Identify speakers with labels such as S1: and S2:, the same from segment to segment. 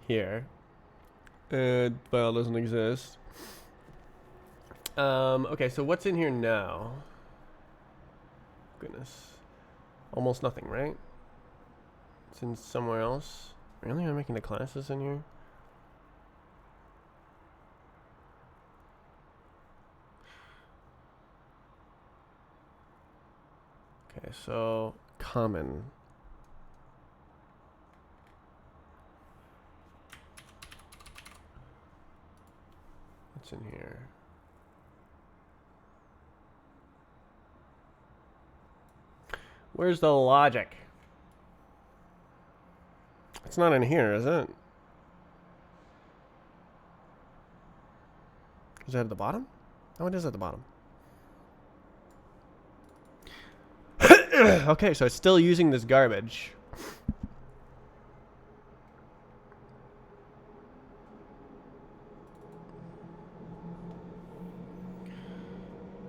S1: here. File doesn't exist. Okay, so what's in here now? Goodness. Almost nothing, right? It's in somewhere else. Really? I'm making the classes in here? Okay, so common. What's in here? Where's the logic? It's not in here, is it? Is that at the bottom? Oh, it is at the bottom. Okay, so it's still using this garbage.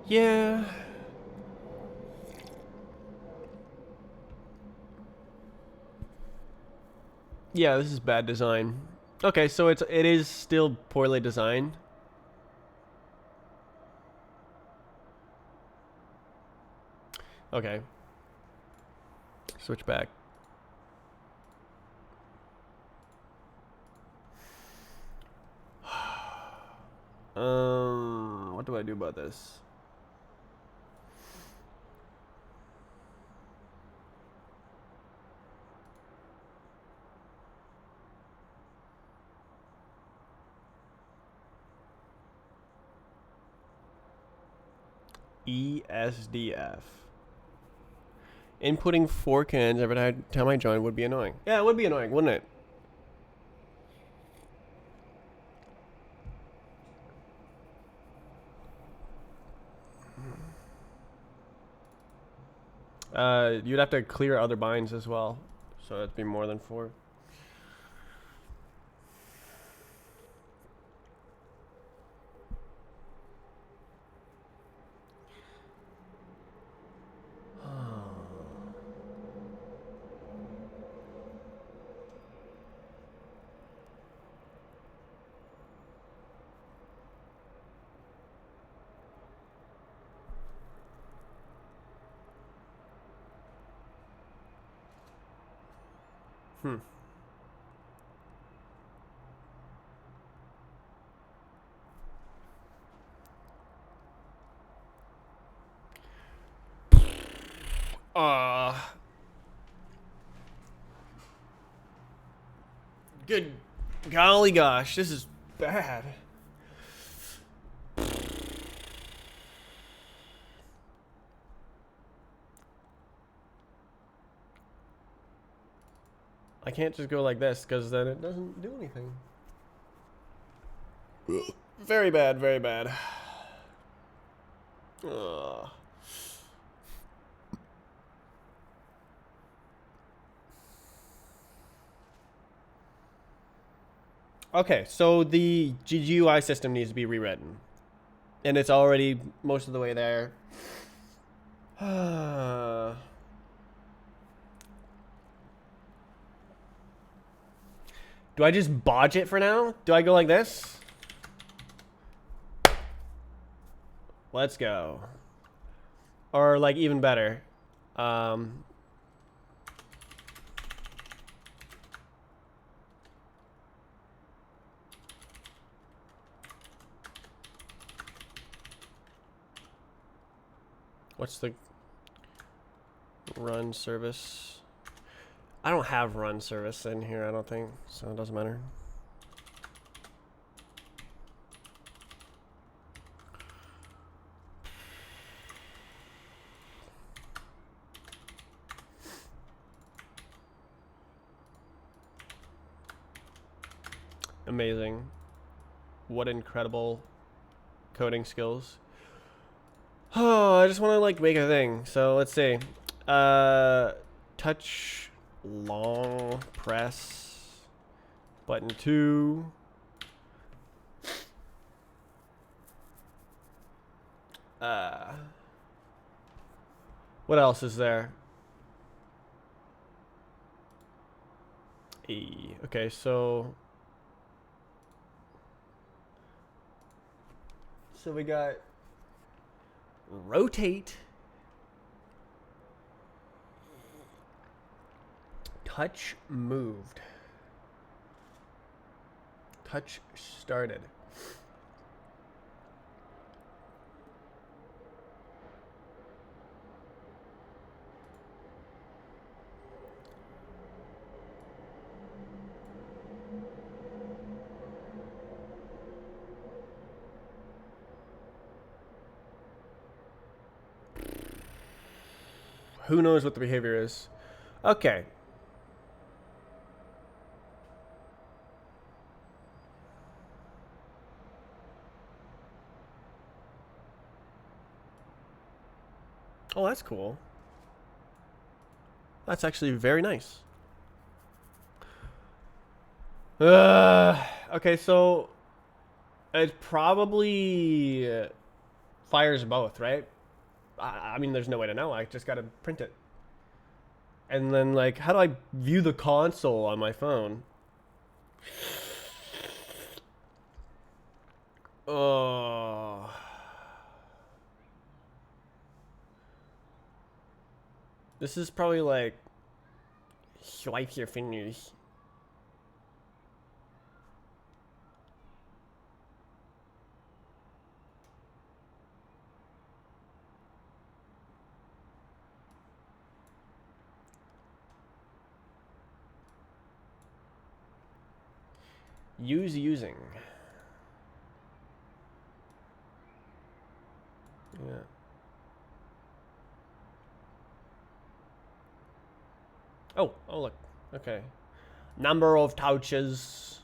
S1: Yeah. Yeah, this is bad design. Okay, so it is still poorly designed. Okay. Switch back. What do I do about this? ESDF. Inputting 4 cans every time I join would be annoying. Yeah, it would be annoying, wouldn't it? You'd have to clear other binds as well, so it'd be more than 4. Good golly gosh, this is bad. I can't just go like this, because then it doesn't do anything. Very bad, very bad. Ugh. Okay, so the GUI system needs to be rewritten. And it's already most of the way there. Do I just bodge it for now? Do I go like this? Let's go. Or like even better. What's the run service? I don't have run service in here, I don't think, so it doesn't matter. Amazing. What incredible coding skills. Oh, I just want to like make a thing. So let's see. Touch long press button 2. What else is there? E. Okay, so So we got rotate, touch moved, touch started. Who knows what the behavior is? Okay. Oh, that's cool. That's actually very nice. Okay, so it probably fires both, right? I mean, there's no way to know. I just gotta print it. And then, like, how do I view the console on my phone? Oh. This is probably like swipe your fingers. Use using. Yeah. Oh, look. Okay. Number of touches.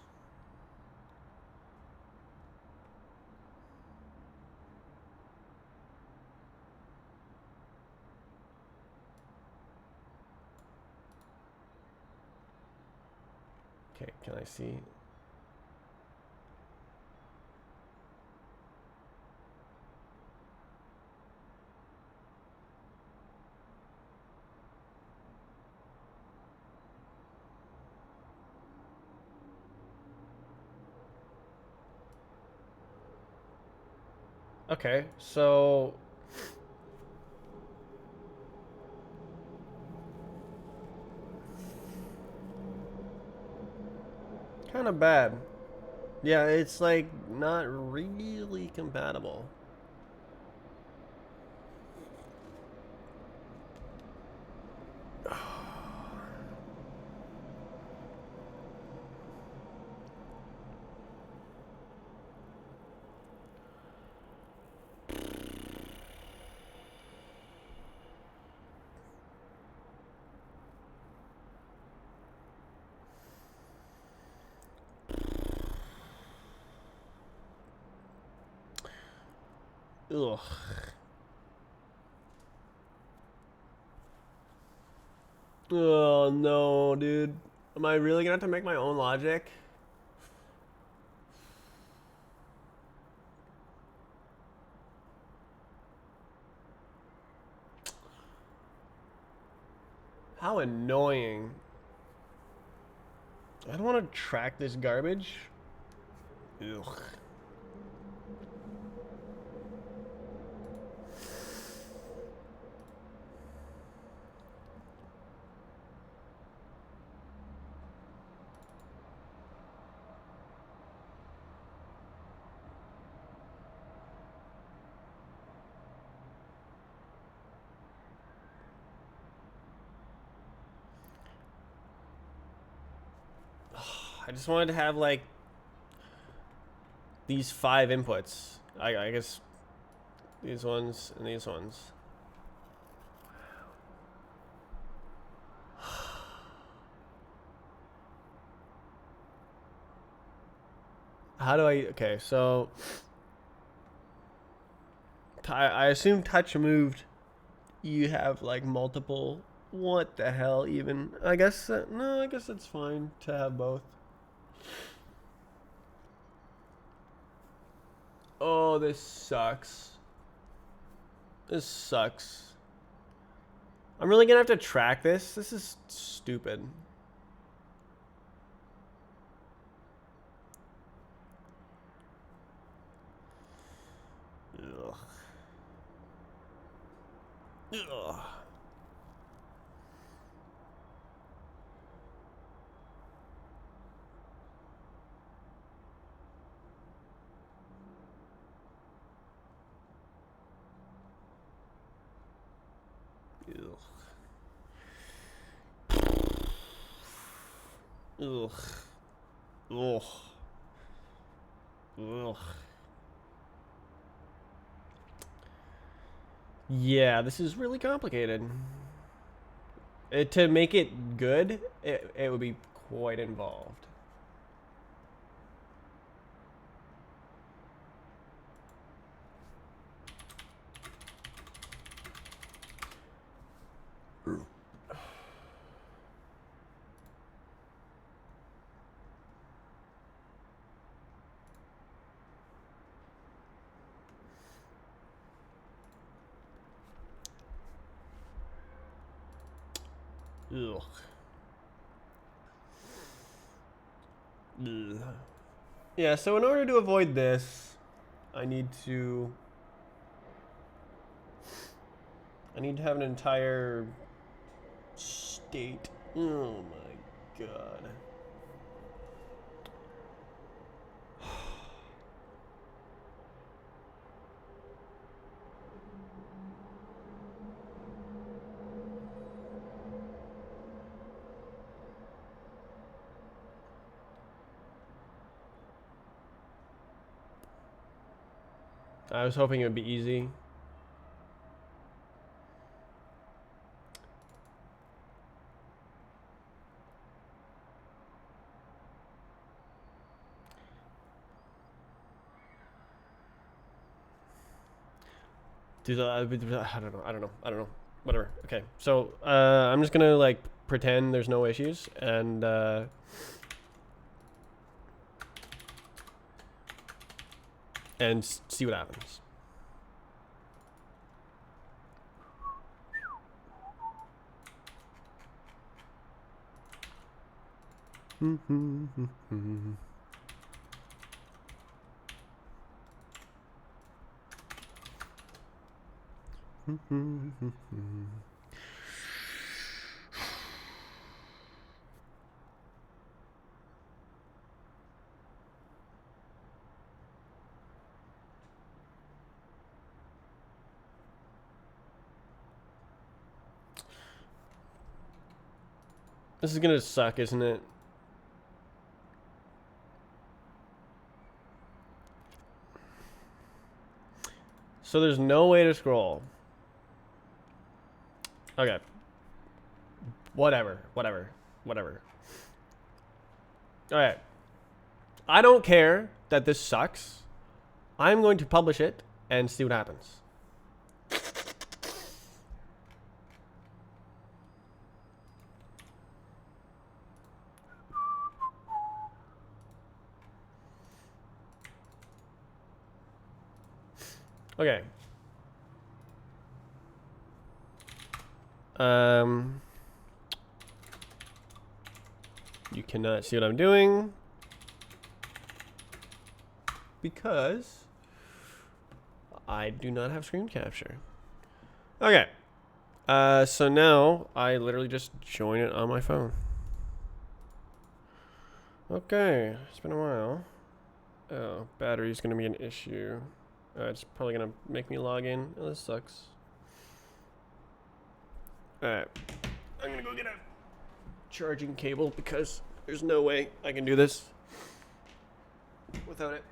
S1: Okay, can I see? Okay, so kind of bad. Yeah, it's like not really compatible. Ugh. Oh no, dude. Am I really gonna have to make my own logic? How annoying. I don't want to track this garbage. Ugh. I just wanted to have like these 5 inputs. I guess these ones and these ones. How do I? Okay, so I assume touch moved. You have like multiple. What the hell? Even I guess no. I guess it's fine to have both. Oh, this sucks. This sucks. I'm really gonna have to track this. This is stupid. Ugh. Ugh. Ugh. Ugh. Yeah, this is really complicated. To make it good, it would be quite involved. Ugh. Ugh. Yeah, so in order to avoid this, I need to have an entire state. Oh my god. I was hoping it would be easy. Dude, I don't know. Whatever. Okay, so I'm just gonna like pretend there's no issues and see what happens. This is gonna suck, isn't it? So there's no way to scroll. Okay. Whatever. Alright. I don't care that this sucks. I'm going to publish it and see what happens. Okay. You cannot see what I'm doing because I do not have screen capture. Okay. So now I literally just join it on my phone. Okay, it's been a while. Oh, battery's gonna be an issue. It's probably gonna make me log in. Oh, this sucks. Alright. I'm gonna go get a charging cable because there's no way I can do this without it.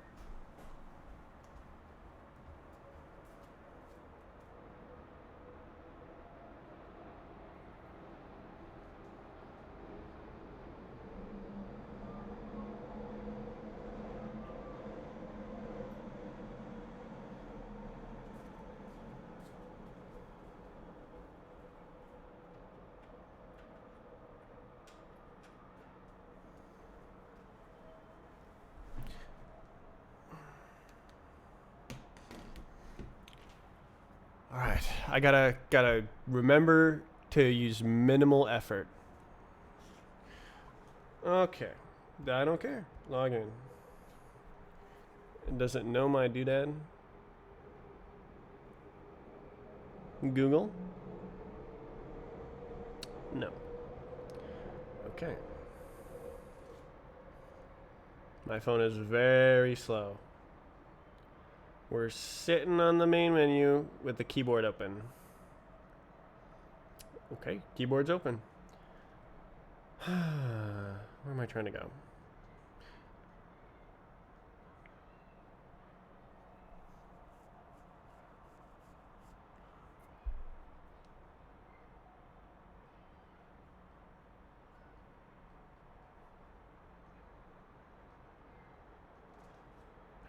S1: All right, I gotta remember to use minimal effort. Okay, I don't care. Log in. Does it know my doodad? Google. No. Okay. My phone is very slow. We're sitting on the main menu with the keyboard open. Okay, keyboard's open. Where am I trying to go?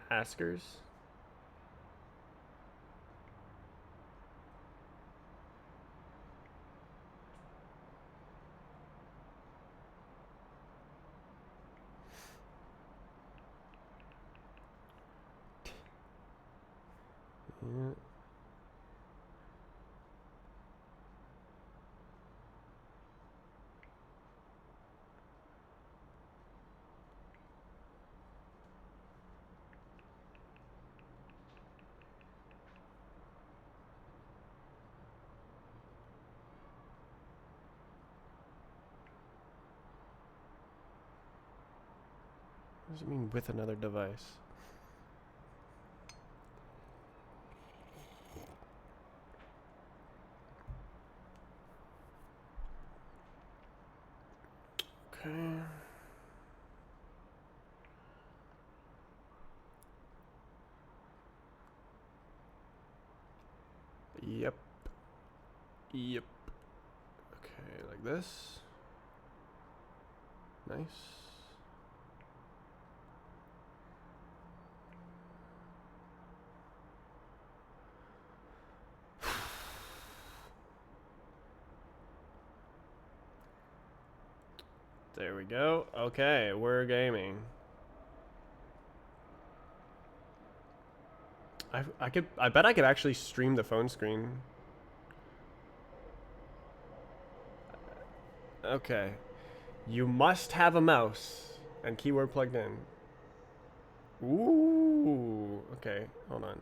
S1: Askers? Yeah. What does it mean with another device? Okay. Yep. Yep. Okay, like this. Nice. There we go. Okay, we're gaming. I bet I could actually stream the phone screen. Okay. You must have a mouse and keyboard plugged in. Ooh. Okay, hold on.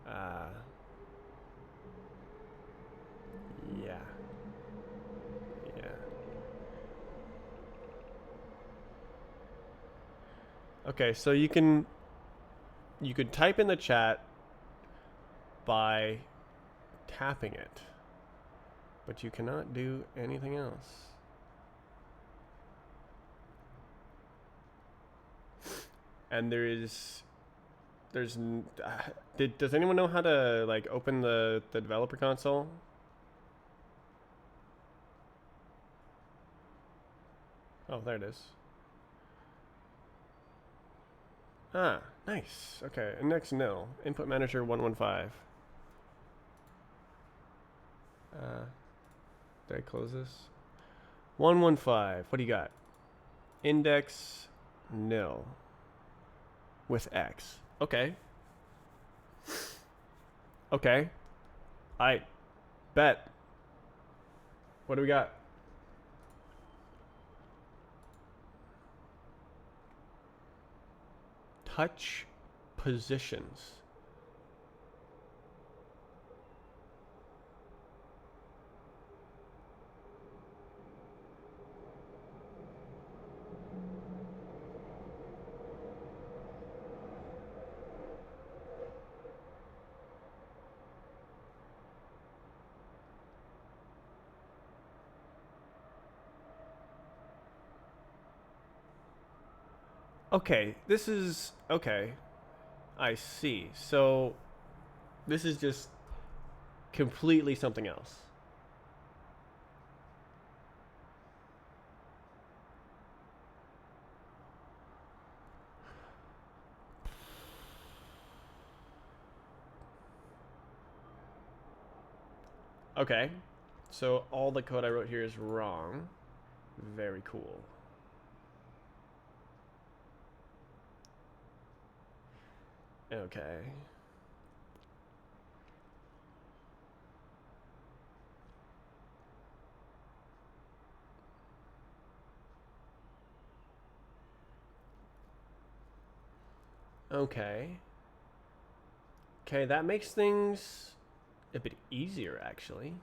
S1: Uh yeah. Yeah. Okay, so you could type in the chat by tapping it, but you cannot do anything else. And does anyone know how to like open the developer console? Oh, there it is. Ah, nice. Okay, index nil. Input manager 115. Did I close this? 115. What do you got? Index nil with X. Okay. Okay. I bet. What do we got? Touch positions. Okay, this is okay. I see. So this is just completely something else. Okay. So all the code I wrote here is wrong. Very cool. Okay. Okay. Okay, that makes things a bit easier, actually.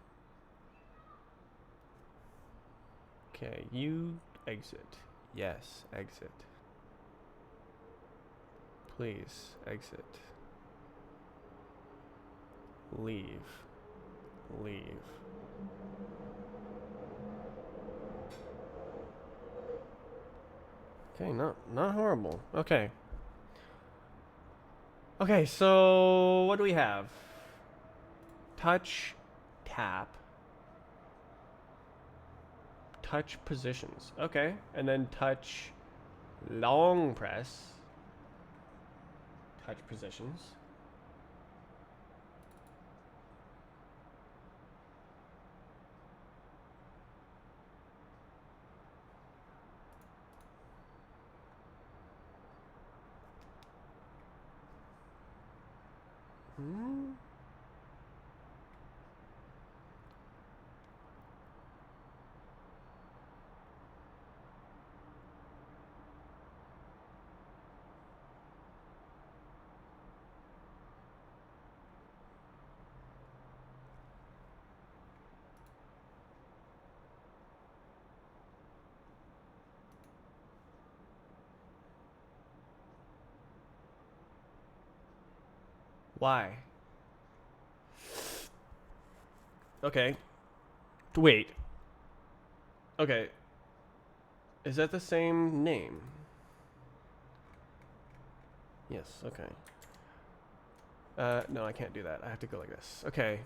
S1: Okay, you exit. Yes, exit. Please, exit. Leave. Leave. Okay, not horrible. Okay. Okay, so what do we have? Touch, tap, touch positions. Okay, and then touch, long press, touch positions. Hmm. Why? Okay. Wait. Okay. Is that the same name? Yes, okay. No, I can't do that. I have to go like this. Okay.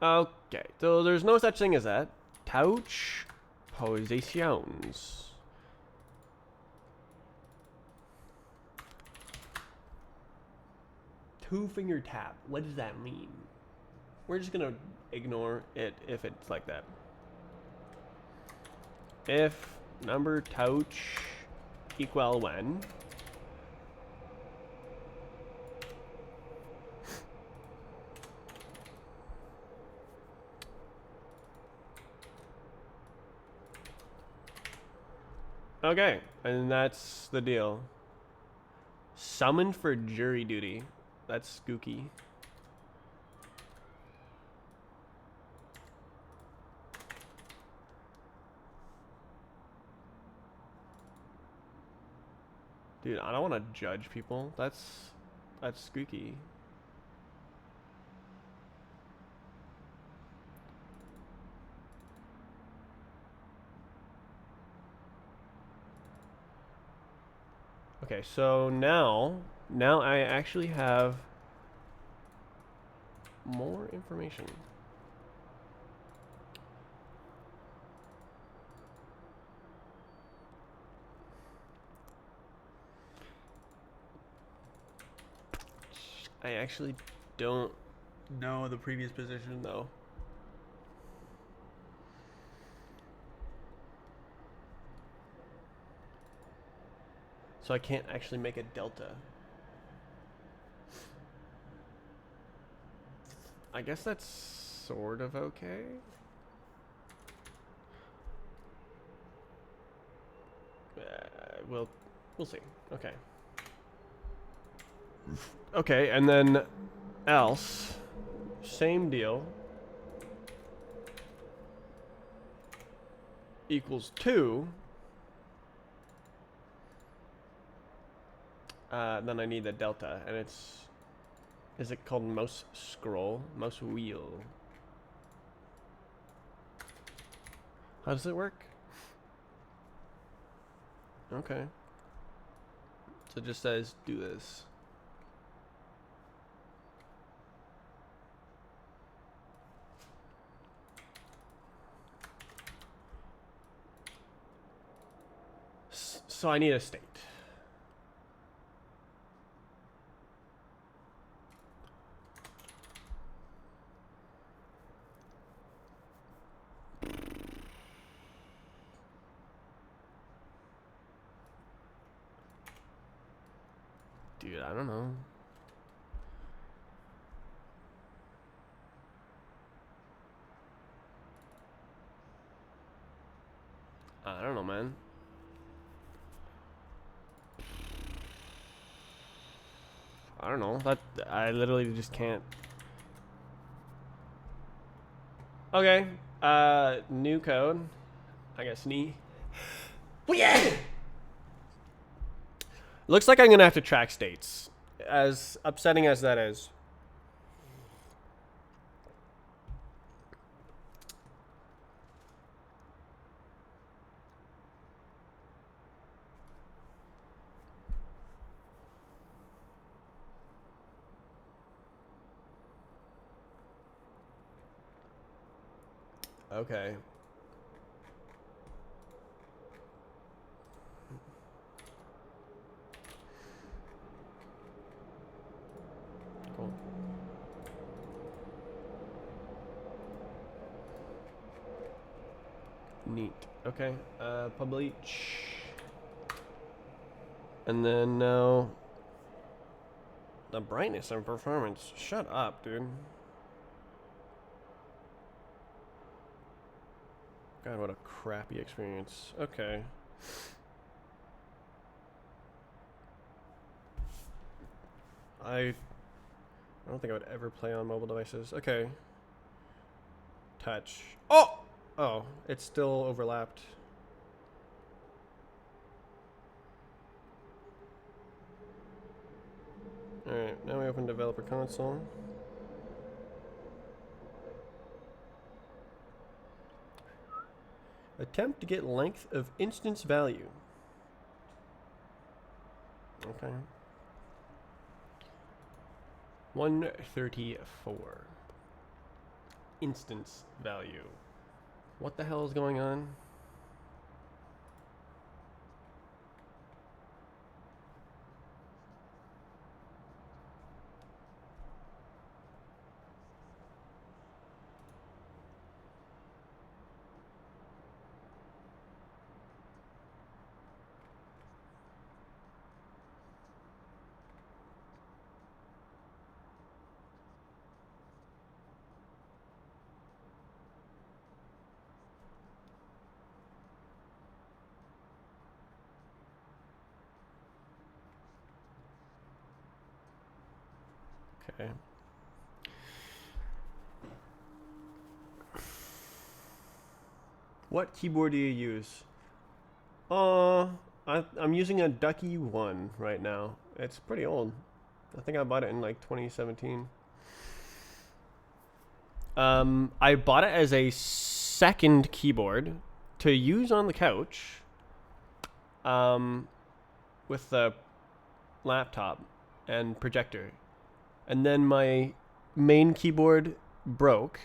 S1: Okay, so there's no such thing as that. Touch positions. Two-finger tap. What does that mean? We're just gonna ignore it if it's like that. If number touch equal when. Okay, and that's the deal. Summoned for jury duty. That's spooky. Dude, I don't want to judge people. That's spooky. Okay, so now I actually have more information. I actually don't know the previous position though. So I can't actually make a delta. I guess that's sort of okay. We'll see. Okay. Okay, and then else, same deal. Equals 2. Then I need the delta, and it's... Is it called mouse scroll? Mouse wheel. How does it work? Okay. So it just says do this. So I need a state. Dude, I don't know. I don't know, man. I don't know. That I literally just can't. Okay. New code. I guess knee. Well, yeah. Looks like I'm gonna have to track states. As upsetting as that is. Okay. Cool. Neat. Okay. Publish. And then now the brightness and performance. Shut up, dude. God, what a crappy experience. Okay. I don't think I would ever play on mobile devices. Okay. Touch. Oh! Oh, it's still overlapped. Alright, now we open developer console. Attempt to get length of instance value. Okay. 134. Instance value. What the hell is going on? Okay. What keyboard do you use? I'm using a Ducky 1 right now. It's pretty old. I think I bought it in like 2017. I bought it as a second keyboard to use on the couch. With the laptop and projector. And then my main keyboard broke.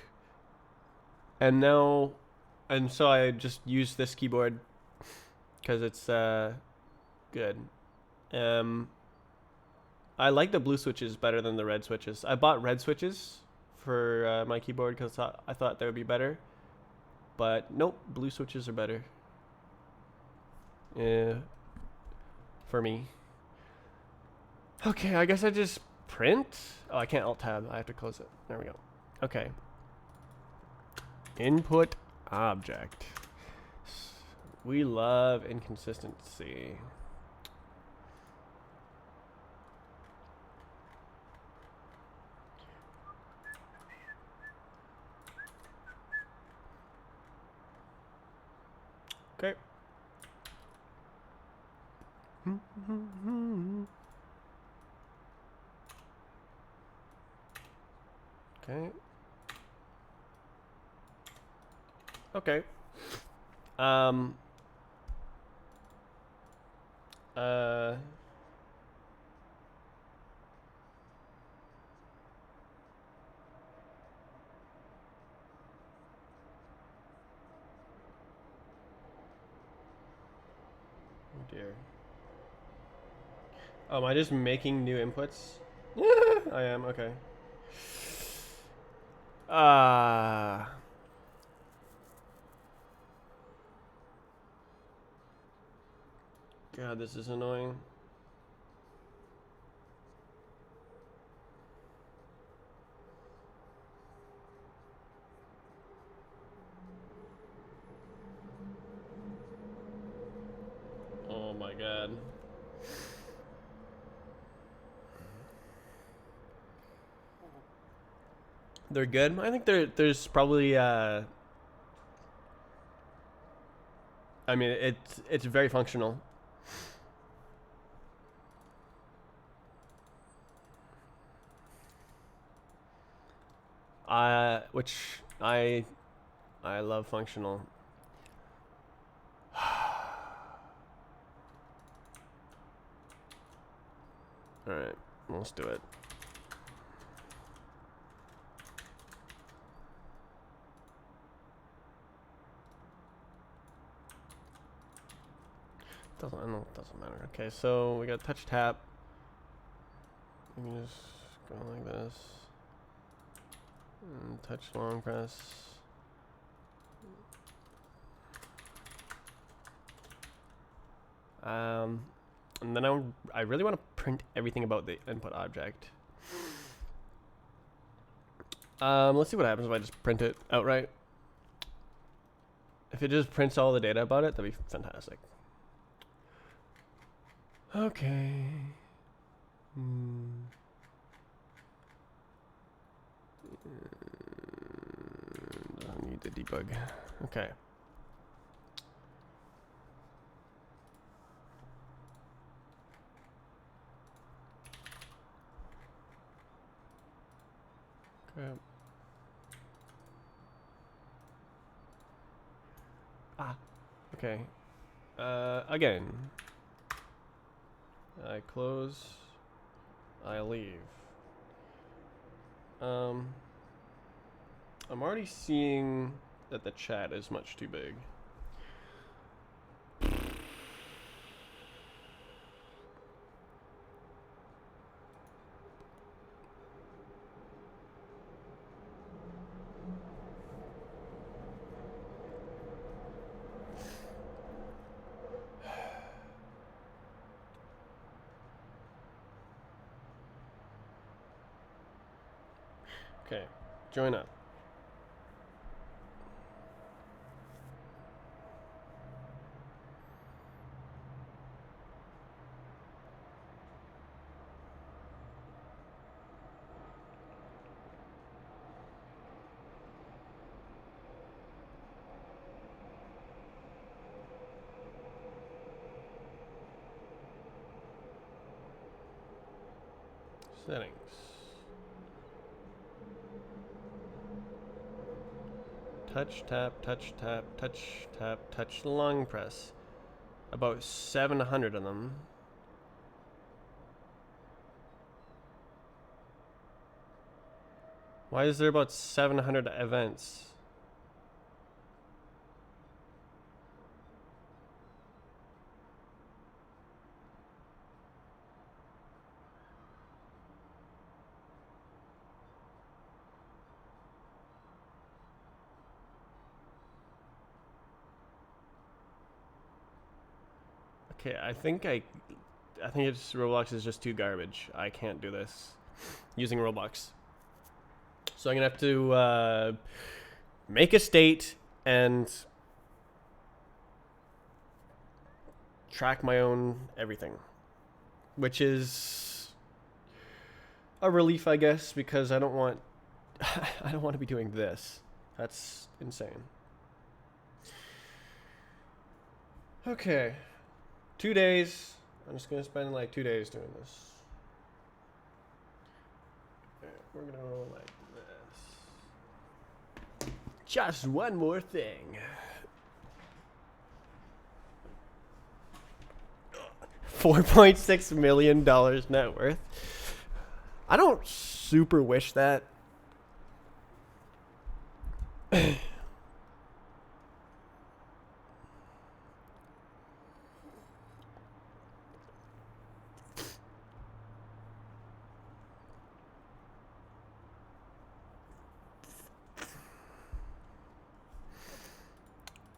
S1: And so I just used this keyboard because it's good. I like the blue switches better than the red switches. I bought red switches for my keyboard because I thought they would be better. But nope, blue switches are better. Yeah. For me. Okay, I guess I just print. Oh, I can't alt tab. I have to close it. There we go. Okay. Input object. We love inconsistency. Okay. Okay. Okay. Um. Uh. Oh dear. Oh, am I just making new inputs? Yeah, I am. Okay. God, this is annoying. Oh my God. They're good. I think there's probably I mean it's very functional. Which I love functional. All right, let's do it. Doesn't matter. Okay, so we got touch tap. We can just go like this. And touch long press. And then I really want to print everything about the input object. Let's see what happens if I just print it outright. If it just prints all the data about it, that'd be fantastic. Okay. Don't need to debug. Okay. Okay. Okay. Again. I close. I leave. I'm already seeing that the chat is much too big. Okay, join up. Settings. Touch, tap, touch, tap, touch, tap, touch, long press. About 700 of them. Why is there about 700 events? Okay, I think it's Roblox is just too garbage. I can't do this using Roblox. So I'm gonna have to make a state and track my own everything, which is a relief, I guess, because I don't want to be doing this. That's insane. Okay. 2 days. I'm just going to spend like 2 days doing this. Right, we're going to roll like this. Just one more thing. $4.6 million net worth. I don't super wish that.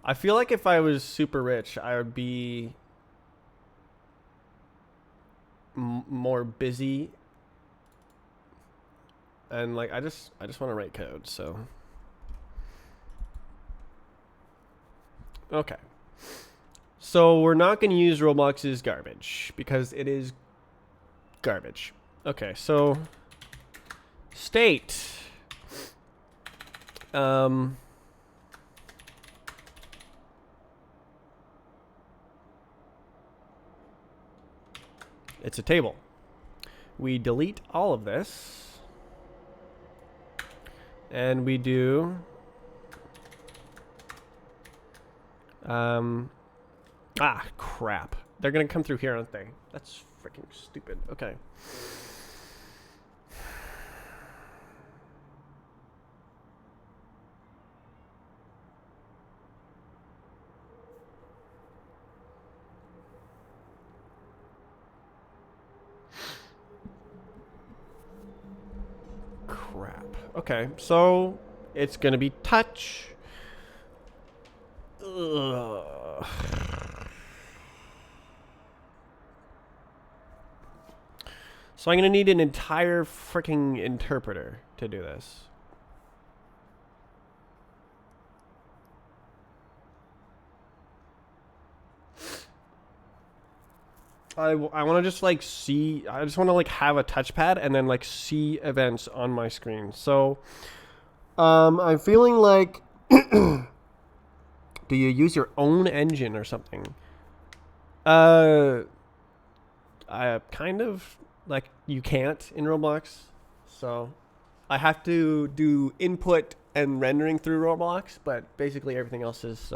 S1: I feel like if I was super rich, I would be more busy, and like I just want to write code. So okay, so we're not going to use Roblox's garbage because it is garbage. Okay, so state Um, it's a table. We delete all of this. And we do... crap. They're going to come through here, aren't they? That's freaking stupid. Okay. Crap. Okay, so it's going to be touch. Ugh. So I'm going to need an entire freaking interpreter to do this. I want to just like see, I just want to like have a touchpad and then like see events on my screen. So I'm feeling like, do you use your own engine or something? I kind of like you can't in Roblox. So I have to do input and rendering through Roblox, but basically everything else is,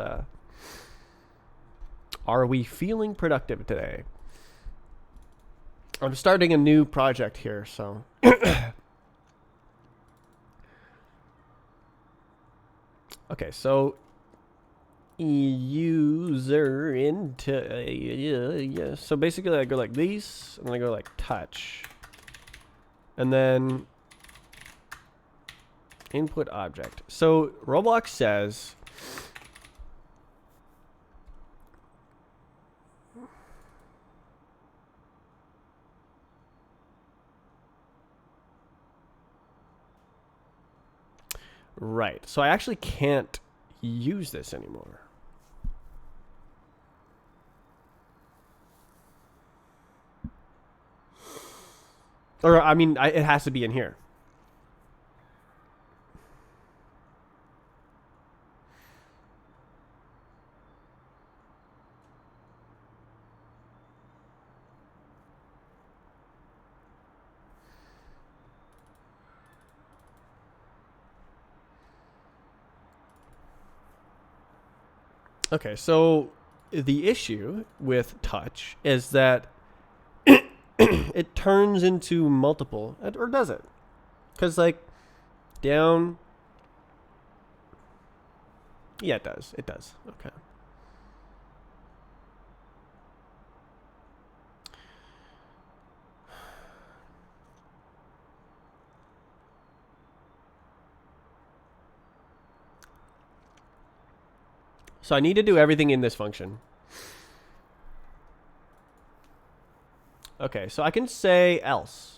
S1: are we feeling productive today? I'm starting a new project here, so. Okay, so user into, yeah. So basically I go like these, and then I go like touch. And then input object. So Roblox says, right. So I actually can't use this anymore. Or, I mean, it has to be in here. Okay, so the issue with touch is that it turns into multiple, or does it? Because like down, yeah, it does. It does. Okay. So I need to do everything in this function. Okay, so I can say else.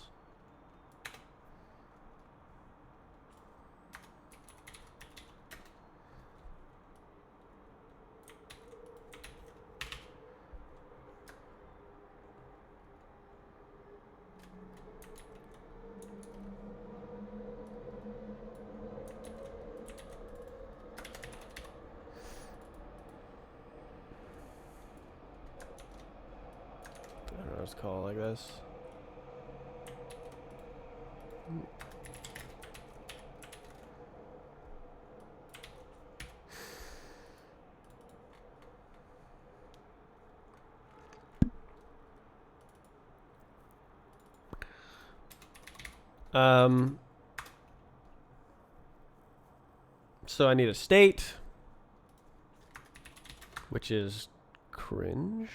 S1: I don't know what it's called like this. So I need a state, which is cringe.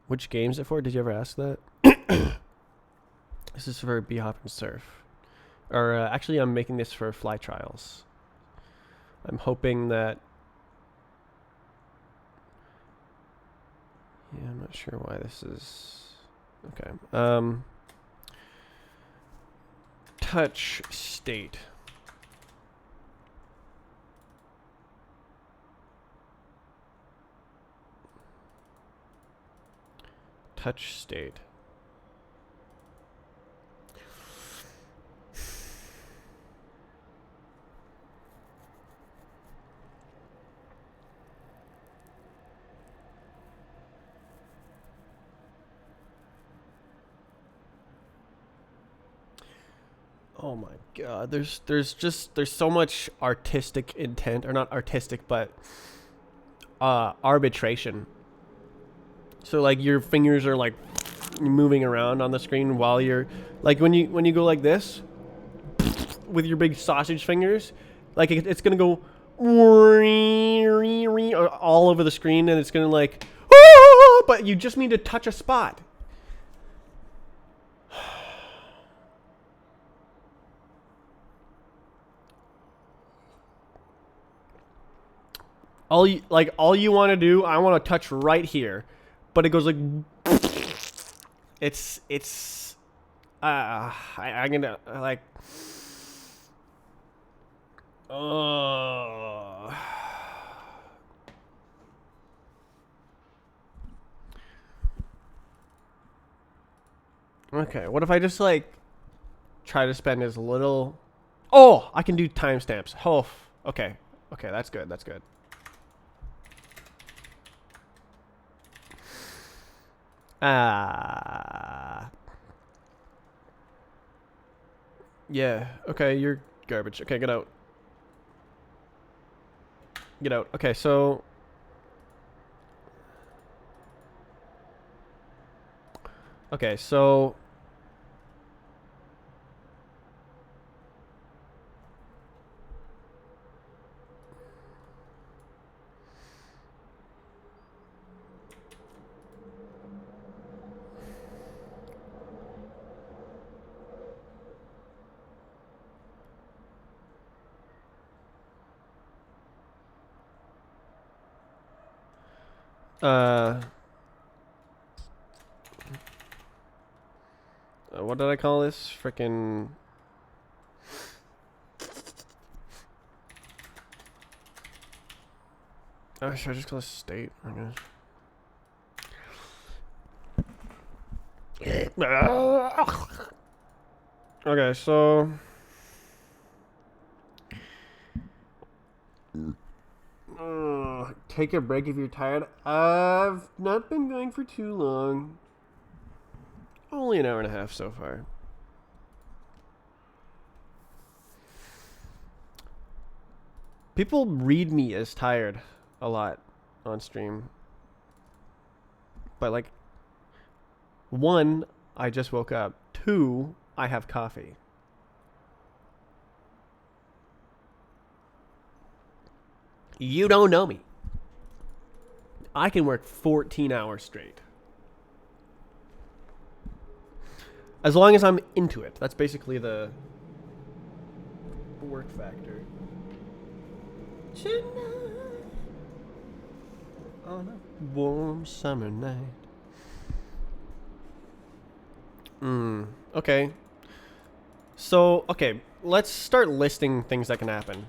S1: Which game is it for? Did you ever ask that? This is for B-Hop and Surf. Or actually, I'm making this for Fly Trials. I'm hoping that... Yeah, I'm not sure why this is... Okay. Touch state. Touch state. Oh my god, there's so much artistic intent, or not artistic, but arbitration. So like your fingers are like moving around on the screen while you're like when you go like this with your big sausage fingers, like it's gonna go all over the screen, and it's gonna like, but you just need to touch a spot. All you want to do, I want to touch right here, but it goes like, it's I'm gonna like, okay, what if I just like try to spend as little? Oh, I can do timestamps. Oh, okay, okay, that's good. That's good. Yeah. Okay, you're garbage. Okay, get out. Get out. Okay, so okay, so what did I call this? Frickin' should I just call this state? I guess. Okay, so take a break if you're tired. I've not been going for too long. Only an hour and a half so far. People read me as tired a lot on stream. But like, one, I just woke up. Two, I have coffee. You don't know me. I can work 14 hours straight. As long as I'm into it. That's basically the work factor. On a warm summer night. Okay. So, okay, let's start listing things that can happen.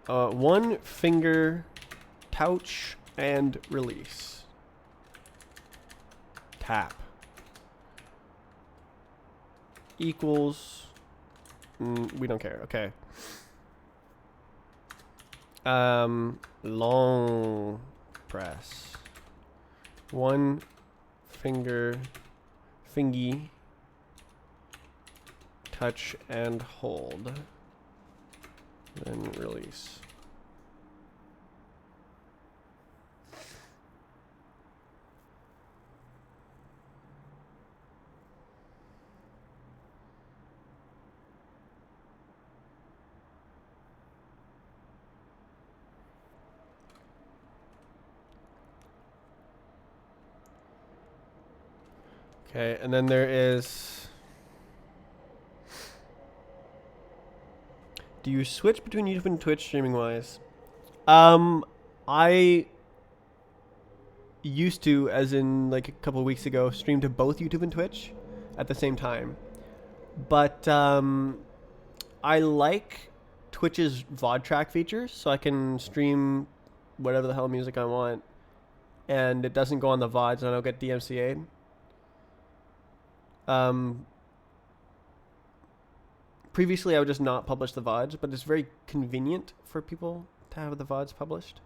S1: One finger, touch, and release. Tap. Equals. We don't care. Okay. Long press. One finger, fingy, touch and hold. Then release. Okay, and then there is... Do you switch between YouTube and Twitch streaming-wise? I used to, as in like a couple of weeks ago, stream to both YouTube and Twitch at the same time. But I like Twitch's VOD track features, so I can stream whatever the hell music I want, and it doesn't go on the VODs, and I don't get DMCA'd. Previously, I would just not publish the VODs, but it's very convenient for people to have the VODs published.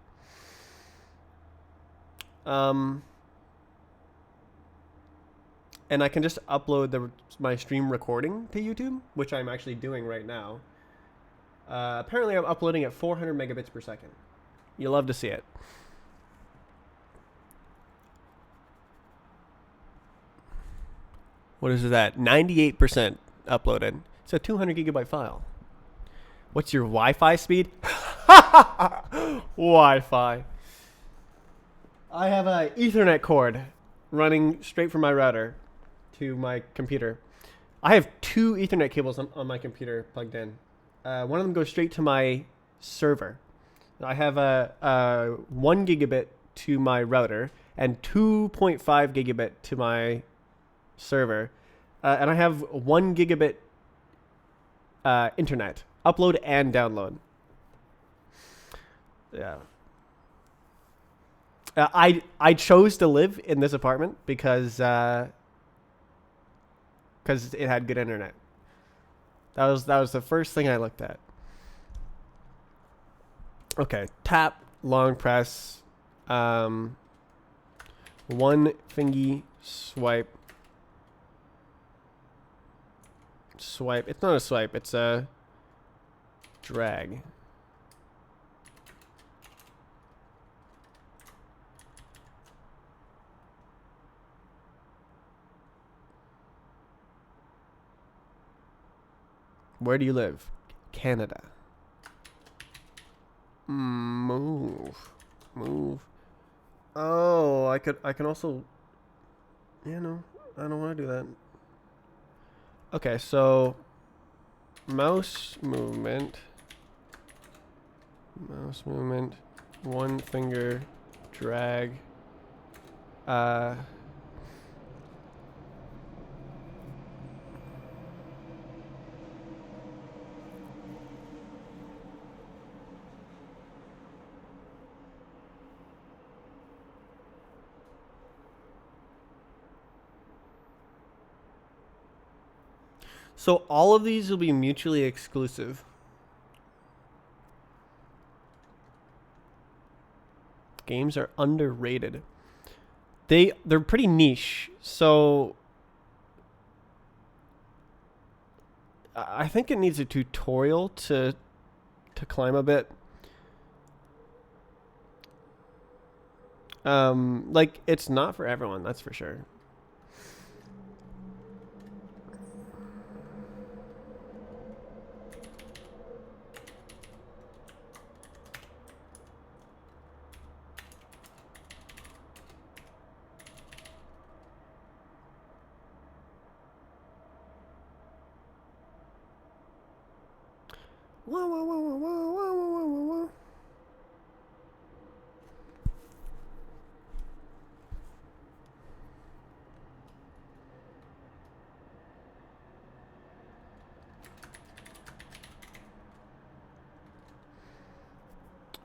S1: and I can just upload my stream recording to YouTube, which I'm actually doing right now. Apparently, I'm uploading at 400 megabits per second. You'll love to see it. What is that? 98% uploaded. It's a 200 gigabyte file. What's your Wi-Fi speed? Wi-Fi. I have a Ethernet cord running straight from my router to my computer. I have 2 Ethernet cables on my computer plugged in. One of them goes straight to my server. I have a 1 gigabit to my router and 2.5 gigabit to my server. And I have 1 gigabit internet. Upload and download. Yeah. I chose to live in this apartment because it had good internet. That was the first thing I looked at. Okay, tap, long press, one fingy swipe. Swipe. It's not a swipe. It's a drag. Where do you live? Canada. Move. Oh, I can also. Yeah, no, I don't want to do that. Okay, so mouse movement, one finger drag, so all of these will be mutually exclusive. Games are underrated. They're pretty niche. So I think it needs a tutorial to climb a bit. Like it's not for everyone, that's for sure.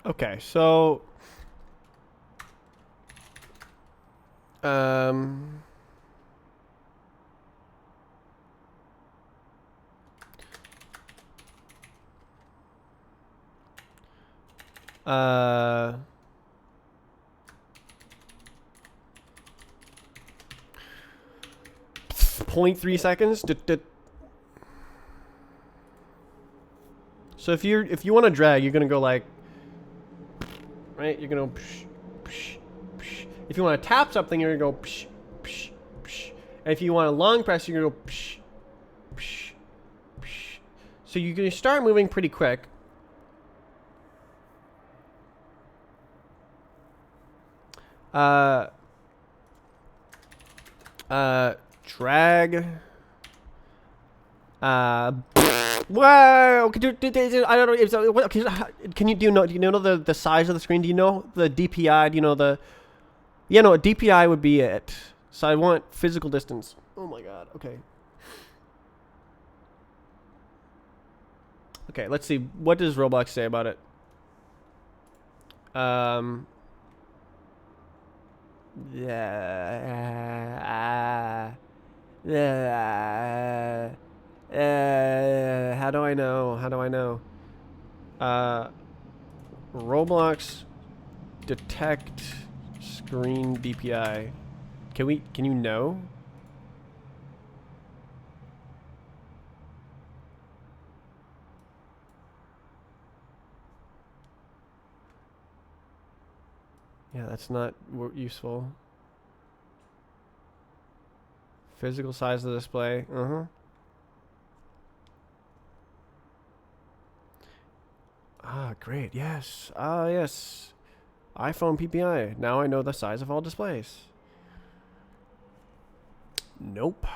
S1: Okay, so uh 0.3 seconds. So if you want to drag, you're gonna go like, right? You're gonna psh, psh, psh. If you want to tap something, you're gonna go psh, psh, psh. And if you want a long press, you're gonna go psh, psh, psh. So you're gonna start moving pretty quick. Drag. Whoa! I don't know. Can you do you know the size of the screen? Do you know the DPI? Do you know the? Yeah, no. A DPI would be it. So I want physical distance. Oh my god. Okay. Okay. Let's see. What does Roblox say about it? How do I know? How do I know? Roblox detect screen DPI. Can you know? Yeah, that's not useful. Physical size of the display. Ah, great. Yes. Ah, yes. iPhone PPI. Now I know the size of all displays. Nope.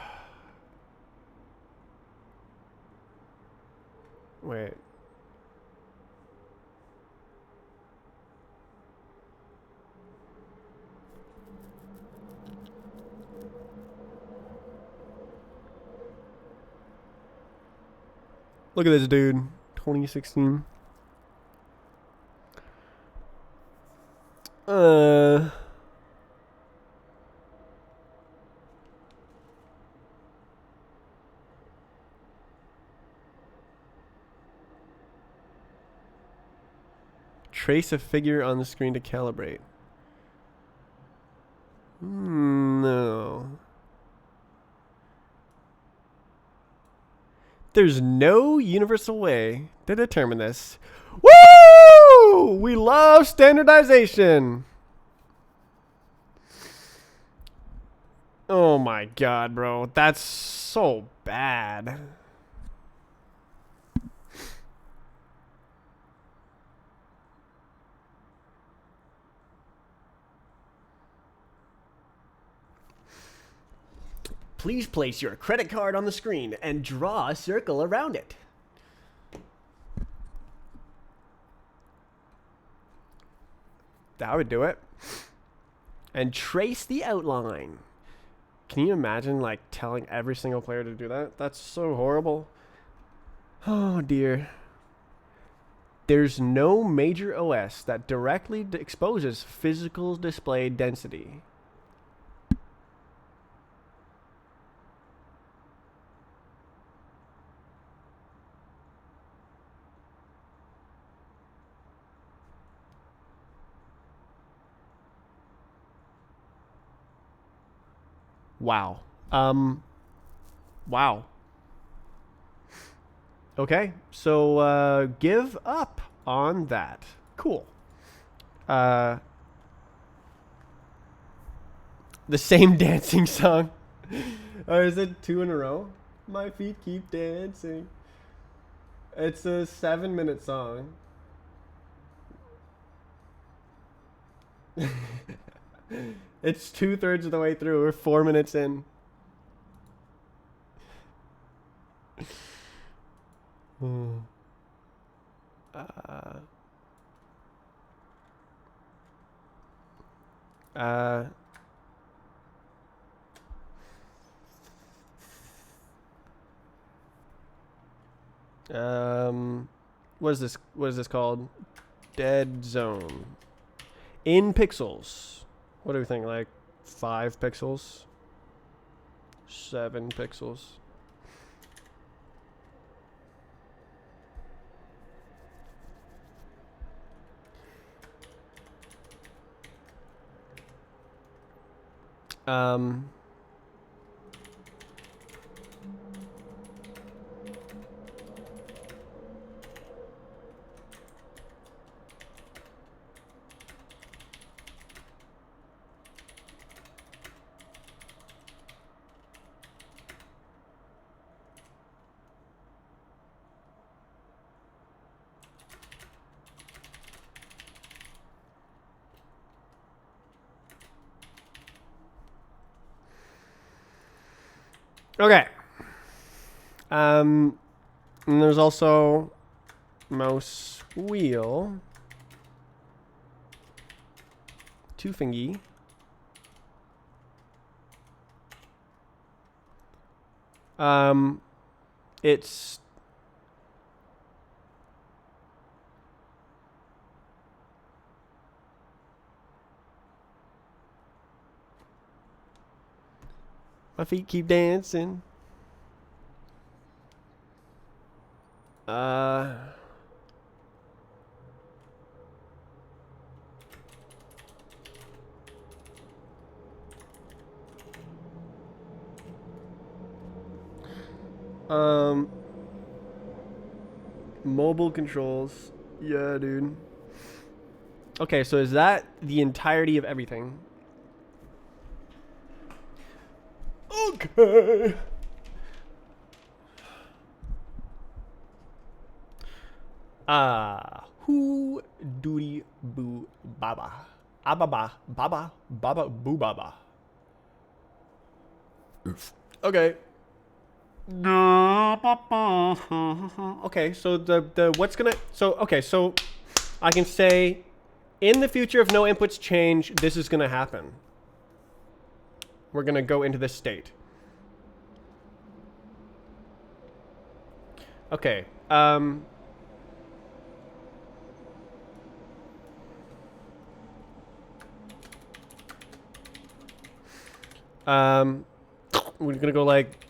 S1: Wait. Look at this dude. 2016. Trace a figure on the screen to calibrate. No. There's no universal way to determine this. Woo! We love standardization. Oh my god, bro. That's so bad. Please place your credit card on the screen and draw a circle around it. That would do it. And trace the outline. Can you imagine, like, telling every single player to do that? That's so horrible. Oh, dear. There's no major OS that directly exposes physical display density. Wow. Wow. Okay, so give up on that. Cool. The same dancing song. Or is it 2 in a row? My feet keep dancing. It's a 7-minute song. It's 2/3 of the way through. We're 4 minutes in. What is this? What is this called? Dead zone. In pixels. What do we think? Like 5 pixels? 7 pixels? Okay. And there's also mouse wheel. 2 fingy. It's my feet keep dancing. Mobile controls. Yeah, dude. Okay, so is that the entirety of everything? Okay. Who doody boo baba. Ababa baba baba boo baba. Okay. Okay, so the what's gonna so I can say in the future if no inputs change, this is gonna happen. We're gonna go into this state. Okay. We're gonna go like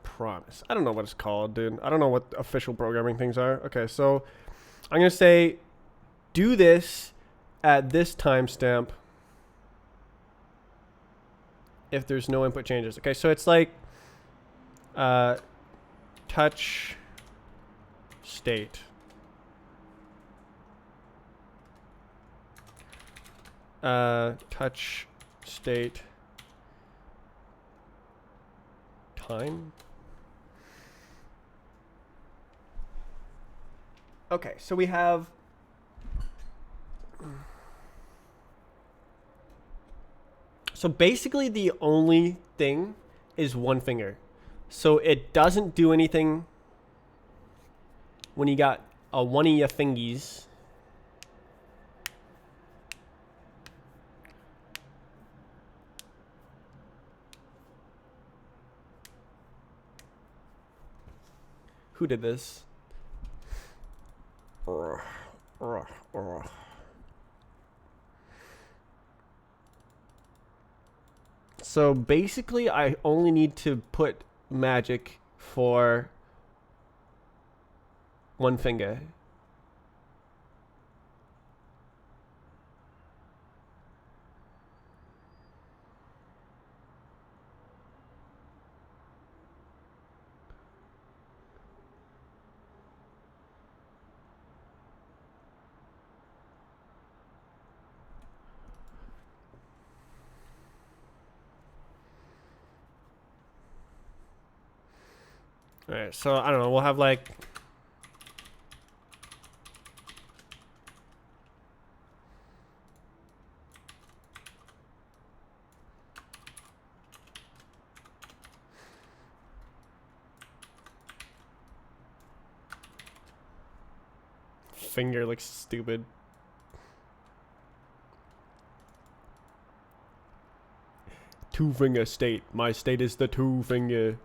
S1: promise. I don't know what it's called, dude. I don't know what official programming things are. Okay, so I'm gonna say do this at this timestamp if there's no input changes. Okay, so it's like touch state. Touch state time. Okay, so we have so basically the only thing is one finger. So it doesn't do anything when you got a one of your fingies. Who did this? So basically, I only need to put magic for one finger. All right, so I don't know. We'll have like finger looks stupid. Two finger state. My state is the two finger.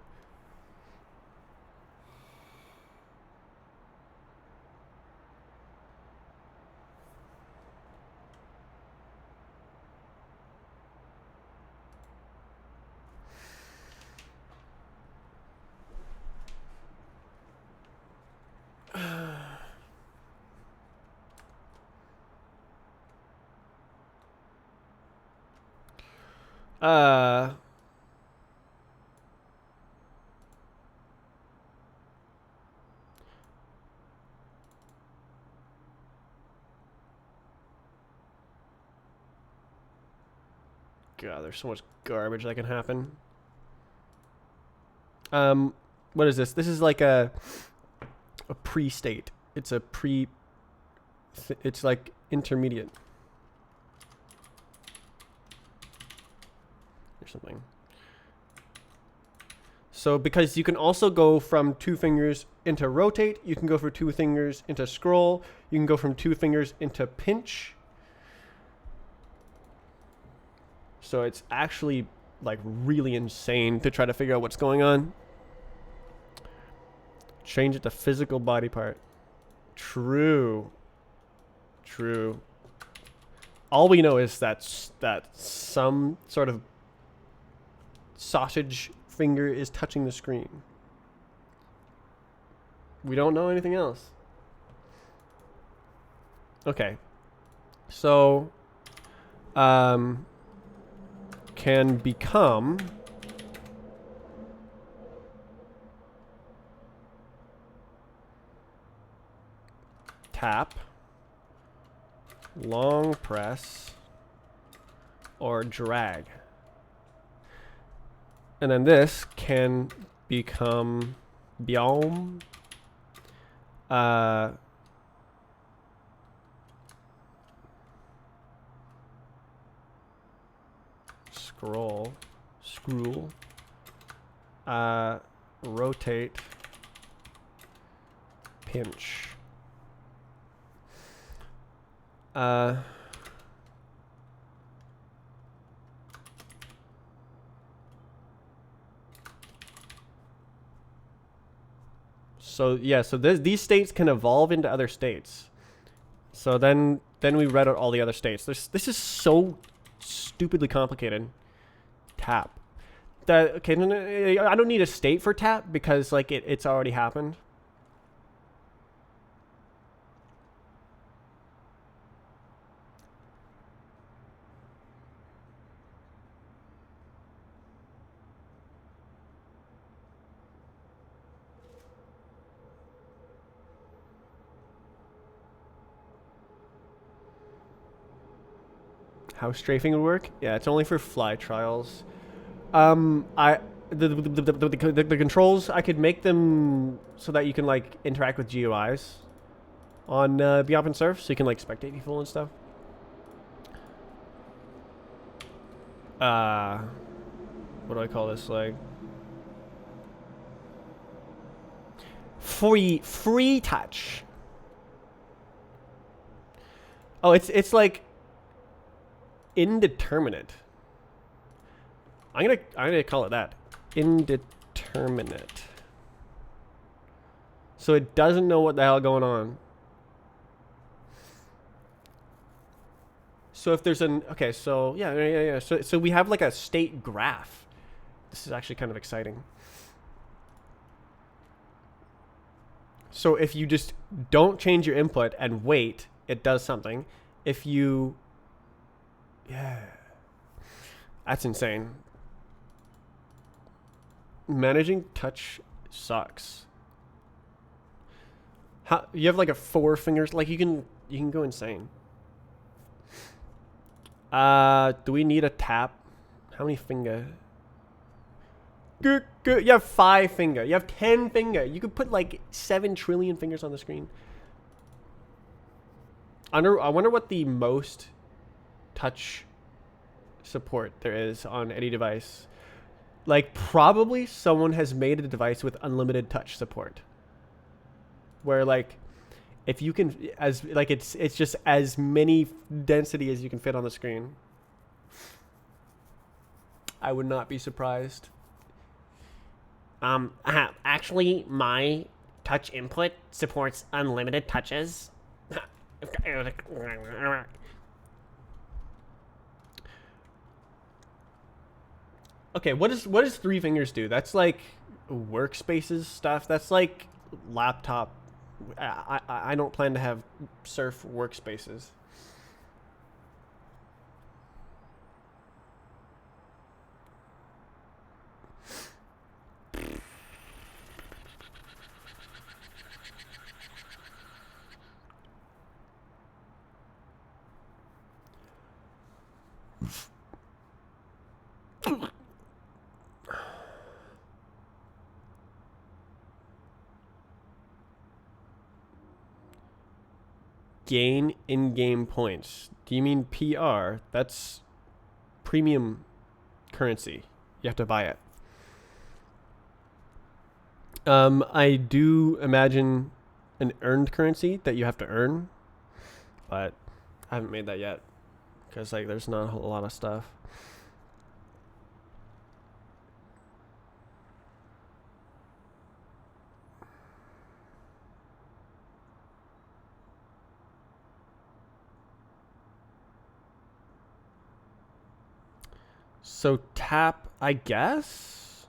S1: God, there's so much garbage that can happen. What is this? This is like a pre-state. It's a pre. It's like intermediate or something. So because you can also go from two fingers into rotate, you can go from two fingers into scroll, you can go from two fingers into pinch. So it's actually like really insane to try to figure out what's going on. Change it to physical body part. True. True. All we know is that some sort of sausage finger is touching the screen. We don't know anything else. Okay. So can become tap, long press, or drag. And then this can become biome, scroll, rotate, pinch. So yeah, so these states can evolve into other states. So then we read out all the other states. This is so stupidly complicated. Tap. Okay, I don't need a state for tap because like it's already happened. How strafing would work? Yeah, it's only for fly trials. The controls, I could make them so that you can like interact with GUIs on Be Open Surf, so you can like spectate people and stuff. What do I call this? Like free touch. Oh, it's like indeterminate. I'm gonna call it that. Indeterminate. So it doesn't know what the hell going on. So if there's an okay, so yeah. So we have like a state graph. This is actually kind of exciting. So if you just don't change your input and wait, it does something. If you yeah. That's insane. Managing touch sucks. How you have like a 4 fingers, like you can go insane. Do we need a tap? How many finger? Good. You have 5 finger. You have 10 finger. You could put like 7 trillion fingers on the screen. I wonder what the most touch support there is on any device. Like probably someone has made a device with unlimited touch support. Where like if you can as like it's just as many density as you can fit on the screen. I would not be surprised.
S2: Actually my touch input supports unlimited touches.
S1: Okay, what does 3 fingers do? That's like workspaces stuff. That's like laptop. I don't plan to have Surf workspaces. Gain in-game points. Do you mean PR? That's premium currency. You have to buy it. I do imagine an earned currency that you have to earn, but I haven't made that yet because like there's not a whole lot of stuff. So tap, I guess.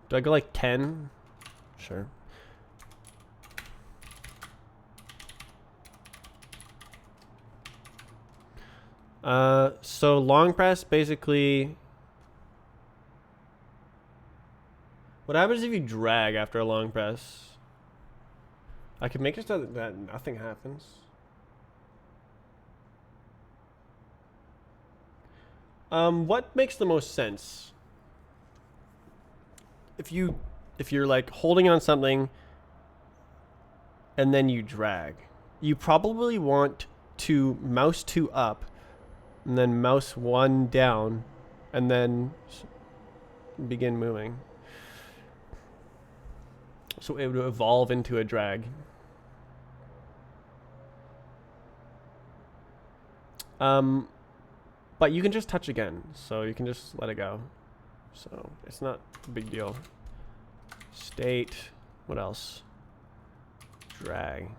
S1: Do I go like 10? Sure. So long press basically. What happens if you drag after a long press? I could make it so that nothing happens. What makes the most sense? If you're like holding on something and then you drag, you probably want to mouse 2 up and then mouse 1 down and then begin moving. So it would evolve into a drag. But you can just touch again, so you can just let it go. So it's not a big deal. State, what else? Drag.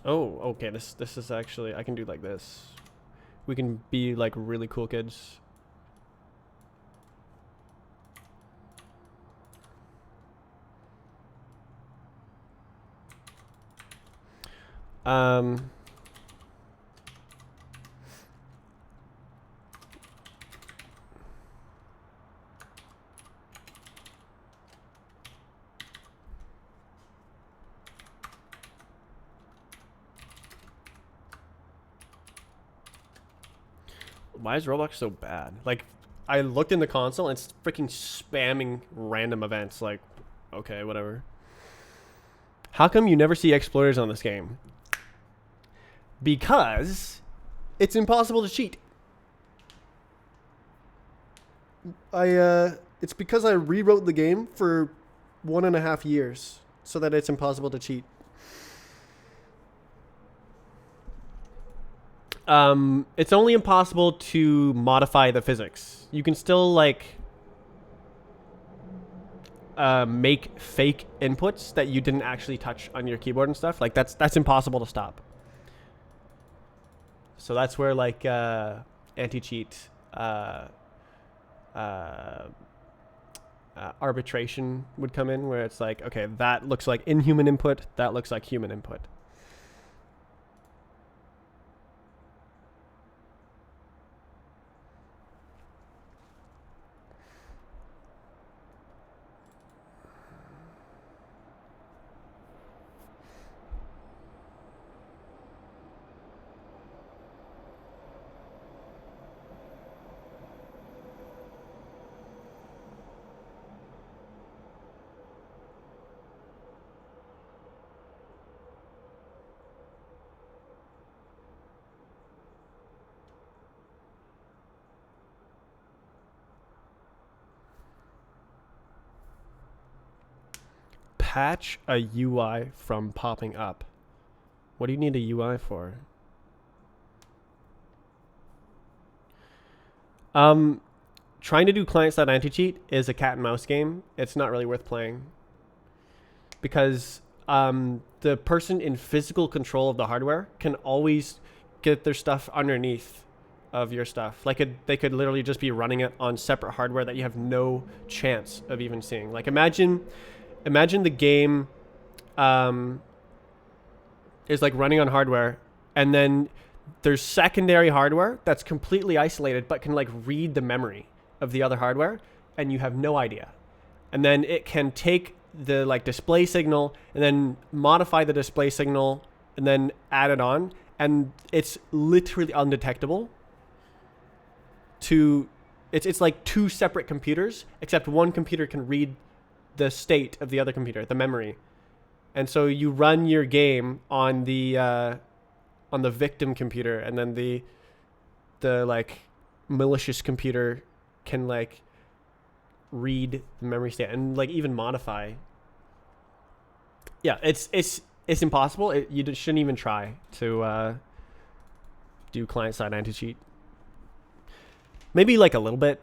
S1: Oh, okay. This is actually, I can do like this. We can be like really cool kids. Why is Roblox so bad? Like, I looked in the console and it's freaking spamming random events. Like, okay, whatever. How come you never see exploiters on this game? Because it's impossible to cheat. It's because I rewrote the game for 1.5 years so that it's impossible to cheat. It's only impossible to modify the physics. You can still like make fake inputs that you didn't actually touch on your keyboard and stuff. Like that's impossible to stop. So that's where like anti-cheat arbitration would come in, where it's like, okay, that looks like inhuman input, that looks like human input. Patch a UI from popping up. What do you need a UI for? Trying to do client-side anti-cheat is a cat and mouse game. It's not really worth playing because the person in physical control of the hardware can always get their stuff underneath of your stuff. Like they could literally just be running it on separate hardware that you have no chance of even seeing. Like imagine the game is like running on hardware, and then there's secondary hardware that's completely isolated but can like read the memory of the other hardware, and you have no idea. And then it can take the like display signal and then modify the display signal and then add it on, and it's literally undetectable to it's like 2 separate computers, except one computer can read the state of the other computer, the memory. And so you run your game on the victim computer, and then the like malicious computer can like read the memory state and like even modify. Yeah, it's impossible. You shouldn't even try to do client-side anti-cheat. Maybe like a little bit,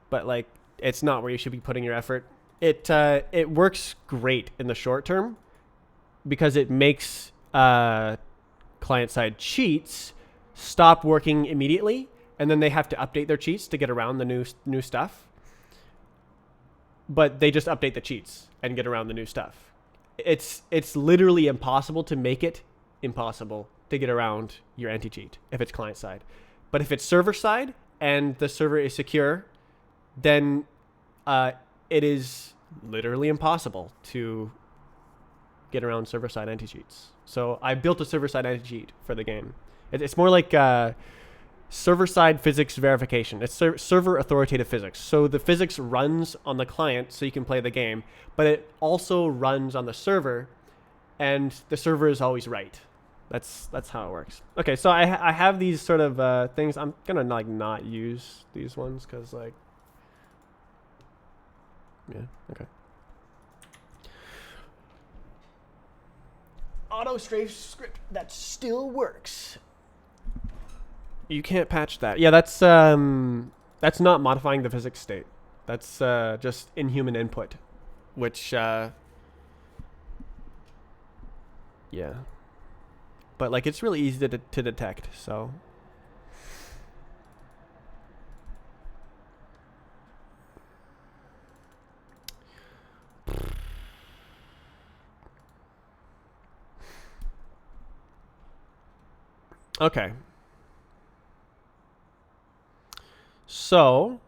S1: but like it's not where you should be putting your effort. It works great in the short term because it makes client side cheats stop working immediately, and then they have to update their cheats to get around the new stuff. But they just update the cheats and get around the new stuff. It's literally impossible to make it impossible to get around your anti-cheat if it's client side. But if it's server side and the server is secure, then it is literally impossible to get around server-side anti-cheats. So I built a server-side anti-cheat for the game. It's more like server-side physics verification. It's server authoritative physics. So the physics runs on the client so you can play the game, but it also runs on the server, and the server is always right. That's how it works. Okay, so I have these sort of things. I'm gonna like not use these ones because like, yeah, okay. Auto strafe script that still works. You can't patch that. Yeah, that's not modifying the physics state. That's just inhuman input, which yeah. But like it's really easy to detect, so okay. So,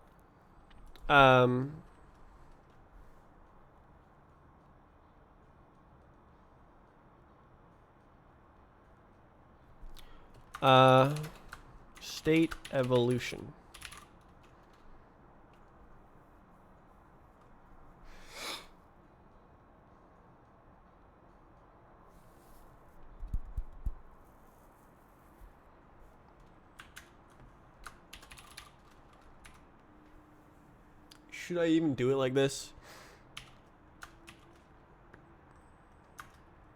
S1: state evolution. Should I even do it like this?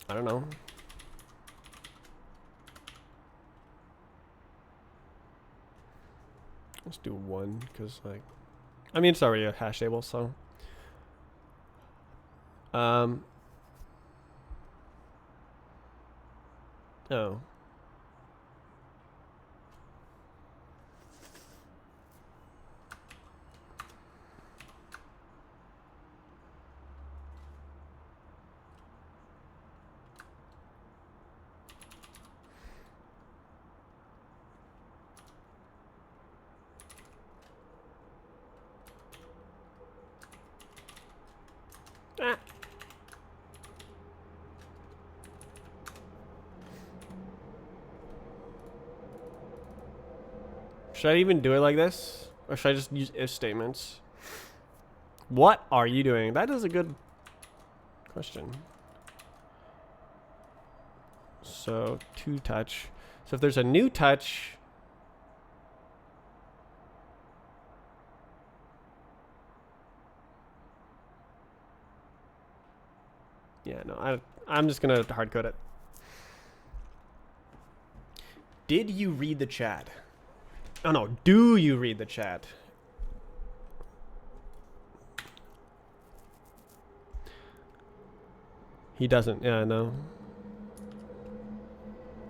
S1: I don't know. Let's do one, because like, I mean, it's already a hash table, so. Oh. Ah. Should I even do it like this? Or should I just use if statements? What are you doing? That is a good question. So, to touch. So if there's a new touch, yeah, no, I'm just gonna hard code it. Did you read the chat? Oh no, do you read the chat? He doesn't, yeah, no.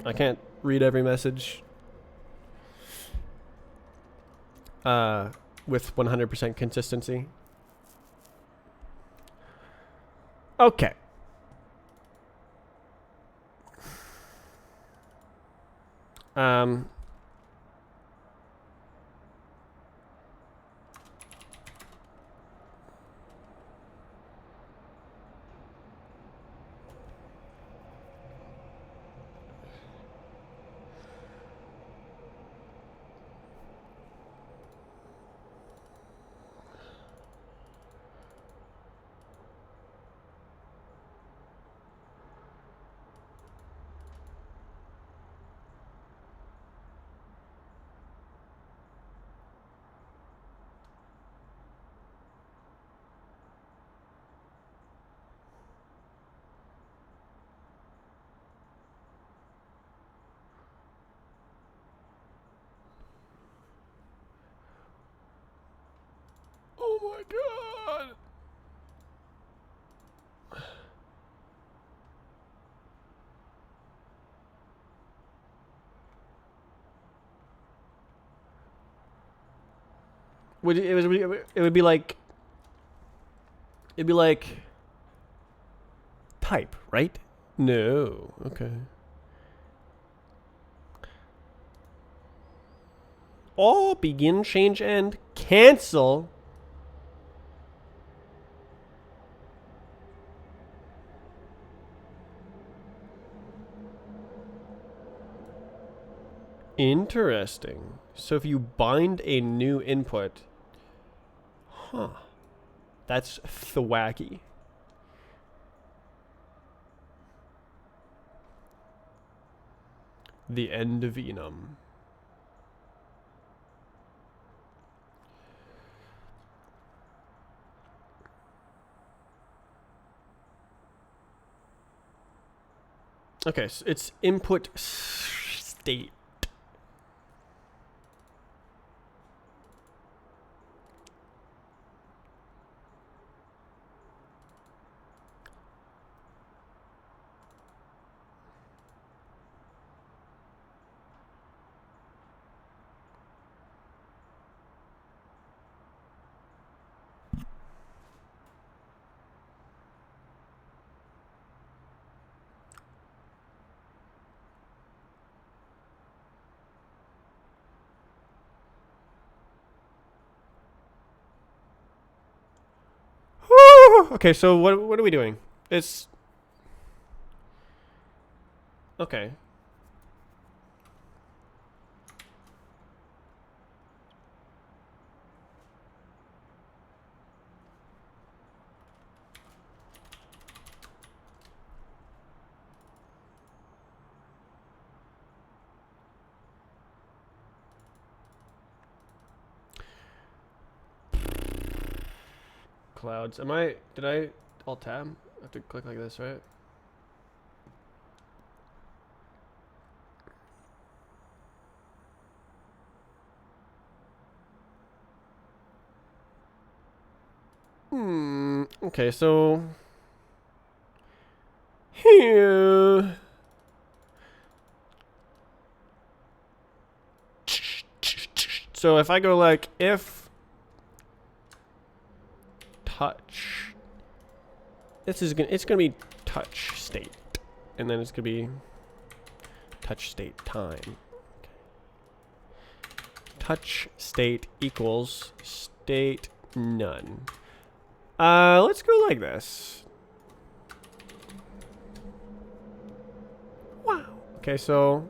S1: I can't read every message with 100% consistency. Okay. Oh my god. it would be like type, right? No. Okay. Oh, begin, change, end, cancel. Interesting. So if you bind a new input, huh? That's thwacky. The end of enum. Okay, so it's input state. Okay, so what are we doing? It's okay. Clouds. Did I alt tab? I have to click like this, right? Okay, so here. So if I go like if touch, it's gonna be touch state, and then it's gonna be touch state time. Okay. Touch state equals state none. Let's go like this. Wow. Okay, so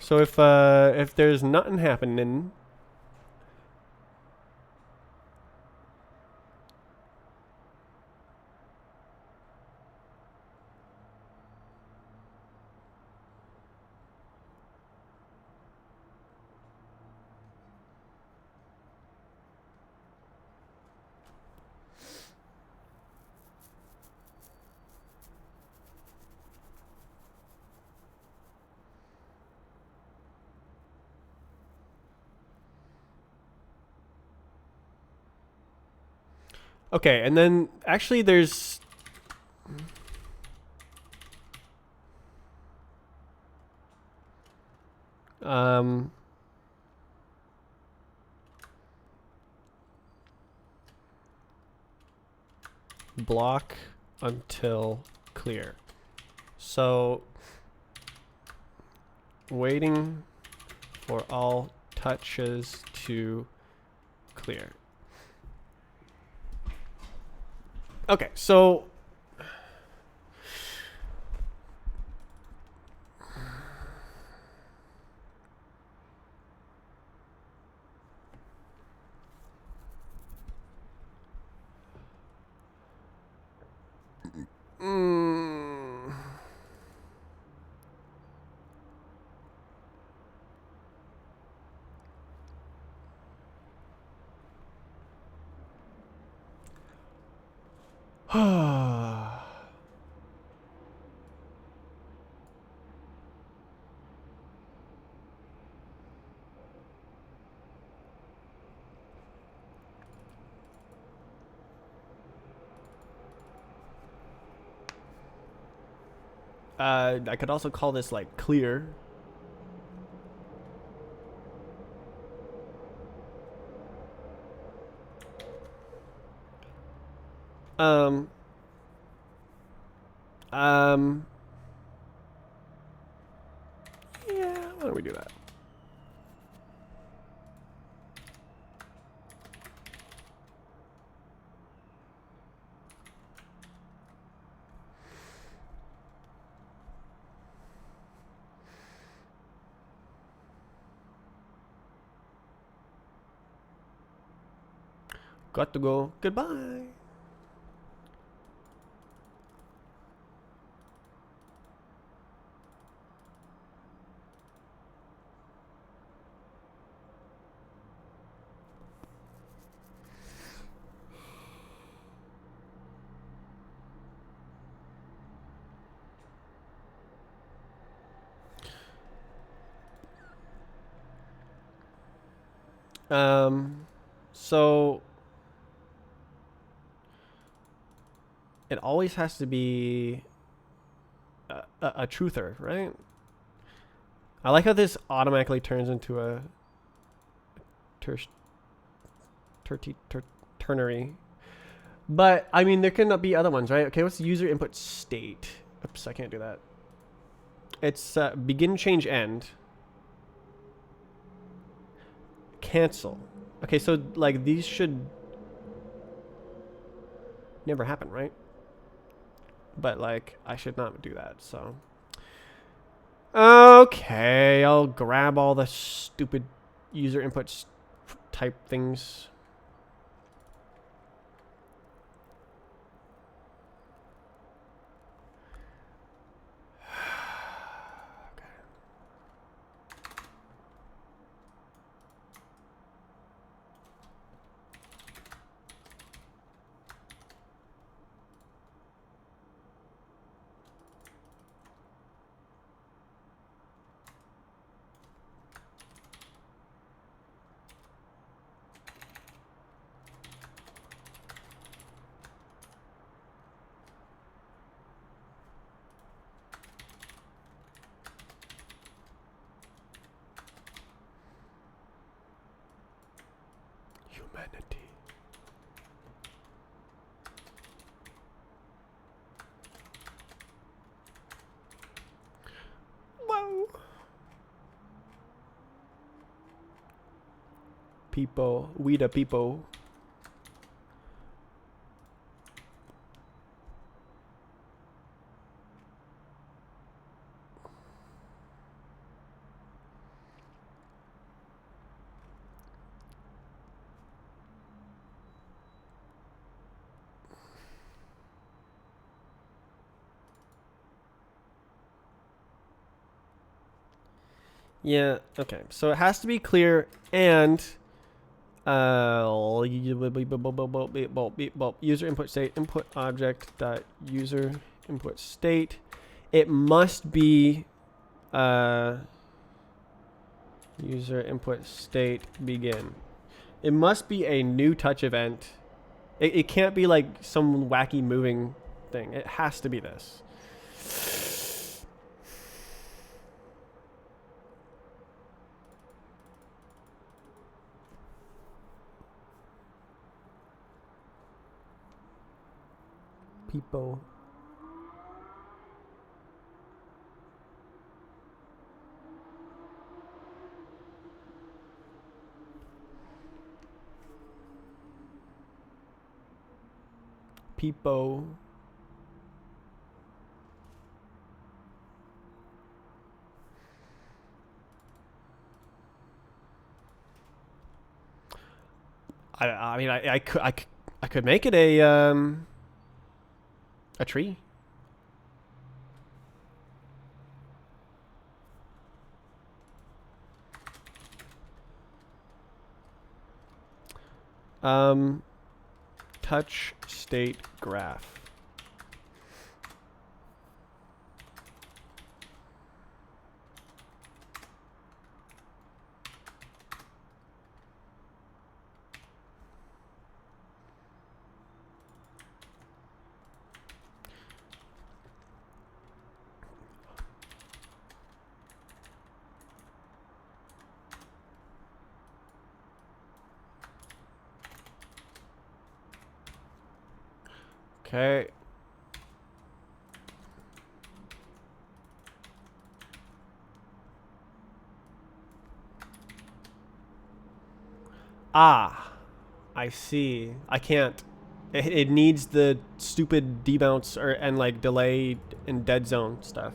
S1: if there's nothing happening, okay, and then actually there's block until clear. So waiting for all touches to clear. Okay, so I could also call this like clear. Um. Um. Yeah. Why don't we do that? Got to go. Goodbye. So it always has to be a truther, right? I like how this automatically turns into a ternary. But I mean, there cannot be other ones, right? Okay, what's the user input state? Oops, I can't do that. It's begin, change, end. Cancel. Okay, so like these should never happen, right? But like I should not do that. So okay, I'll grab all the stupid user inputs type things. Humanity. Whoa. People, we the people. Yeah, okay. So it has to be clear and user input state input object dot user input state. It must be user input state begin. It must be a new touch event. It can't be like some wacky moving thing. It has to be this. People. People. I mean, I could make it a tree. Touch state graph. Okay. Ah, I see. I can't. It needs the stupid debounce or and like delay and dead zone stuff.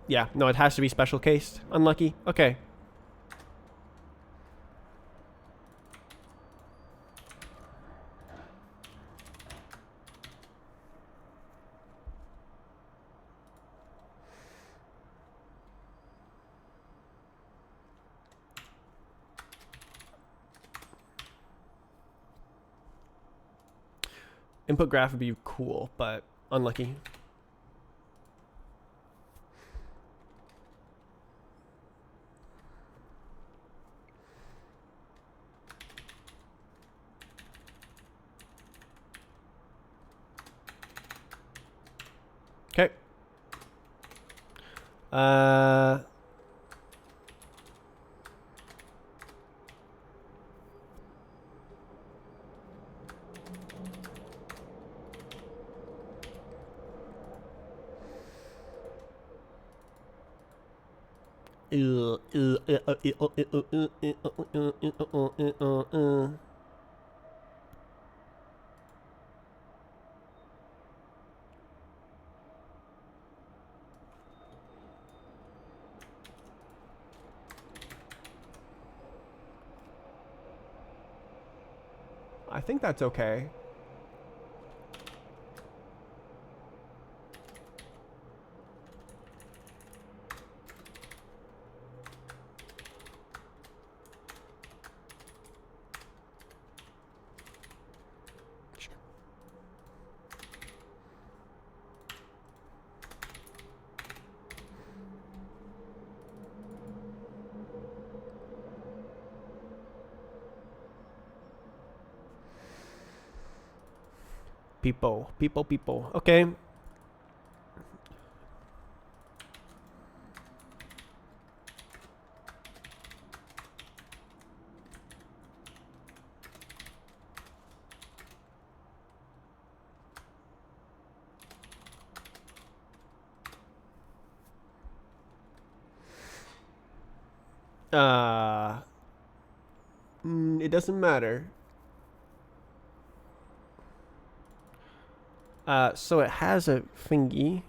S1: Yeah, no, it has to be special cased. Unlucky. Okay. Input graph would be cool, but unlucky. Okay. I think that's okay. People. Okay. Uh, it doesn't matter. So it has a thingy.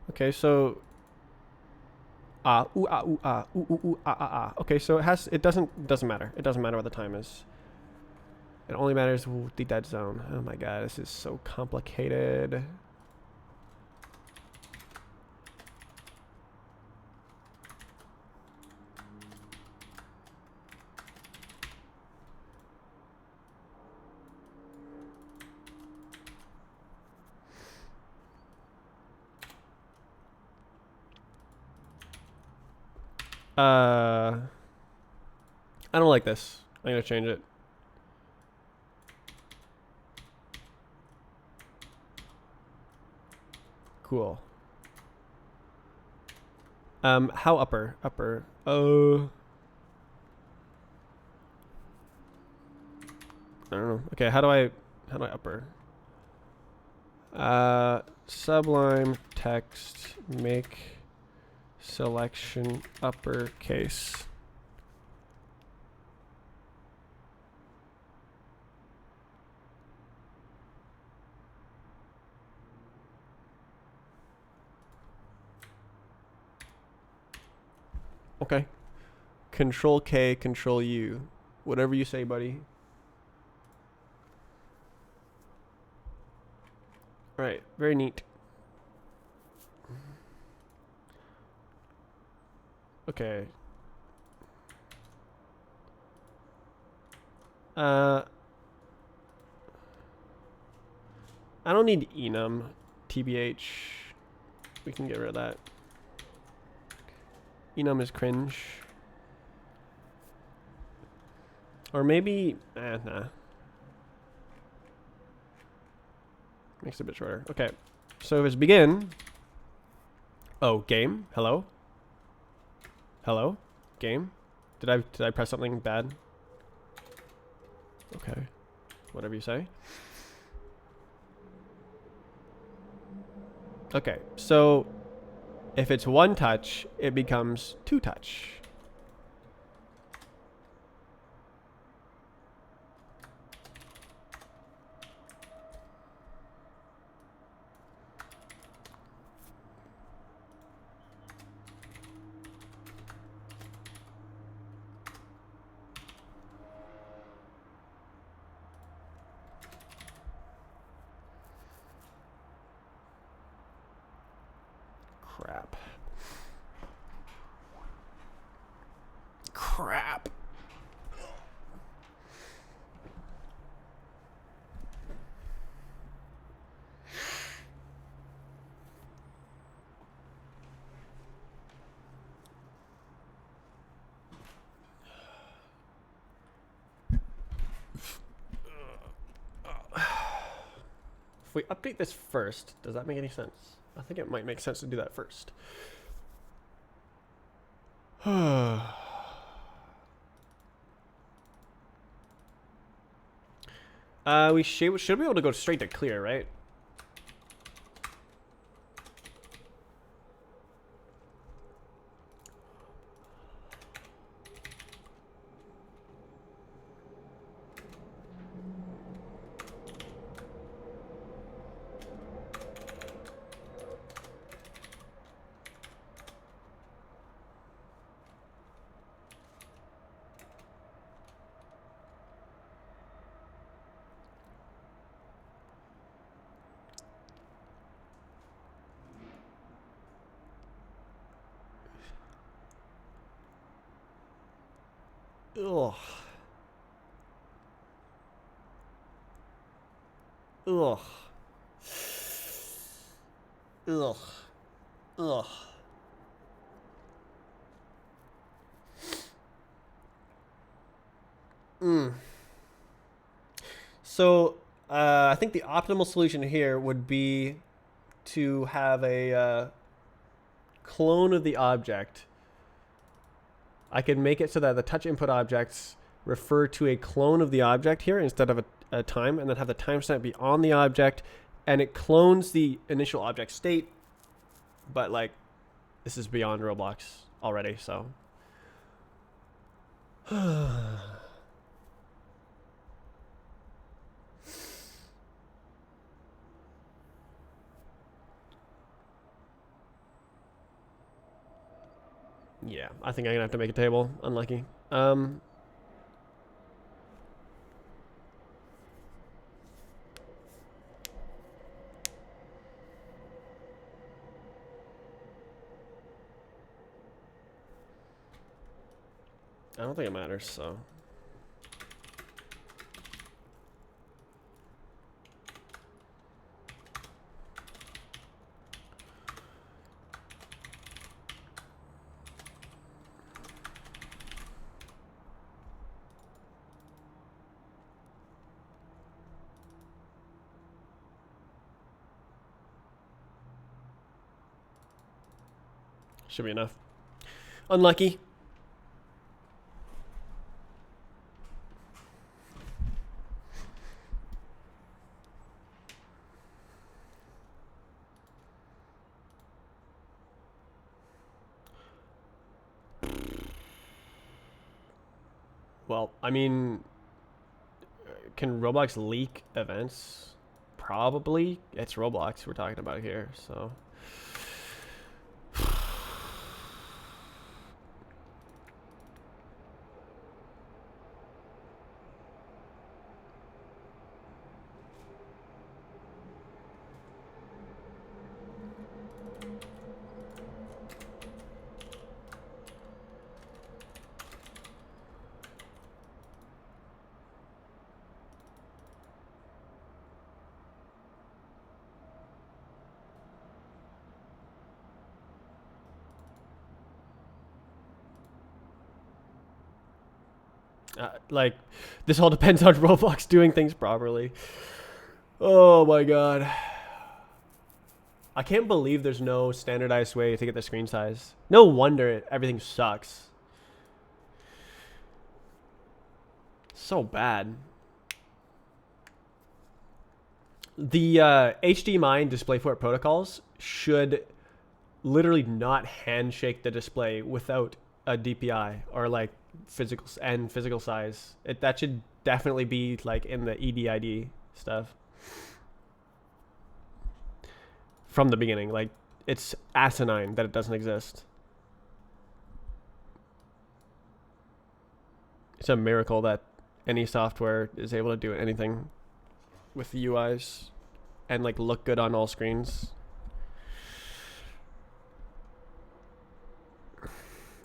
S1: Okay, so ooh ah ooh ah ooh ooh ooh ah ah ah. Okay, so it doesn't matter. It doesn't matter what the time is. It only matters with the dead zone. Oh my god, this is so complicated. I don't like this. I'm gonna change it. Cool. How upper? Upper. Oh. I don't know. Okay, how do I upper? Sublime text make selection uppercase. Okay. Control K, Control U. Whatever you say, buddy. Alright, very neat. Okay. I don't need enum. TBH. We can get rid of that. Enum is cringe. Or maybe, nah. Makes it a bit shorter. Okay. So if it's begin. Oh, game? Hello? Hello? Game? Did I press something bad? Okay. Whatever you say. Okay, so if it's one touch, it becomes two touch. Crap. Crap. If we update this first, does that make any sense? I think it might make sense to do that first. We should be able to go straight to clear, right? Ugh. Ugh. Ugh. Ugh. So, I think the optimal solution here would be to have a clone of the object. I could make it so that the touch input objects refer to a clone of the object here instead of a time, and then have the timestamp be on the object, and it clones the initial object state. But like, this is beyond Roblox already, so. Yeah, I think I'm gonna have to make a table. Unlucky. I don't think it matters, so. Should be enough. Unlucky. Well, I mean, can Roblox leak events? Probably. It's Roblox we're talking about here, so. Like, this all depends on Roblox doing things properly. Oh my god. I can't believe there's no standardized way to get the screen size. No wonder everything sucks. So bad. The HDMI and DisplayPort protocols should literally not handshake the display without a DPI or like physical size. That should definitely be like in the EDID stuff from the beginning. Like, it's asinine that it doesn't exist. It's a miracle that any software is able to do anything with the UIs and like look good on all screens.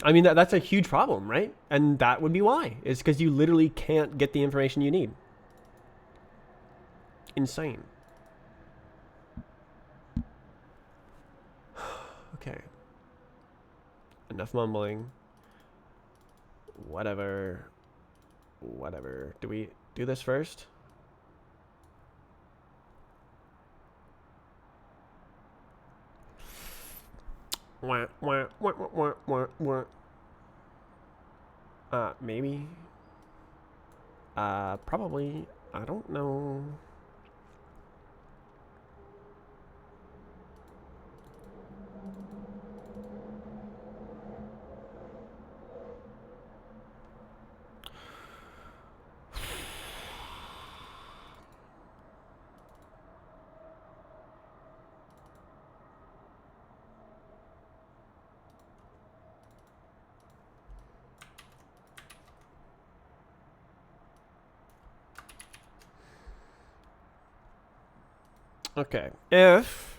S1: I mean, that's a huge problem, right? And that would be why. It's because you literally can't get the information you need. Insane. Okay. Enough mumbling. Whatever. Do we do this first? Maybe. Probably. I don't know. Okay. If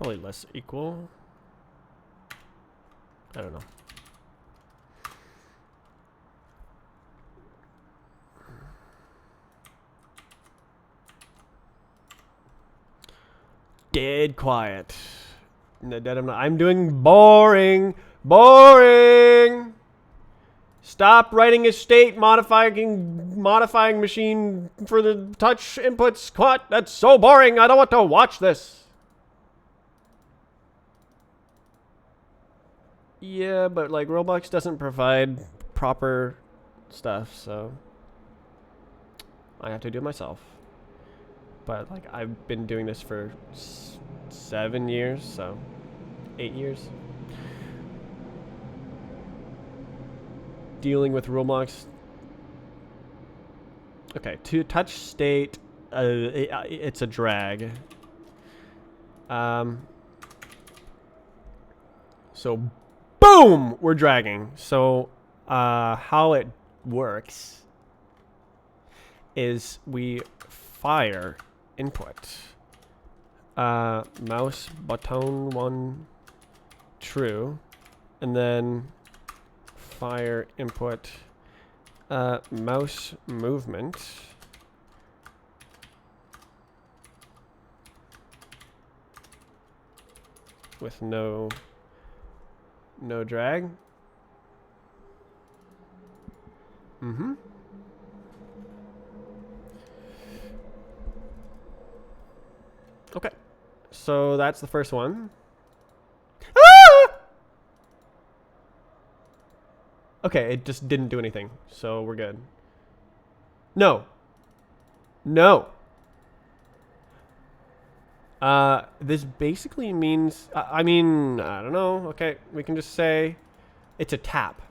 S1: probably less equal. I don't know. Dead quiet. I'm doing boring. Stop writing a state modifying machine for the touch inputs. What? That's so boring. I don't want to watch this. Yeah, but like Roblox doesn't provide proper stuff, so I have to do it myself. But like I've been doing this for 7 years, so 8 years. Dealing with Roblox. Okay, to touch state, it's a drag. So boom, we're dragging. So how it works is we fire input. Mouse button 1 true, and then fire input mouse movement with no drag. Okay, so that's the first one. Ah! Okay, it just didn't do anything, so we're good. No. This basically means, I mean, I don't know. Okay, we can just say it's a tap.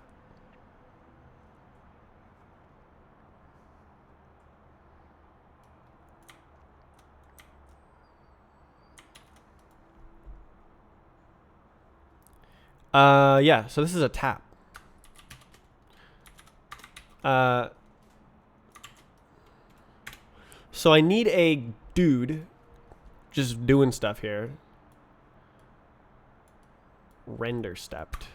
S1: Yeah, so this is a tap. So I need a dude just doing stuff here. Render stepped.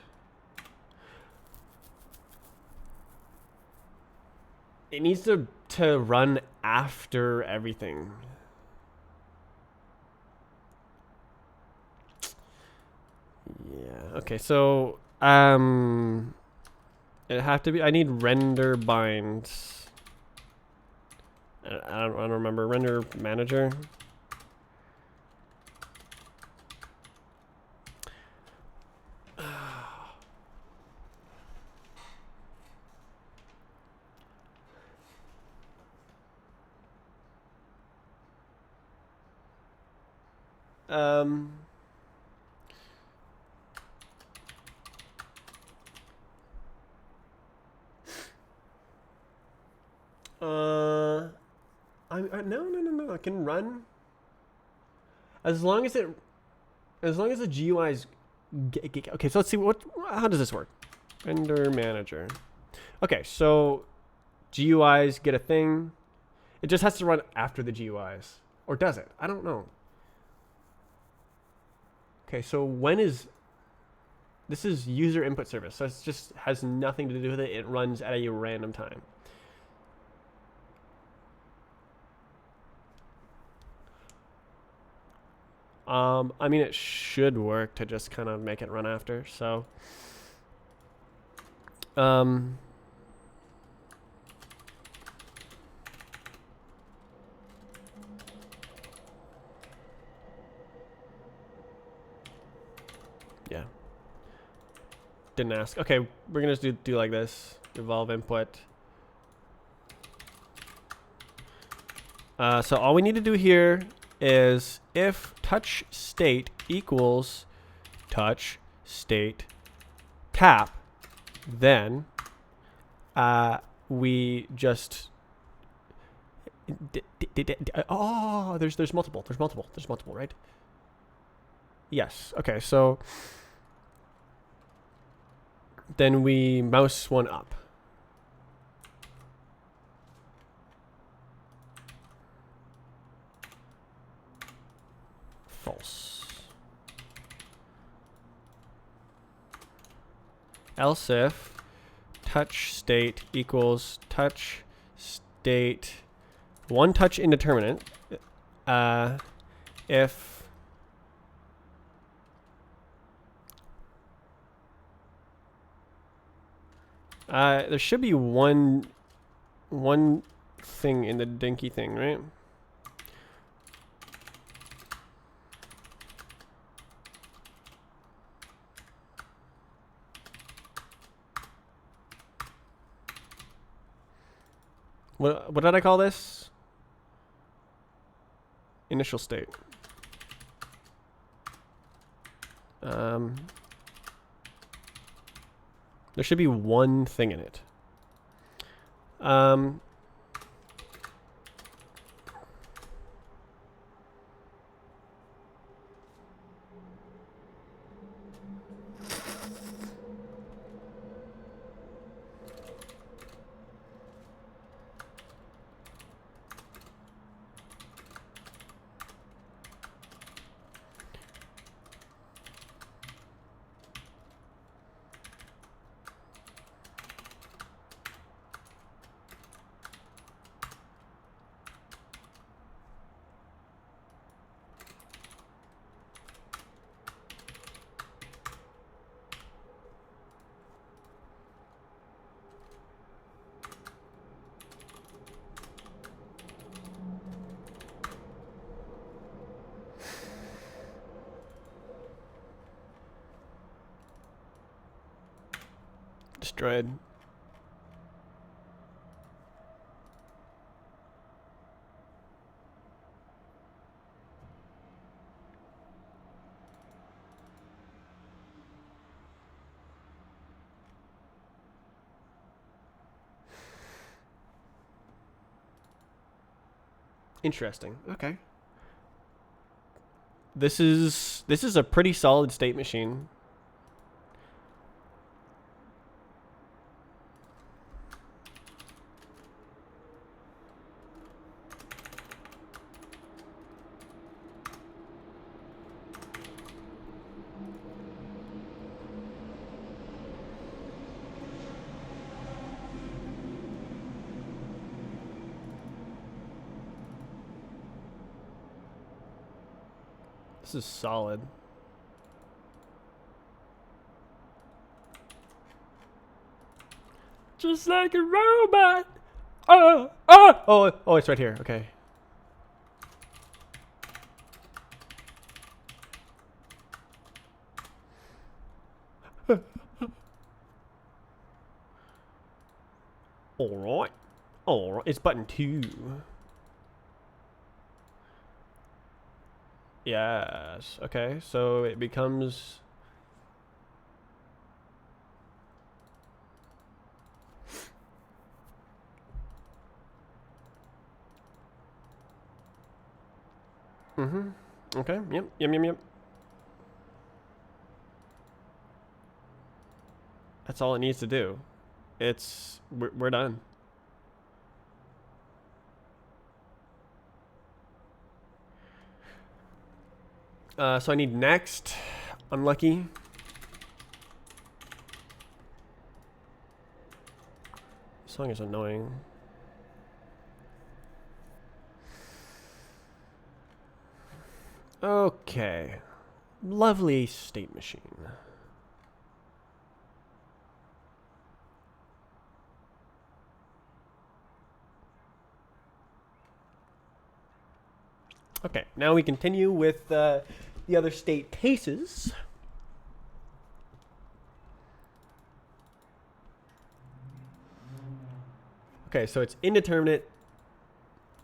S1: It needs to run after everything. Yeah. Okay. So it have to be. I need render bind. I don't remember render manager. Um. No. I can run as long as the GUI is. Okay, so let's see how does this work? Render manager. Okay, so GUIs get a thing. It just has to run after the GUIs, or does it? I don't know. Okay, so when is this is user input service, so it just has nothing to do with it. It runs at a random time. I mean, it should work to just kind of make it run after. So, yeah. Didn't ask. Okay, we're gonna just do like this. Evolve input. So all we need to do here is if touch state equals touch state tap, then we just oh, there's multiple, right? Yes. Okay, so then we mouse one up. False. Else if touch state equals touch state one touch indeterminate, if there should be one thing in the dinky thing, right? What did I call this? Initial state. There should be one thing in it. Destroyed. Interesting. Okay. This is a pretty solid state machine. This is solid. Just like a robot. Oh, it's right here. Okay. All right. All right. It's button 2. Yes. Okay. So it becomes. Mm-hmm. Okay. Yep. Yep. That's all it needs to do. We're done. So I need next. Unlucky. This song is annoying. Okay. Lovely state machine. Okay, now we continue with the other state cases. Okay, so it's indeterminate.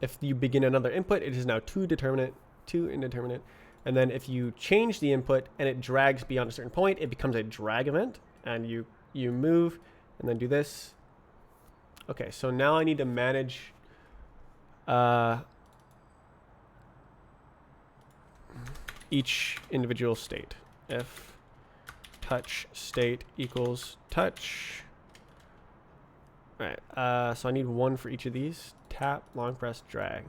S1: If you begin another input, it is now 2 determinate, 2 indeterminate. And then if you change the input and it drags beyond a certain point, it becomes a drag event. And you move and then do this. Okay, so now I need to manage each individual state. If touch state equals touch. All right, so I need 1 for each of these. Tap, long press, drag.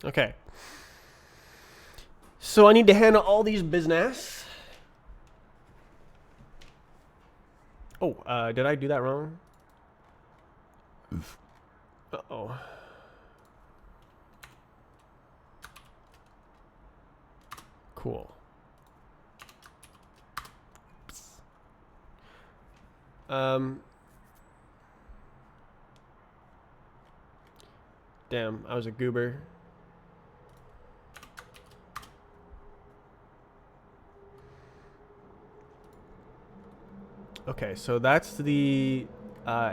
S1: Okay. So I need to handle all these business. Oh, did I do that wrong? Uh-oh. Cool. Damn, I was a goober. Okay, so that's the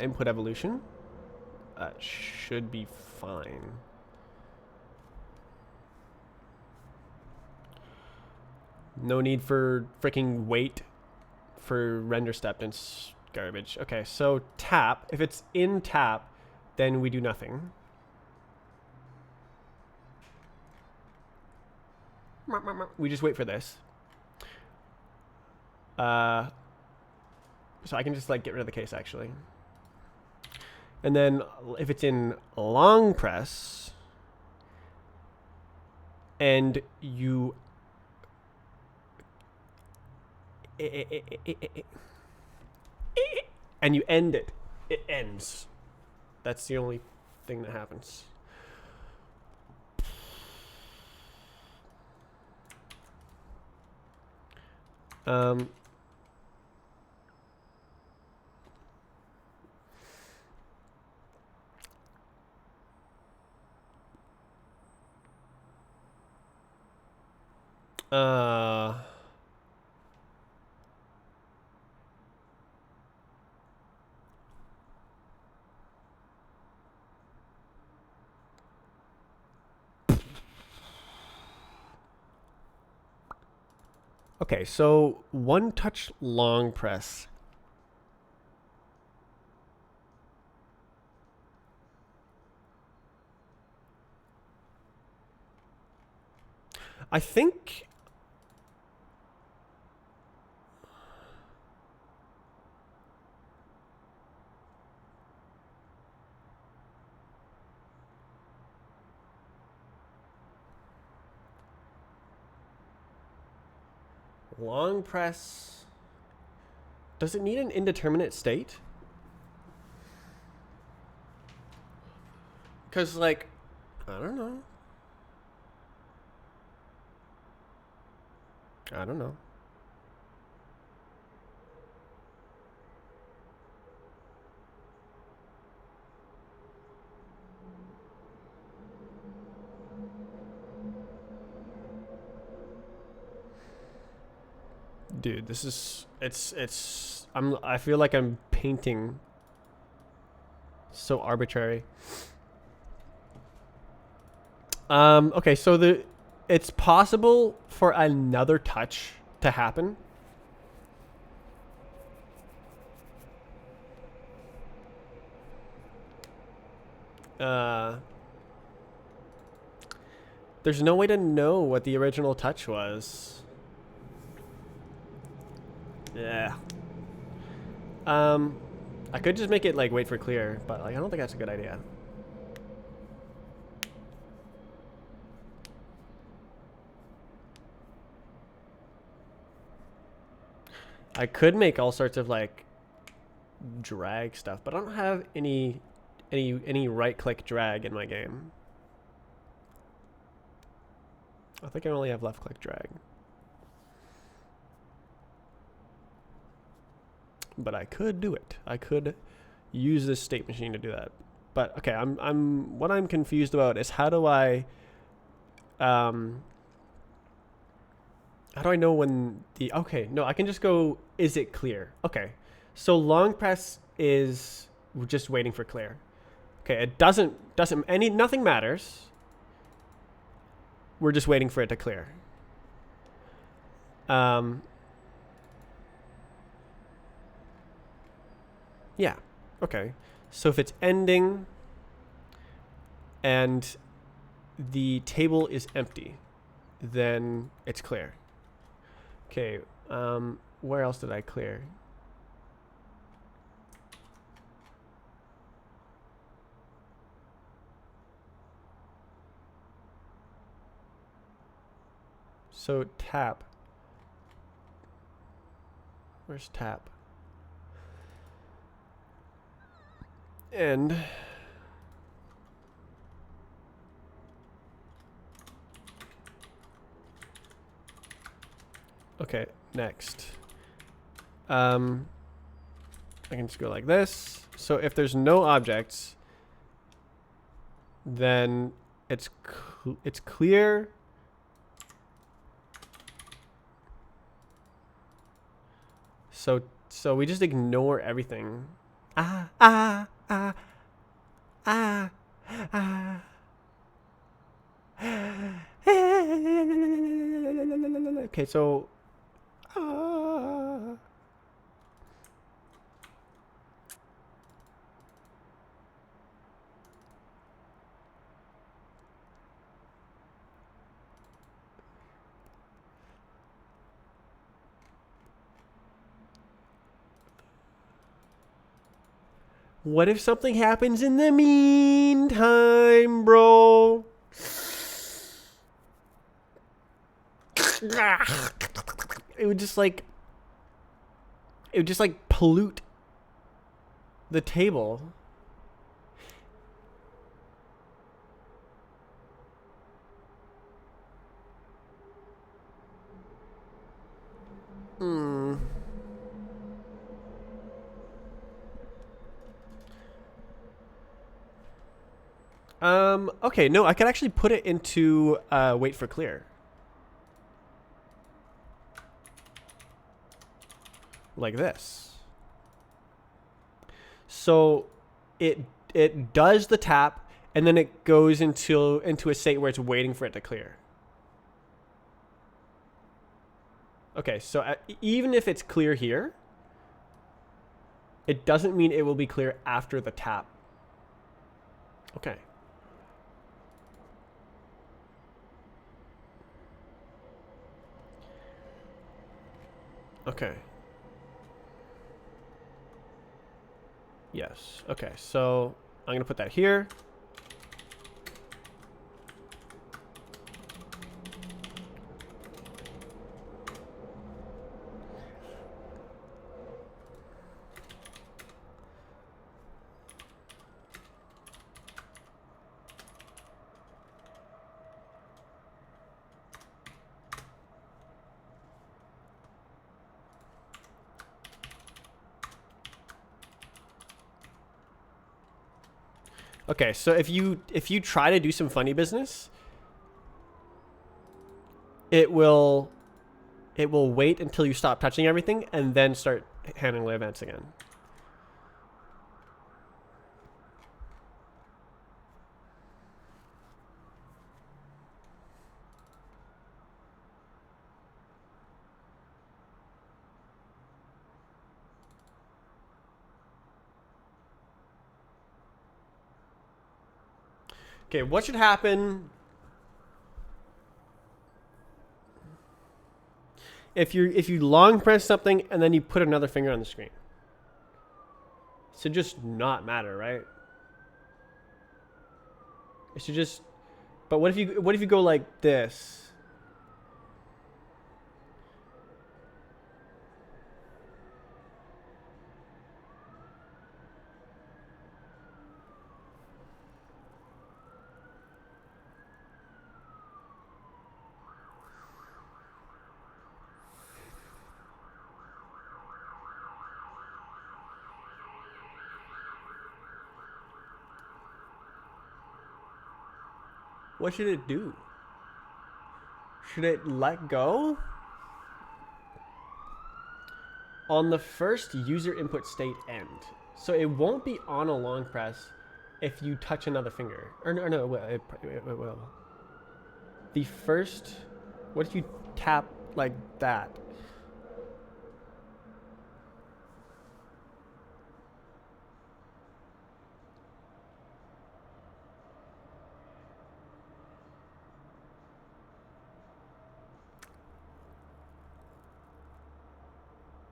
S1: input evolution. That should be fine. No need for freaking wait for render step. It's garbage. Okay, so tap. If it's in tap, then we do nothing. We just wait for this. So I can just like get rid of the case actually. And then if it's in long press and you and you end it, it ends. That's the only thing that happens. Okay, so one touch long press I think long press. Does it need an indeterminate state? Because, like, I don't know. I don't know. Dude, this is I feel like I'm painting so arbitrary. Okay, so it's possible for another touch to happen. There's no way to know what the original touch was. Yeah. I could just make it like wait for clear, but like I don't think that's a good idea. I could make all sorts of like drag stuff, but I don't have any right click drag in my game. I think I only have left click drag. But I could do it. I could use this state machine to do that. But okay, what I'm confused about is how do I know when the okay, no, I can just go is it clear? Okay. So long press is just waiting for clear. Okay, it doesn't nothing matters. We're just waiting for it to clear. Yeah. Okay. So if it's ending and the table is empty, then it's clear. Okay. Where else did I clear? So tap. Where's tap? And okay, next. I can just go like this. So if there's no objects, then it's clear. So we just ignore everything. Okay, so what if something happens in the meantime, bro? It would just like pollute the table. Okay, no, I could actually put it into wait for clear. Like this. So it does the tap and then it goes into a state where it's waiting for it to clear. Okay, so even if it's clear here, it doesn't mean it will be clear after the tap. Okay. Okay. Yes. Okay, so I'm going to put that here. Okay, so if you try to do some funny business, it will wait until you stop touching everything and then start handling the events again. Okay, what should happen if you long press something and then you put another finger on the screen? It should just not matter, right? It should just. But what if you go like this? What should it do? Should it let go? On the first user input state end. So it won't be on a long press if you touch another finger. Or no, it will. The first, what if you tap like that?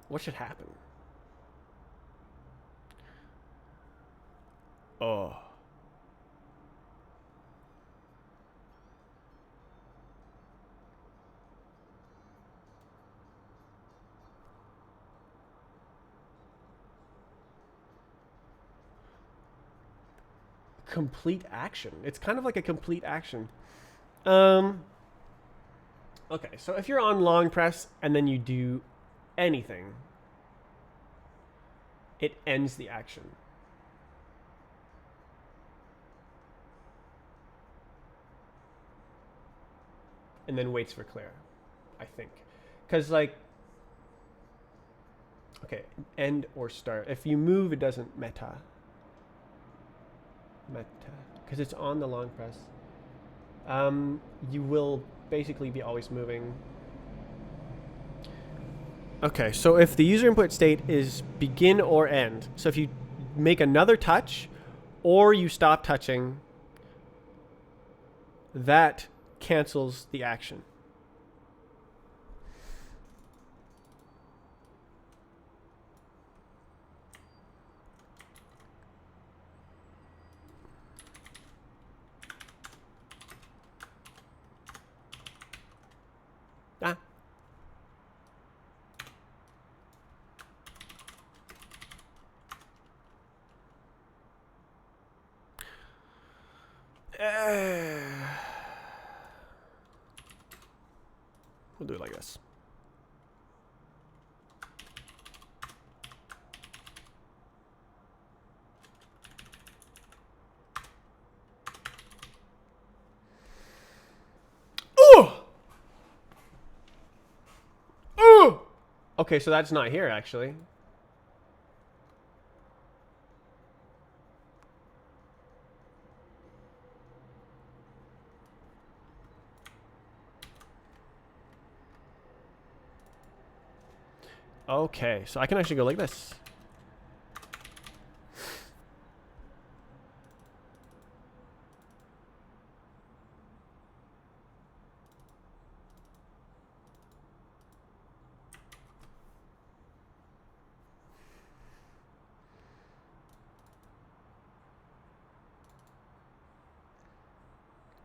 S1: What should happen? Oh. Complete action. It's kind of like a complete action. Okay, so if you're on long press and then you do anything, it ends the action. And then waits for clear, I think. Because, like, okay, end or start. If you move, it doesn't meta. Because it's on the long press. You will basically be always moving. Okay, so if the user input state is begin or end, so if you make another touch or you stop touching, that cancels the action. Ah. We'll do it like this. Ooh! Ooh! Okay, so that's not here, actually. Okay, so I can actually go like this.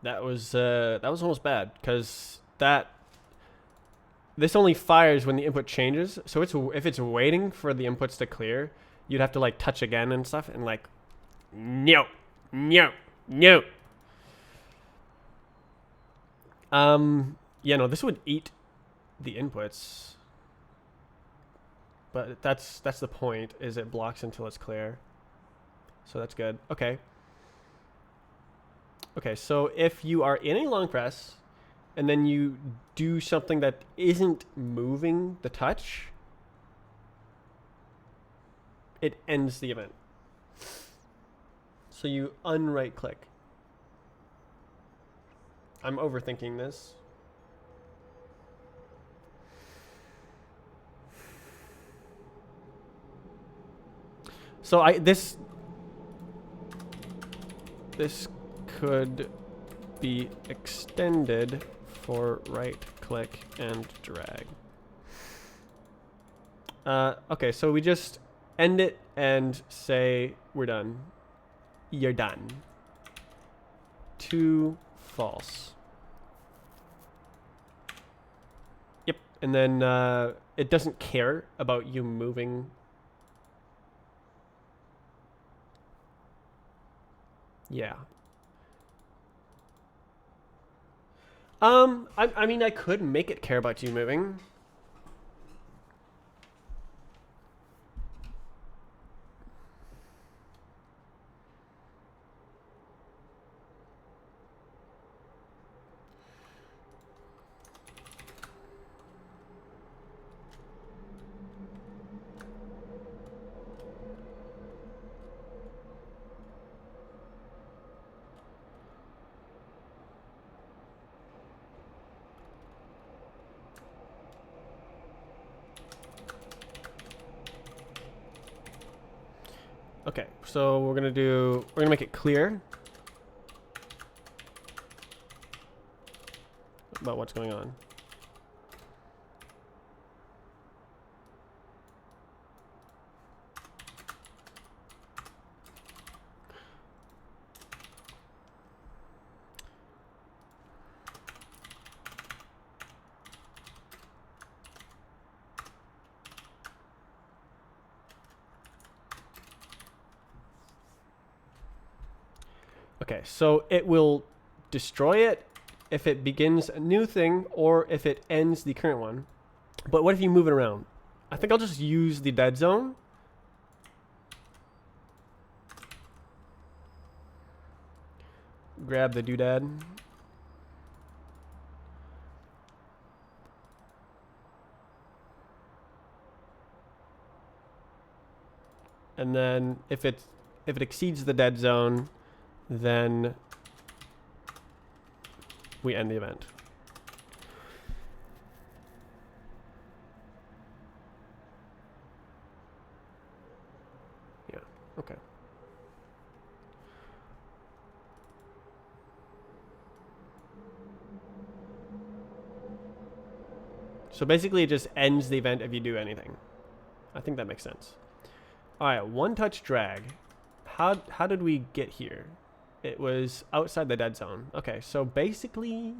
S1: That was almost bad because this only fires when the input changes. So if it's waiting for the inputs to clear, you'd have to like touch again and stuff, and like, no, no, no. Yeah, no, this would eat the inputs, but that's the point. Is it blocks until it's clear, so that's good. Okay. Okay, so if you are in a long press, and then you do something that isn't moving the touch, it ends the event. So you unright click. I'm overthinking this. So this could be extended for right click and drag. Okay, so we just end it and say we're done. You're done. To false. Yep, and then it doesn't care about you moving. Yeah. I mean, I could make it care about you moving. Okay, so we're gonna make it clear about what's going on. Okay, so it will destroy it if it begins a new thing or if it ends the current one. But what if you move it around? I think I'll just use the dead zone. Grab the doodad. And then if it exceeds the dead zone, then we end the event. Yeah, okay. So basically it just ends the event if you do anything. I think that makes sense. All right, one touch drag. How did we get here? It was outside the dead zone. Okay, so basically,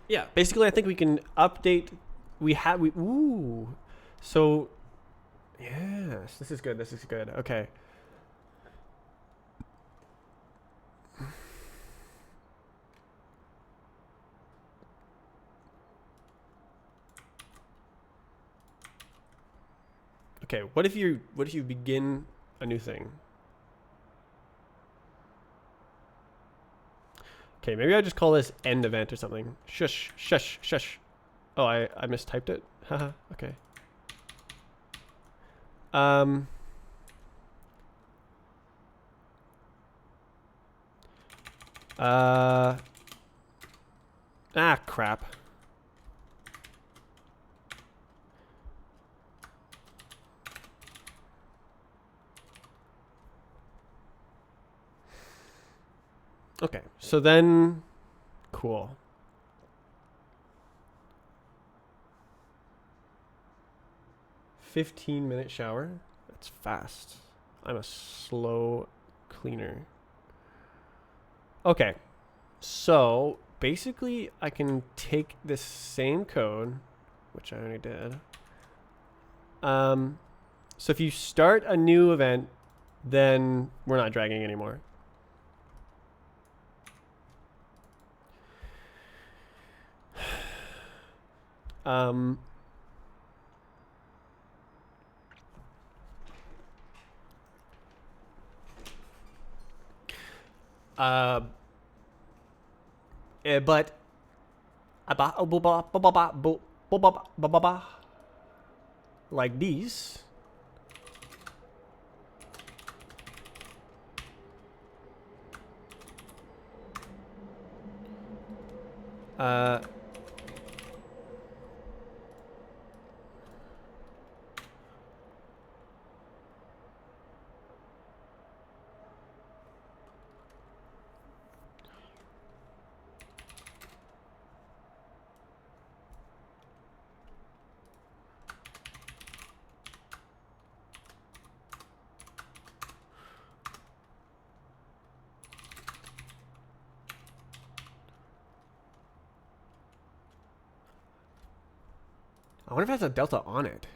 S1: yeah, basically I think we can update. Ooh, so yes, this is good. This is good. Okay. Okay, what if you begin a new thing? Okay, maybe I just call this end event or something. Shush, shush, shush. Oh, I mistyped it. Haha. Okay. Crap. Okay, so then, cool. $15-minute shower. That's fast. I'm a slow cleaner. Okay. So basically I can take this same code, which I already did. So if you start a new event, then we're not dragging anymore. Um, uh, but like these. Uh, I wonder if it has a delta on it.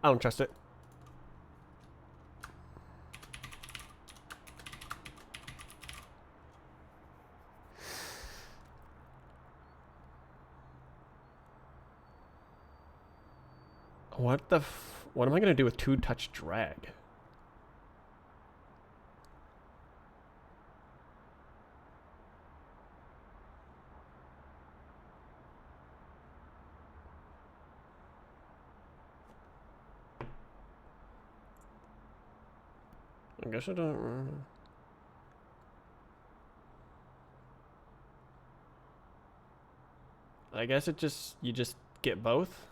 S1: I don't trust it. What am I gonna do with 2-touch drag? I guess I don't. I guess you just get both.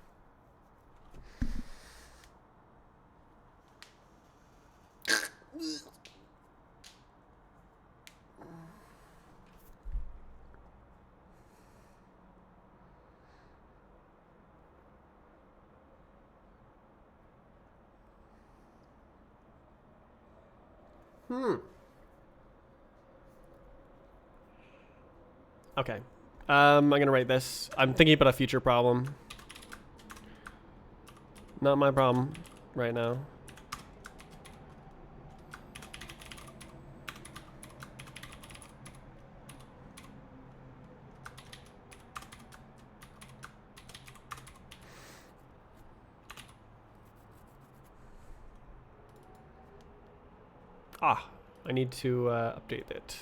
S1: Okay. I'm gonna write this. I'm thinking about a future problem. Not my problem right now. Ah, I need to update it.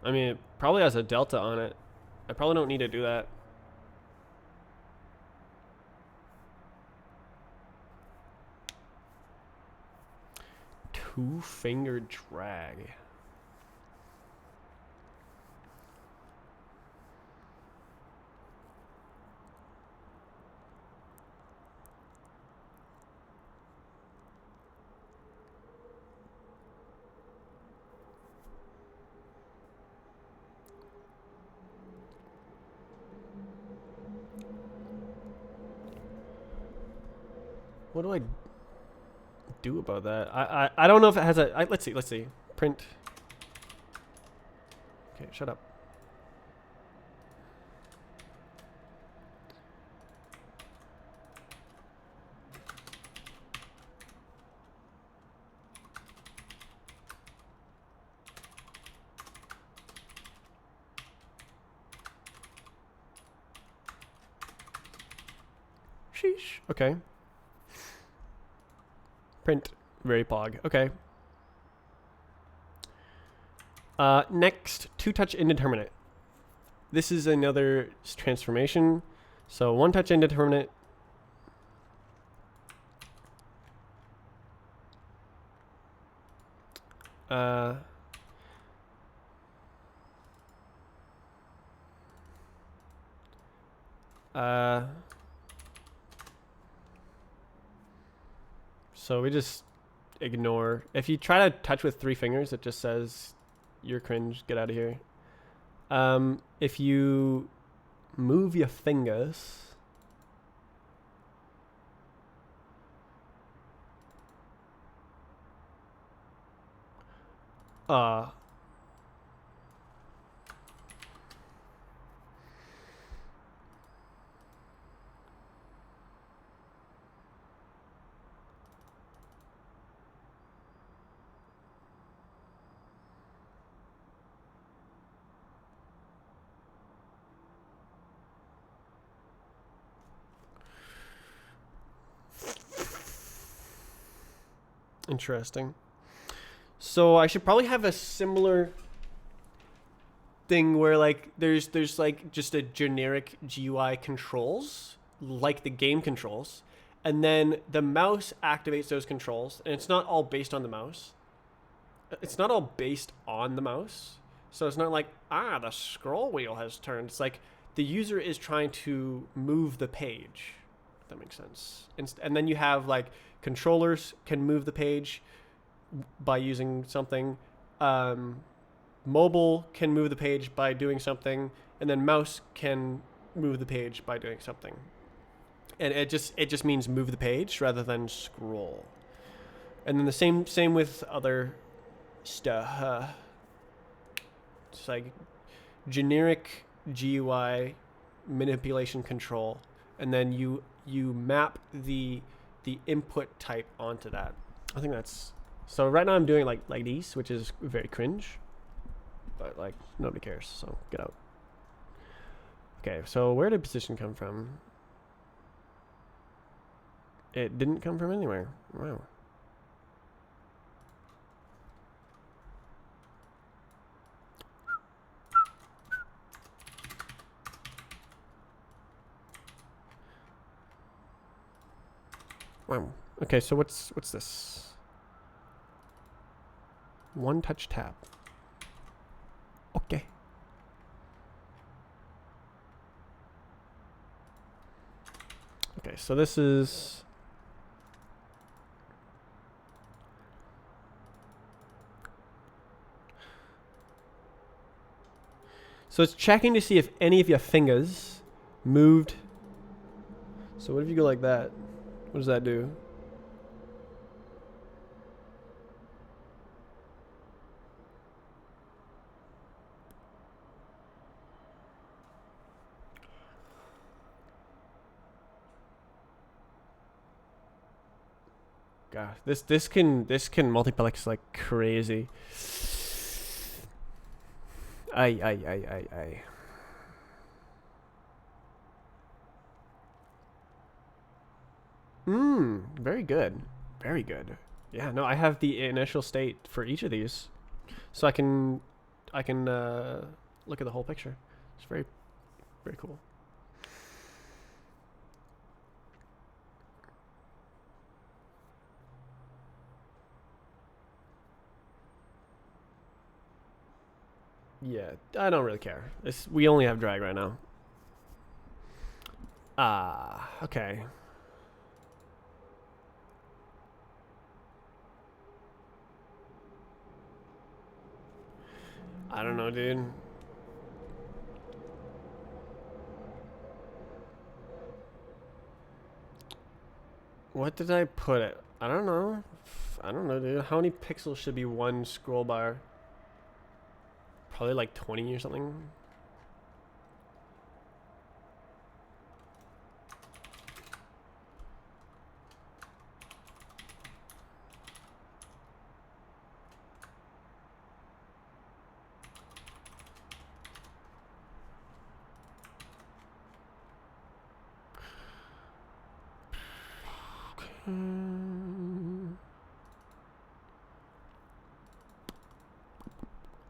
S1: I mean, it probably has a delta on it. I probably don't need to do that. Two-finger drag. What do I do about that? I don't know if it has a. Let's see. Print. Okay, shut up. Sheesh. Okay. Print. Very pog. Okay. Next, 2-touch indeterminate. This is another transformation. So 1-touch indeterminate. So we just ignore. If you try to touch with 3 fingers, it just says, "You're cringe. Get out of here." If you move your fingers, interesting. So I should probably have a similar thing where like there's like just a generic GUI controls like the game controls, and then the mouse activates those controls, and it's not all based on the mouse. It's not all based on the mouse. So it's not like, the scroll wheel has turned. It's like the user is trying to move the page. If that makes sense. And then you have like controllers can move the page by using something. Mobile can move the page by doing something, and then mouse can move the page by doing something. And it just means move the page rather than scroll. And then the same with other stuff. It's like generic GUI manipulation control, and then you map the input type onto that. I think that's so. Right now I'm doing like these, which is very cringe, but like nobody cares, so get out. Okay, so where did position come from? It didn't come from anywhere. Wow. Wow. Okay, so what's this? One touch tap. Okay. Okay, so this is so it's checking to see if any of your fingers moved. So what if you go like that? What does that do? God, this can multiplex like crazy. Ay. Very good. Very good. Yeah, no, I have the initial state for each of these. So I can look at the whole picture. It's very cool. Yeah, I don't really care. We only have drag right now. Okay. I don't know, dude. What did I put it? I don't know. I don't know, dude. How many pixels should be one scroll bar? Probably like 20 or something.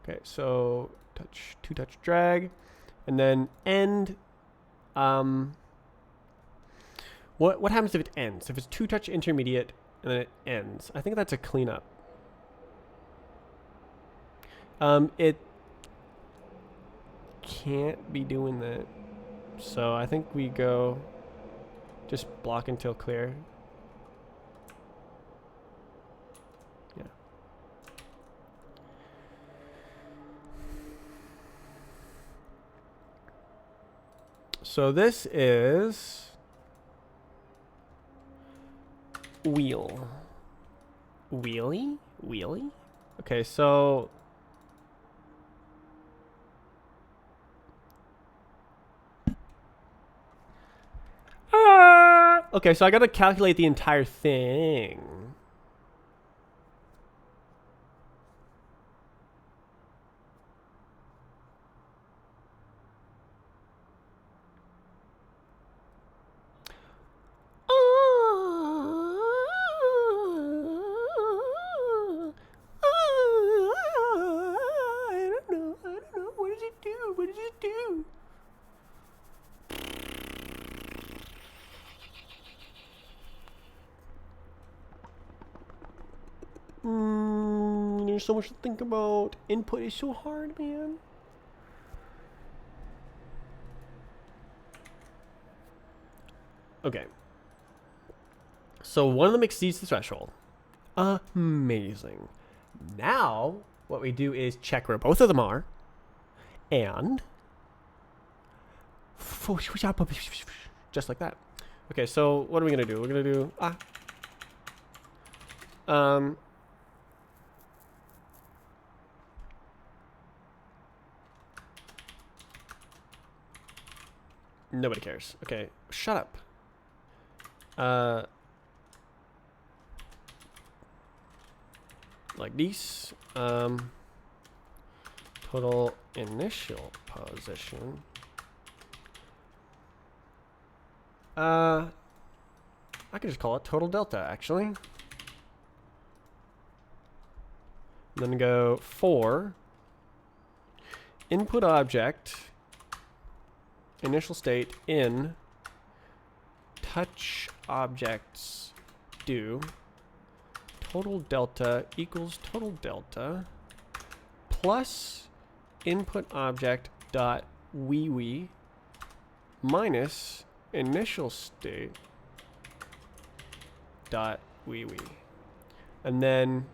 S1: Okay, so two touch drag, and then end. What happens if it ends? If it's two touch intermediate and then it ends, I think that's a cleanup. It can't be doing that. So I think we go just block until clear. Yeah. So this is wheel. Wheelie? Wheelie? Okay, so okay, so I gotta calculate the entire thing. I don't know. What does it do? What does it do? There's so much to think about. Input is so hard, man. Okay. So one of them exceeds the threshold. Amazing. Now, what we do is check where both of them are. And just like that. Okay, so what are we gonna do? We're gonna do nobody cares. Okay, shut up. Like this. Total initial position. I could just call it total delta, actually. And then go for input object initial state in touch objects do total delta equals total delta plus input object dot wee minus initial state dot wee, and then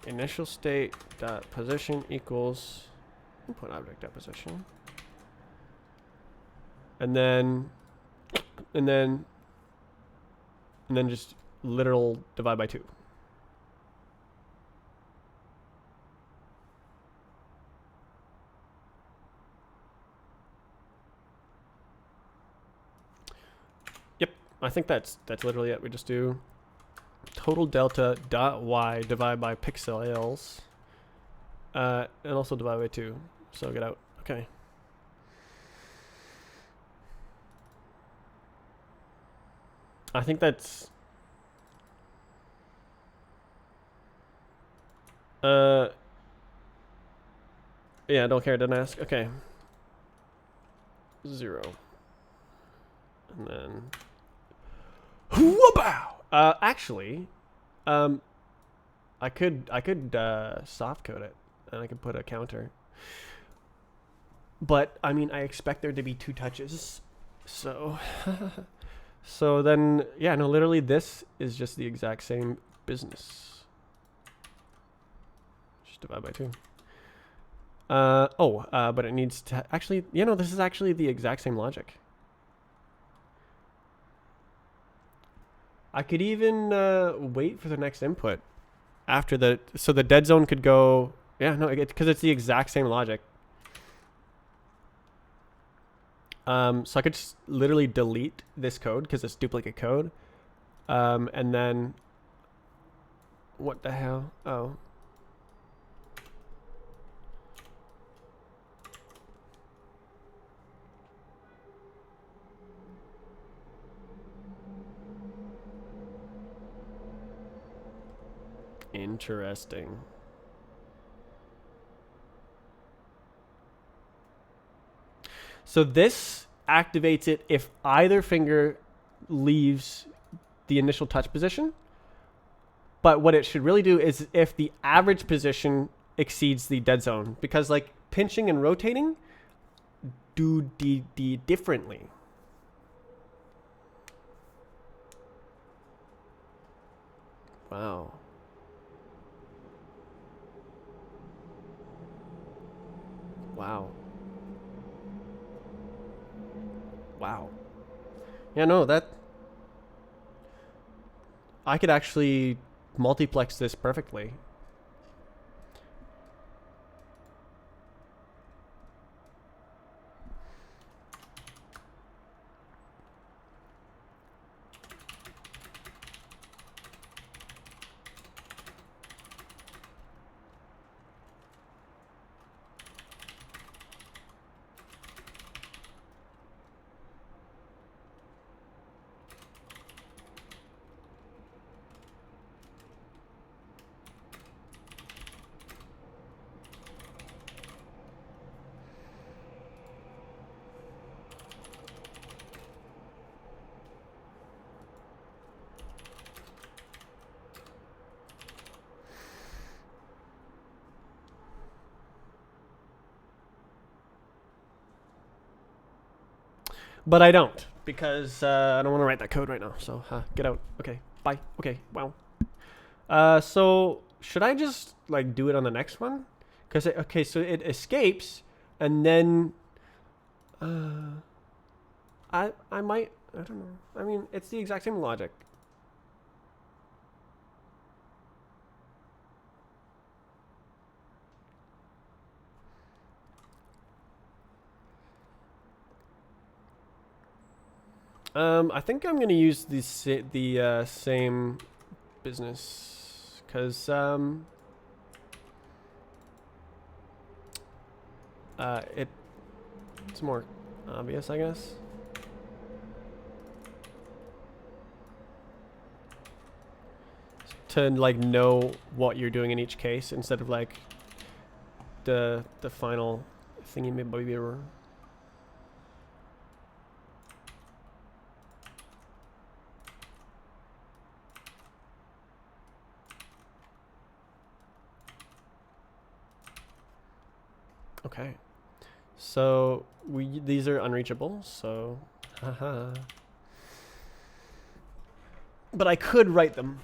S1: initial state dot position equals input object dot position, and then just literal divide by 2. Yep, I think that's literally it. We just do total delta dot y divide by pixels, and also divide by 2. So get out. Okay. I think that's yeah, don't care, didn't ask. Okay. 0. And then whoop-ow! Actually, I could soft code it and I could put a counter. But I mean, I expect there to be 2 touches. So so then yeah, no, literally this is just the exact same business. Just divide by 2. But it needs to actually, you know, this is actually the exact same logic. I could even wait for the next input after so the dead zone could go, yeah, no, because it's the exact same logic. So I could just literally delete this code because it's duplicate code. And then, what the hell? Oh. Interesting. So this activates it if either finger leaves the initial touch position. But what it should really do is if the average position exceeds the dead zone because like pinching and rotating do differently. Wow. Wow. Wow. Yeah, no, that I could actually multiplex this perfectly. But I don't because I don't want to write that code right now. So get out. Okay, bye. Okay, wow. So should I just like do it on the next one? Because okay, so it escapes, and then I might I don't know. I mean, it's the exact same logic. I think I'm gonna use the same business because it's more obvious, I guess. To like know what you're doing in each case instead of like the final thingy maybe. Okay, so these are unreachable, so haha. But I could write them.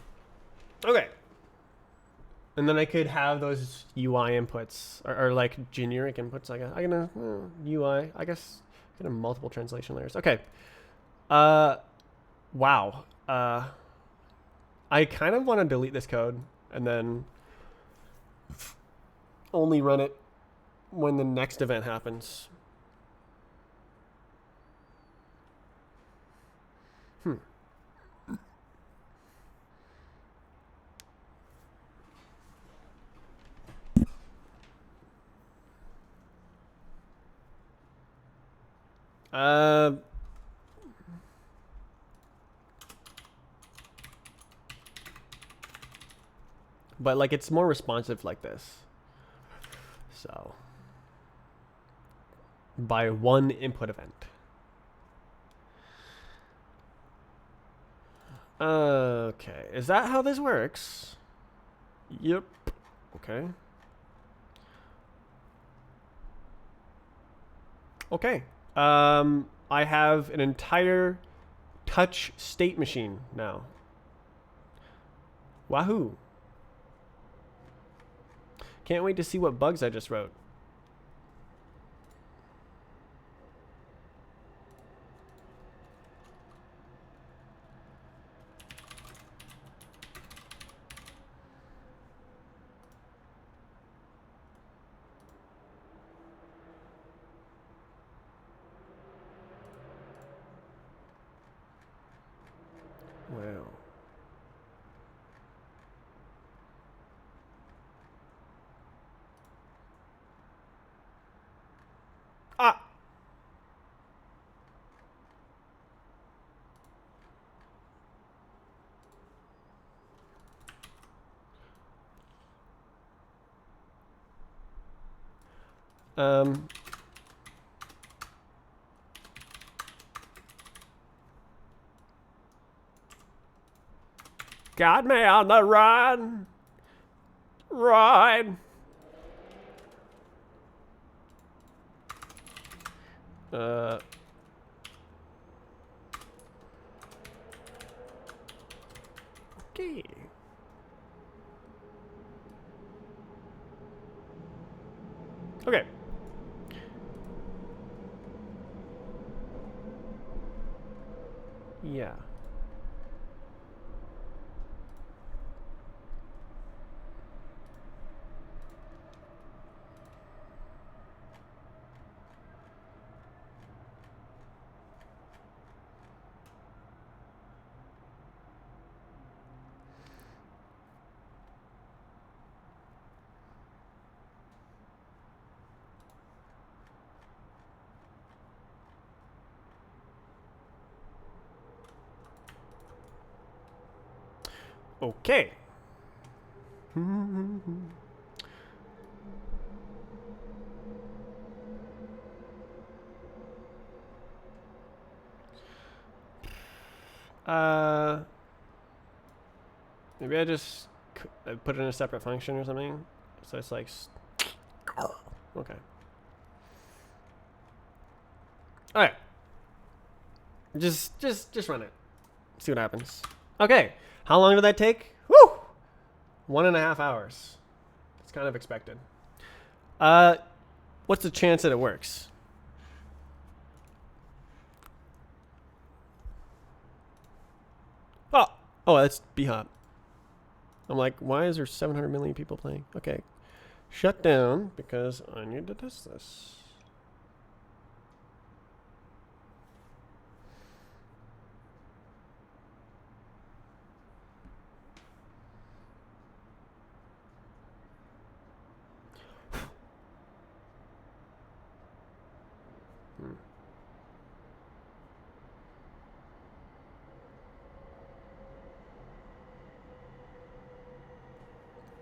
S1: Okay. And then I could have those UI inputs or like generic inputs. I can UI. I guess kind of multiple translation layers. Okay. Wow. I kind of want to delete this code and then only run it when the next event happens. But like it's more responsive like this. So by one input event. Okay, is that how this works? Yep. Okay. Okay. I have an entire touch state machine now. Wahoo. Can't wait to see what bugs I just wrote. Wow. Ah! Got me on the run. Run. Okay. Okay. Yeah. Okay. Maybe I just put it in a separate function or something. So it's like, okay. All right. Just run it. See what happens. Okay. How long did that take? Woo! 1.5 hours. It's kind of expected. What's the chance that it works? Oh, that's B-Hop. I'm like, why is there 700 million people playing? Okay. Shut down because I need to test this.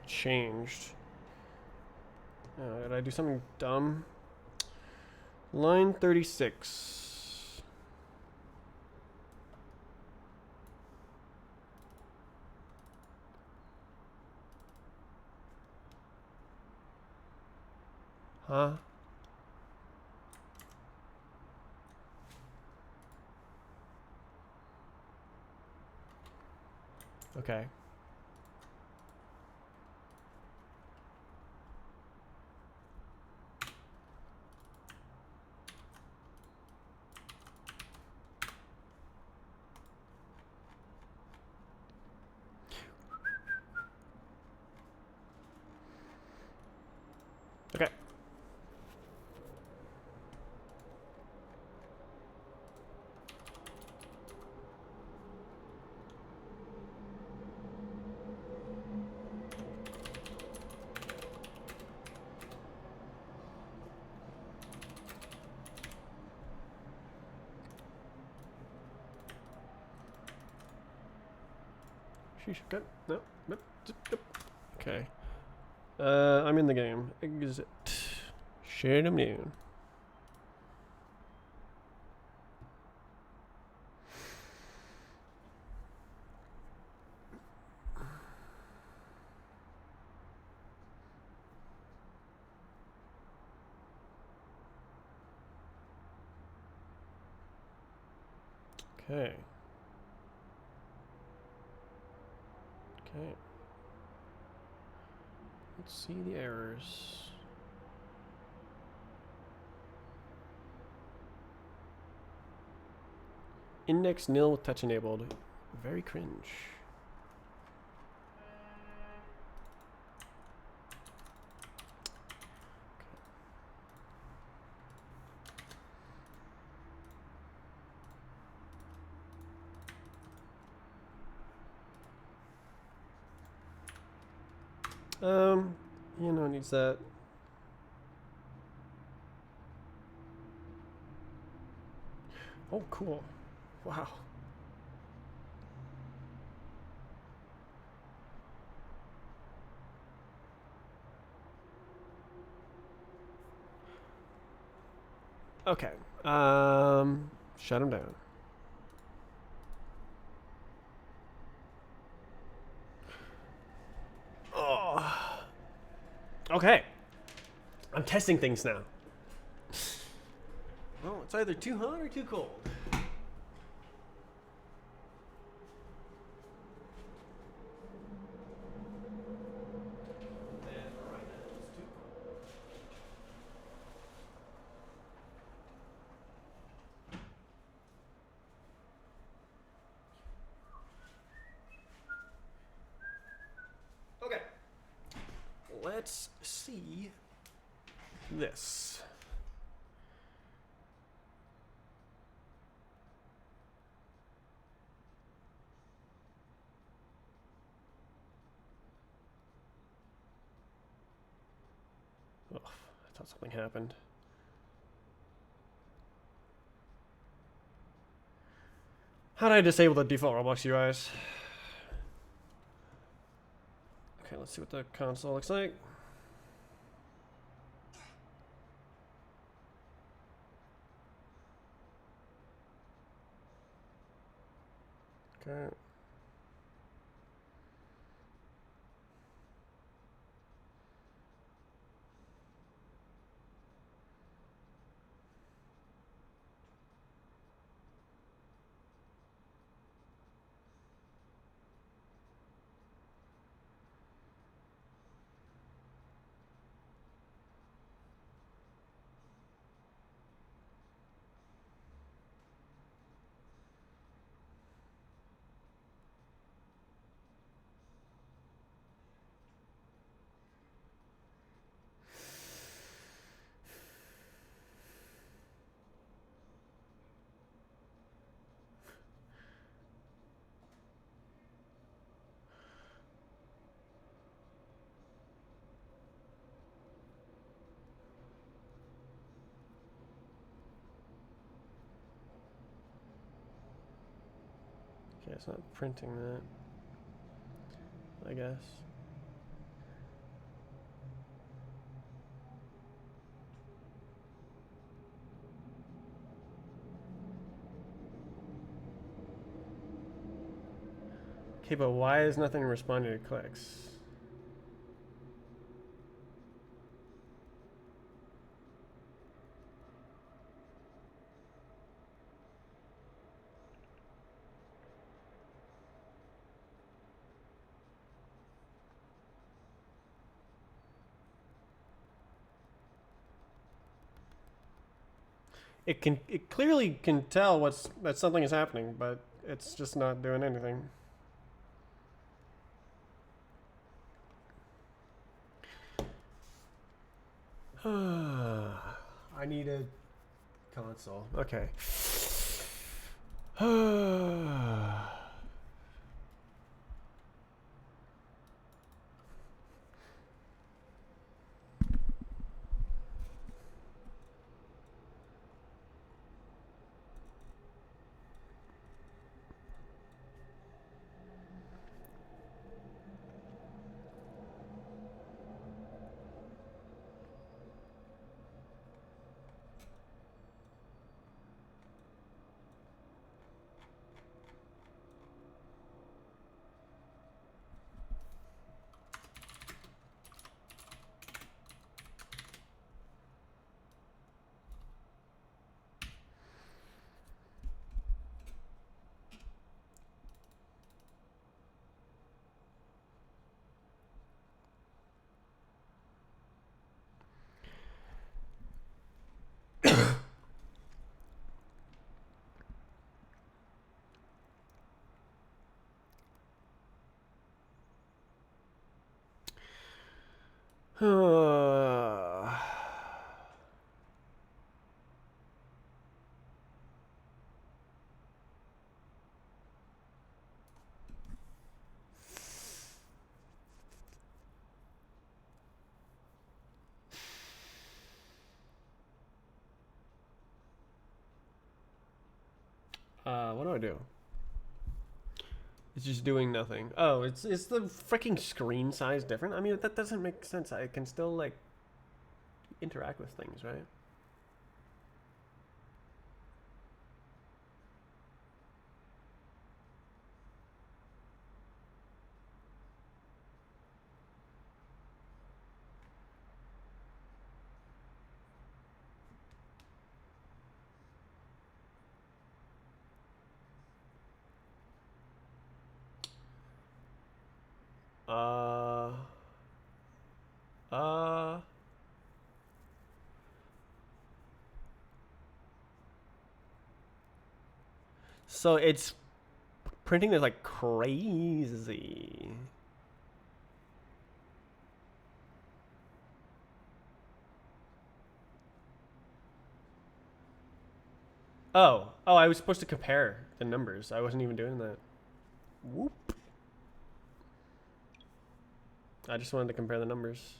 S1: Changed. Did I do something dumb? Line 36. Huh? Okay. Okay. Sheesh. Good. No. Okay. I'm in the game. Exit. Share them down. Okay. Okay. Let's see the errors. Index nil with touch enabled. Very cringe. It needs that. Oh, cool. Wow. Okay. Shut him down. Oh. Okay. I'm testing things now. Well, It's either too hot or too cold. Okay. Let's see this. Oh, I thought something happened. How did I disable the default Roblox UIs? Okay, let's see what the console looks like. Okay. Okay, it's not printing that, I guess. Okay, but why is nothing responding to clicks? It clearly can tell that something is happening, but it's just not doing anything. I need a console. Okay. What do I do? It's just doing nothing. Oh, it's the freaking screen size different? I mean, that doesn't make sense. I can still like interact with things, right? Uh. Uh. So it's printing this like crazy. Oh, I was supposed to compare the numbers. I wasn't even doing that. Whoop. I just wanted to compare the numbers.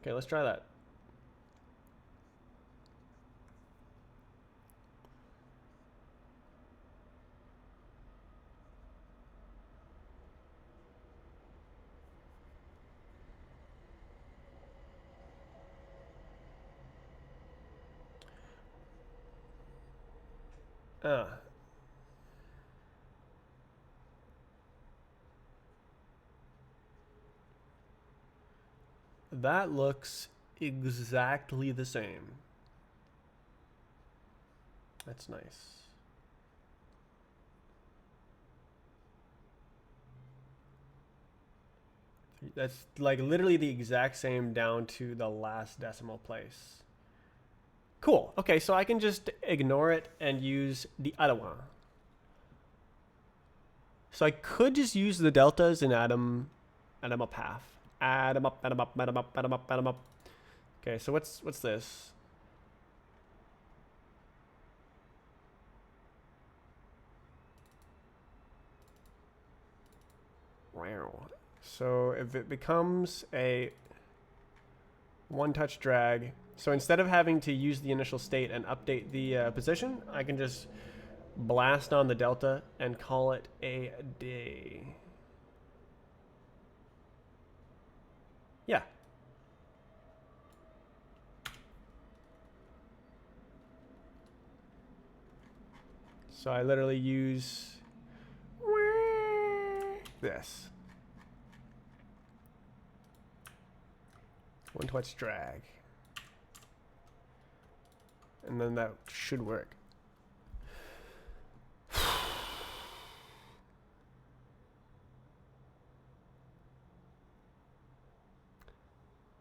S1: Okay, let's try that. Uh, that looks exactly the same. That's nice. That's like literally the exact same down to the last decimal place. Cool. Okay, so I can just ignore it and use the other one. So I could just use the deltas and add them up half. Add them up, add them up, add them up, add them up, add them up. Okay, so what's this? Wow. So if it becomes a one-touch drag, so instead of having to use the initial state and update the position, I can just blast on the delta and call it a day. Yeah. So I literally use this. One touch drag. And then that should work.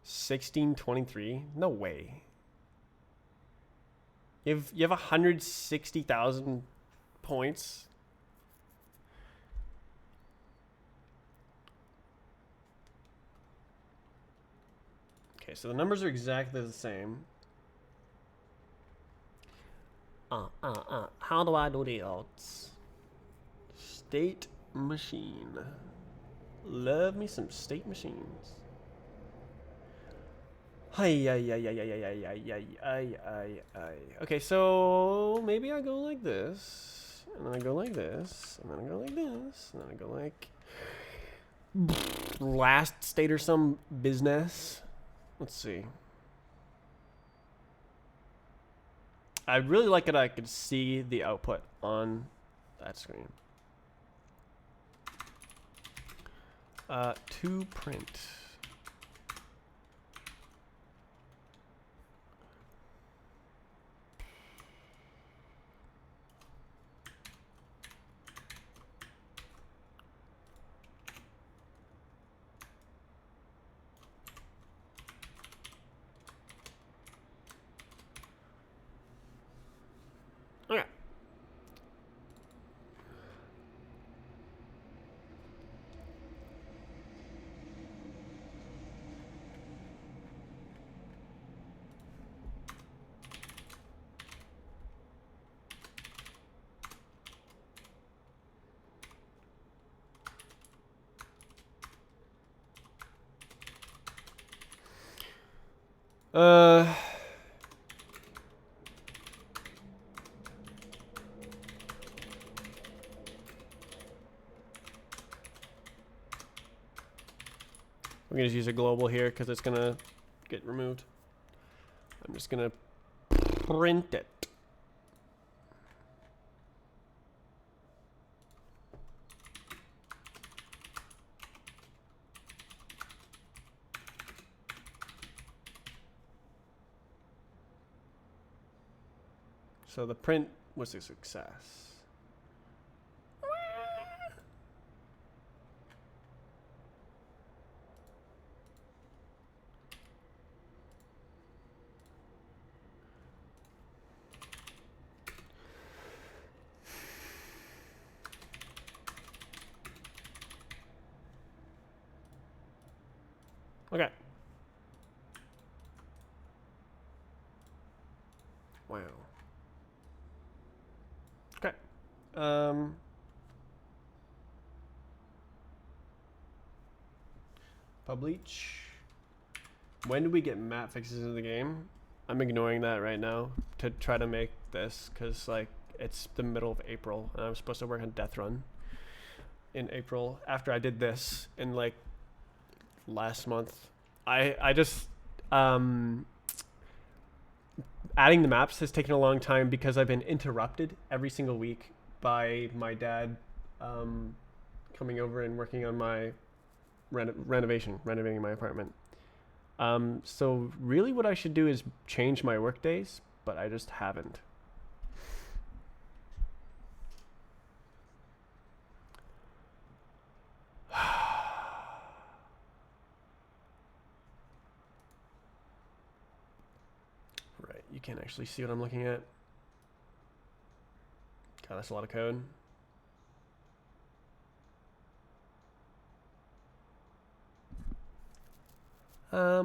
S1: $16.23? No way. You have 160,000 points. Okay, so the numbers are exactly the same.
S2: How do I do the odds?
S1: State machine. Love me some state machines. Okay, so maybe I go like this, and then I go like this, and then I go like this, and then I go like last state or some business. Let's see. I really like it. I could see the output on that screen. To print.
S2: Okay.
S1: Uh, I'm gonna just use a global here because it's gonna get removed. I'm just gonna print it. So the print was a success. Okay. Wow. Okay. Publish. When do we get map fixes in the game? I'm ignoring that right now to try to make this because like it's the middle of April and I'm supposed to work on Death Run in April after I did this in like last month. I just adding the maps has taken a long time because I've been interrupted every single week by my dad coming over and working on my renovating my apartment. So really what I should do is change my work days, but I just haven't. Right, you can't actually see what I'm looking at. God, that's a lot of code.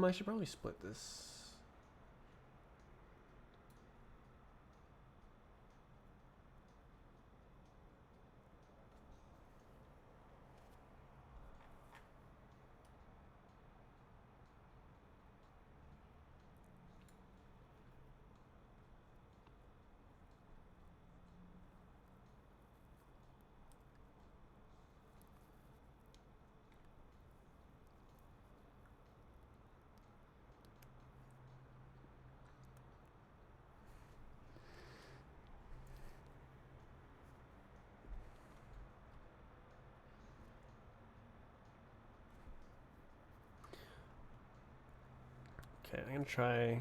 S1: I should probably split this. Okay, I'm gonna try.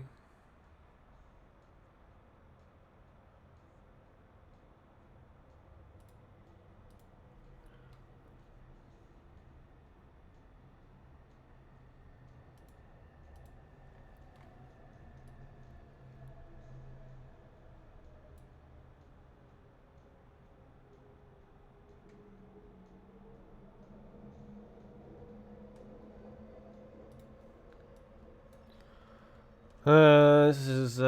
S1: This is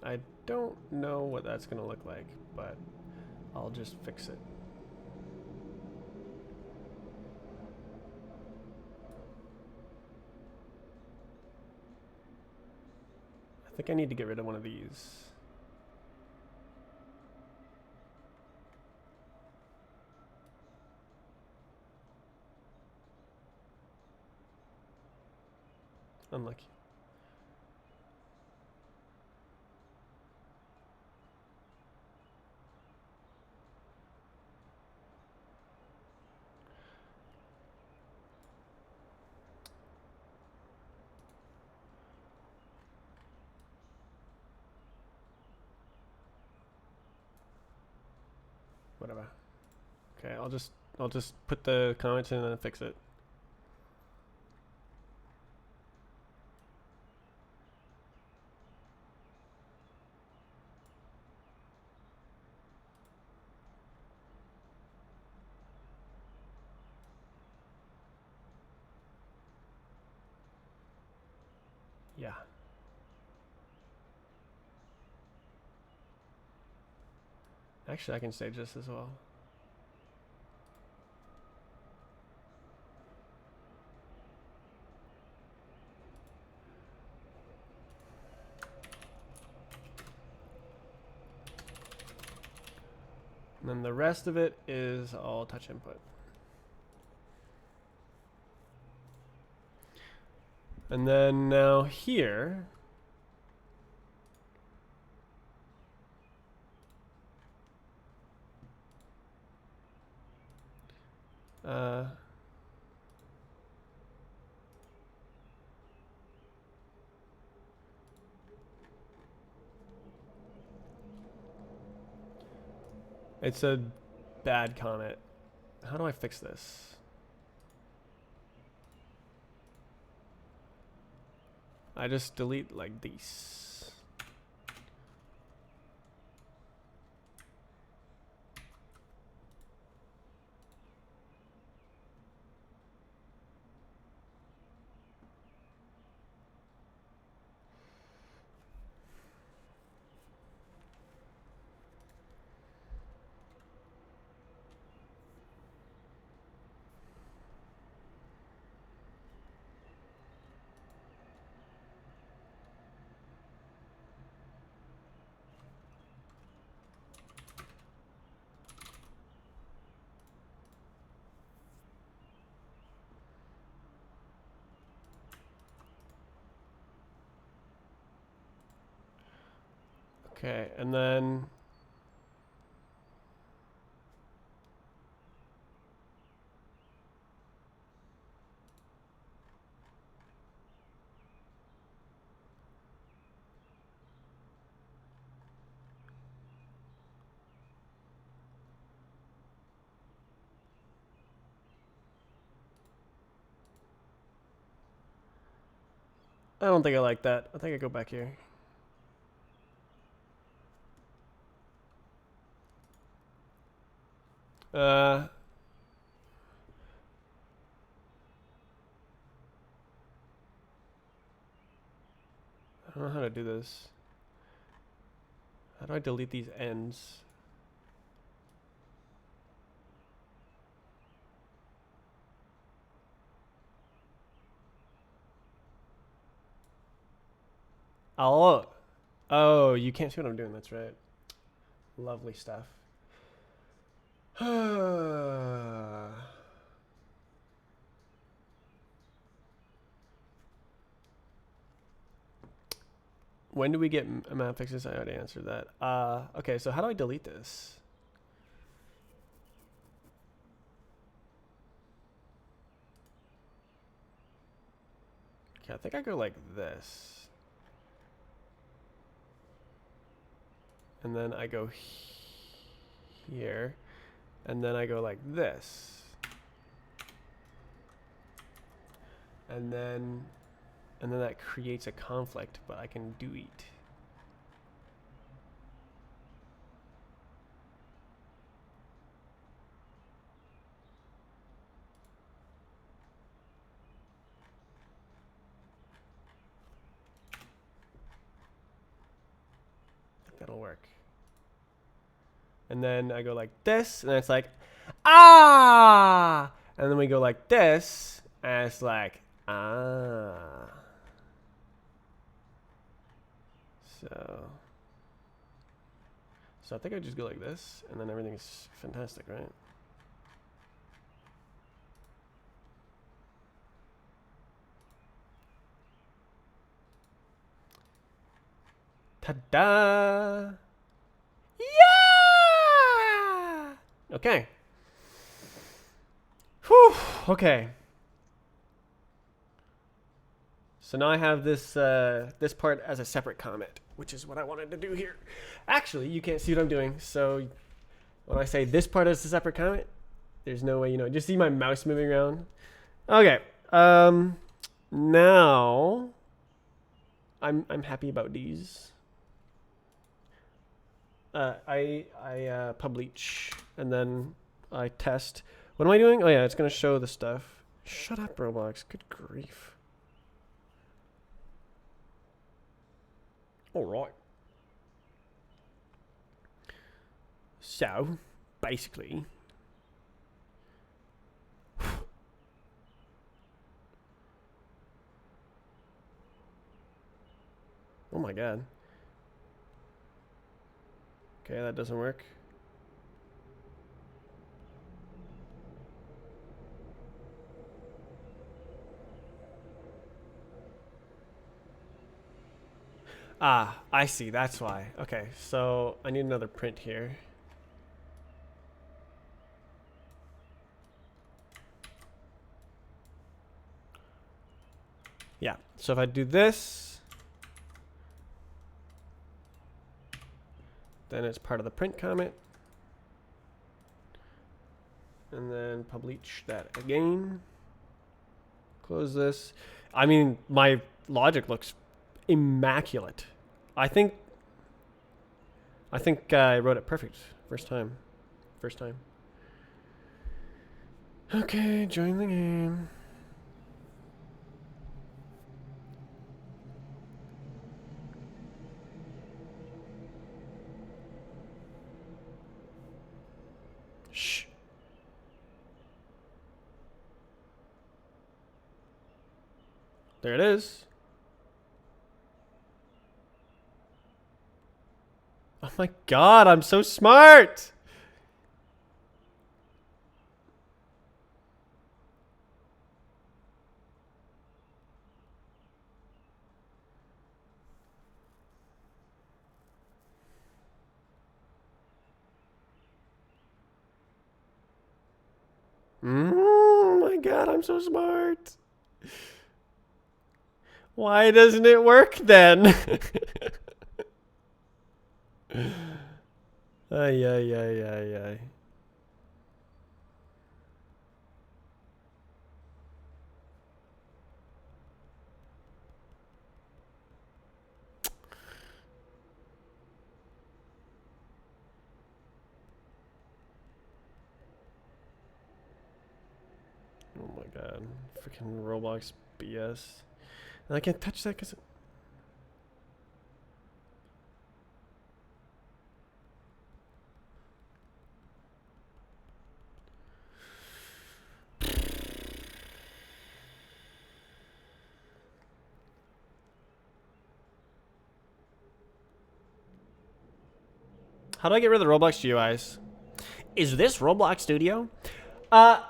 S1: I don't know what that's gonna look like, but I'll just fix it. I think I need to get rid of one of these. Unlucky. Whatever. Okay, I'll just put the comments in and fix it. Yeah. Actually, I can stage this as well. And then the rest of it is all touch input. And then now here, Uh, it's a bad comment. How do I fix this? I just delete like these. Okay, and then I don't think I like that. I think I go back here. I don't know how to do this. How do I delete these ends? Oh, oh, you can't see what I'm doing. That's right. Lovely stuff. When do we get map fixes? I already answered that. Okay, so how do I delete this? Okay, I think I go like this. And then I go here. And then I go like this. And then that creates a conflict, but I can do it. That'll work. And then I go like this, and it's like, ah! And then we go like this, and it's like, ah. So I think I just go like this, and then everything's fantastic, right? Ta-da! Yeah! Okay. Whew, okay. So now I have this this part as a separate comment, which is what I wanted to do here. Actually, you can't see what I'm doing, so when I say this part as a separate comment, there's no way you know. Just see my mouse moving around. Okay. Now I'm happy about these. I publish and then I test. What am I doing? Oh yeah, it's gonna show the stuff. Shut up, Roblox. Good grief. All right. So, basically, oh my god. Okay, that doesn't work. Ah, I see. That's why. Okay, so I need another print here. Yeah. So if I do this, then it's part of the print comment. And then publish that again. Close this. I mean, my logic looks immaculate. I think I wrote it perfect first time. Okay, join the game. Shh. There it is. Oh my god, I'm so smart! Oh my god, I'm so smart. Why doesn't it work then? Ay, ay, ay, ay, ay. Oh my god. Freaking Roblox BS. And I can't touch that because... How do I get rid of the Roblox GUIs? Is this Roblox Studio? No.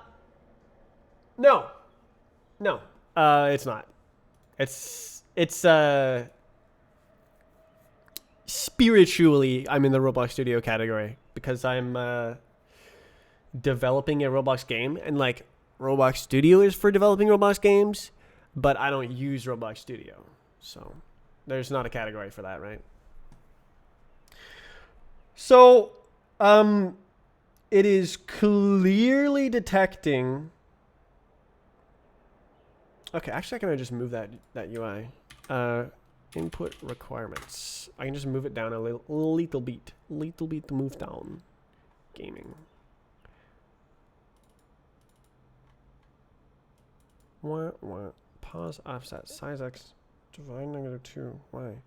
S1: No. It's not. It's spiritually, I'm in the Roblox Studio category because I'm developing a Roblox game, and like Roblox Studio is for developing Roblox games, but I don't use Roblox Studio, so there's not a category for that, right? So, it is clearly detecting. Okay, actually, can I just move that UI? Input requirements. I can just move it down a little bit to move down. Gaming. What? Pause offset size X divide -2. Why?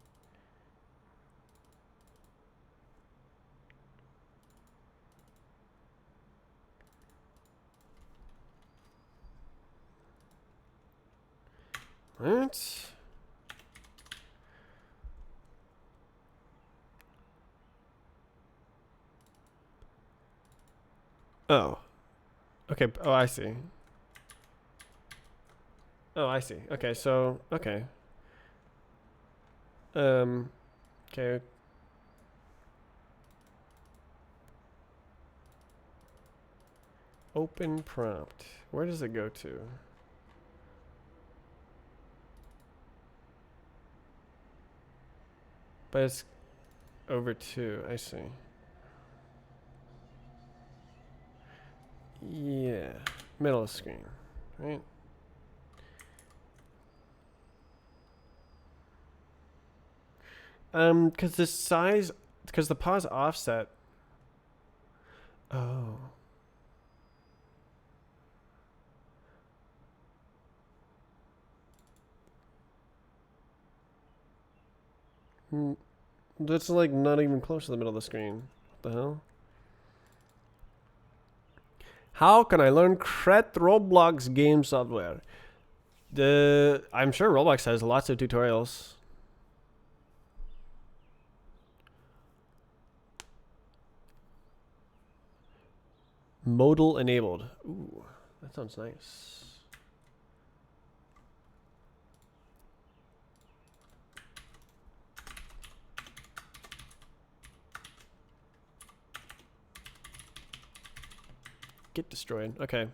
S1: What? Oh. Okay. Oh, I see. Oh, I see. Okay, so okay. Okay. Open prompt. Where does it go to? But it's over 2. I see. Yeah. Middle of screen. Right? Because the size... Because the pause offset... Oh. That's like not even close to the middle of the screen. What the hell? How can I learn Cret Roblox game software? I'm sure Roblox has lots of tutorials. Modal enabled. Ooh, that sounds nice. Get destroyed. Okay.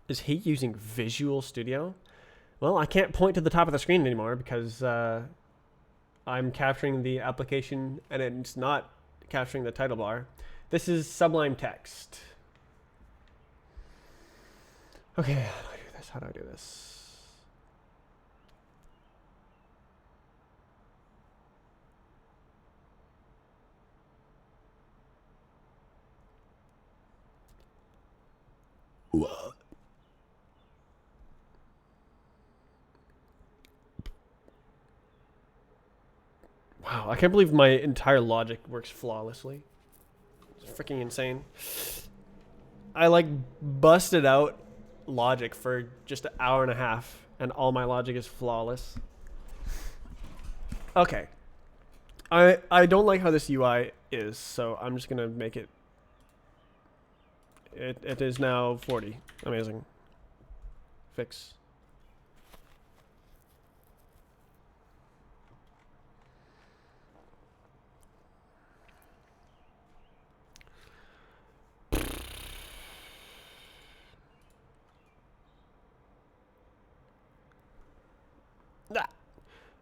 S1: Is he using Visual Studio? Well, I can't point to the top of the screen anymore because I'm capturing the application and it's not capturing the title bar. This is Sublime Text. Okay, how do I do this? How do I do this? What? Wow, I can't believe my entire logic works flawlessly. It's freaking insane. I like busted out logic for just an hour and a half, and all my logic is flawless. Okay. I don't like how this UI is, so I'm just gonna make it. It is now 40. Amazing. Fix.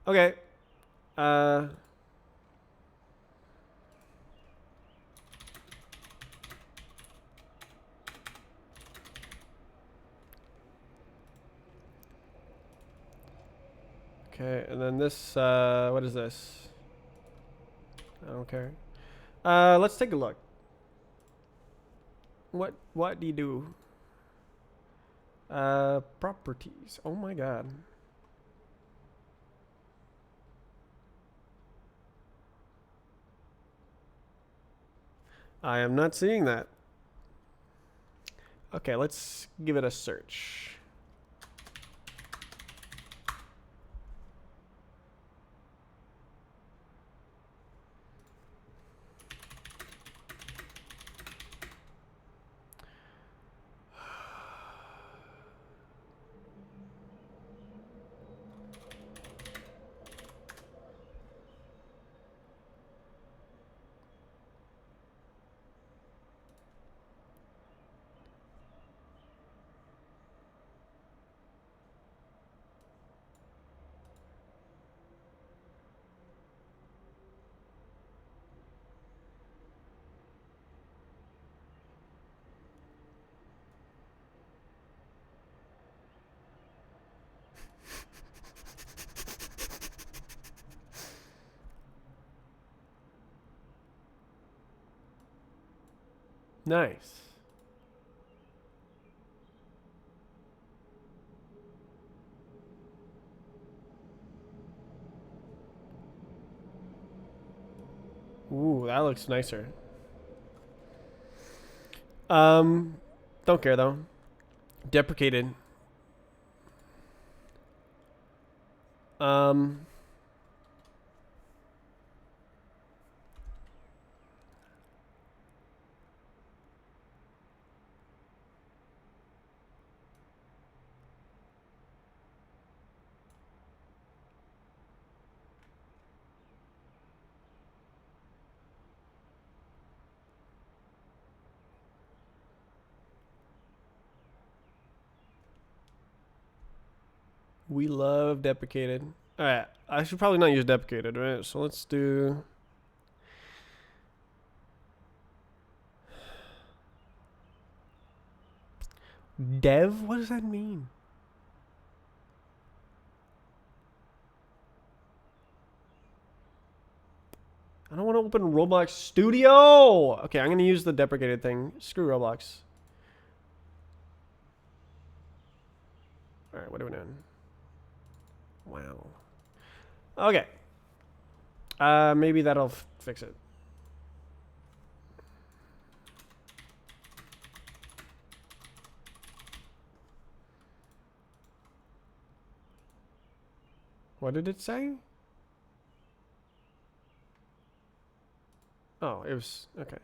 S1: Okay. Okay, and then this, what is this? I don't care. Let's take a look. What do you do? Properties. Oh my god. I am not seeing that. Okay, let's give it a search. Nice. Ooh, that looks nicer. Don't care though. Deprecated. Um, we love deprecated. All right, I should probably not use deprecated, right? So let's do. Dev? What does that mean? I don't want to open Roblox Studio. Okay, I'm gonna use the deprecated thing. Screw Roblox. All right, what are we doing? Wow. Okay. Maybe that'll fix it. What did it say? Oh, it was okay.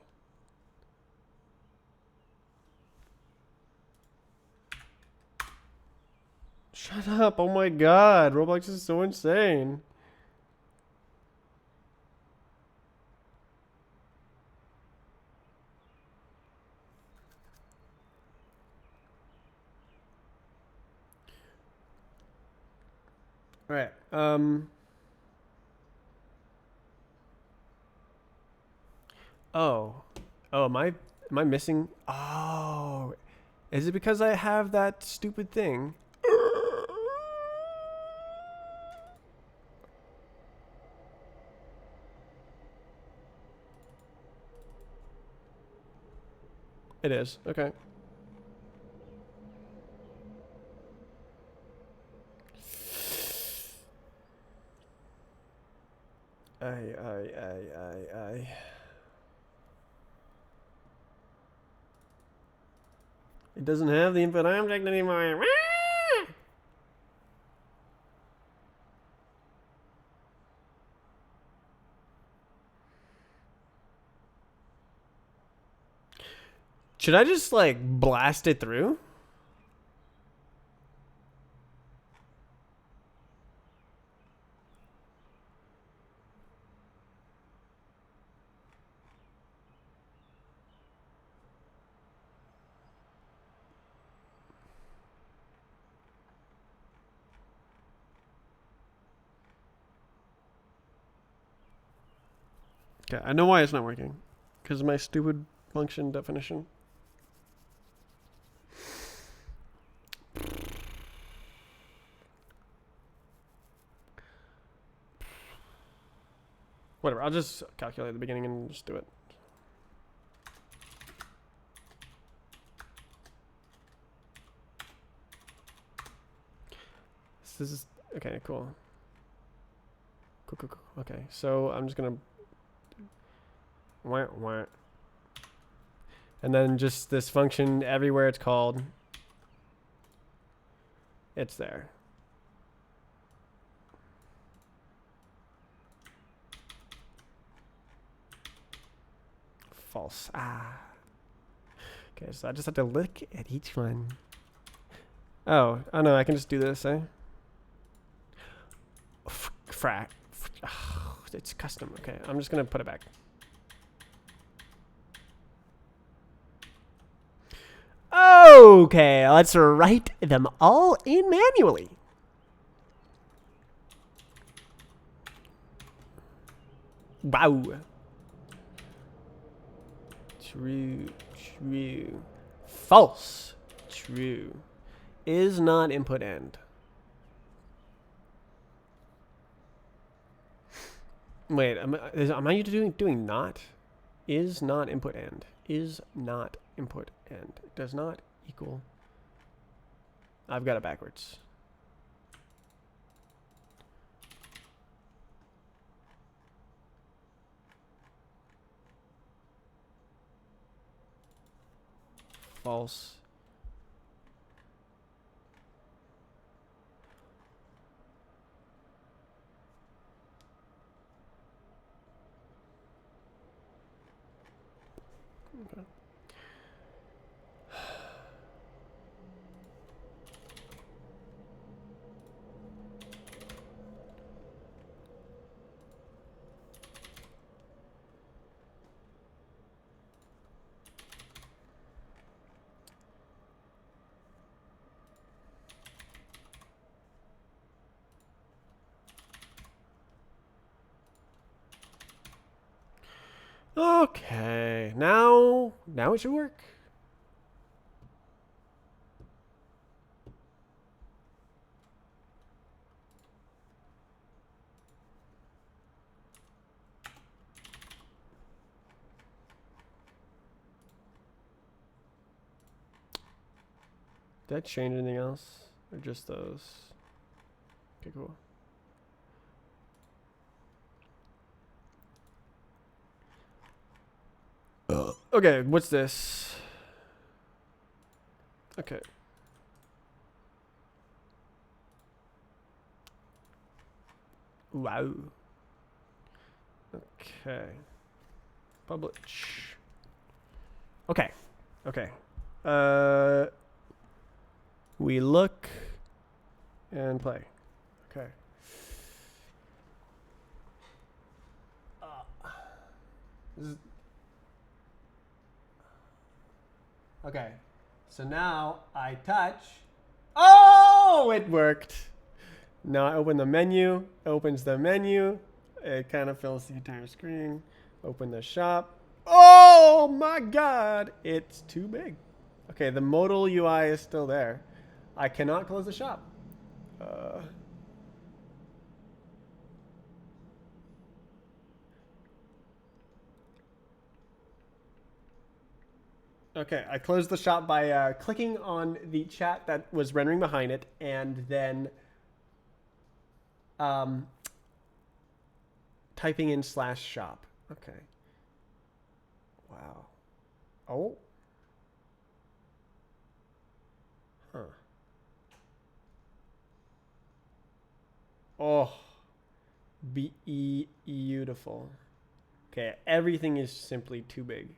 S1: Shut up. Oh my god. Roblox is so insane. All right. Oh. Oh, am I missing? Oh. Is it because I have that stupid thing? It is. Okay. I. It doesn't have the input object anymore. Should I just like blast it through? Okay, I know why it's not working. Because of my stupid function definition. Whatever, I'll just calculate at the beginning and just do it. This is, okay, cool. Cool. Okay, so I'm just gonna, and then just this function everywhere it's called, it's there. False. Okay, so I just have to look at each one. Oh no, I can just do this, eh? Frack. Oh, it's custom. Okay, I'm just gonna put it back. Okay, let's write them all in manually. Wow. True. False. True. Is not input end. Wait, am I doing not? Is not input end. Is not input end. Does not equal. I've got it backwards. False. Okay. Okay, now it should work. Did I change anything else? Or just those? Okay, cool. Okay, what's this? Okay. Wow. Okay. Publish. Okay. We look and play. Okay. Okay. So now I touch. Oh, it worked. Now I open the menu, opens the menu. It kind of fills the entire screen. Open the shop. Oh my god, it's too big. Okay, the modal UI is still there. I cannot close the shop. Okay, I closed the shop by clicking on the chat that was rendering behind it, and then typing in /shop. Okay. Wow. Oh. Huh. Oh. Beautiful. Okay, everything is simply too big.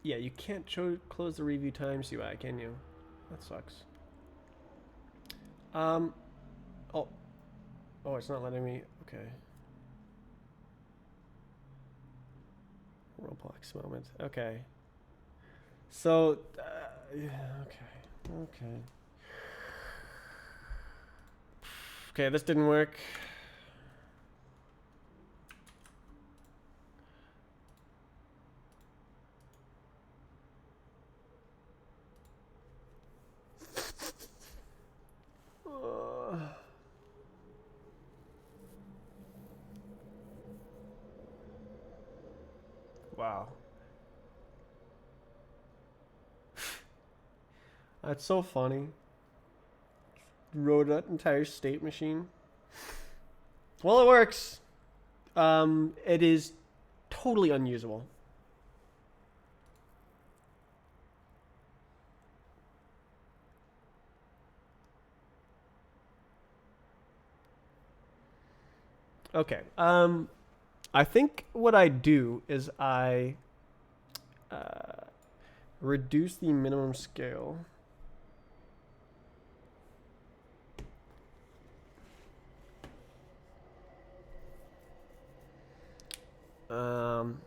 S1: Yeah, you can't close the review times UI, can you? That sucks. Oh. Oh, it's not letting me. Okay. Roblox moment. Okay. So, yeah, okay. Okay, this didn't work. Wow. That's so funny. Wrote that entire state machine. Well, it works. It is totally unusable. Okay. I think what I do is I reduce the minimum scale. Um,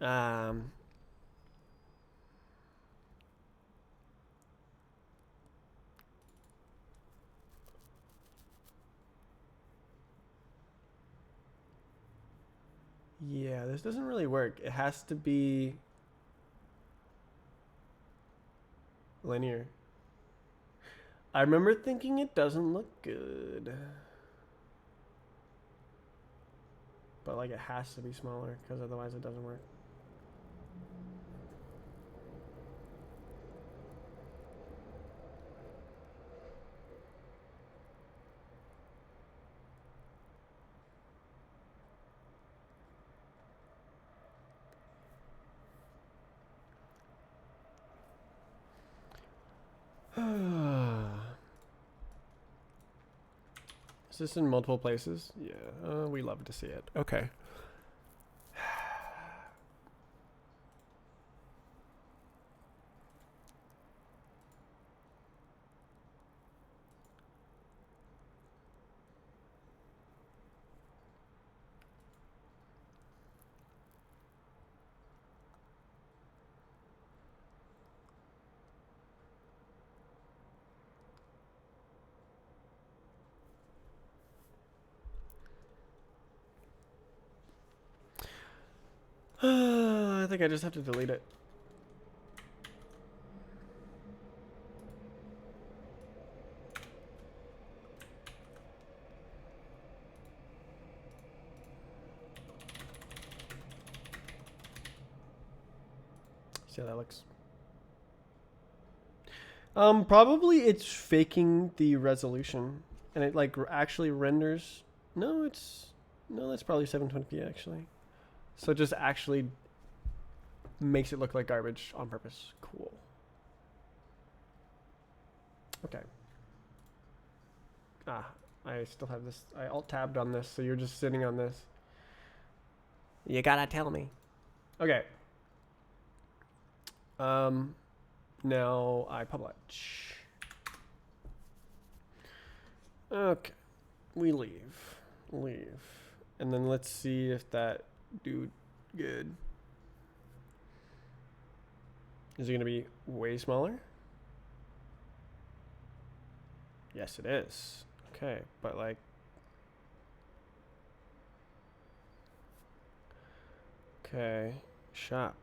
S1: um, yeah, this doesn't really work. It has to be linear. I remember thinking it doesn't look good. But like it has to be smaller because otherwise it doesn't work. Is this in multiple places? Yeah, we love to see it. Okay. I think I just have to delete it. See how that looks. Probably it's faking the resolution, and it like actually renders. No, that's probably 720p actually. So it just actually makes it look like garbage on purpose. Cool. Okay. I still have this. I alt tabbed on this, so you're just sitting on this.
S2: You gotta tell me.
S1: Okay. Now I publish. Okay. We leave. Leave. And then let's see if that dude good. Is it going to be way smaller? Yes, it is. Okay, but like... Okay, shop.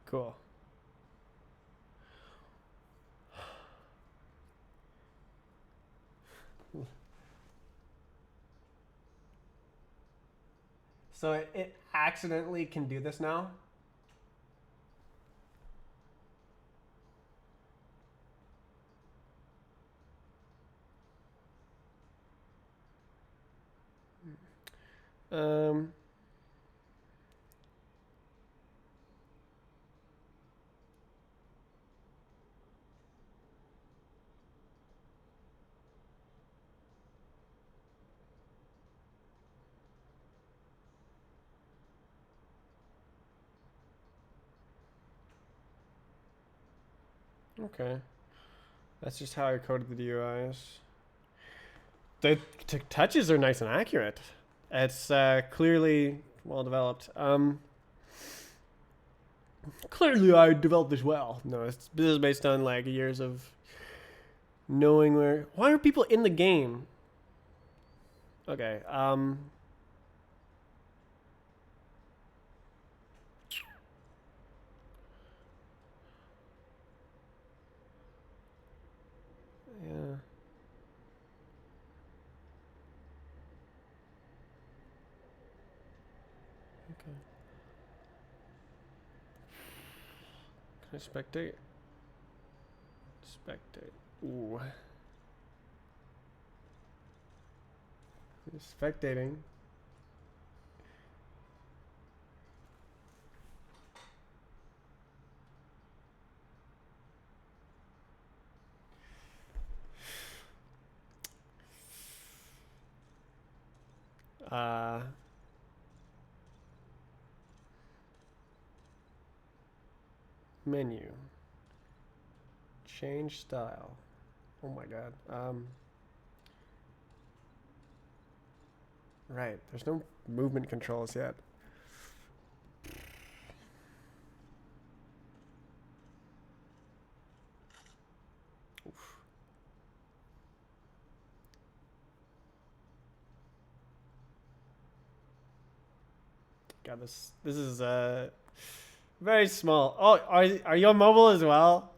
S1: Cool. So it accidentally can do this now? Um... Okay. That's just how I coded the DUIs. The touches are nice and accurate. It's clearly well developed. Clearly I developed this well. No, this is based on like years of knowing where... Why are people in the game? Okay, yeah. Okay. Can I spectate? Spectate. Ooh. Spectating. Menu. Change style. Oh my god. Right. There's no movement controls yet. Oof. God, this is very small. Oh, are you on mobile as well?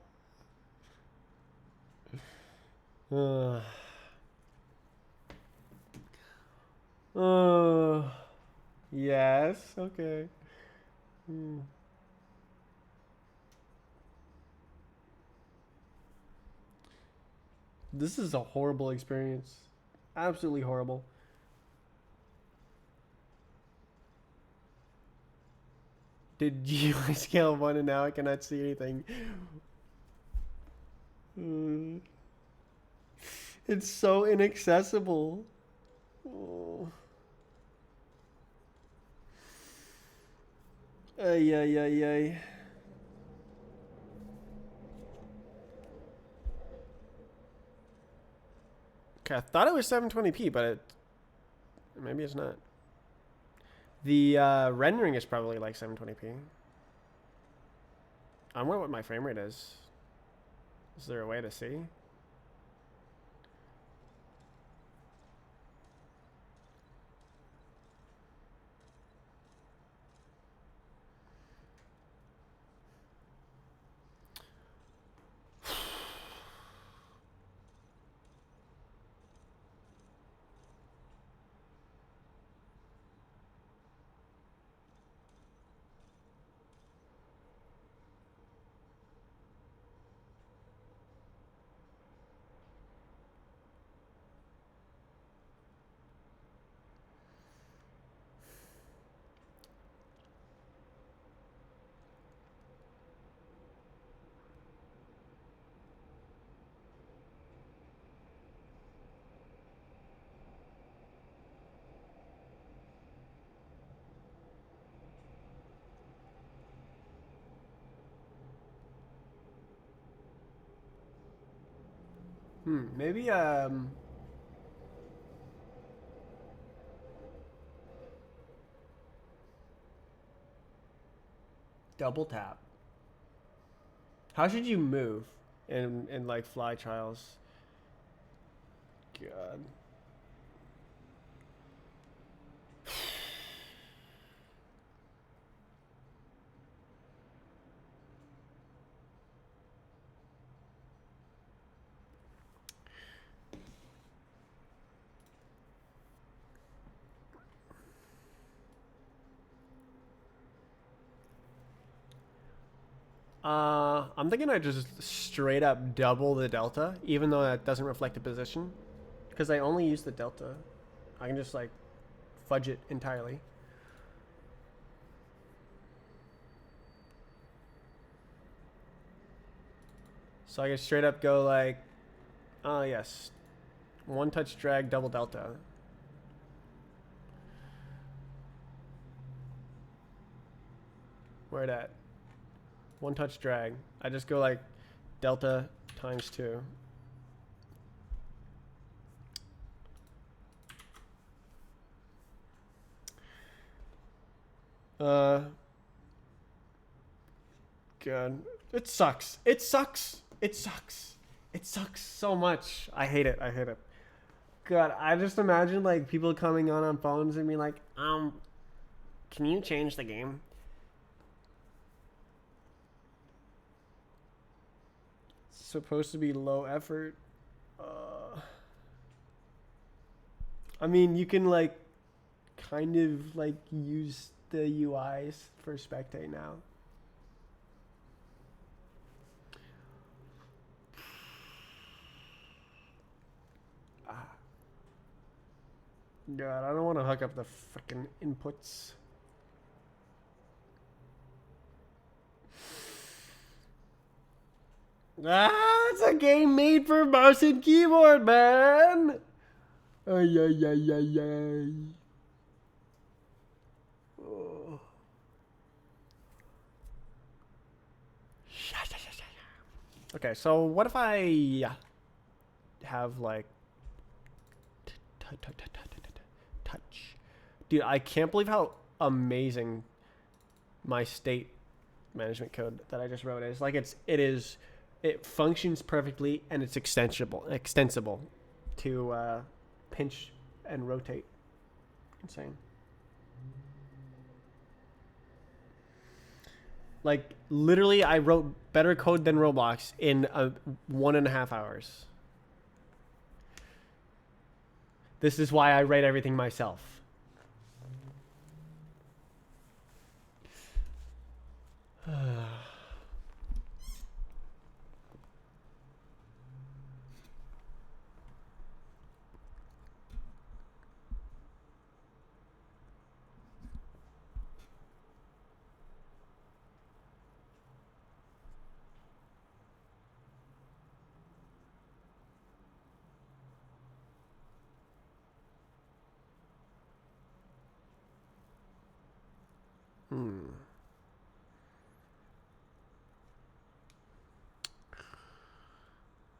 S1: Yes. Okay. This is a horrible experience. Absolutely horrible. Did you scale 1 and now I cannot see anything? It's so inaccessible. Oh. Ay, ay, ay, ay. Okay, I thought it was 720p, but maybe it's not. The rendering is probably like 720p. I wonder what my frame rate is. Is there a way to see? Maybe double tap. How should you move in like fly trials? God. I'm thinking I just straight up double the delta, even though that doesn't reflect the position, because I only use the delta. I can just like fudge it entirely. So I can straight up go like, oh yes, one touch drag, double delta. Where it at? One touch drag. I just go like delta times 2. God. It sucks. It sucks. It sucks. It sucks so much. I hate it. I hate it. God, I just imagine like people coming on phones and being like, can you change the game? It's supposed to be low effort. I mean, you can like kind of like use the UIs for spectate now. God, I don't want to hook up the freaking inputs. It's a game made for mouse and keyboard, man. Ay, ay, ay, ay, ay. Oh. Okay, so what if I have like touch? Dude, I can't believe how amazing my state management code that I just wrote is. Like it functions perfectly and it's extensible to pinch and rotate. Insane. Like literally I wrote better code than Roblox in 1.5 hours. This is why I write everything myself.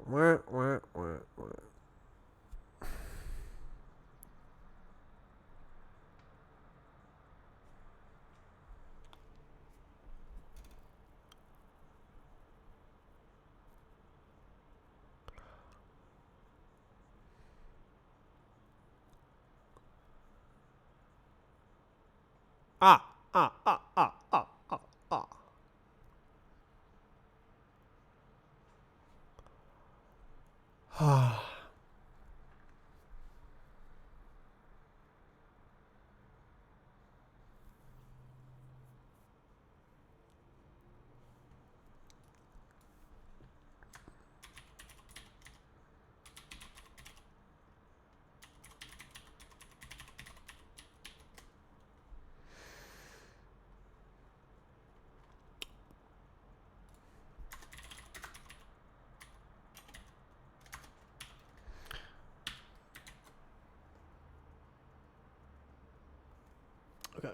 S1: What? Ah. Okay.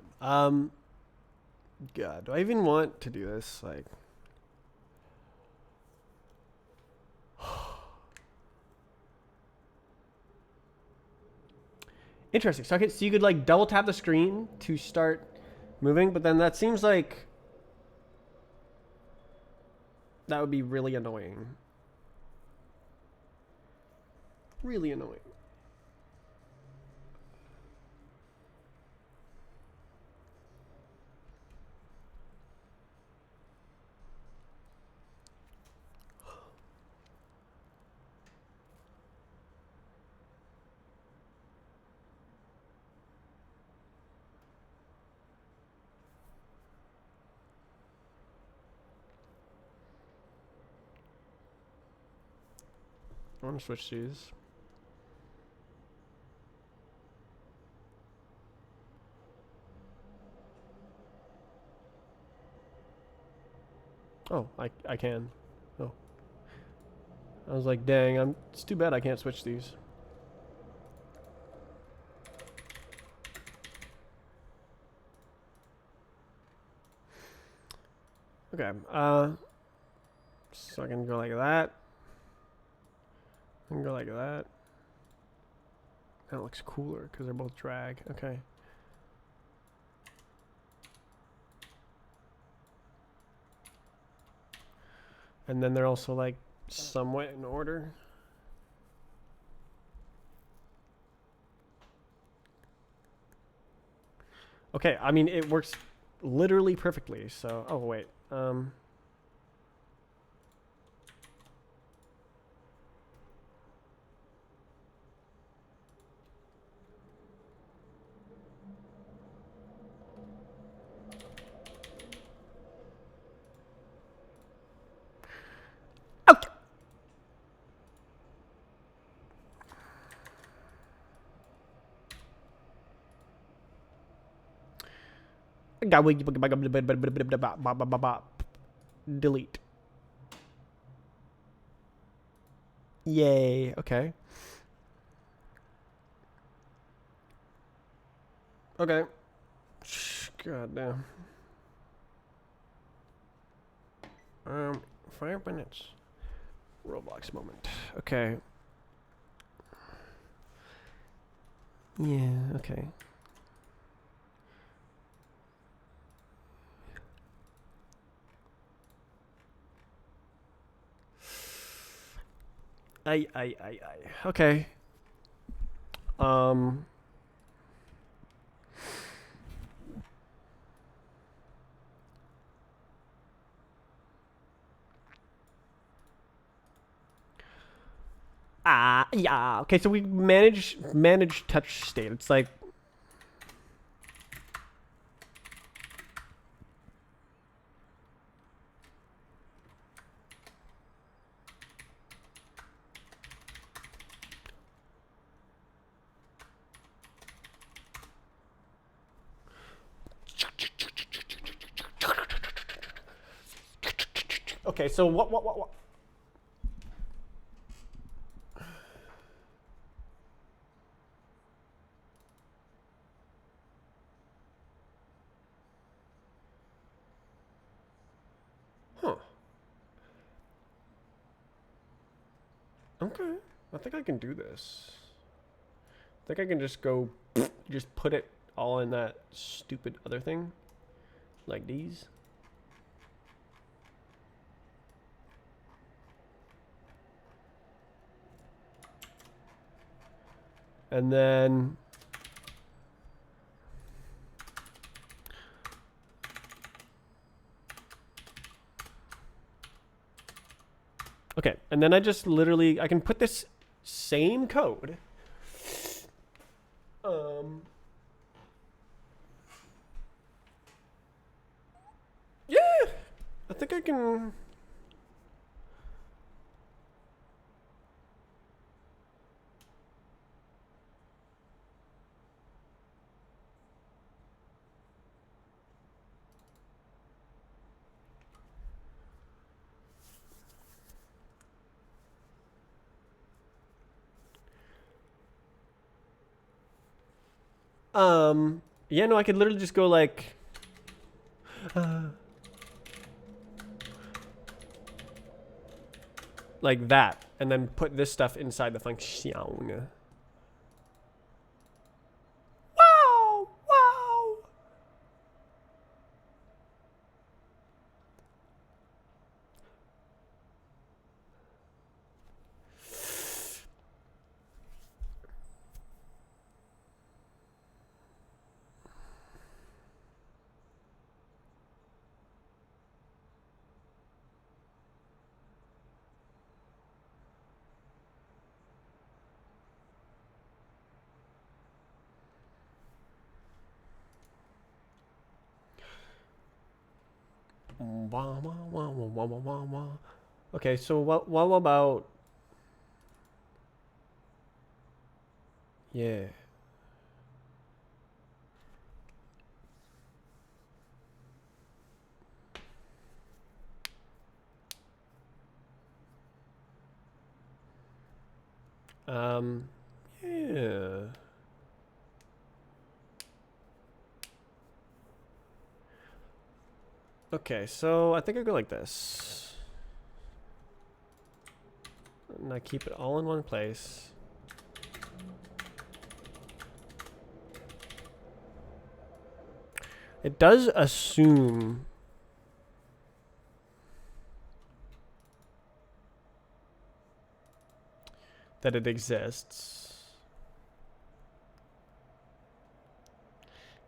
S1: God, do I even want to do this? Like, Interesting. So, so you could like double tap the screen to start moving, but then that seems like that would be really annoying. Really annoying. I want to switch these. Oh, I can. Oh. I was like, dang, it's too bad I can't switch these. Okay, so I can go like that. I can go like that. That looks cooler because they're both drag. Okay. And then they're also like somewhat in order. Okay, I mean it works literally perfectly. So, oh wait. Okay. Delete. Yay. Okay. Okay. God damn. 5 minutes. Roblox moment. Okay. Yeah, okay. Okay. Yeah. Okay, so we manage touch state. It's like okay, so what? Huh. Okay. I think I can do this. I think I can just go, just put it all in that stupid other thing. Like these. And then okay, and then I just literally I can put this same code. Yeah, I think I can. Yeah, no, I could literally just go like, like that, and then put this stuff inside the function. Okay, so what about... Yeah. Yeah. Okay, so I think I go like this. And I keep it all in one place. It does assume that it exists.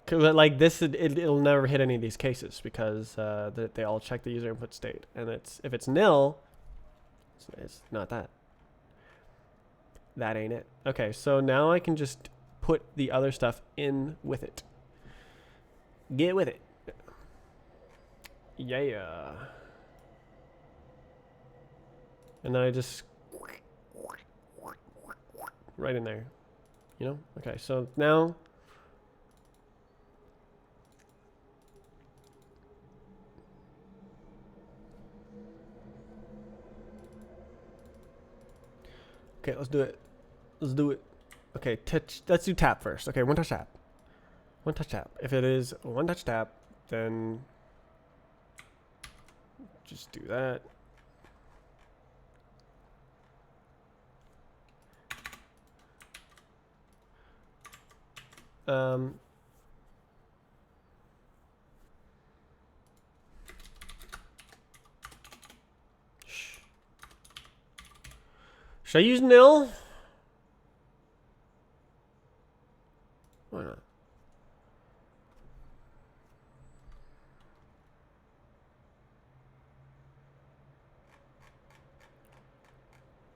S1: Cause like this, it'll never hit any of these cases because they all check the user input state, and if it's nil, it's not that. That ain't it. Okay, so now I can just put the other stuff in with it. Get with it. Yeah. And then I just right in there. You know? Okay, so now okay, let's do it. Let's do it. Okay, let's do tap first. Okay, one touch tap. One touch tap. If it is one touch tap, then just do that. Should I use nil? Why not?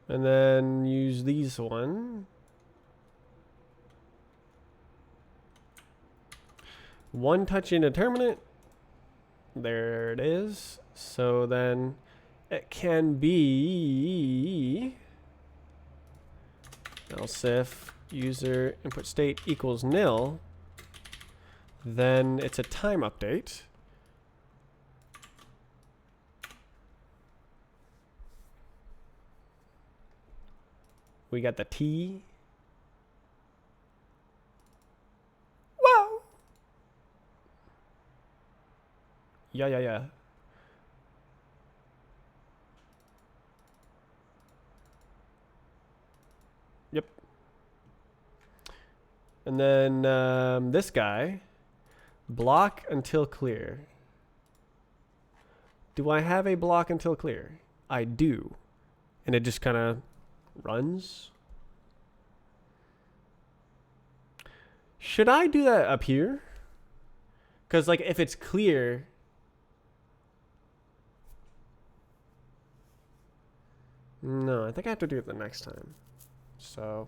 S1: And then use these one. One touch indeterminate. There it is. So then it can be else if user input state equals nil, then it's a time update. We got the T. Wow. Yeah. Yep. And then this guy, block until clear. Do I have a block until clear? I do. And it just kind of runs. Should I do that up here? Because like if it's clear, no, I think I have to do it the next time. So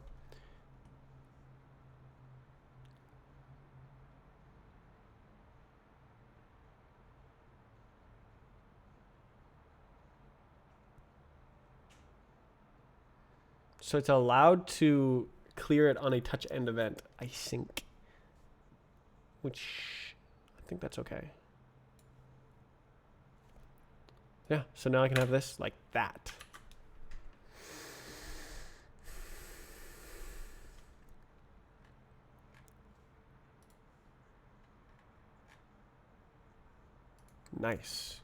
S1: it's allowed to clear it on a touch end event, I think. Which I think that's okay. Yeah, so now I can have this like that. Nice.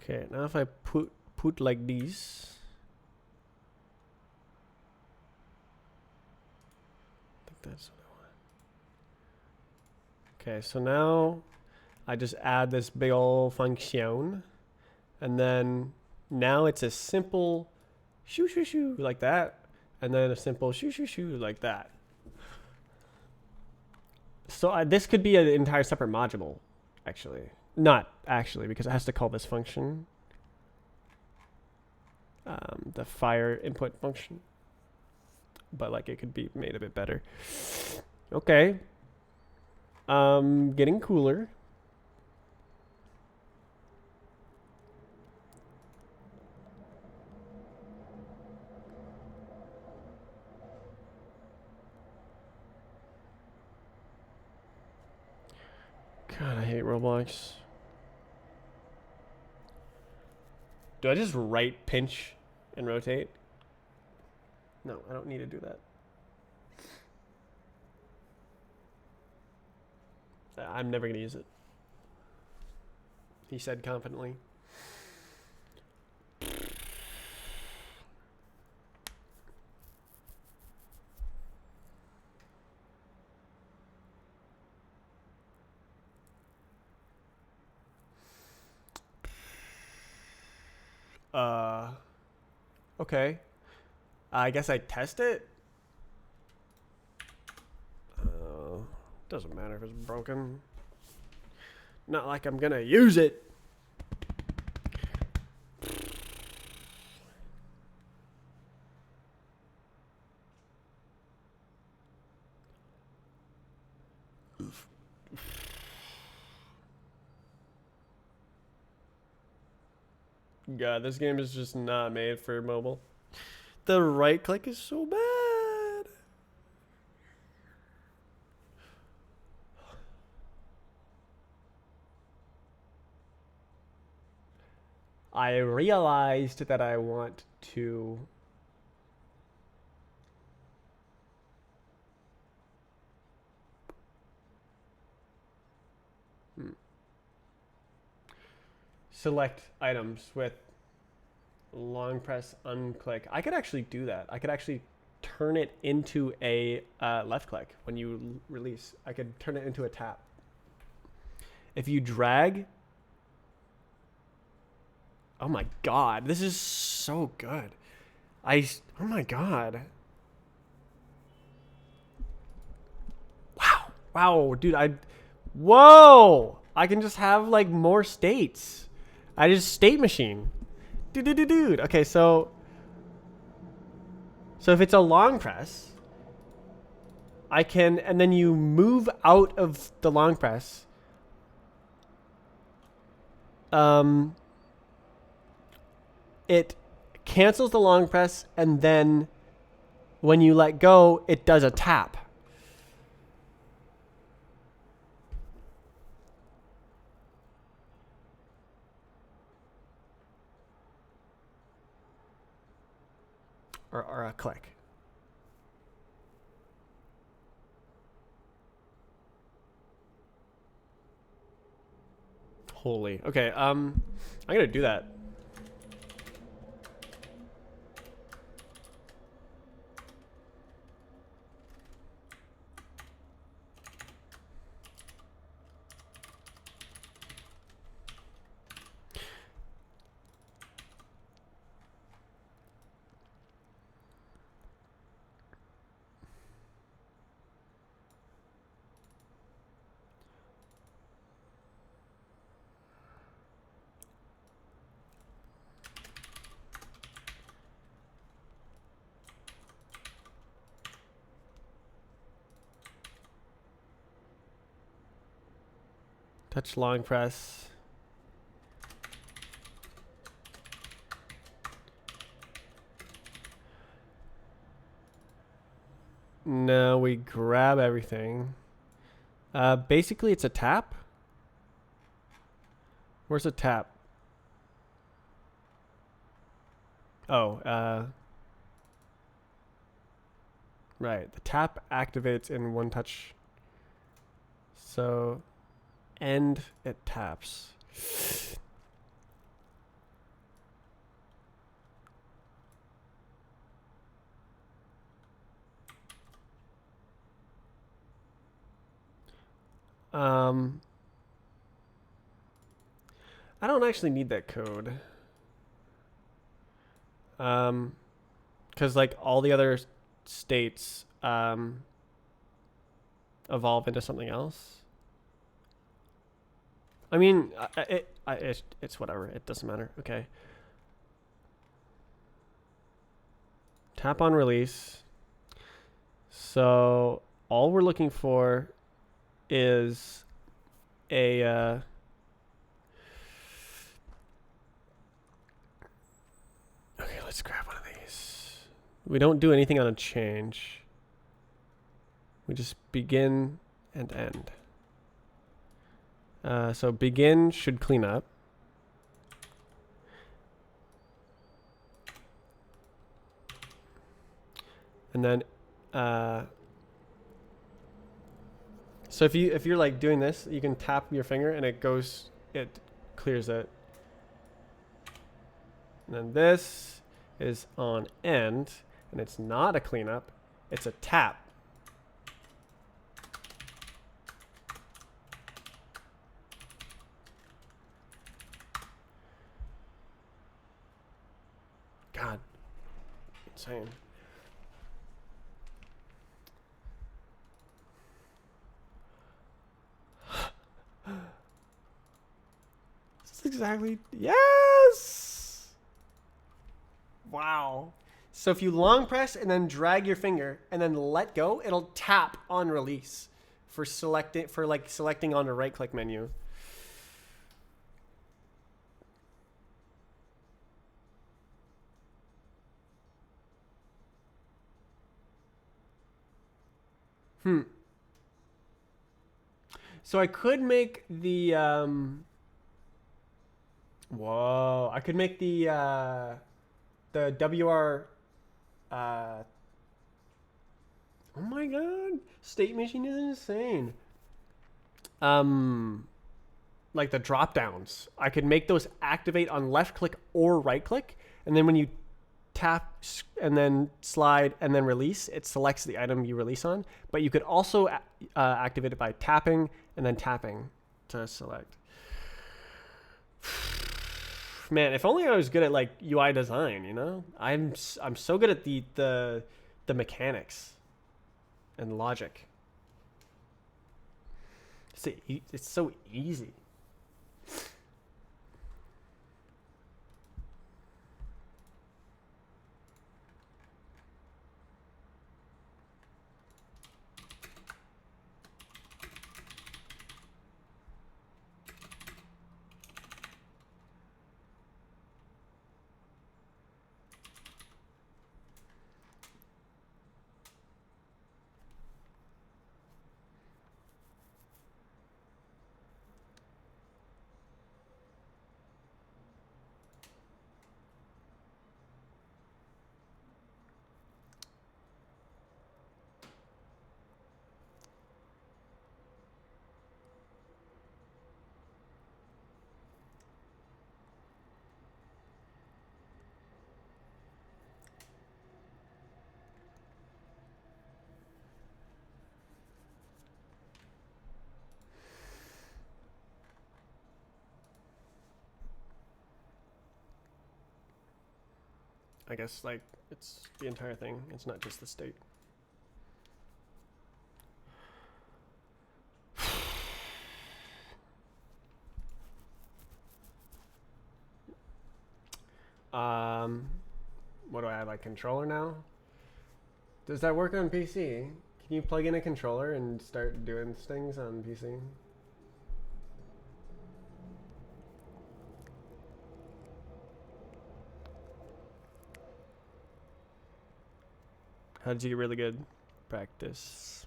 S1: Okay, now if I put like these, I think that's what I want. Okay, so now I just add this big old function, and then now it's a simple shoo shoo shoo like that, and then a simple shoo shoo shoo like that. So this could be an entire separate module, actually. Not actually, because it has to call this function, the fire input function. But like it could be made a bit better. Okay. Getting cooler. God, I hate Roblox. Do I just right pinch and rotate? No, I don't need to do that. I'm never going to use it. He said confidently. Okay. I guess I test it. Doesn't matter if it's broken. Not like I'm gonna use it. God, this game is just not made for mobile. The right click is so bad. I realized that I want to select items with long press unclick. I could actually do that. I could actually turn it into a left click when you release. I could turn it into a tap. If you drag. Oh my god, this is so good. Oh my god. Wow, dude, whoa! I can just have like more states. I just state machine. Dude. Okay, so if it's a long press, I can, and then you move out of the long press. It cancels the long press, and then when you let go, it does a tap. Or a click. Holy. Okay, I'm gonna do that. Touch long press. No, we grab everything. Basically, it's a tap. Where's a tap? Oh, right. The tap activates in one touch. So, and it taps. I don't actually need that code. Because like all the other states evolve into something else. I mean, it's whatever. It doesn't matter. Okay. Tap on release. So all we're looking for is a okay, let's grab one of these. We don't do anything on a change. We just begin and end. So begin should clean up. And then so if you're like doing this, you can tap your finger and it clears it. And then this is on end, and it's not a cleanup, it's a tap. God, insane. This is exactly, yes! Wow. So if you long press and then drag your finger and then let go, it'll tap on release for selecting on the right click menu. So I could make the whoa, I could make the WR oh my god, state machine is insane. Like the drop downs, I could make those activate on left click or right click, and then when you tap and then slide and then release, it selects the item you release on. But you could also activate it by tapping and then tapping to select. Man, if only I was good at like UI design, you know? I'm so good at the mechanics and logic. It's so easy. I guess like it's the entire thing. It's not just the state. What do I have, like controller now? Does that work on PC? Can you plug in a controller and start doing things on PC? How did you get really good? Practice.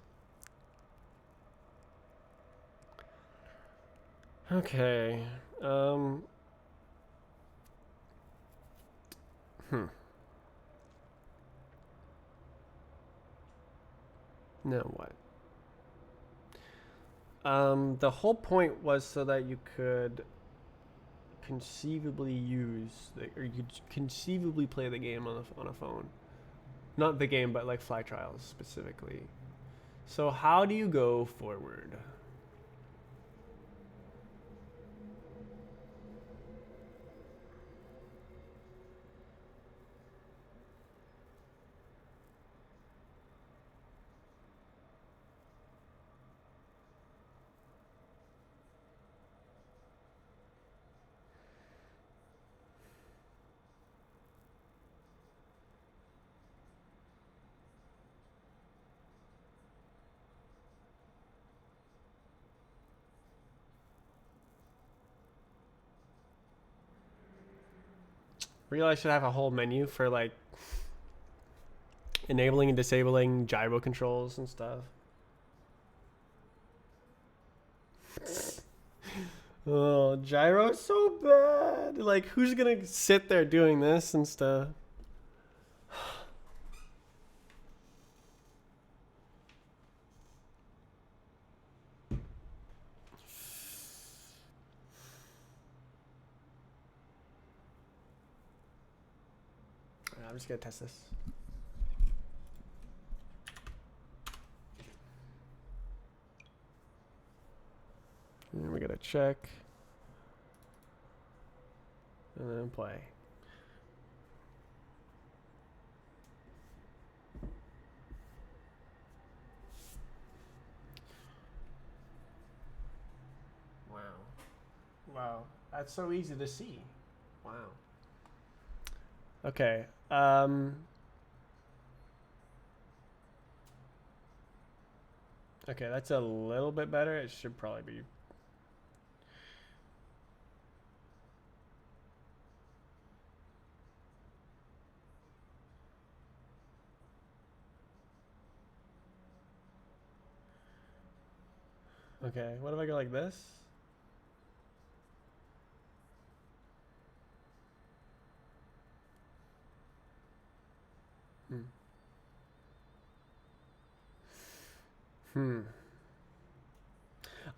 S1: Okay. Now what? The whole point was so that you could conceivably or you could conceivably play the game on a phone. Not the game, but like Fly Trials specifically. So how do you go forward? Realize I should have a whole menu for like enabling and disabling gyro controls and stuff. Oh, gyro's so bad. Like, who's gonna sit there doing this and stuff? I'm just gonna test this. And we gotta check. And then play. Wow. Wow. That's so easy to see. Wow. Okay. Okay, that's a little bit better. It should probably be. Okay, what if I go like this?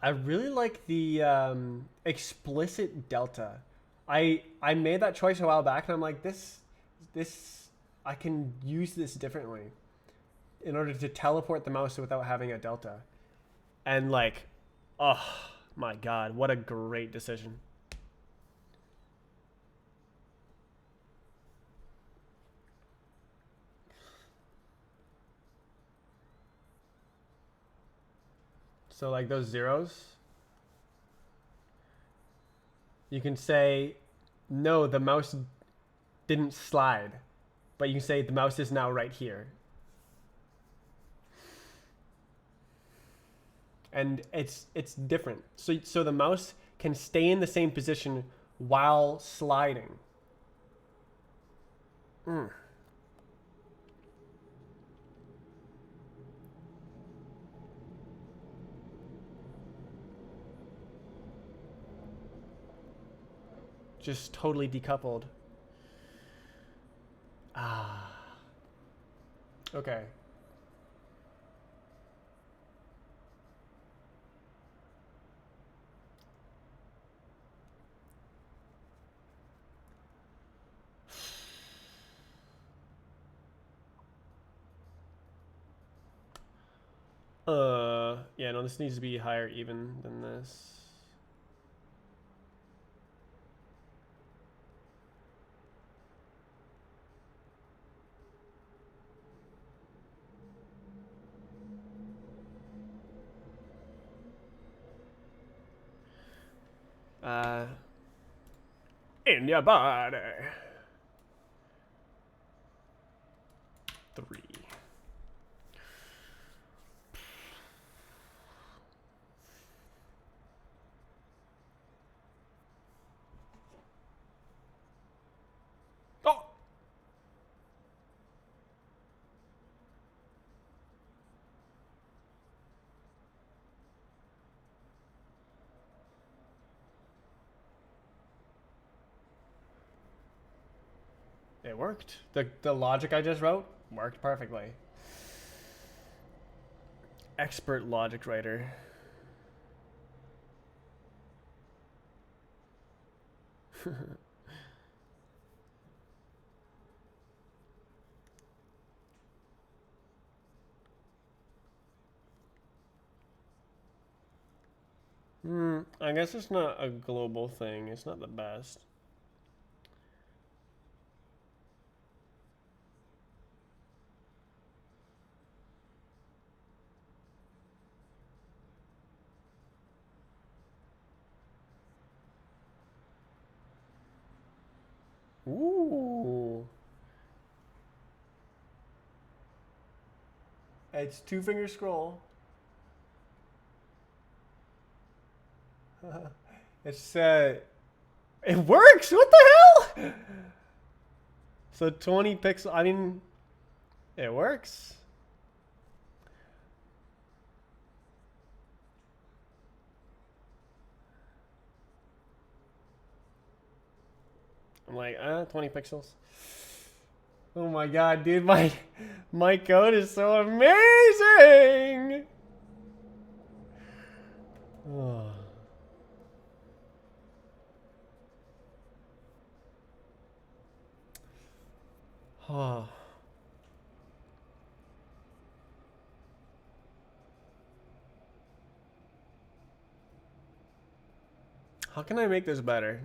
S1: I really like the explicit delta. I made that choice a while back, and I'm like, this I can use this differently in order to teleport the mouse without having a delta. And like, oh my god, what a great decision. So like those zeros, you can say, no, the mouse didn't slide, but you can say the mouse is now right here. And it's different. So the mouse can stay in the same position while sliding. Just totally decoupled. Ah. Okay. Yeah, no, this needs to be higher even than this. In your body. 3. Oh! It worked. The logic I just wrote worked perfectly. Expert logic writer. I guess it's not a global thing. It's not the best. Ooh. It's 2-finger scroll. It's it works. What the hell? So 20 pixels. I mean, it works. I'm like, 20 pixels. Oh my god, dude, my code is so amazing. Oh. Oh. How can I make this better?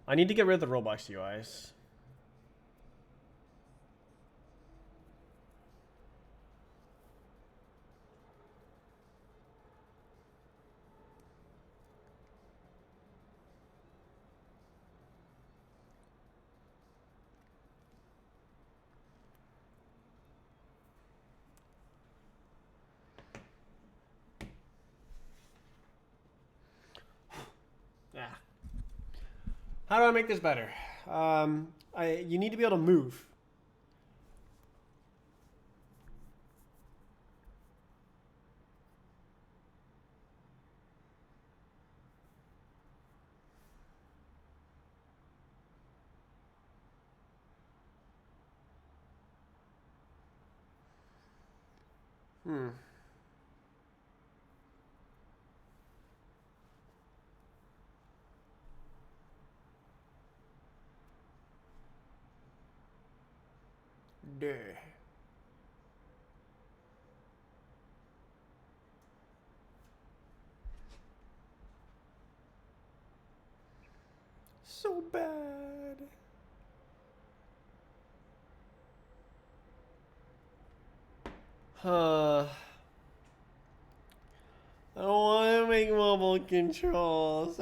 S1: I need to get rid of the Roblox UIs. Yeah. How do I make this better? You need to be able to move. Hmm. Duh. So bad. I don't want to make mobile controls.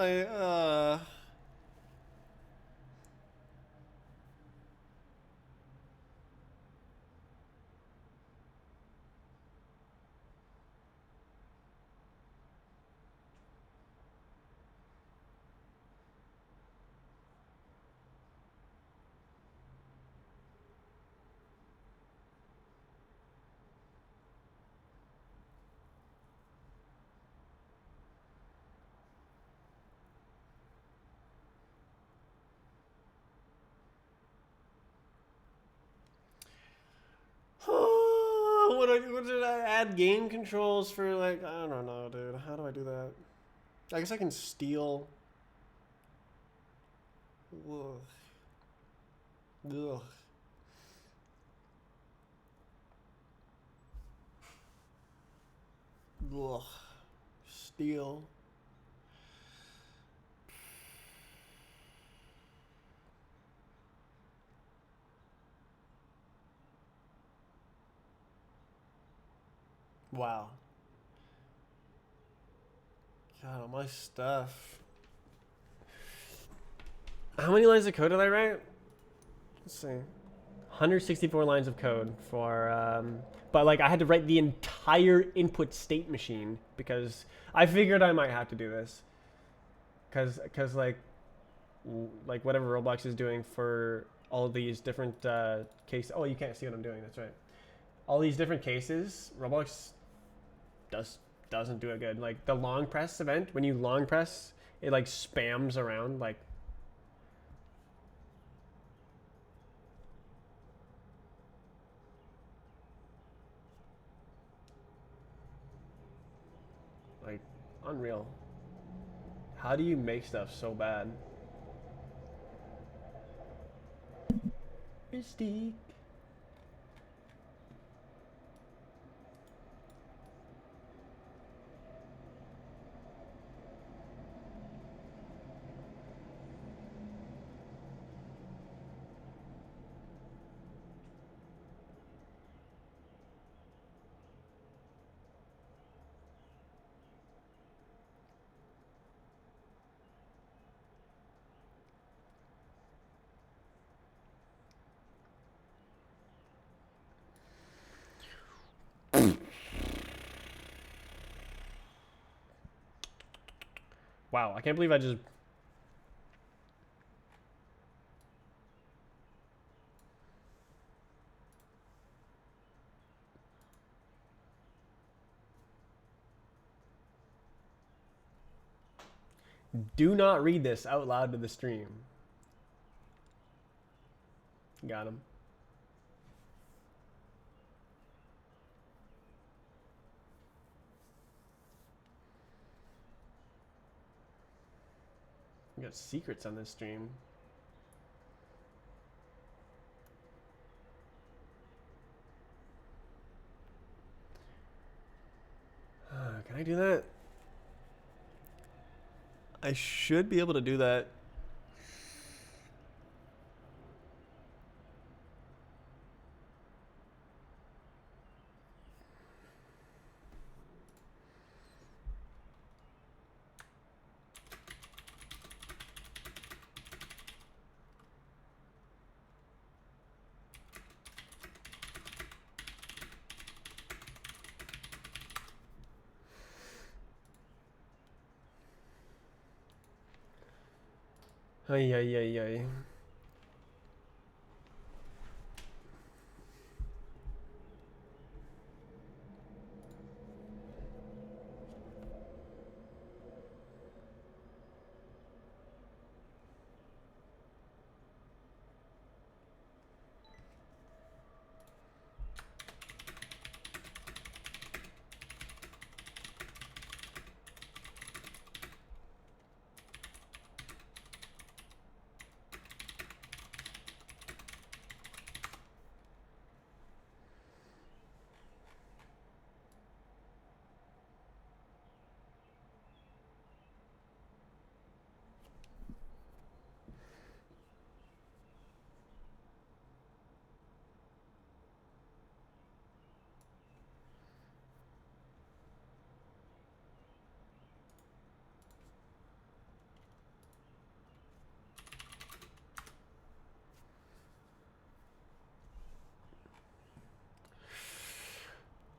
S1: What did I add game controls for? Like, I don't know, dude. How do I do that? I guess I can steal. Ugh. Ugh. Ugh. Steal. Wow. God, all my stuff. How many lines of code did I write? Let's see. 164 lines of code for, but like I had to write the entire input state machine because I figured I might have to do this. Cause like whatever Roblox is doing for all of these different cases. Oh, you can't see what I'm doing. That's right. All these different cases, Roblox doesn't do it good. Like the long press event, when you long press, it like spams around like. Like unreal. How do you make stuff so bad? Mystique. Wow, I can't believe I just Do not read this out loud to the stream. Got him. We got secrets on this stream. Can I do that? I should be able to do that. Ay, ay, ay, ay.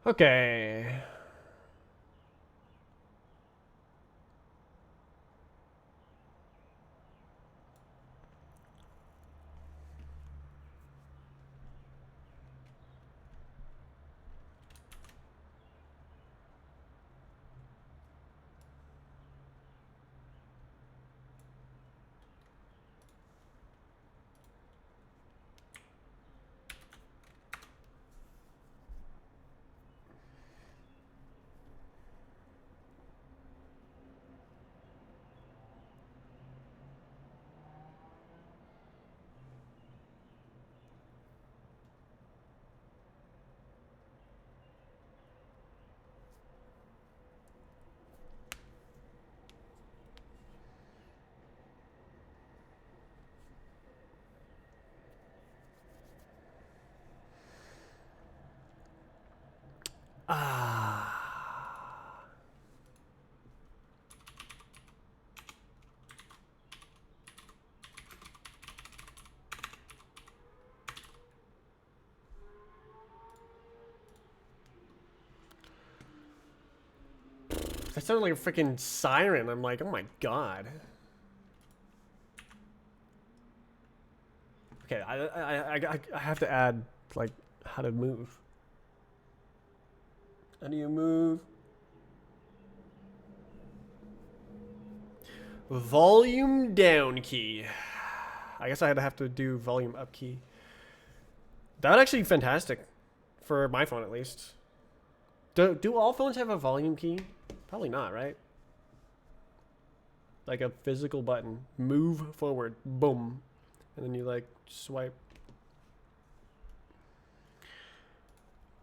S1: Okay. Ah. That sounded like a freaking siren. I'm like, oh my god. Okay, I have to add, like, how to move. How do you move? Volume down key. I guess I'd have to do volume up key. That would actually be fantastic. For my phone, at least. Do all phones have a volume key? Probably not, right? Like a physical button. Move forward. Boom. And then you, like, swipe.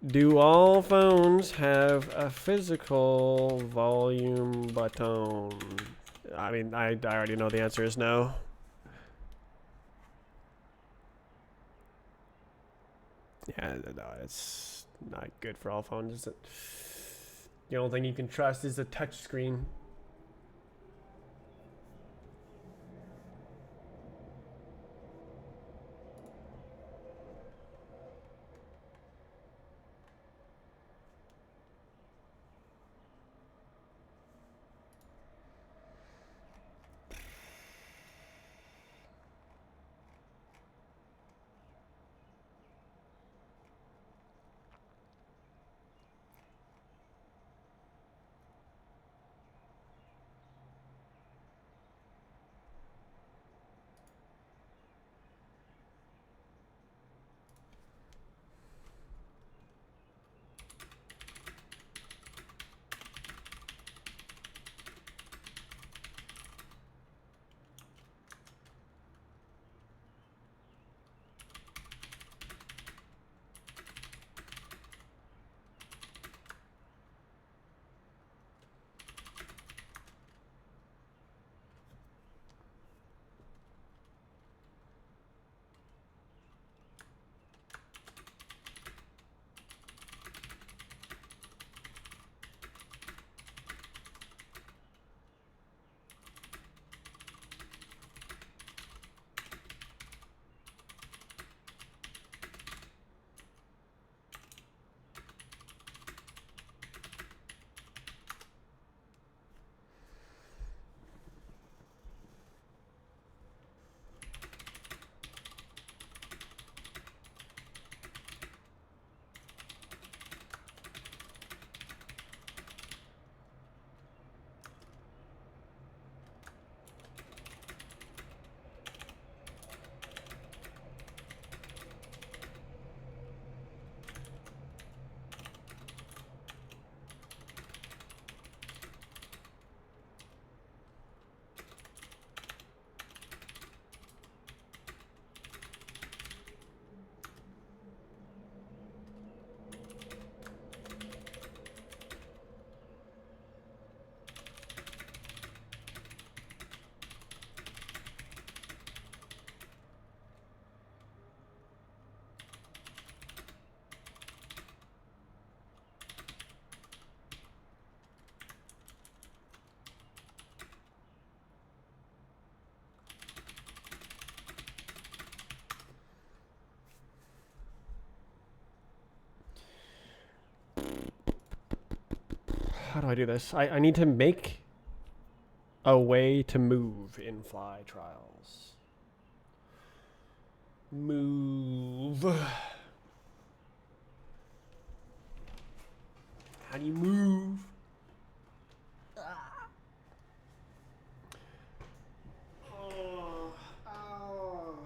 S1: Do all phones have a physical volume button? I mean, I already know the answer is no. Yeah, no, it's not good for all phones, is it? The only thing you can trust is the touch screen. How do I do this? I need to make a way to move in Fly Trials. Move. How do you move? Oh, ow.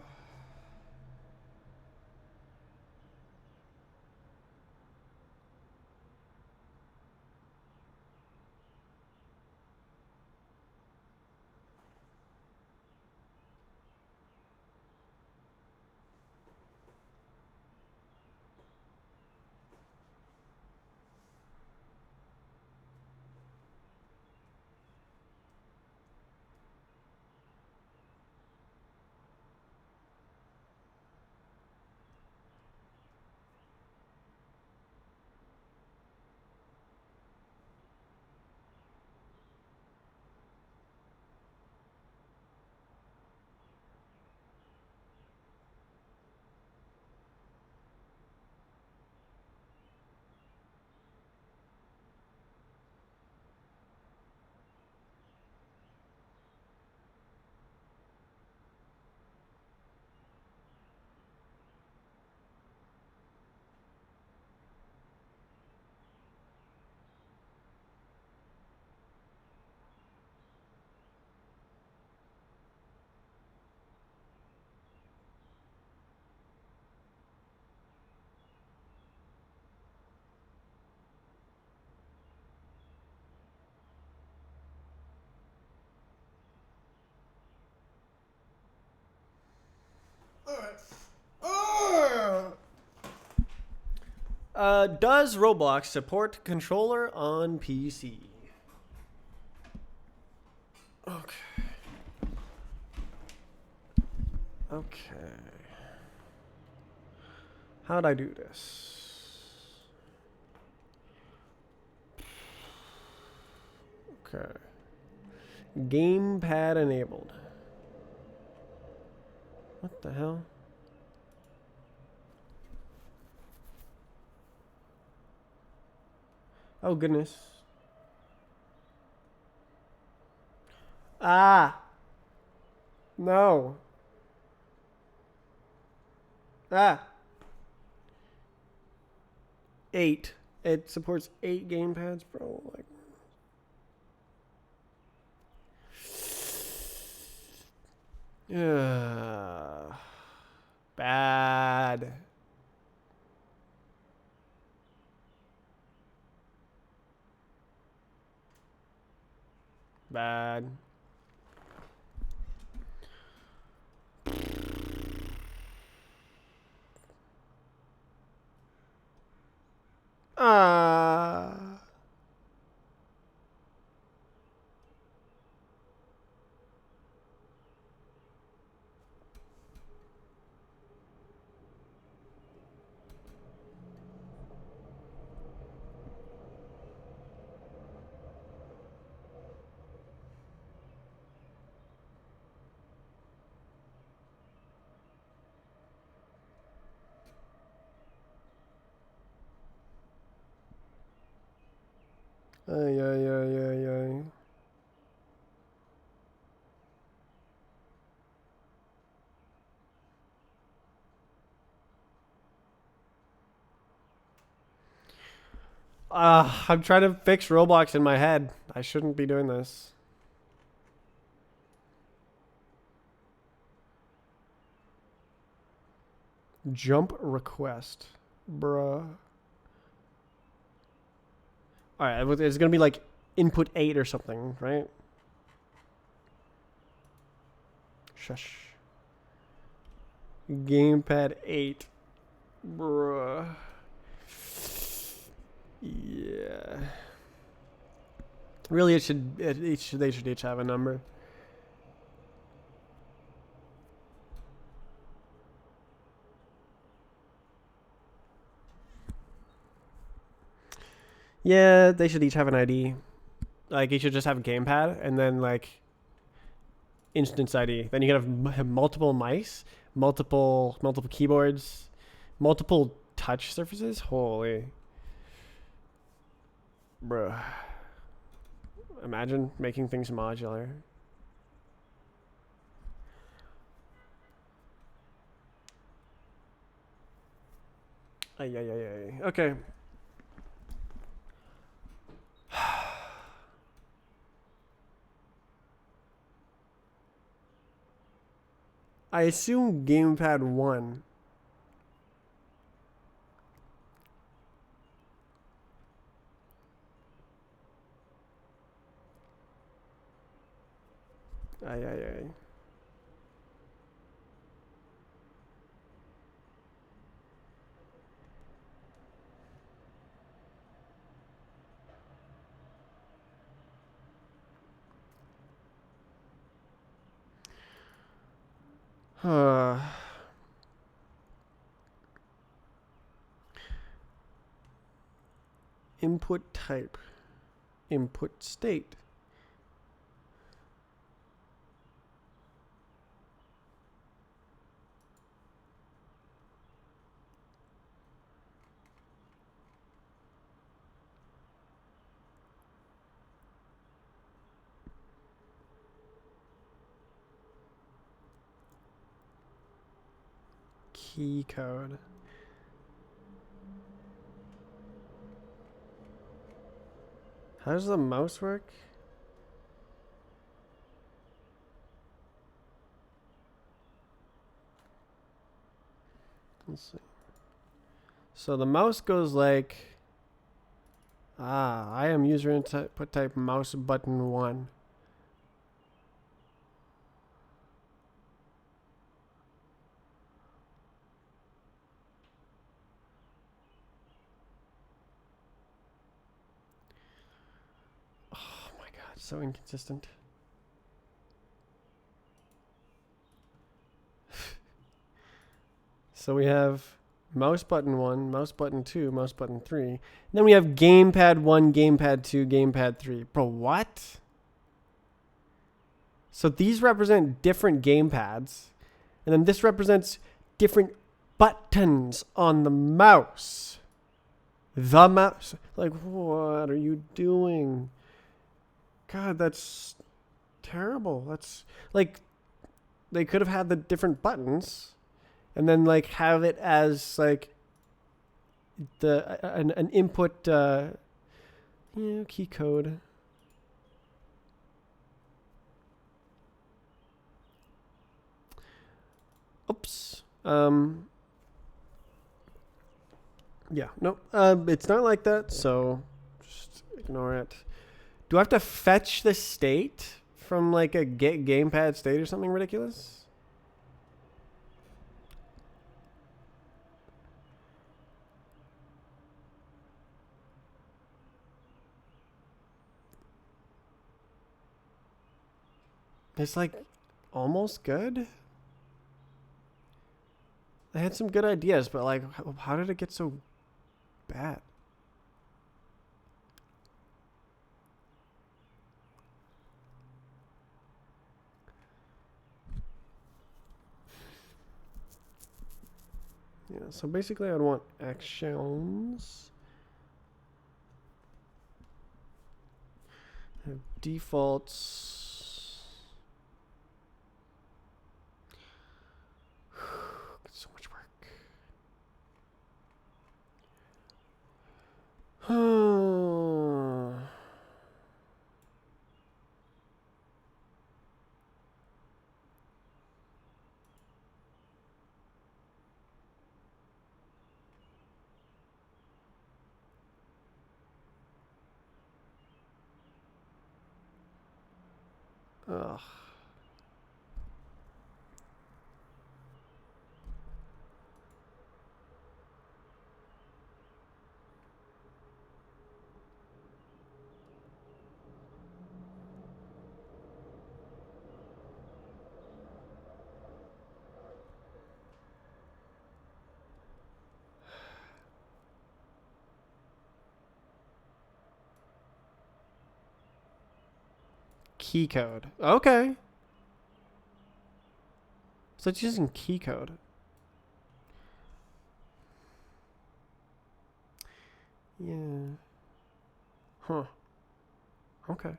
S1: Does Roblox support controller on PC? Okay. Okay. How'd I do this? Okay. Gamepad enabled. What the hell? Oh, goodness. Ah! No. Ah! 8. It supports 8 gamepads, bro. Like, bad. Bad. Ah. Ay, ay, ay, ay, ay. I'm trying to fix Roblox in my head. I shouldn't be doing this. Jump request. Bruh. Alright, it's gonna be like input 8 or something, right? Shush. Gamepad 8. Bruh. Yeah. Really, they should each have a number. Yeah, they should each have an ID. Like, you should just have a gamepad and then like instance ID. Then you can have multiple mice, multiple keyboards, multiple touch surfaces. Holy, bruh. Imagine making things modular. Ay, ay, ay, ay. Okay. I assume gamepad 1. Ay, ay, ay. Input type. Input state. Key code. How does the mouse work? Let's see. So the mouse goes like, I am user input type mouse button 1. Oh my god, so inconsistent. So we have mouse button 1, mouse button 2, mouse button 3. And then we have gamepad 1, gamepad 2, gamepad 3. Bro, what? So these represent different gamepads. And then this represents different buttons on the mouse. The mouse. Like, what are you doing? God, that's terrible. That's like, they could have had the different buttons and then like have it as like an input key code. Oops. Yeah, no, it's not like that, so just ignore it. Do I have to fetch the state from like a get gamepad state or something ridiculous? It's like almost good. They had some good ideas, but like, how did it get so bad? Yeah, so basically I'd want actions. Have defaults. So much work. Ugh. Key code. Okay. So it's using key code. Yeah. Huh. Okay.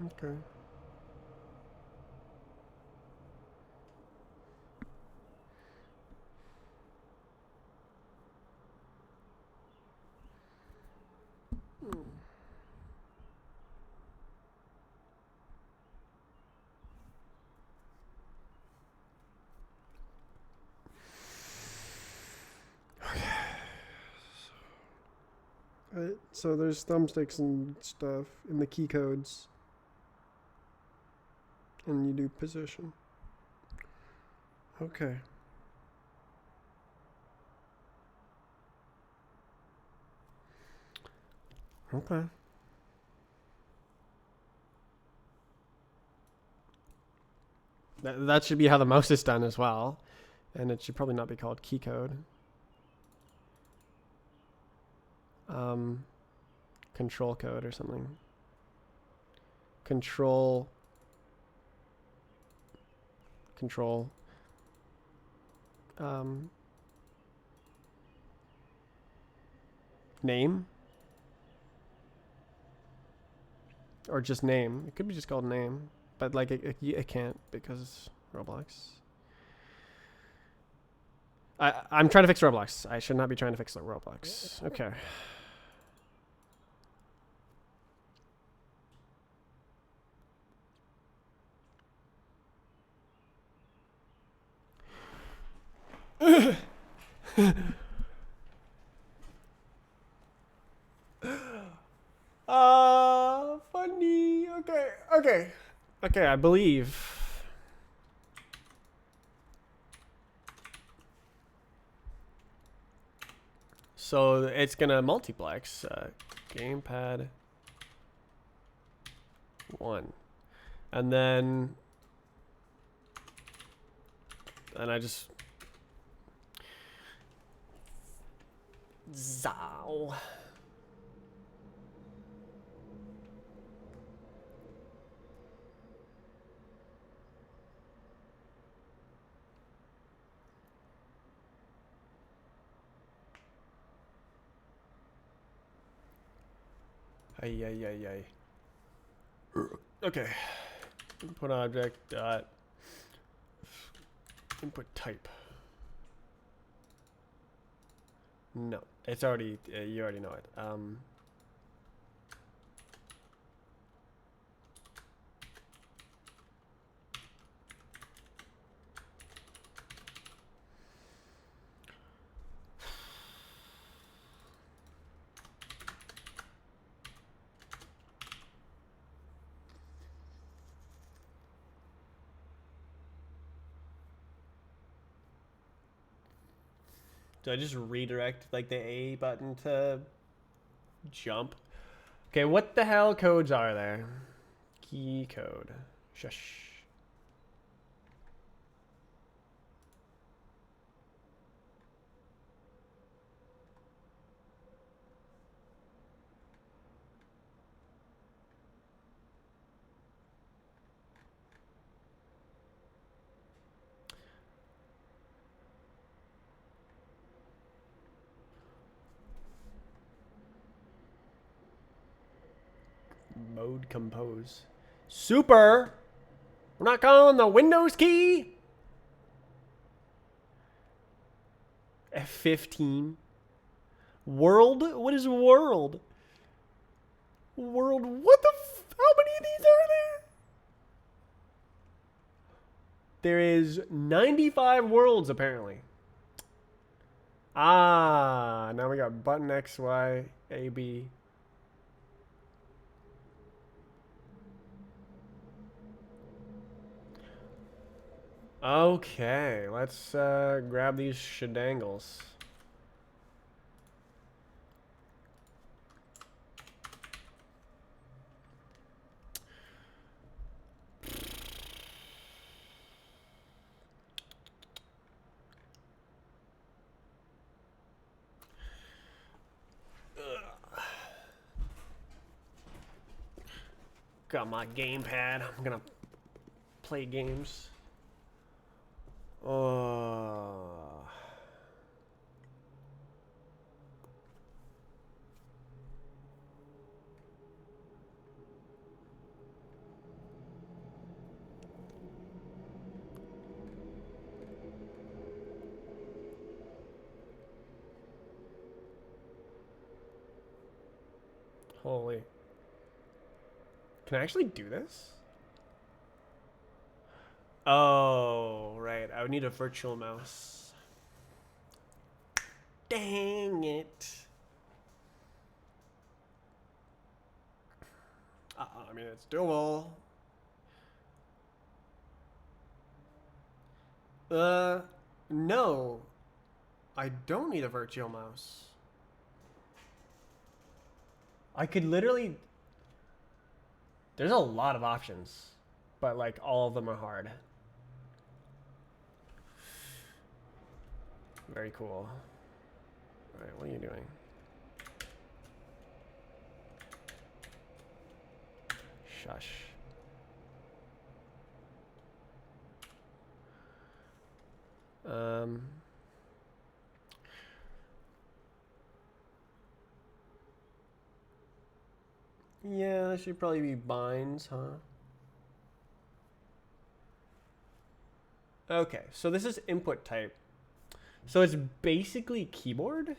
S3: Okay. So there's thumbsticks and stuff in the key codes, and you do position. Okay. Okay.
S1: That should be how the mouse is done as well. And it should probably not be called key code. Control code or something. Control. Name? Or just name. It could be just called name. But like it can't because Roblox. I'm trying to fix Roblox. I should not be trying to fix Roblox. Okay. Funny. Okay, I believe. So it's gonna multiplex gamepad 1, and then I just zow. Ay. Okay. Input object dot input type. No, it's already you already know it. Do I just redirect like the A button to jump? Okay, what the hell codes are there? Key code. Shush. Mode compose. Super! We're not calling the Windows key? F15. World? What is world? World? What the how many of these are there? There is 95 worlds apparently. Ah, now we got button X, Y, A, B. Okay, let's grab these shedangles. Got my gamepad. I'm gonna play games. Holy. Can I actually do this? Oh, right. I would need a virtual mouse. Dang it. I mean, it's doable. No. I don't need a virtual mouse. I could literally... There's a lot of options, but like all of them are hard. Very cool. All right, what are you doing? Shush. Yeah, that should probably be binds, huh? Okay, so this is input type. So it's basically keyboard.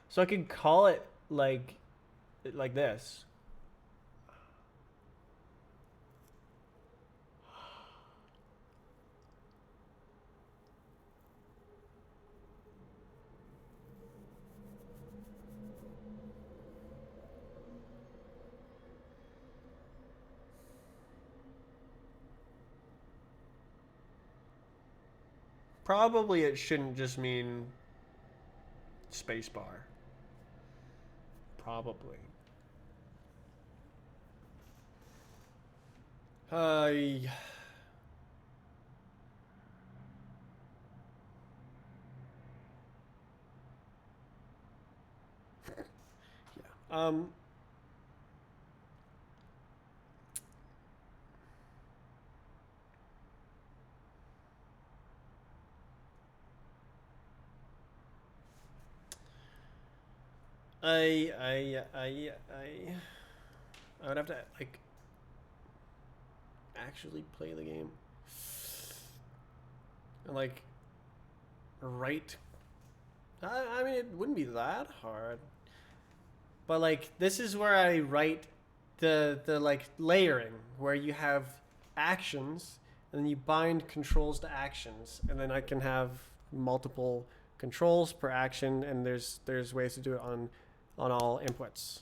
S1: So I could call it like this. Probably it shouldn't just mean spacebar. Probably. Yeah. I would have to like actually play the game and like write. I mean, it wouldn't be that hard, but like this is where I write the like layering where you have actions and then you bind controls to actions, and then I can have multiple controls per action, and there's ways to do it on all inputs.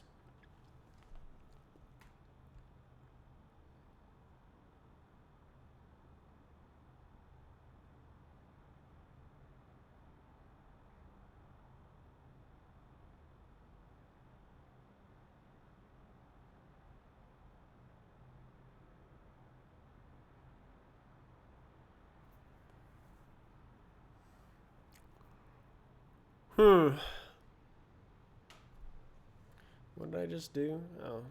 S1: What did I just do? Oh.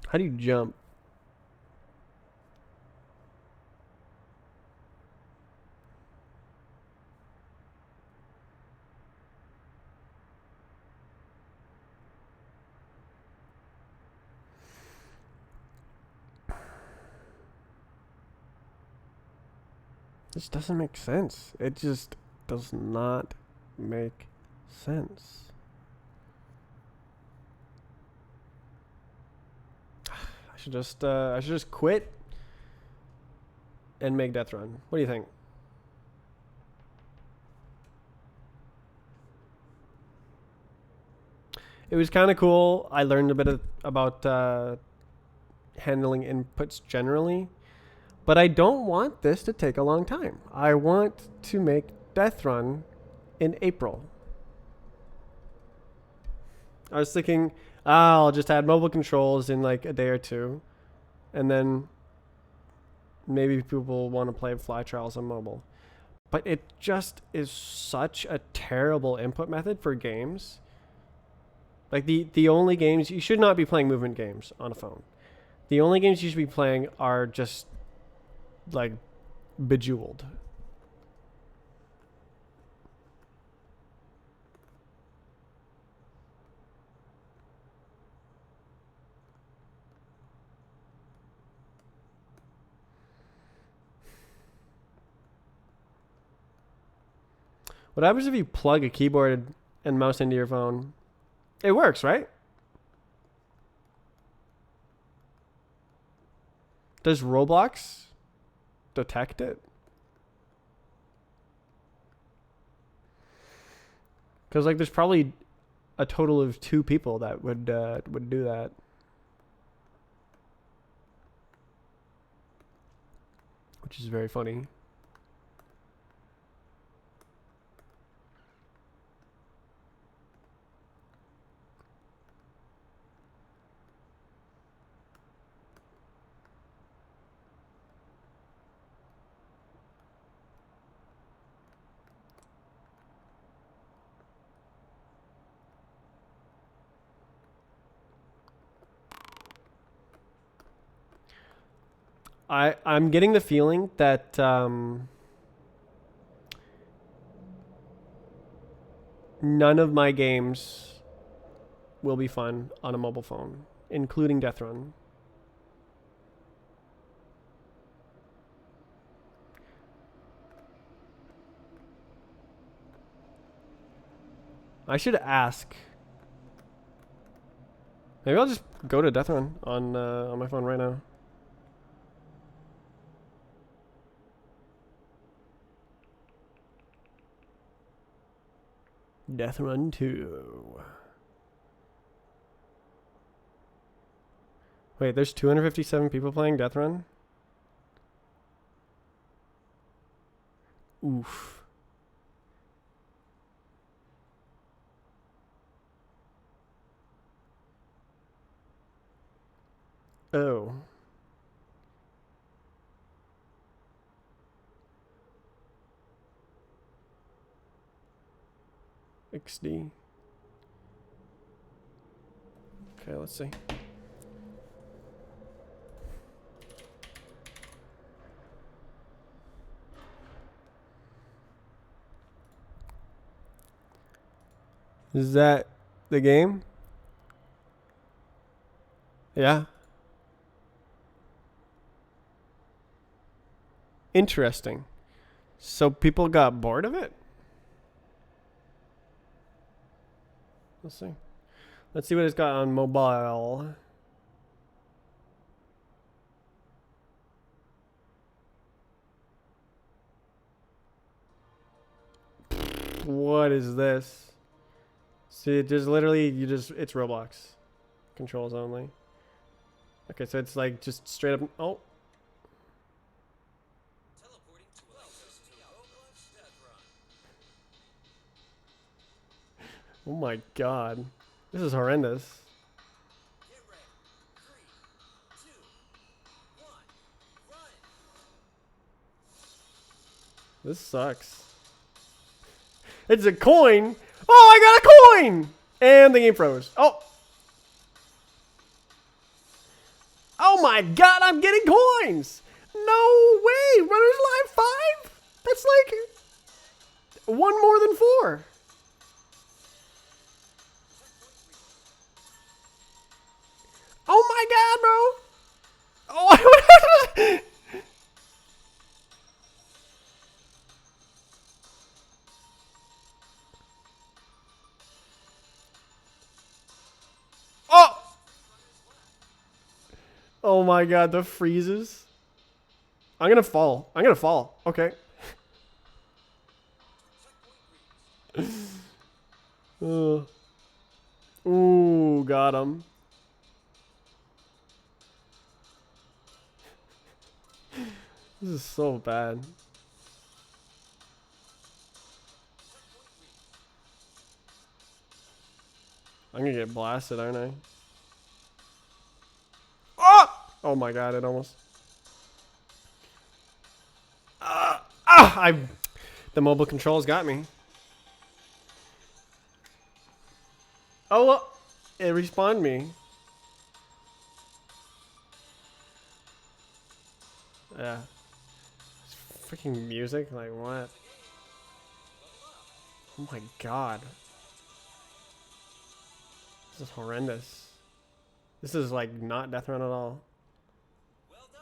S1: How do you jump? This doesn't make sense. It just does not make sense. I should just quit and make Death Run. What do you think? It was kind of cool. I learned a bit about handling inputs generally, but I don't want this to take a long time. I want to make Death Run in April. I was thinking, I'll just add mobile controls in like a day or two, and then maybe people want to play Fly Trials on mobile. But it just is such a terrible input method for games. Like the only games, you should not be playing movement games on a phone. The only games you should be playing are just like Bejeweled. What happens if you plug a keyboard and mouse into your phone? It works, right? Does Roblox detect it? Because like, there's probably a total of 2 people that would do that. Which is very funny. I'm getting the feeling that none of my games will be fun on a mobile phone, including Death Run. I should ask. Maybe I'll just go to Death Run on my phone right now. Death Run 2. Wait, there's 257 people playing Death Run? Oof. Oh. XD. Okay, let's see. Is that the game? Yeah. Interesting. So people got bored of it? Let's see. Let's see what it's got on mobile. What is this? See, it just literally, it's Roblox. Controls only. Okay, so it's like just straight up, oh. Oh my god. This is horrendous. This sucks. It's a coin. Oh, I got a coin! And the game froze. Oh. Oh my god, I'm getting coins! No way! Runners Live 5? That's like 1 more than 4. Oh my god, bro! Oh, oh! Oh my god, the freezes. I'm gonna fall. I'm gonna fall. Okay. Ooh, got him. This is so bad. I'm gonna get blasted, aren't I? Oh! Oh my god, it almost. The mobile controls got me. Oh, it respawned me. Yeah. It's freaking music, like what? Oh my god. This is horrendous. This is like not Death Run at all.
S4: Well done.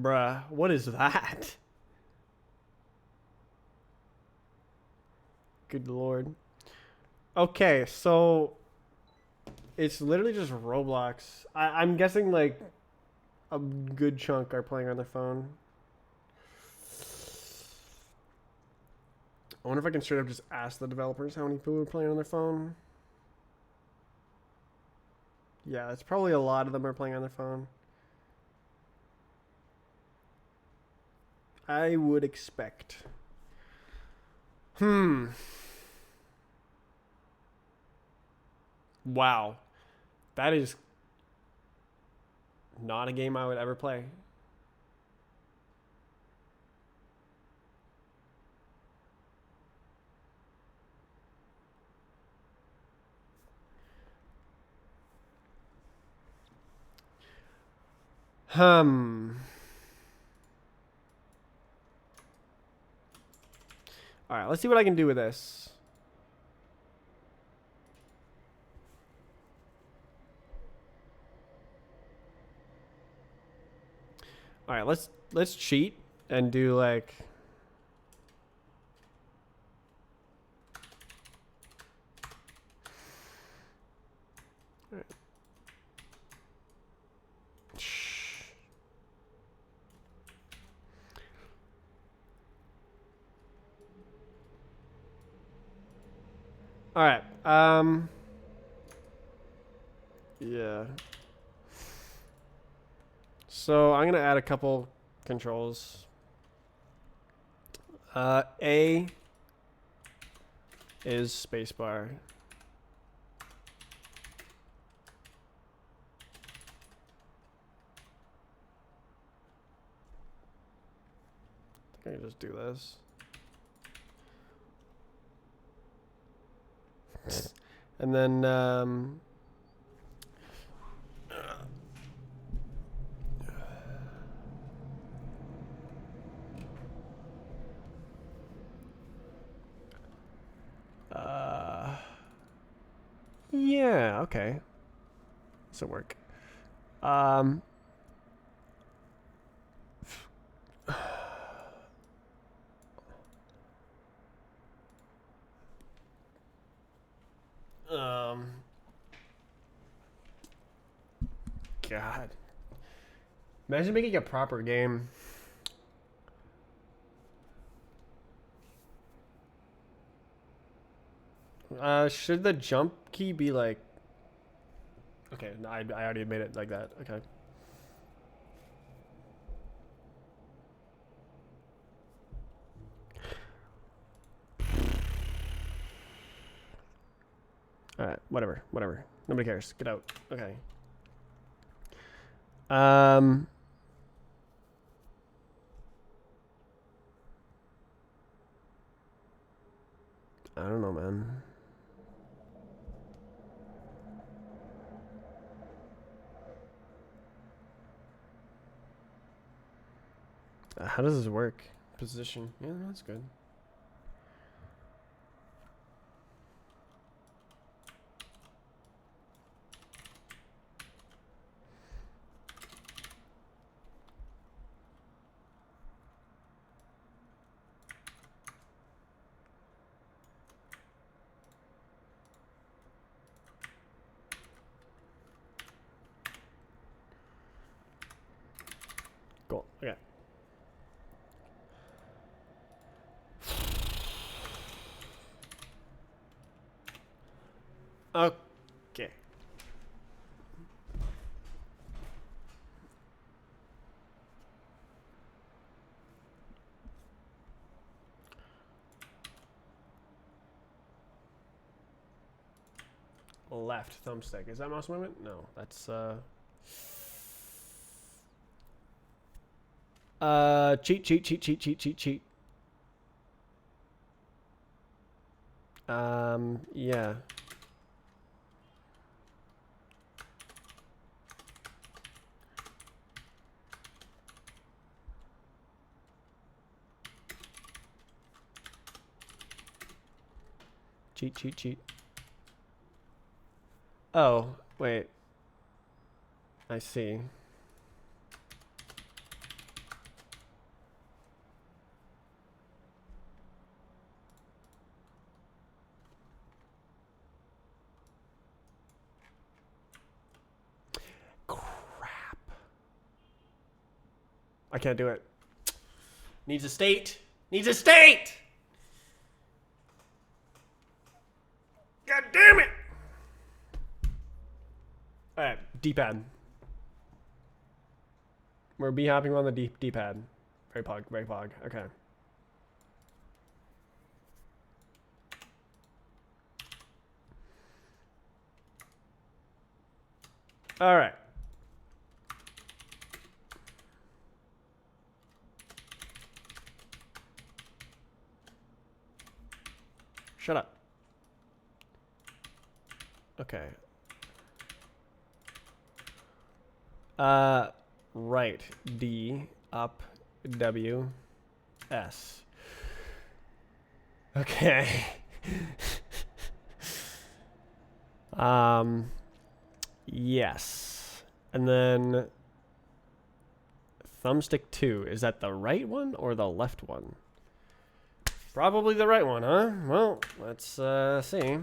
S1: Bruh, what is that? Good lord. Okay, so it's literally just Roblox. I'm guessing like a good chunk are playing on their phone. I wonder if I can straight up just ask the developers how many people are playing on their phone. Yeah, it's probably a lot of them are playing on their phone. I would expect. Wow. That is not a game I would ever play. Alright, let's see what I can do with this. Alright, let's cheat and do like Alright, yeah. So I'm gonna add a couple controls. A is spacebar. I think I can just do this. And then yeah, okay. This will work. God. Imagine making a proper game. Should the jump key be like... Okay, no, I already made it like that. Okay. Alright, whatever. Nobody cares. Get out. Okay. I don't know, man. How does this work? Position. Yeah, that's good. Cool. Okay. Okay. left thumbstick. Is that mouse movement? No, that's cheat. Yeah. Cheat. Oh, wait. I see. Crap. I can't do it. Needs a state. Needs a state! God damn it! Alright, D-pad. We're B-hopping on the D-pad. Very pog. Okay. Alright. Shut up. Okay. Right. D, up, W, S. Okay. Yes. And then thumbstick 2. Is that the right one or the left one? Probably the right one, huh? Well, let's see.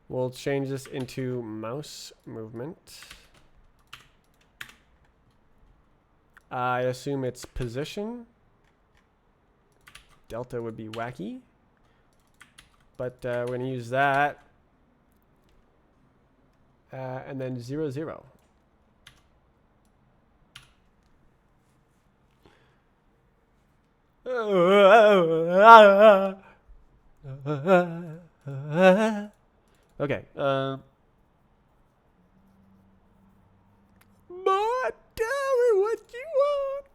S1: We'll change this into mouse movement. I assume it's position. Delta would be wacky. But we're going to use that. And then 0, 0. Okay. But tell me what you want.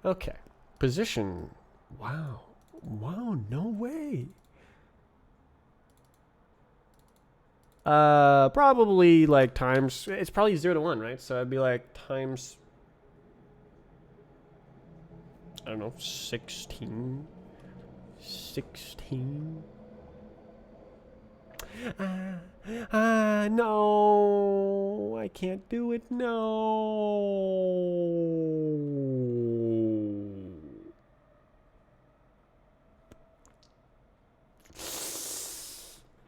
S1: Okay. Position. Wow. Wow, no way. Probably like times, it's probably 0 to 1, right? So it'd be like times, I don't know, 16. 16. No, I can't do it. No.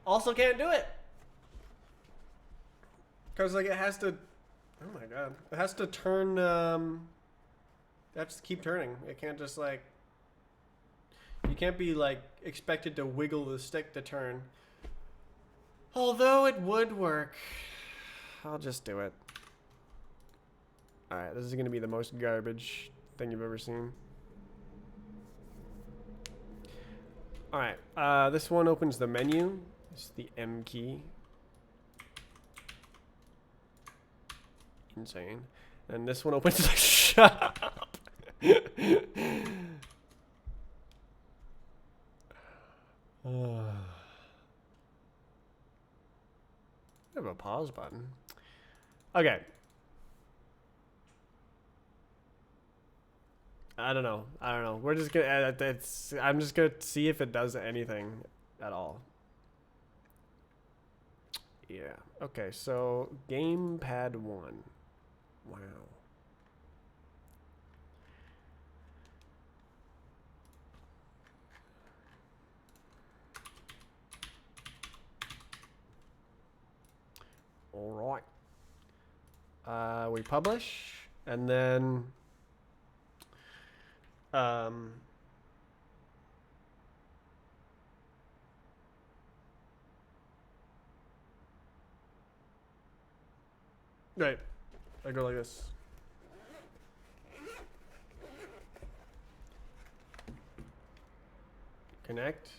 S1: Also can't do it. Because, like, it has to, oh my god. It has to turn, it has to keep turning. It can't just, like, you can't be, like, expected to wiggle the stick to turn. Although it would work. I'll just do it. Alright, this is going to be the most garbage thing you've ever seen. Alright, this one opens the menu. It's the M key. Insane. And this one opens the shut up. I have a pause button. Okay. I don't know. We're just gonna. I'm just gonna see if it does anything at all. Yeah. Okay. So gamepad 1. Wow. All right. We publish, and then right. I go like this. Connect.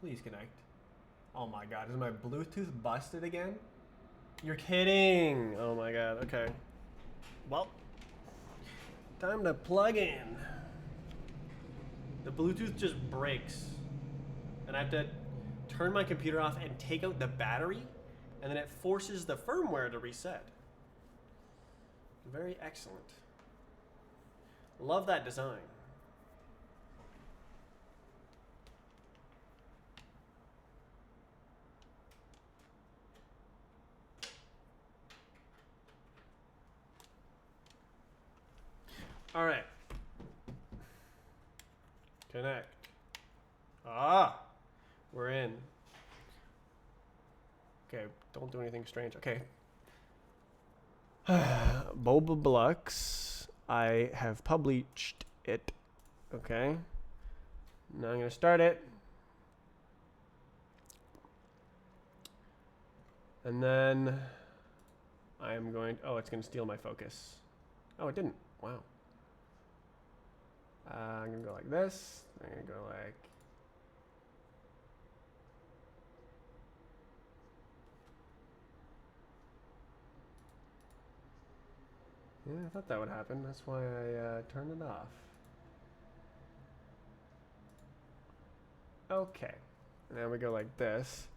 S1: Please connect. Oh my god, is my Bluetooth busted again? You're kidding. Oh my god, okay. Well, time to plug in. The Bluetooth just breaks. And I have to turn my computer off and take out the battery, and then it forces the firmware to reset. Very excellent. Love that design. All right. Connect. Ah, we're in. Okay, don't do anything strange. Okay. Boba Blux. I have published it. Okay. Now I'm going to start it. And then I am going... Oh, it's going to steal my focus. Oh, it didn't. Wow. I'm going to go like this. I'm going to go like... Yeah, I thought that would happen. That's why I turned it off. Okay. Now we go like this.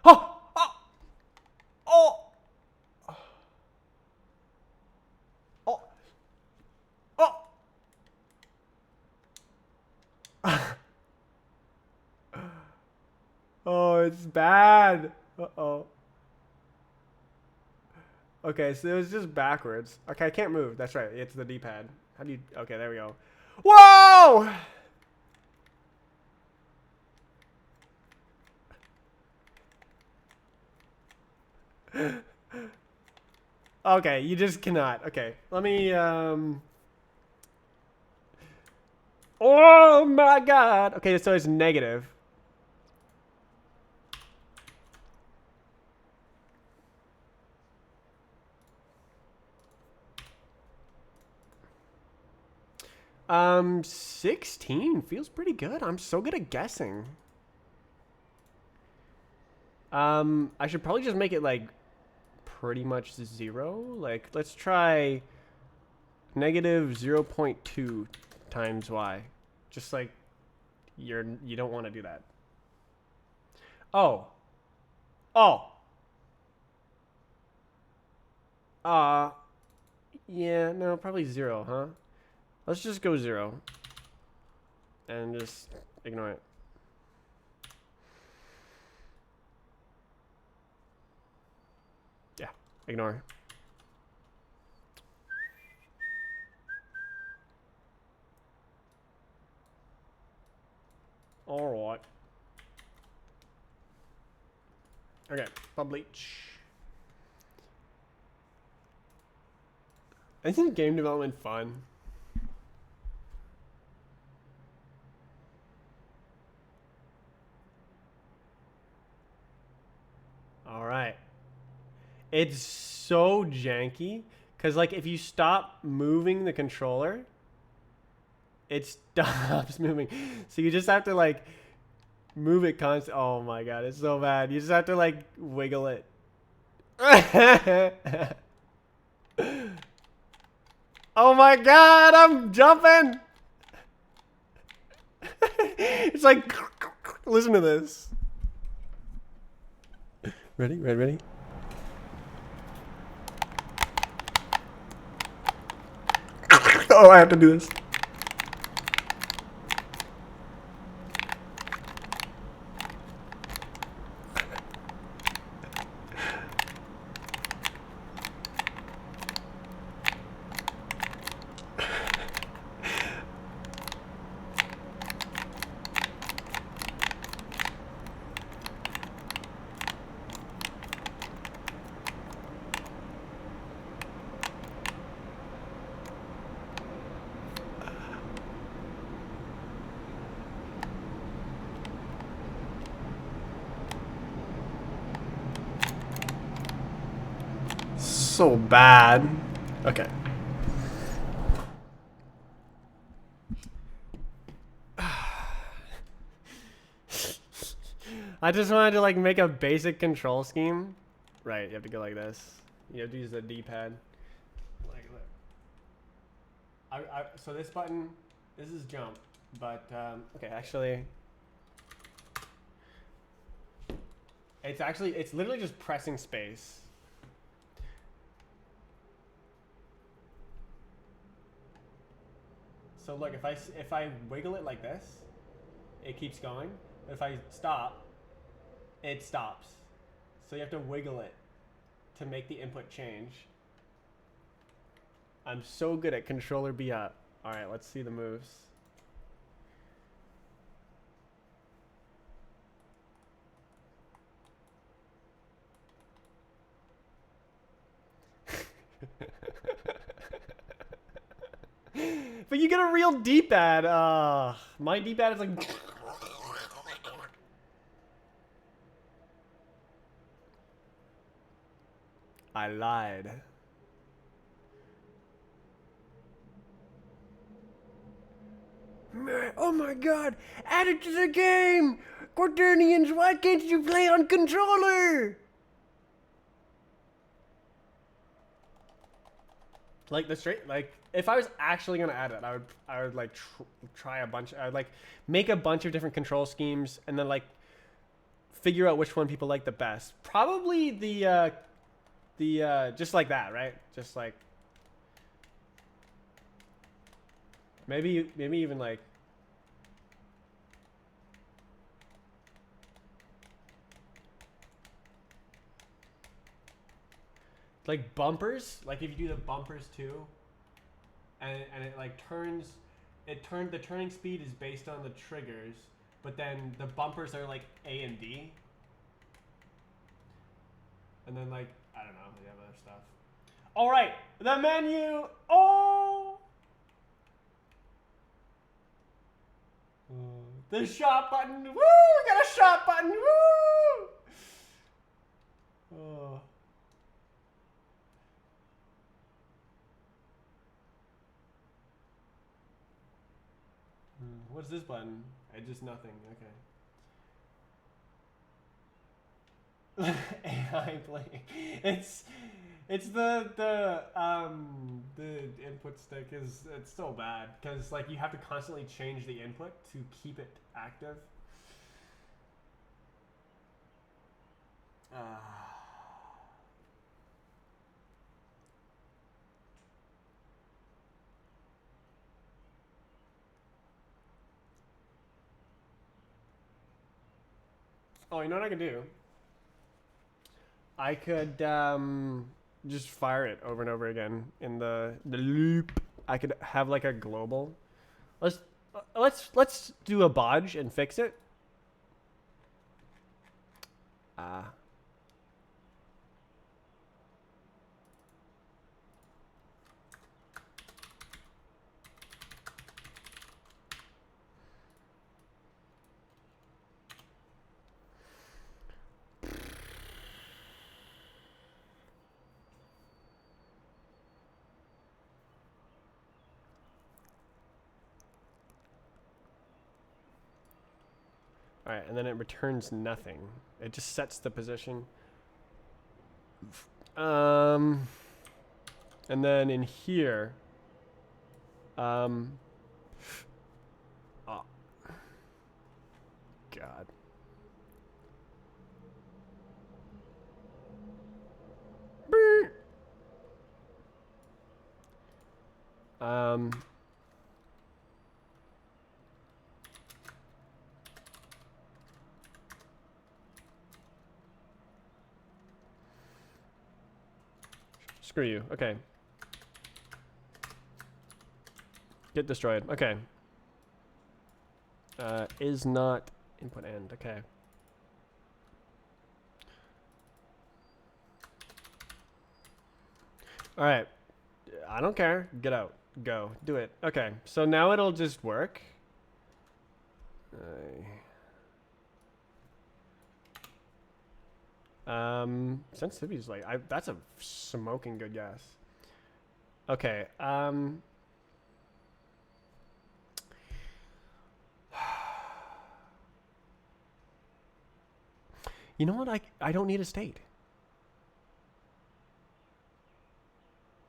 S1: Oh! Oh! Oh! Oh! Oh! Oh, it's bad. Uh-oh. Okay, so it was just backwards. Okay, I can't move. That's right. It's the D-pad. How do you... Okay, there we go. Whoa! Okay, you just cannot. Okay, let me... Oh my god! Okay, so it's negative. Um, 16 feels pretty good. I'm so good at guessing. I should probably just make it like pretty much 0. Like, let's try negative 0.2 times y. Just like you don't want to do that. Oh. Oh. Yeah, no, probably 0, huh? Let's just go 0. And just ignore it. Yeah, ignore. Alright. Okay, publish. Isn't game development fun? All right. It's so janky because like if you stop moving the controller, it stops moving. So you just have to like move it constantly. Oh my god, it's so bad. You just have to like wiggle it. Oh my god, I'm jumping. It's like, listen to this. Ready? Ready? Oh, I have to do this. So bad. Okay. I just wanted to like make a basic control scheme. Right, you have to go like this. You have to use the D-pad. Like that. So this button, this is jump, but okay, actually, it's literally just pressing space. So look, if I wiggle it like this, it keeps going. If I stop, it stops. So you have to wiggle it to make the input change. I'm so good at controller B up. All right, let's see the moves. But you get a real D-pad. My D-pad is like... I lied. Oh my god! Add it to the game! Quaternions, why can't you play on controller? Like the straight, like if I was actually gonna add it, I would like try a bunch. I would like make a bunch of different control schemes and then like figure out which one people like the best. Probably the just like that, right? Just like maybe even like bumpers. Like if you do the bumpers too, and it like turns, the turning speed is based on the triggers, but then the bumpers are like A and D, and then like I don't know, they have other stuff. All right, the menu. Oh, the shot button. Woo! We got a shot button. Woo! Oh. What's this button? It's just nothing. Okay. AI play. It's the input stick it's so bad because like you have to constantly change the input to keep it active. Oh, you know what I could do? I could just fire it over and over again in the loop. I could have like a global. Let's do a bodge and fix it. All right, and then it returns nothing. It just sets the position. And then in here, oh, God. Screw you. Okay. Get destroyed. Okay. Is not input end. Okay. All right. I don't care. Get out. Go. Do it. Okay. So now it'll just work. Sensitivity is like that's a smoking good guess. Okay. You know what? I don't need a state.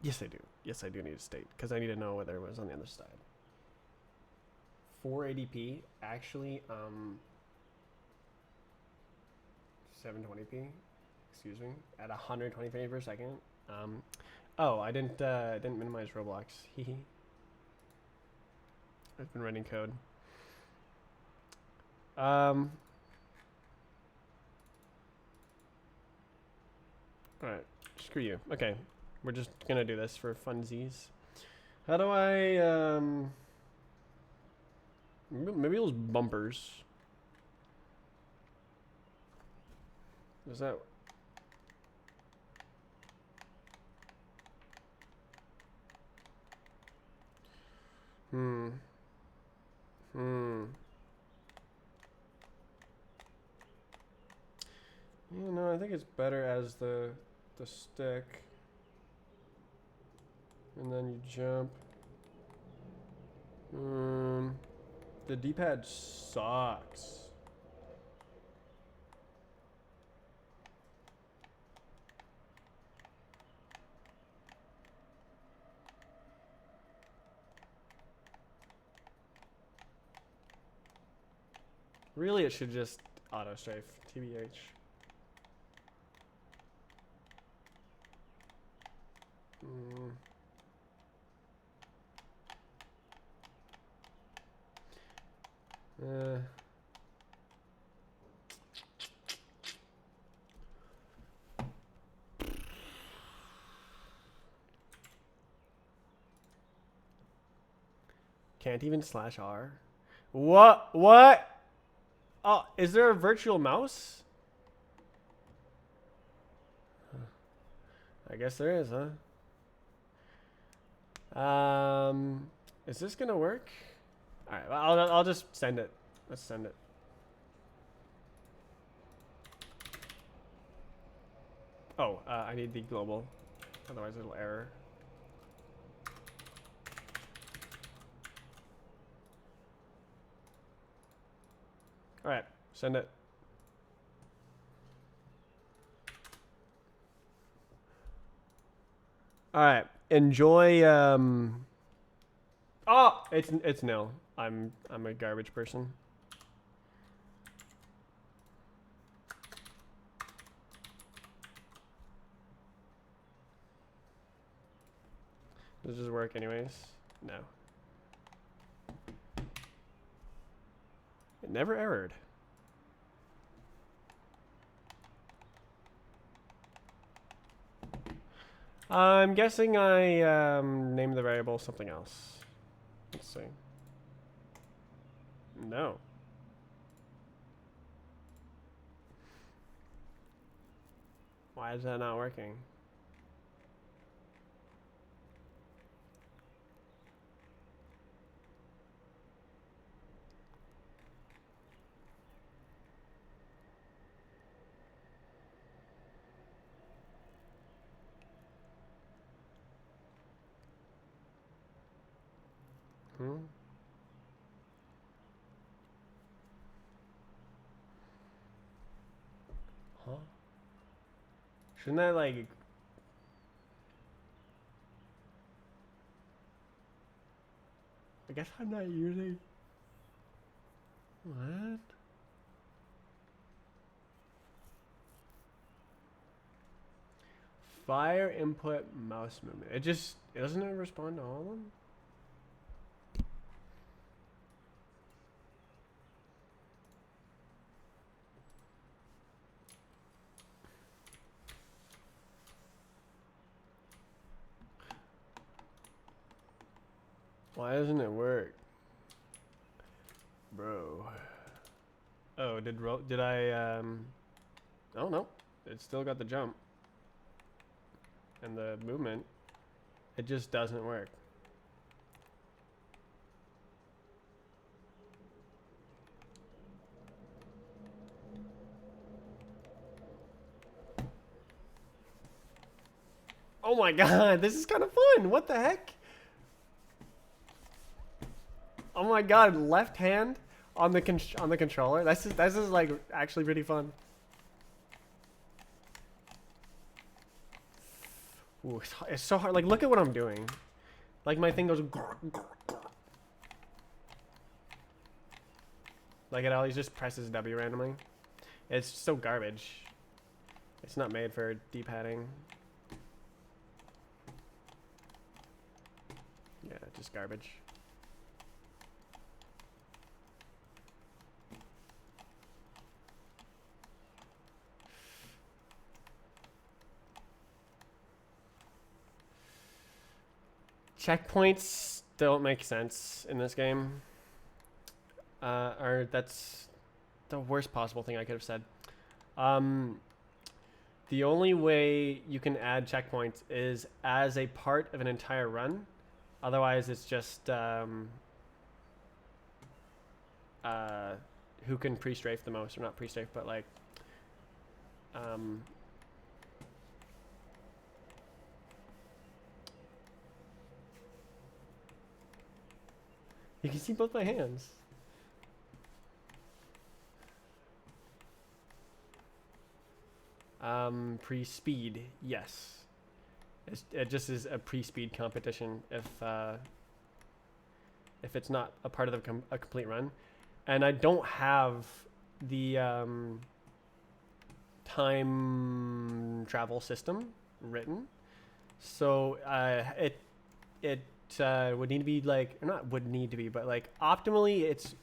S1: Yes, I do. Yes, I do need a state because I need to know whether it was on the other side. 480p, actually, 720p, excuse me, at 120 frames per second. Oh, I didn't minimize Roblox. Hehe. I've been running code. All right, screw you. Okay, we're just gonna do this for funsies. How do I maybe those bumpers. Is that? You know, I think it's better as the stick. And then you jump. The D-pad sucks. Really, it should just auto strafe, TBH. Can't even /R. What? Oh, is there a virtual mouse? I guess there is, huh? Is this gonna work? All right, I'll just send it. Let's send it. Oh, I need the global, otherwise it'll error. All right, send it. All right, enjoy. Oh, it's nil. I'm a garbage person. Does this work anyways? No. It never errored. I'm guessing I named the variable something else. Let's see. No. Why is that not working? Huh? Shouldn't I like... I guess I'm not using... What? Fire input mouse movement. It doesn't it respond to all of them? Why doesn't it work? Bro. Oh, did I oh no. It still got the jump. And the movement. It just doesn't work. Oh my god, this is kind of fun. What the heck? Oh my god, left hand on the controller. This is like actually pretty fun. Ooh, it's so hard. Like, look at what I'm doing. Like, my thing goes. Like, it always just presses W randomly. It's so garbage. It's not made for D-padding. Yeah, just garbage. Checkpoints don't make sense in this game. Or that's the worst possible thing I could have said. The only way you can add checkpoints is as a part of an entire run. Otherwise, it's just who can pre-strafe the most, or not pre-strafe, but like you can see both my hands. Pre-speed, yes. It just is a pre-speed competition if it's not a part of a complete run. And I don't have the time travel system written, so it would need to be like, or not would need to be, but like optimally it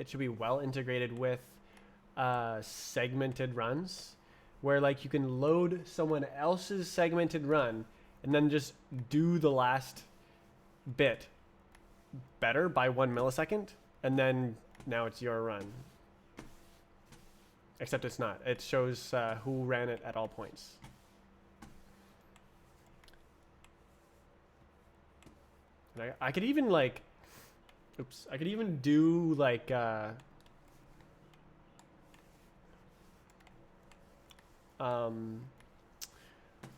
S1: should be well integrated with segmented runs, where like you can load someone else's segmented run and then just do the last bit better by 1 millisecond, and then now it's your run. Except it's not. It shows who ran it at all points. And I could even like, oops, I could even do like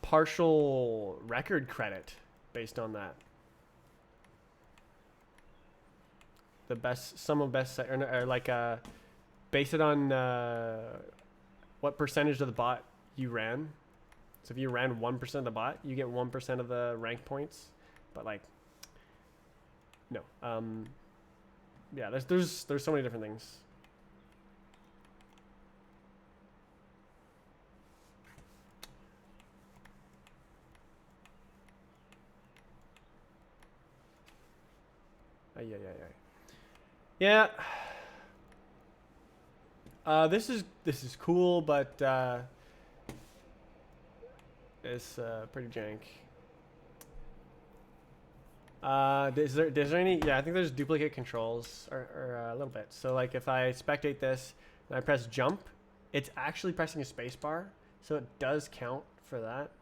S1: partial record credit based on that. The best, sum of best, or like base it on what percentage of the bot you ran. So if you ran 1% of the bot, you get 1% of the rank points. But like, no, yeah, there's so many different things. Yeah. This is cool, but it's pretty jank. Is there any? Yeah, I think there's duplicate controls or a little bit. So like if I spectate this and I press jump, it's actually pressing a space bar, so it does count for that.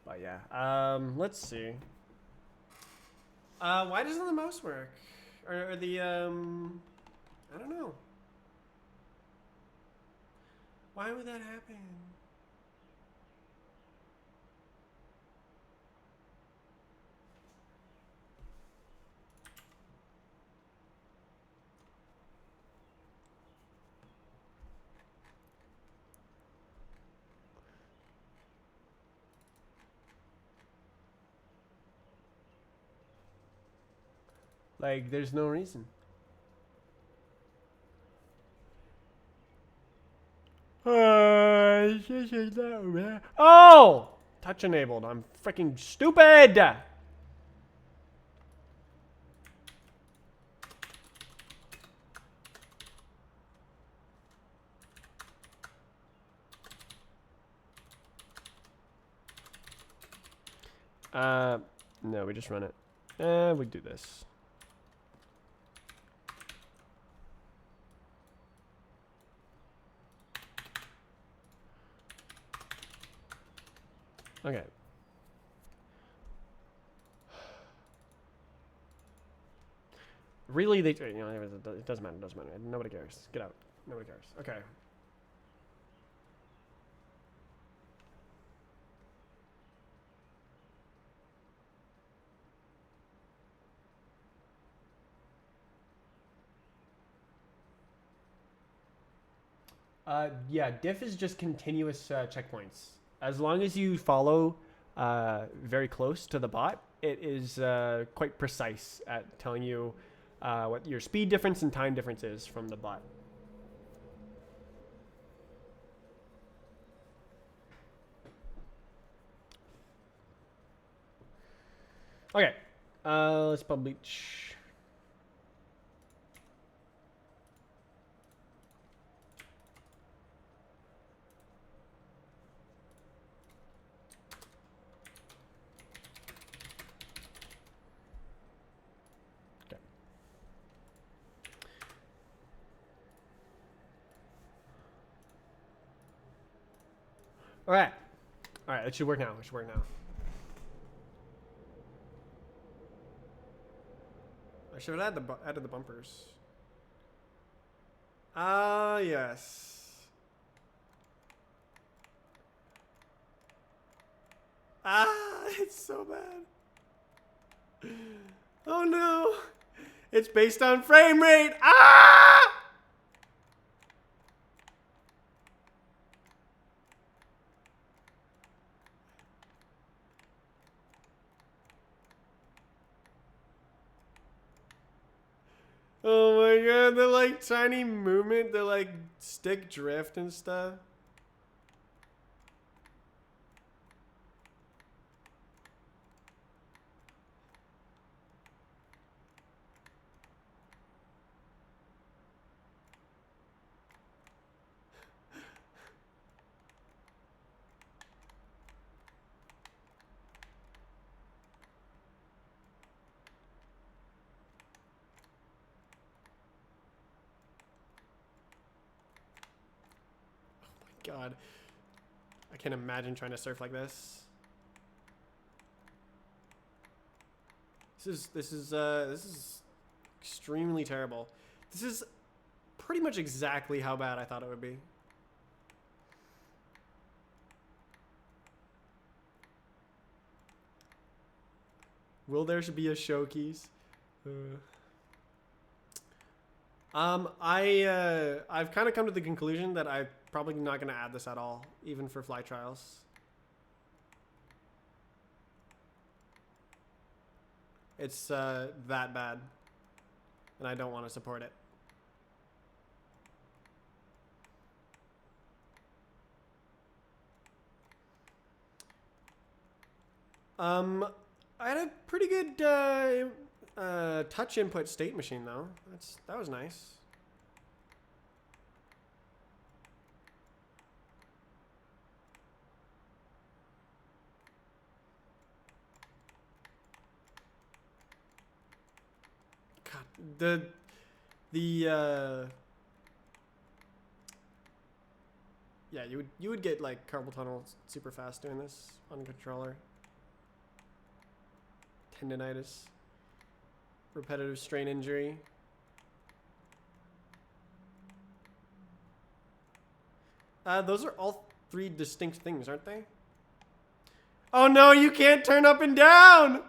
S1: But yeah, let's see. Why doesn't the mouse work? Or the, I don't know. Why would that happen? Like, there's no reason. Oh! Touch enabled. I'm freaking stupid! No, we just run it. We do this. Okay. Really, it doesn't matter. It doesn't matter. Nobody cares. Get out. Nobody cares. Okay. Yeah, diff is just continuous checkpoints. As long as you follow very close to the bot, it is quite precise at telling you what your speed difference and time difference is from the bot. Okay, let's pub bleach. Okay. All right. All right, it should work now. It should work now. I should have added the bumpers. Ah, yes. Ah, it's so bad. Oh no. It's based on frame rate. Ah! Oh my god, the like tiny movement, the like stick drift and stuff. God, I can't imagine trying to surf like this. This is extremely terrible. This is pretty much exactly how bad I thought it would be. Will there should be a showcase? I've kind of come to the conclusion that I'm probably not going to add this at all, even for fly trials. It's that bad, and I don't want to support it. I had a pretty good touch input state machine though. That was nice. God, yeah, you would get like carpal tunnel super fast doing this on controller. Tendinitis, repetitive strain injury. Those are all three distinct things, aren't they? Oh no, you can't turn up and down!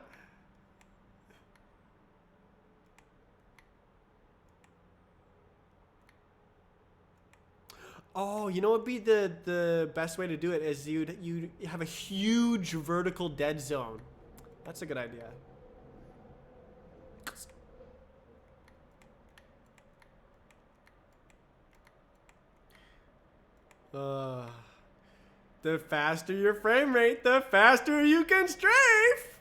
S1: Oh, you know what would be the best way to do it is you'd have a huge vertical dead zone. That's a good idea. The faster your frame rate, the faster you can strafe.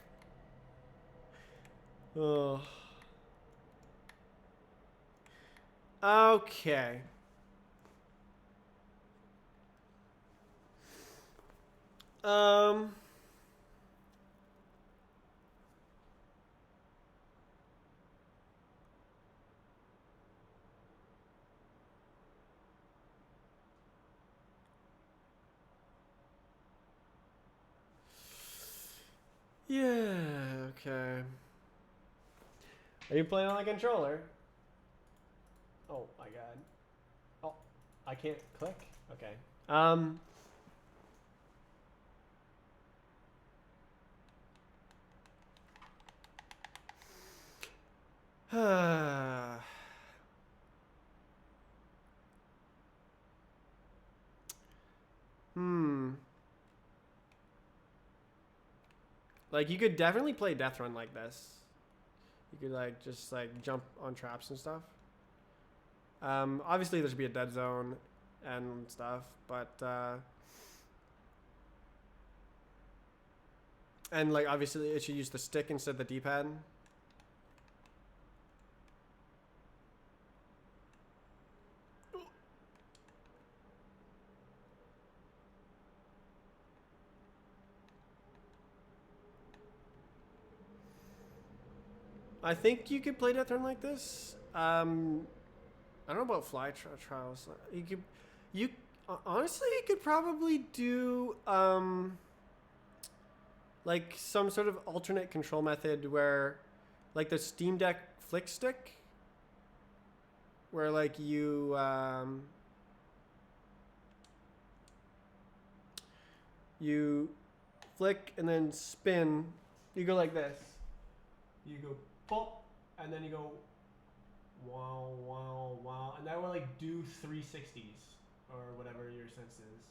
S1: Oh. Okay. Yeah, okay. Are you playing on the controller? Oh my god. Oh, I can't click? Okay. Like you could definitely play Death Run like this. You could like just like jump on traps and stuff. Obviously there should be a dead zone and stuff, but and like obviously it should use the stick instead of the D-pad. I think you could play Death Run like this. I don't know about fly trials. You honestly you could probably do like some sort of alternate control method where, like the Steam Deck flick stick, where like you flick and then spin. You go like this. You go pop, and then you go wow, wow, wow, and that will like do 360s or whatever your sense is.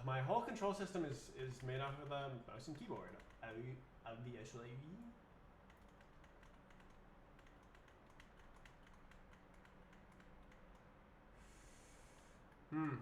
S1: My whole control system is made off of a mouse and keyboard. Obviously. Hmm.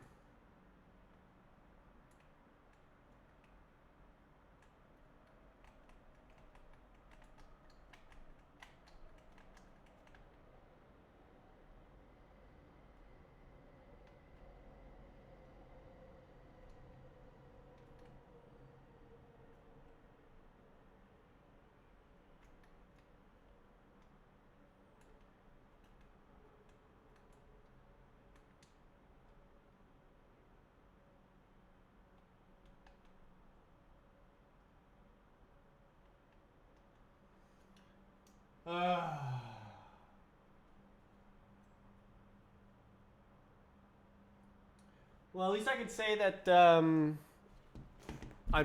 S1: Well, at least I could say that I'm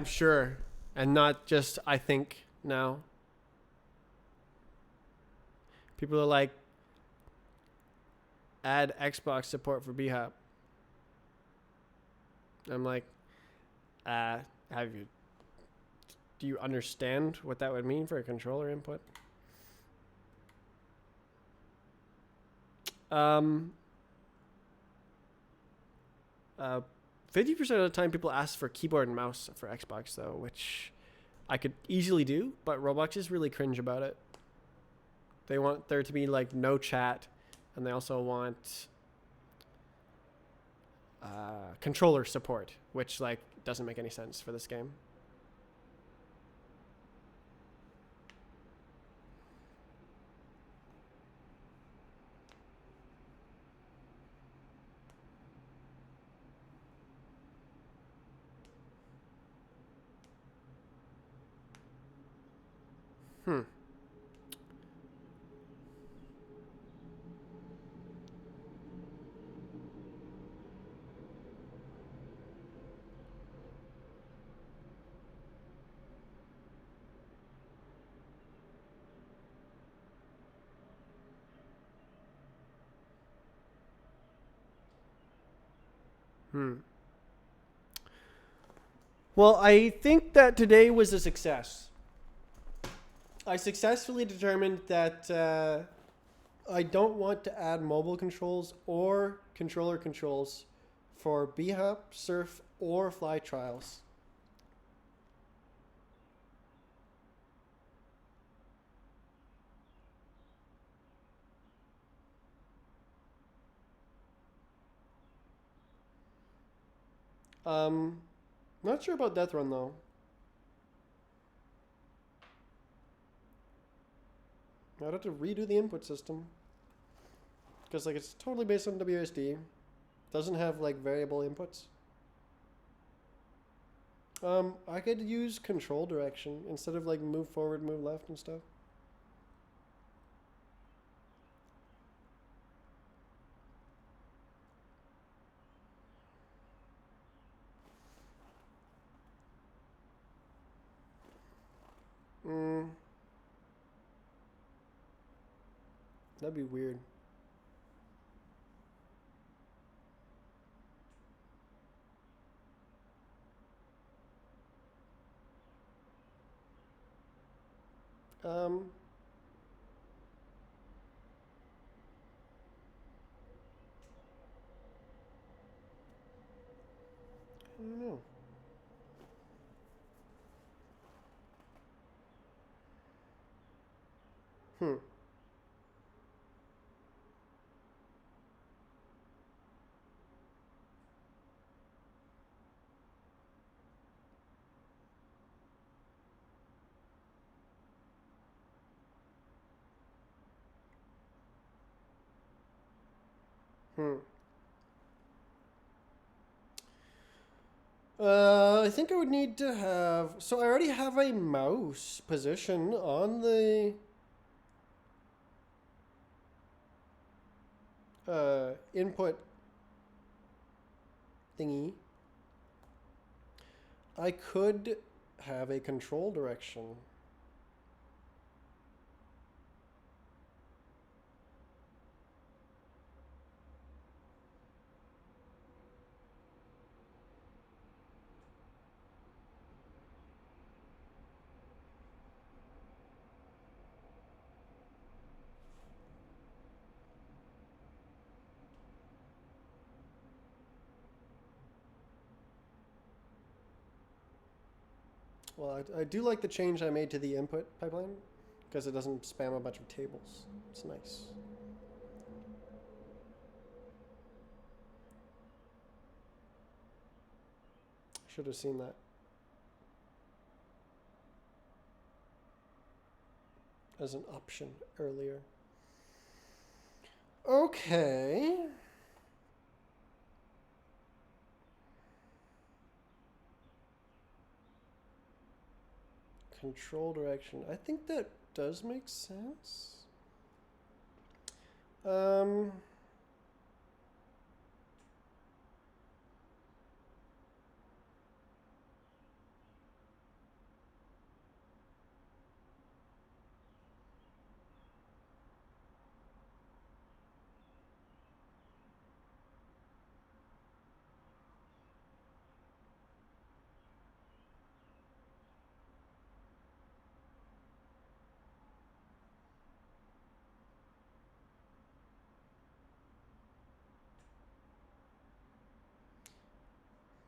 S1: sure, and not just I think now. People are like, add Xbox support for BHAP. I'm like, do you understand what that would mean for a controller input? 50% of the time people ask for keyboard and mouse for Xbox though, which I could easily do, but Roblox is really cringe about it. They want there to be like no chat, and they also want controller support, which like doesn't make any sense for this game. Hmm. Well, I think that today was a success. I successfully determined that I don't want to add mobile controls or controller controls for BHAP, Surf, or Fly Trials. Not sure about Death Run though. I'd have to redo the input system. Because like it's totally based on WSD. Doesn't have like variable inputs. I could use control direction instead of like move forward, move left and stuff. That'd be weird.
S3: Um, I don't know. Hmm. Hmm. I think I would need to have. So I already have a mouse position on the input thingy. I could have a control direction. Well, I do like the change I made to the input pipeline because it doesn't spam a bunch of tables. It's nice. Should have seen that as an option earlier. Okay. Control direction. I think that does make sense. Um,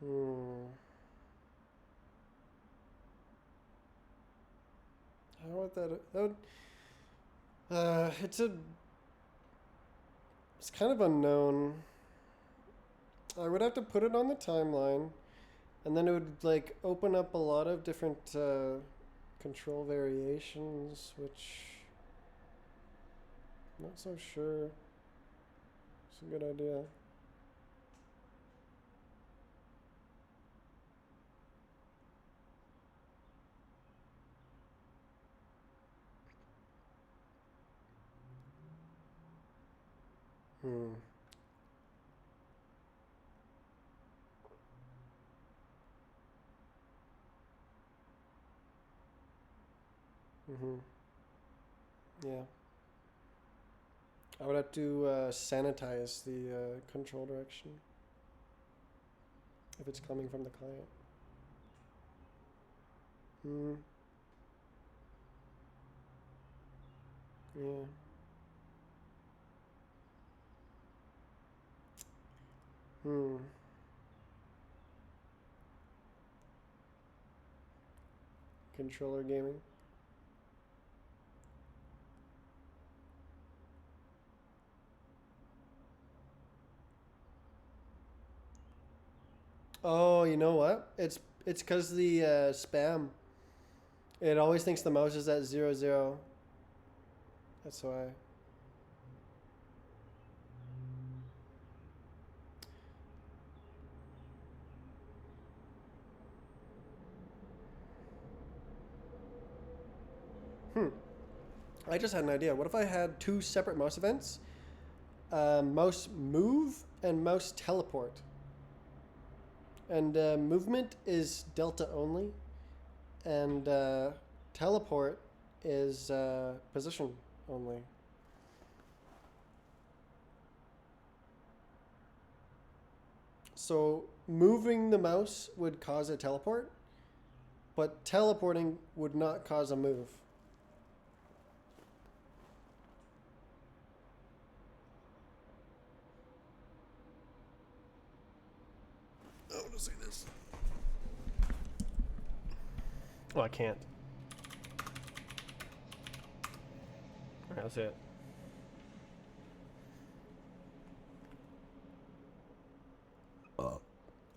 S3: hmm. How would that would, it's kind of unknown. I would have to put it on the timeline, and then it would like open up a lot of different control variations, which I'm not so sure. It's a good idea. Hmm. Mm-hmm. Yeah. I would have to sanitize the control direction if it's coming from the client. Hmm. Yeah. Hmm. Controller gaming. Oh, you know what? It's because the spam. It always thinks the mouse is at 0, 0. That's why. Hmm. I just had an idea. What if I had two separate mouse events? Mouse move and mouse teleport. And movement is delta only, and teleport is position only. So moving the mouse would cause a teleport, but teleporting would not cause a move. say this.
S1: Oh, I can't. Alright, let's see it.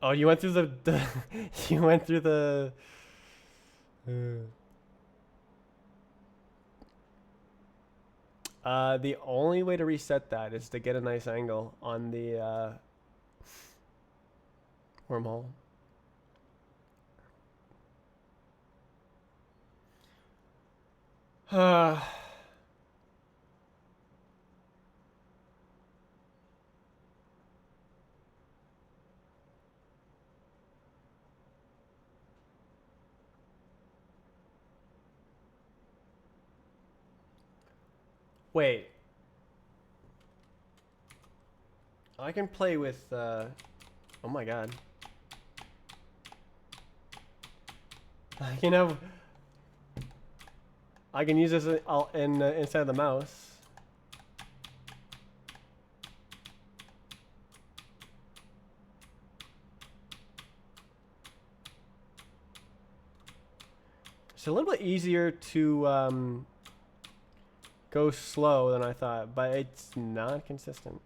S1: Oh, you went through the you went through the the only way to reset that is to get a nice angle on the wormhole. Wait. I can play with, oh my god. I can have, I can use this in inside of the mouse. It's a little bit easier to, go slow than I thought, but it's not consistent.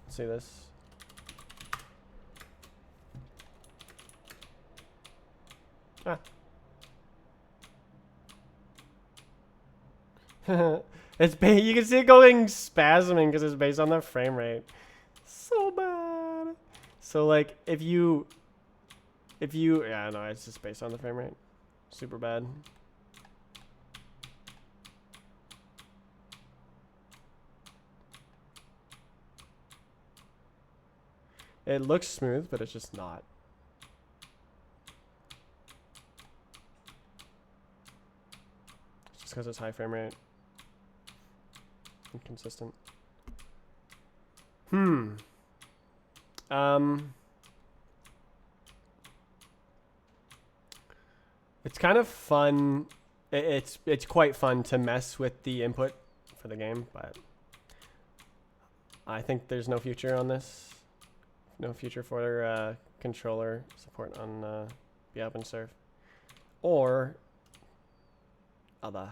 S1: Let's see this. Ah. It's you can see it going spasming because it's based on the frame rate. So bad. So like if you yeah, no, it's just based on the frame rate. Super bad. It looks smooth, but it's just not. It's just because it's high frame rate. Inconsistent. It's kind of fun. It's quite fun to mess with the input for the game, but I think there's no future on this. No future for controller support on the OpenSurf or other.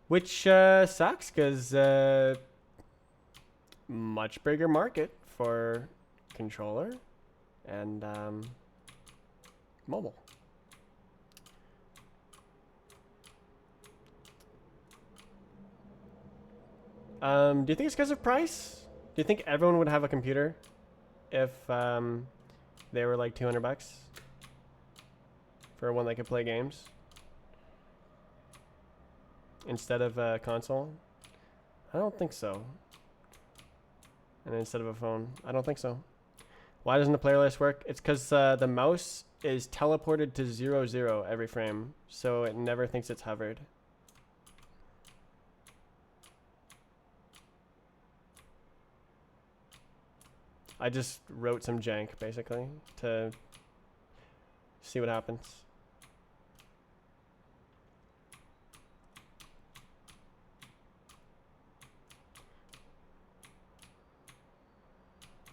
S1: Which sucks because much bigger market for controller and mobile. Do you think it's because of price? Do you think everyone would have a computer if they were like $200 for one that could play games instead of a console? I don't think so. And instead of a phone, I don't think so. Why doesn't the player list work? It's because the mouse is teleported to 0, every frame, so it never thinks it's hovered. I just wrote some jank, basically, to see what happens.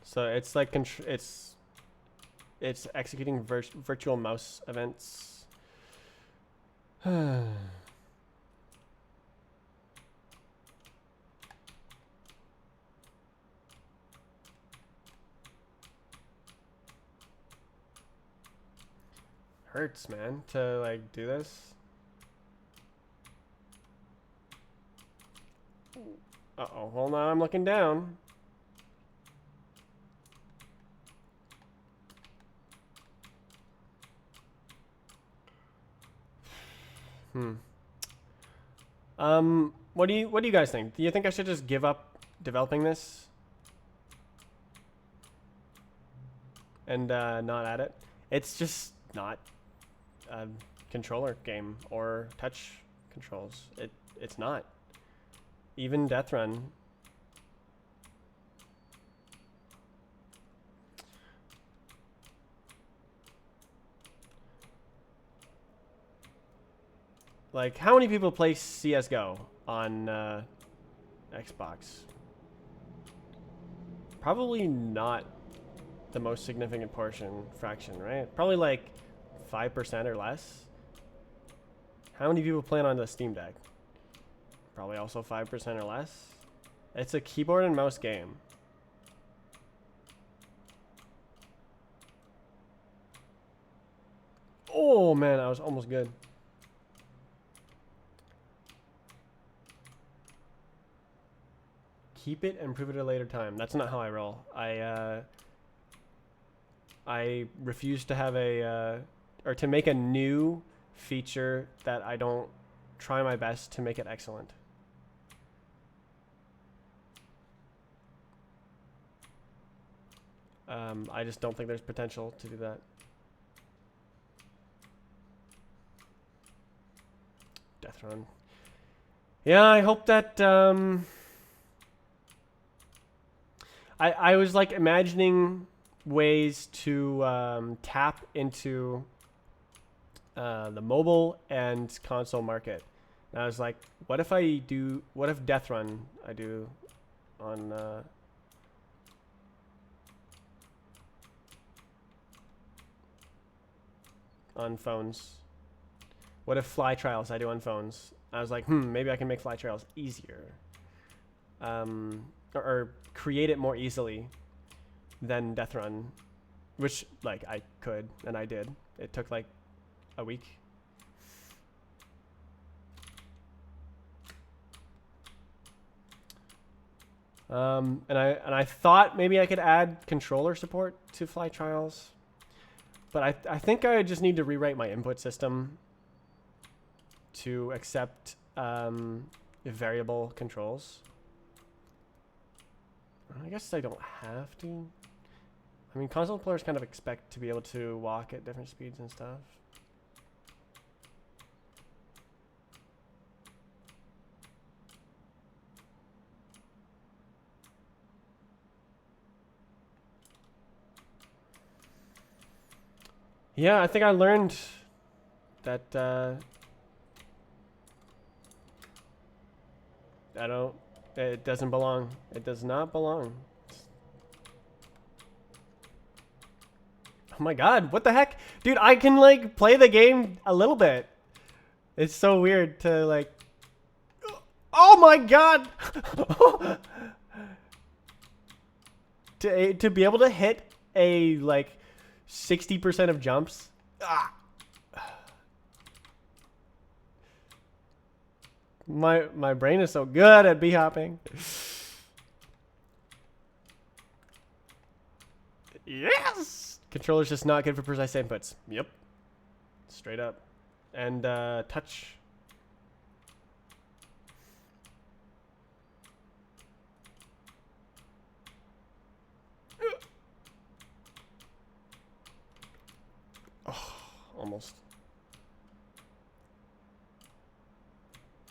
S1: So it's like it's executing virtual mouse events. Hurts, man, to like do this. Uh-oh, well now I'm looking down. What do you guys think? Do you think I should just give up developing this and not add it? It's just not a controller game or touch controls. It's not. Even Death Run. Like, how many people play CS:GO on Xbox? Probably not the most significant fraction, right? Probably like 5% or less. How many people playing on the Steam Deck? Probably also 5% or less. It's a keyboard and mouse game. Oh man, I was almost good. Keep it and prove it at a later time. That's not how I roll. I refuse to have or to make a new feature that I don't try my best to make it excellent. I just don't think there's potential to do that. Death Run. Yeah, I hope that I was like imagining ways to tap into the mobile and console market. And I was like, what if Death Run I do on phones? What if Fly Trials I do on phones? I was like, maybe I can make Fly Trials easier. Or create it more easily than Death Run, which like I could and I did. It took like a week. And I thought maybe I could add controller support to Fly Trials, but I think I just need to rewrite my input system to accept variable controls. I guess I don't have to. I mean, console players kind of expect to be able to walk at different speeds and stuff. Yeah, I think I learned that it doesn't belong. It does not belong. Oh my god, what the heck? Dude, I can like play the game a little bit. It's so weird to like... Oh my god! to be able to hit a like 60% of jumps. Ah. My brain is so good at b-hopping. Yes! Controller's just not good for precise inputs. Yep. Straight up. And touch. Oh, almost.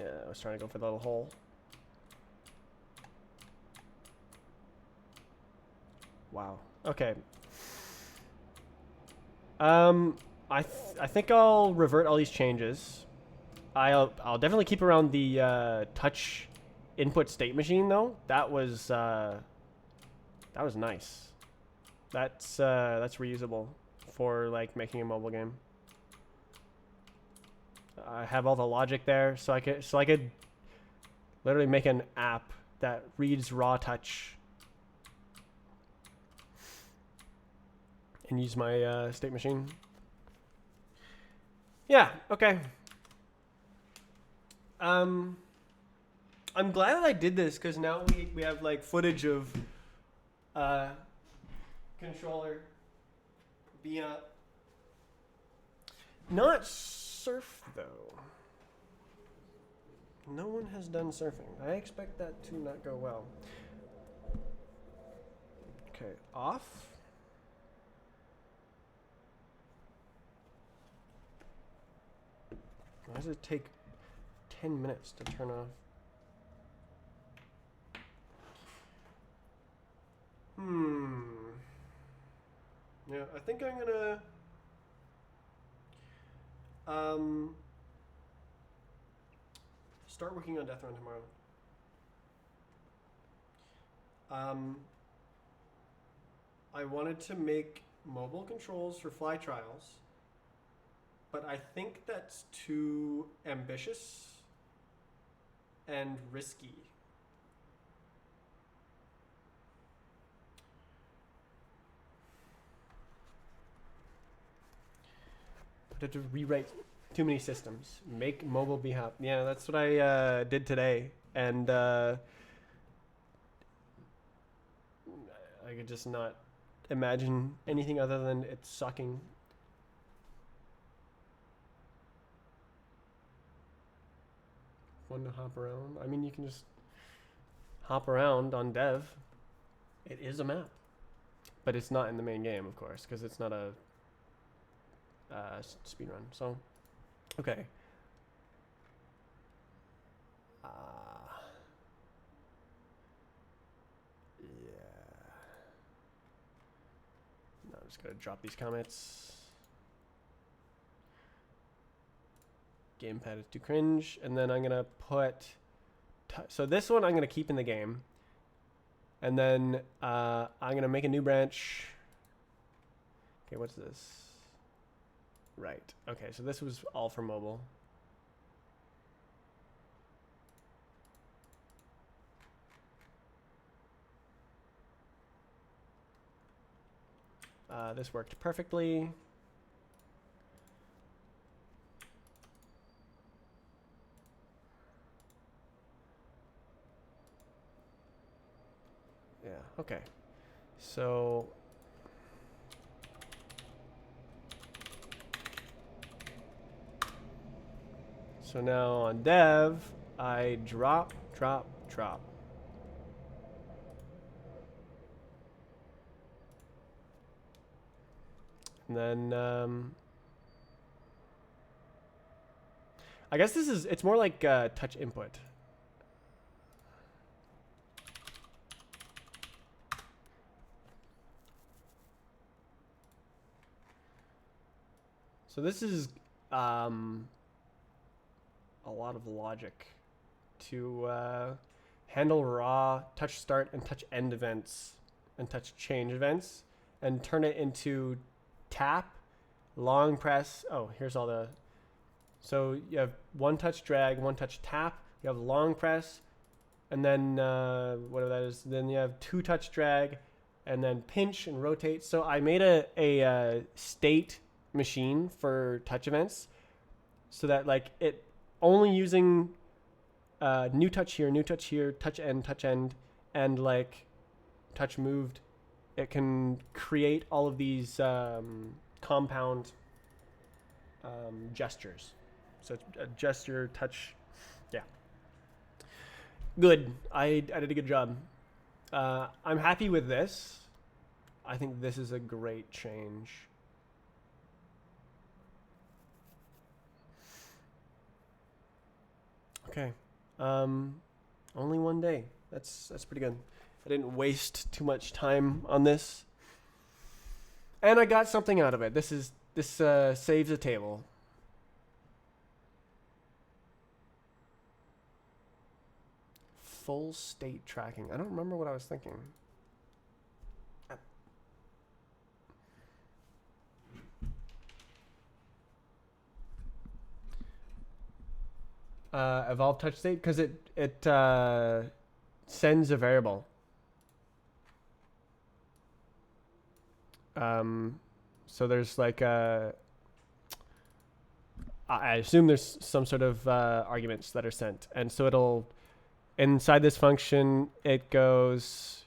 S1: Yeah, I was trying to go for the little hole. Wow. Okay. I think I'll revert all these changes. I'll definitely keep around the touch input state machine though. That was nice. That's reusable for like making a mobile game. I have all the logic there, so I could literally make an app that reads raw touch and use my state machine. Yeah. Okay. I'm glad that I did this because now we have like footage of controller being up. Not surf though. No one has done surfing. I expect that to not go well. Okay, off. Why does it take 10 minutes to turn off? Yeah, I think I'm gonna
S3: start working on Deathrun tomorrow. I wanted to make mobile controls for Fly Trials, but I think that's too ambitious and risky. I'd have to rewrite too many systems. Make mobile be happy. Yeah, that's what I did today, and I could just not imagine anything other than it sucking. Fun to hop around. I mean, you can just hop around on Dev. It is a map, but it's not in the main game, of course, because it's not a speed run. So, okay. Yeah. Now I'm just gonna drop these comments. Gamepad is too cringe, and then I'm gonna put. So this one I'm gonna keep in the game, and then I'm gonna make a new branch. Okay, what's this? Right. Okay, so this was all for mobile. This worked perfectly. Yeah, okay. So now on Dev, I drop. And then I guess it's more like touch input. So this is a lot of logic to handle raw touch start and touch end events and touch change events and turn it into tap, long press. Oh, here's all the. So you have one touch drag, one touch tap. You have long press, and then whatever that is. Then you have two touch drag, and then pinch and rotate. So I made a state machine for touch events, so that like it only using new touch here, touch end, and like touch moved. It can create all of these compound gestures. So it's a gesture, touch, yeah. Good. I did a good job. I'm happy with this. I think this is a great change. Okay. Only one day. That's pretty good. I didn't waste too much time on this. And I got something out of it. This saves a table. Full state tracking. I don't remember what I was thinking. Evolve touch state because it sends a variable. So there's like I assume there's some sort of arguments that are sent, and so it'll inside this function it goes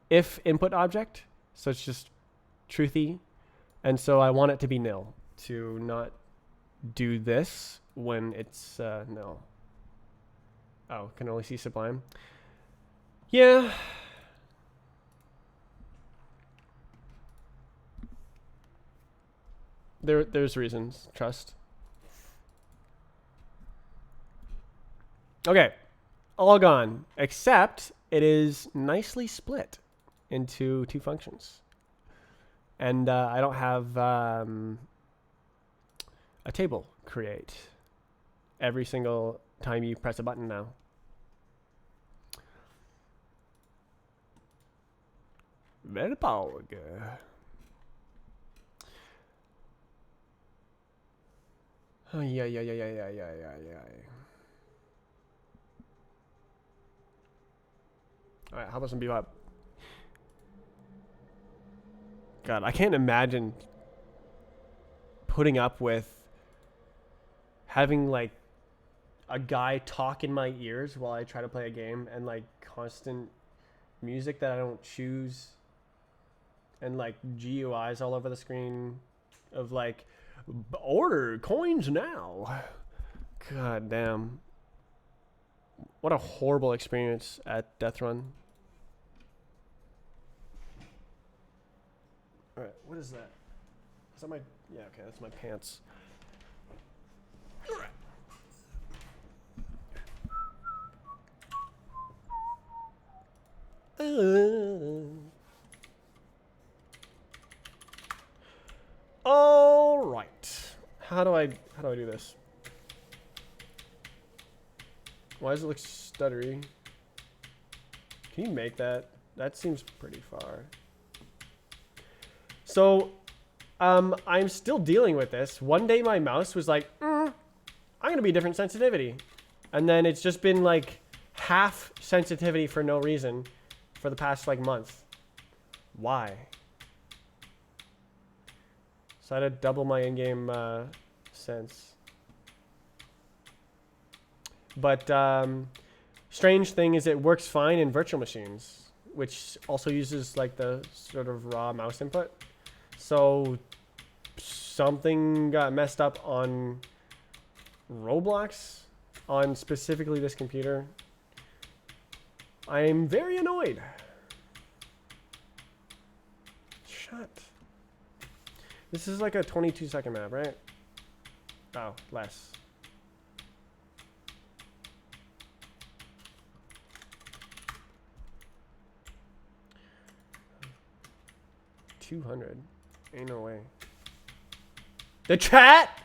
S3: if input object, so it's just truthy, and so I want it to be nil to not do this when it's nil. Oh, can only see Sublime. Yeah. There's reasons. Trust. Okay. All gone. Except it is nicely split into two functions. And I don't have a table create.
S1: every single time you press a button now. Very powerful. Oh, yeah. All right, how about some bebop? God, I can't imagine putting up with having like a guy talk in my ears while I try to play a game and like constant music that I don't choose and like GUIs all over the screen of like order coins now. God damn. What a horrible experience at Death Run. Alright, what is that? Is that my... Yeah, okay, that's my pants. All right. How do I do this? Why does it look stuttery? Can you make that? That seems pretty far. So, I'm still dealing with this. One day my mouse was like, I'm gonna be a different sensitivity. And then it's just been like half sensitivity for no reason for the past like month. Why? So I had to double my in-game sense. But strange thing is it works fine in virtual machines, which also uses like the sort of raw mouse input. So something got messed up on Roblox, on specifically this computer. I'm very annoyed. Shut. This is like a 22-second map, right? Oh, less. $200. Ain't no way. The chat.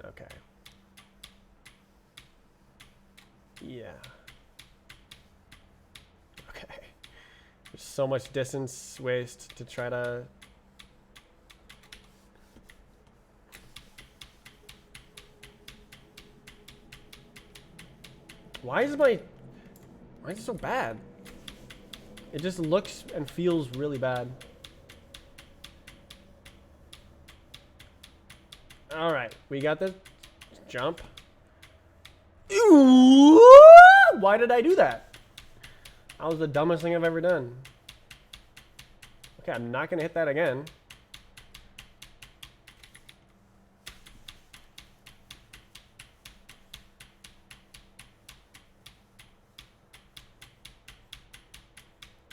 S1: Okay. Yeah. Okay. There's so much distance waste to try to... Why is it so bad? It just looks and feels really bad. All right, we got the jump. Ooh, why did I do that? That was the dumbest thing I've ever done. Okay, I'm not gonna hit that again.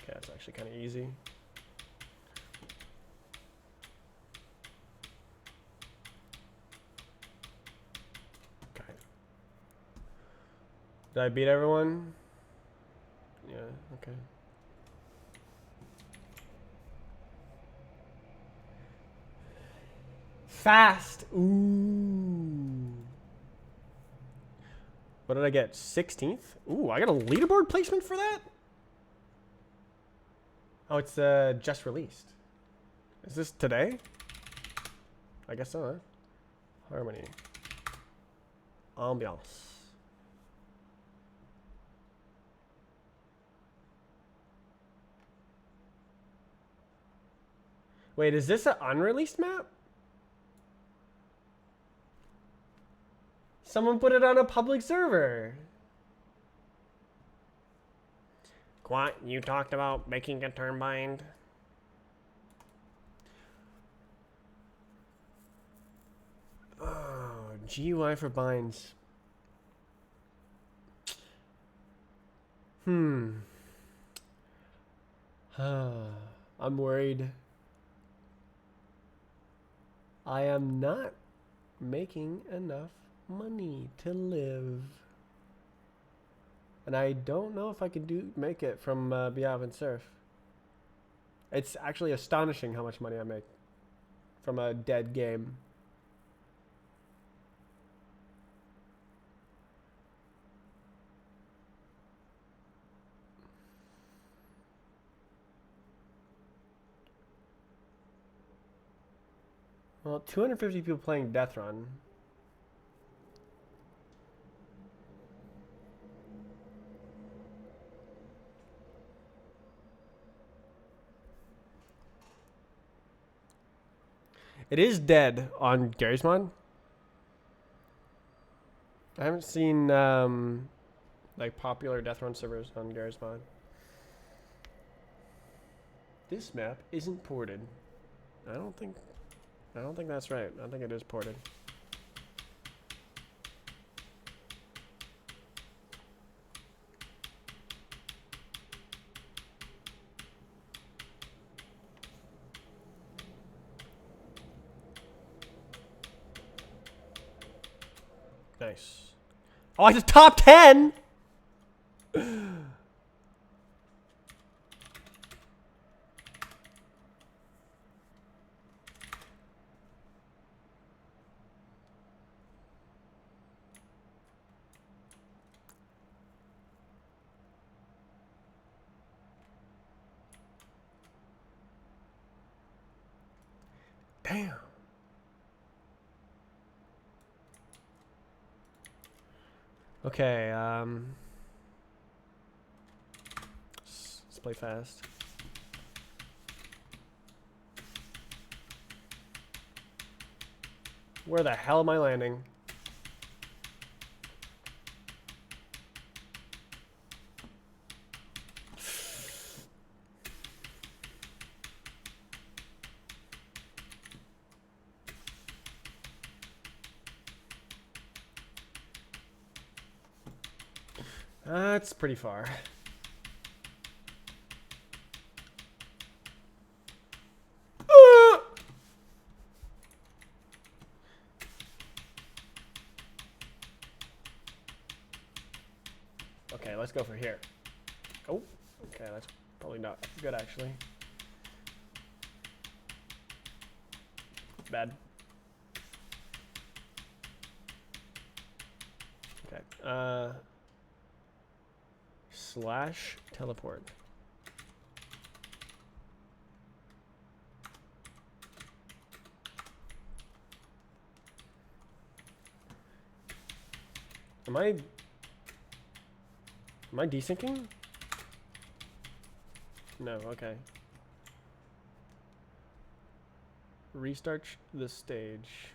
S1: Okay, that's actually kind of easy. Okay. Did I beat everyone? Yeah, okay. Fast. Ooh. What did I get? 16th? Ooh, I got a leaderboard placement for that? Oh, it's just released. Is this today? I guess so, huh? Harmony. Ambiance. Wait, is this an unreleased map? Someone put it on a public server. What? You talked about making a turbine? Oh, GUI for binds. I'm worried. I am not making enough money to live. And I don't know if I can make it from Biav and Surf. It's actually astonishing how much money I make from a dead game. Well, 250 people playing Death Run. It is dead on Gary's Mod. I haven't seen like popular Death Run servers on Gary's Mod. This map isn't ported. I don't think that's right. I think it is ported. Nice. Oh, I just top 10. Damn. Okay, let's play fast. Where the hell am I landing? That's pretty far. Okay, let's go for here. Oh, okay, that's probably not good actually. Bad. Okay. Slash teleport. Am I desyncing? No, okay. Restart the stage.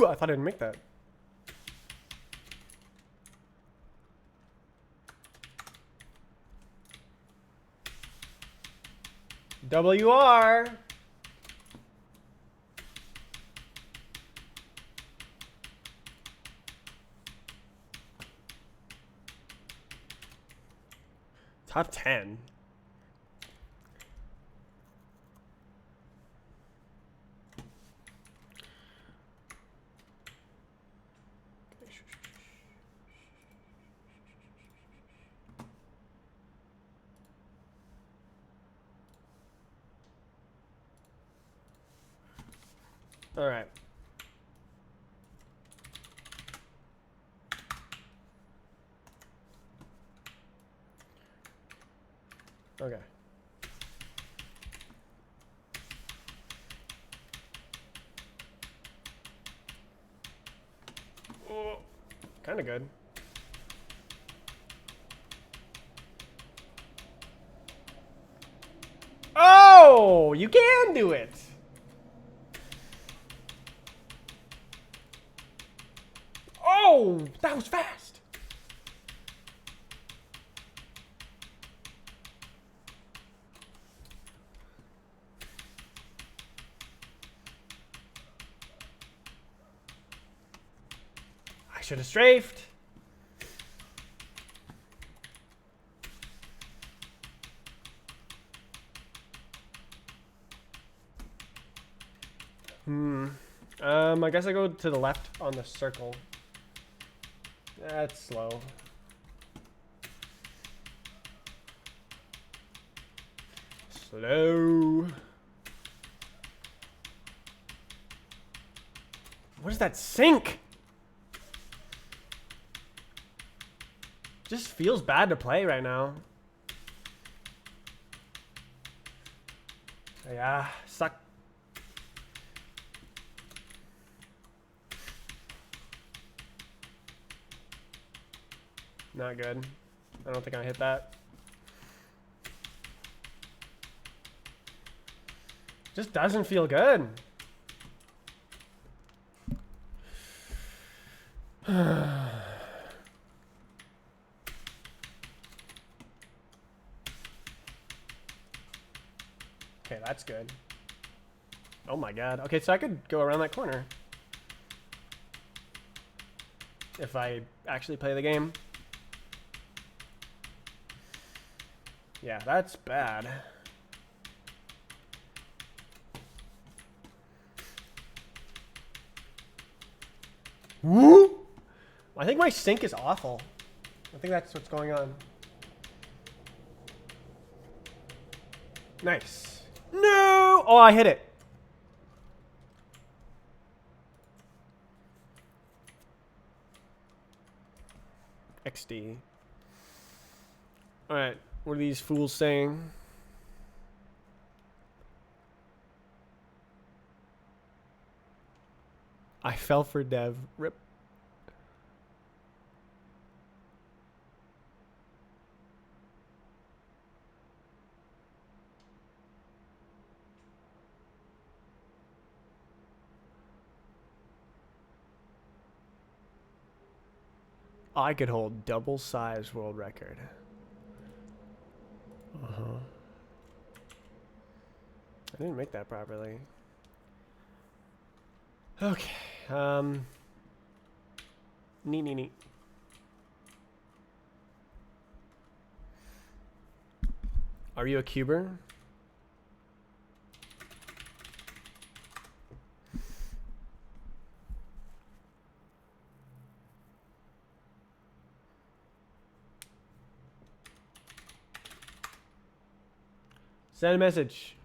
S1: I thought I didn't make that. WR. Top 10. All right. Okay. Oh, kind of good. Oh, you can do it. Oh, that was fast. should have strafed. I guess I go to the left on the circle. That's slow. Slow. What is that sink? Just feels bad to play right now. Yeah, suck. Not good. I don't think I hit that. Just doesn't feel good. Okay, that's good. Oh my god. Okay, so I could go around that corner. If I actually play the game. Yeah, that's bad. Woo! I think my sink is awful. I think that's what's going on. Nice. No! Oh, I hit it. XD. Alright, what are these fools saying? I fell for Dev. Rip. I could hold double size world record. I didn't make that properly. Okay. Neat. Are you a cuber? Send a message.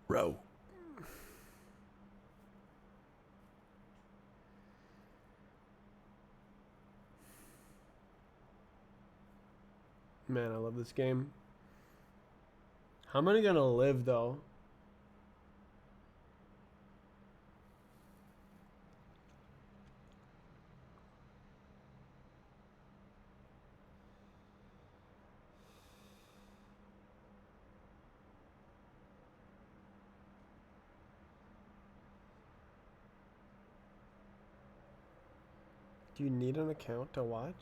S1: Row. Man, I love this game. How am I gonna live though? Do you need an account to watch?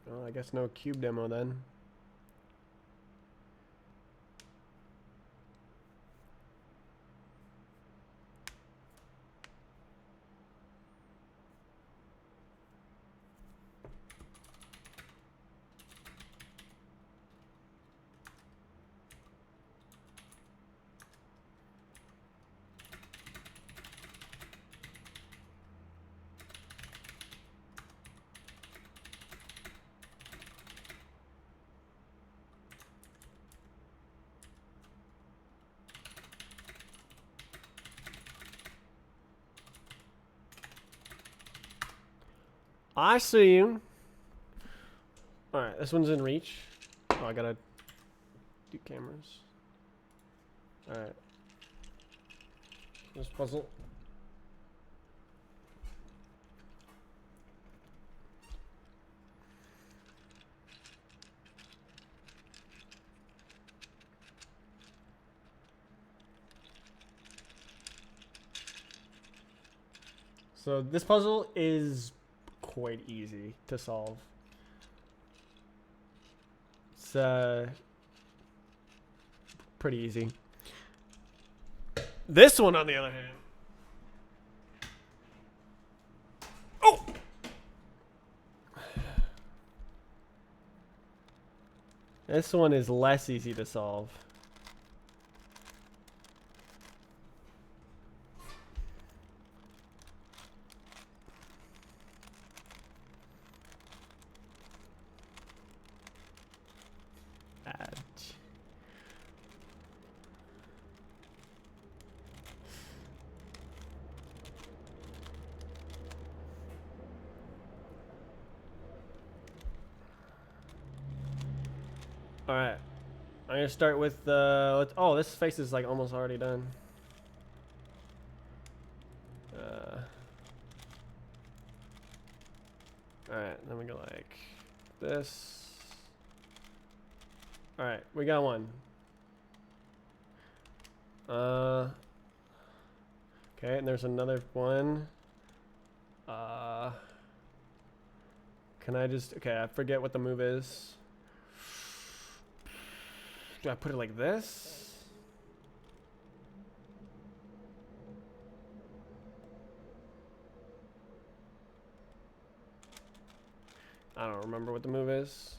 S1: Well, I guess no cube demo then. I see you. All right, this one's in reach. Oh, I gotta do cameras. All right. This puzzle. So this puzzle is quite easy to solve. It's pretty easy. This one, on the other hand. Oh! This one is less easy to solve. All right, I'm gonna start with oh, this face is like almost already done. All right, then we go like this. All right, we got one. Okay, and there's another one. Can I just, okay, I forget what the move is. Do I put it like this? I don't remember what the move is.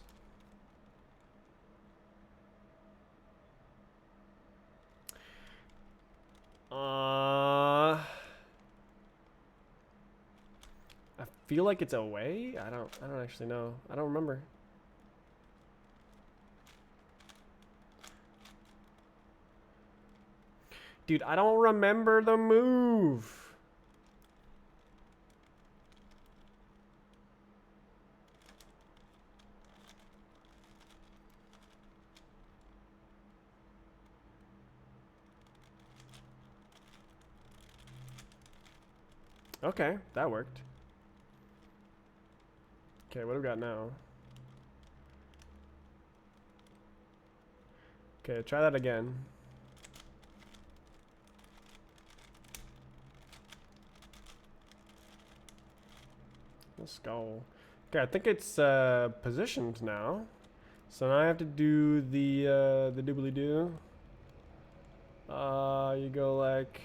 S1: I feel like it's away. I don't actually know. I don't remember. Dude, I don't remember the move. Okay, that worked. Okay, what do we got now? Okay, try that again. Let's go. Okay, I think it's positioned now. So now I have to do the doobly doo. You go like.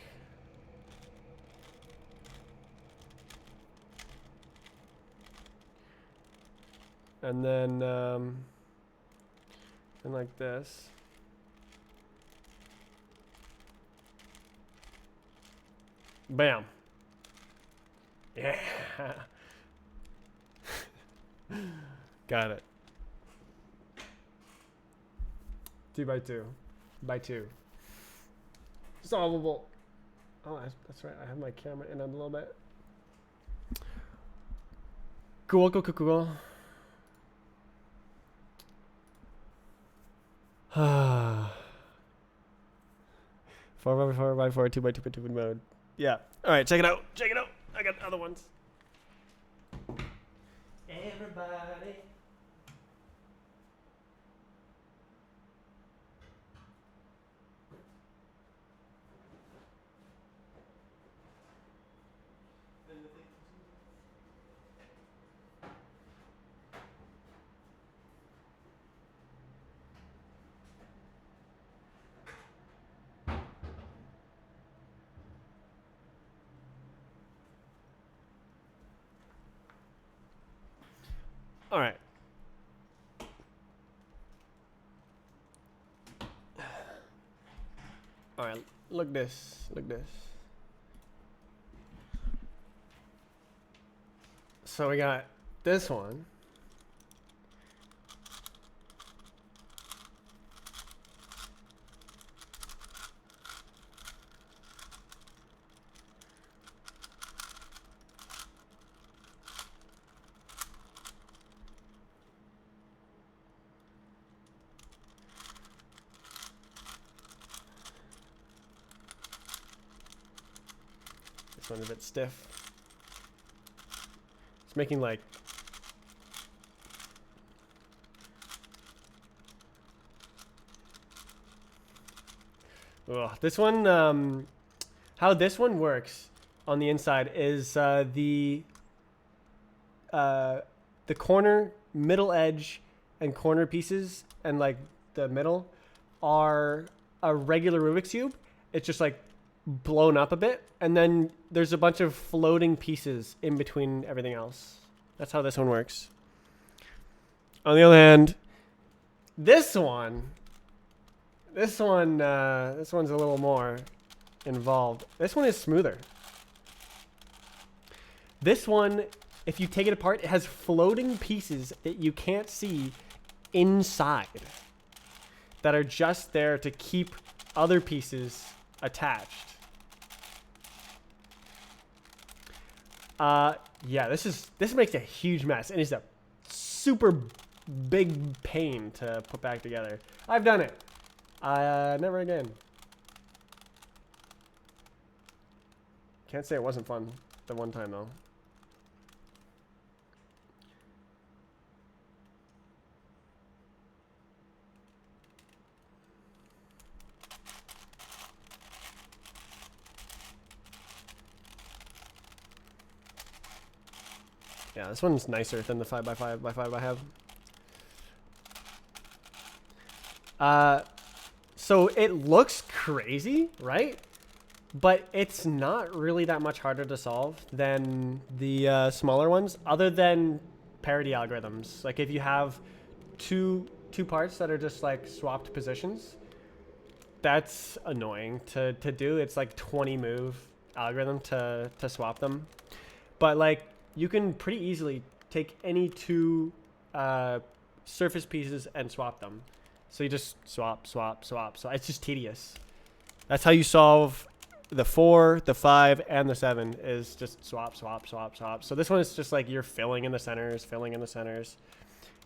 S1: And then and like this. Bam. Yeah. Got it. 2x2. By 2. Solvable. Oh, that's right. I have my camera in a little bit. Cool, cool, cool, cool. 4x4x4, 2x2x2 mode. Yeah. All right, check it out. Check it out. I got other ones. Everybody. All right. All right, look this. Look this. So we got this one. This one's a bit stiff. It's making like... Ugh, this one, how this one works on the inside is the corner, middle edge, and corner pieces, and like the middle are a regular Rubik's Cube. It's just like blown up a bit, and then there's a bunch of floating pieces in between everything else. That's how this one works. On the other hand, this one's a little more involved. This one is smoother. This one, if you take it apart, it has floating pieces that you can't see inside that are just there to keep other pieces attached. Yeah, this makes a huge mess, and it's a super big pain to put back together. I've done it. Never again. Can't say it wasn't fun the one time though. Yeah, this one's nicer than the 5x5 by 5 I have. So it looks crazy, right? But it's not really that much harder to solve than the smaller ones, other than parity algorithms. Like if you have two parts that are just like swapped positions, that's annoying to do. It's like 20 move algorithm to swap them. But like you can pretty easily take any two surface pieces and swap them. So you just swap. So it's just tedious. That's how you solve the 4, the 5, and the 7 is just swap. So this one is just like you're filling in the centers.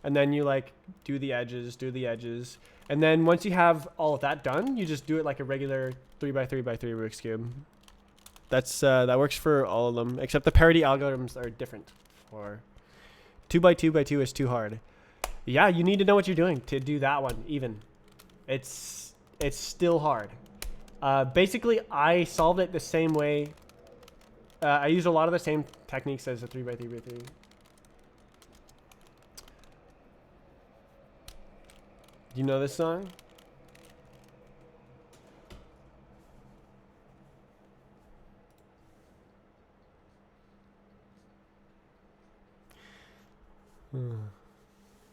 S1: And then you like do the edges. And then once you have all of that done, you just do it like a regular 3x3x3 Rubik's Cube. That works for all of them, except the parity algorithms are different. For 2x2x2 is too hard. Yeah, you need to know what you're doing to do that one even. It's still hard. Basically, I solved it the same way. I used a lot of the same techniques as a 3x3x3. Do you know this song?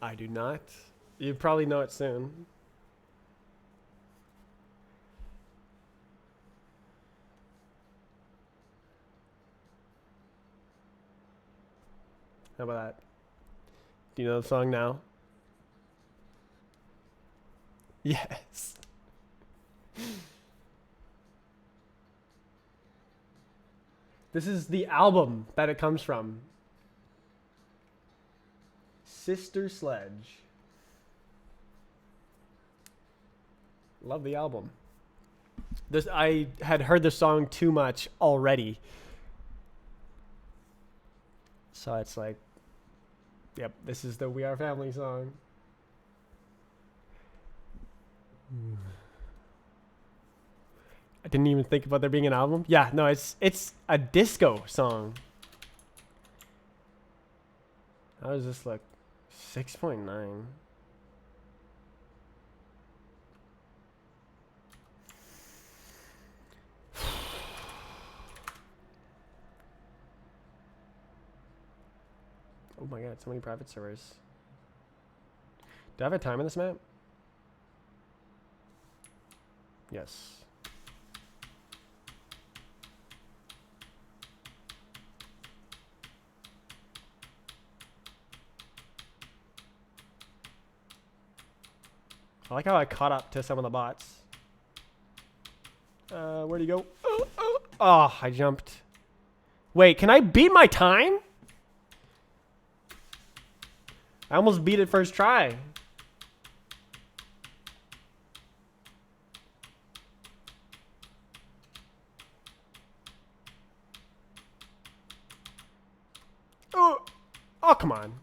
S1: I do not. You probably know it soon. How about that? Do you know the song now? Yes. This is the album that it comes from. Sister Sledge. Love the album. I had heard the song too much already. So it's like, yep, this is the We Are Family song. I didn't even think about there being an album. Yeah, no, it's a disco song. How does this look? 6.9. Oh my god, so many private servers. Do I have a time on this map? Yes. I like how I caught up to some of the bots. Where'd he go? Oh, I jumped. Wait, can I beat my time? I almost beat it first try. Oh, come on.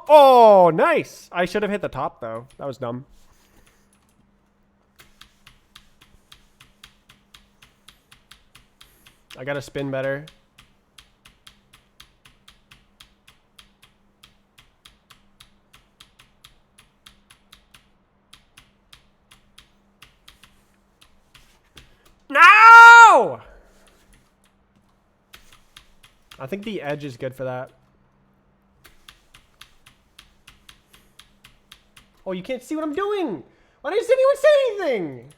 S1: Oh, nice. I should have hit the top, though. That was dumb. I gotta spin better. No! I think the edge is good for that. Oh, you can't see what I'm doing. Why didn't anyone say anything?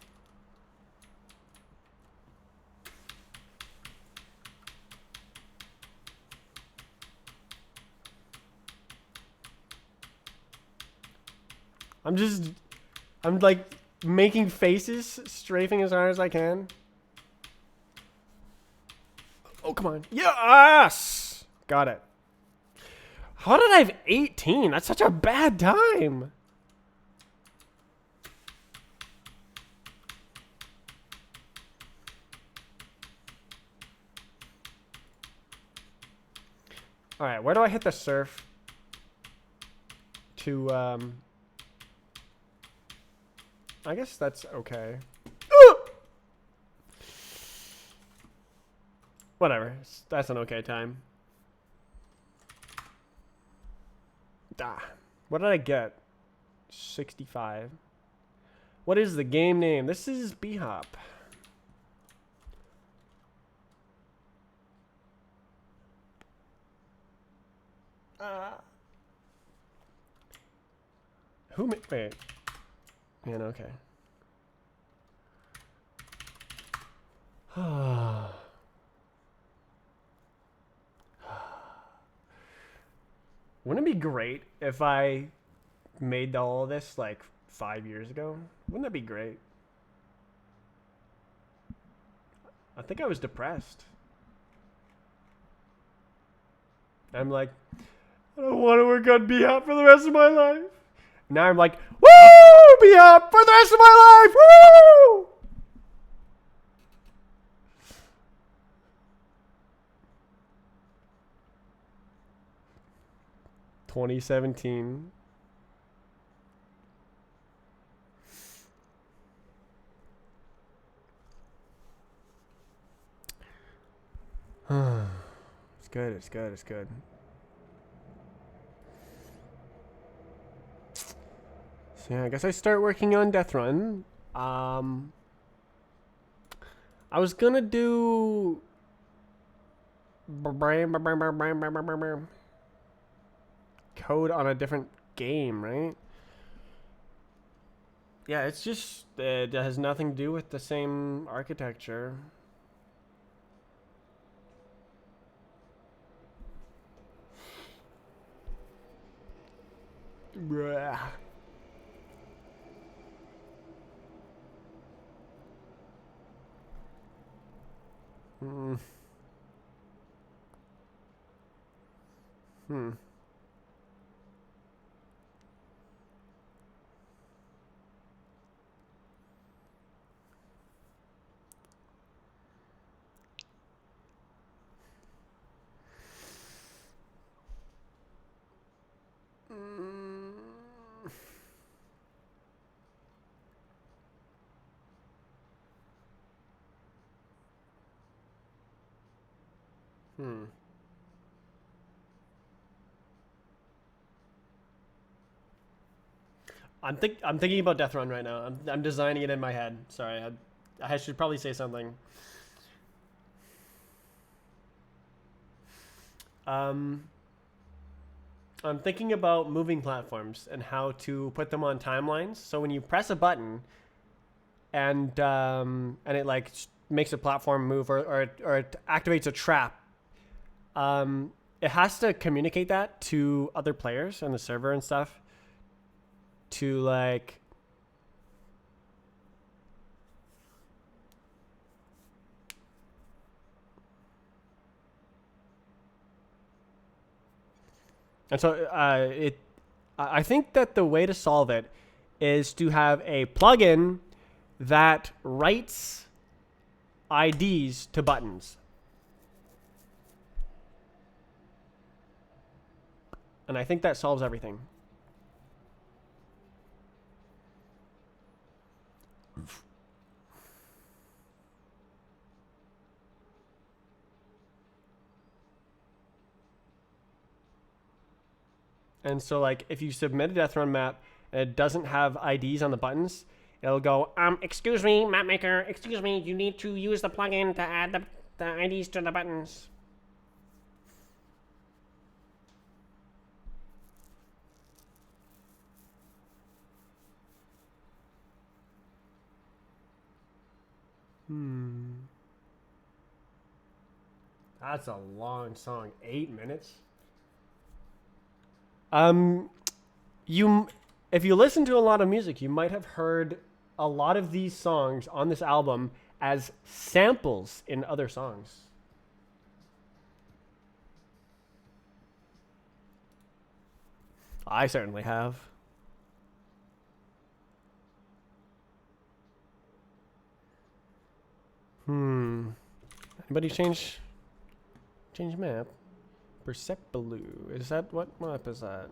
S1: I'm like making faces, strafing as hard as I can. Oh, come on. Yes! Got it. How did I have 18? That's such a bad time. All right, where do I hit the surf? To, I guess that's okay. Whatever. That's an okay time. What did I get? 65. What is the game name? This is B-Hop. Wait. Man, okay. Wouldn't it be great if I made all of this like 5 years ago? Wouldn't that be great? I think I was depressed. I'm like, I don't want to work on B-Hop for the rest of my life. Now I'm like, woo! B-Hop for the rest of my life! Woo! (2017) It's good, it's good, it's good. So yeah, I guess I start working on Death Run. I was gonna do code on a different game, right? Yeah, it's just it has nothing to do with the same architecture. Bruh. I'm thinking about Death Run right now. I'm designing it in my head. Sorry, I should probably say something. I'm thinking about moving platforms and how to put them on timelines. So when you press a button, and it like makes a platform move or it activates a trap, it has to communicate that to other players on the server and stuff. To like And so I think that the way to solve it is to have a plugin that writes IDs to buttons. And I think that solves everything. And so, like, if you submit a Death Run map and it doesn't have IDs on the buttons, it'll go,
S2: Excuse me, map maker. Excuse me, you need to use the plugin to add the IDs to the buttons.
S1: That's a long song. 8 minutes? If you listen to a lot of music, you might have heard a lot of these songs on this album as samples in other songs. I certainly have. Anybody change map? Persepolis. Is that what map is that?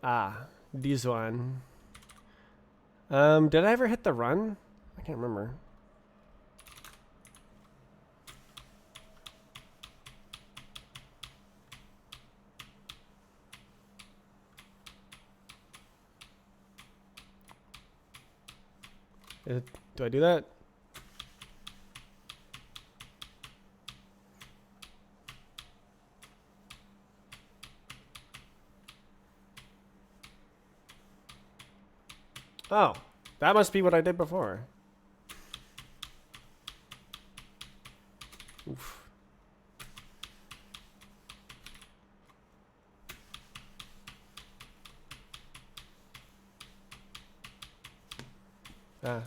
S1: Ah, this one. Did I ever hit the run? I can't remember. Do I do that? Oh, that must be what I did before. Oof. Ah.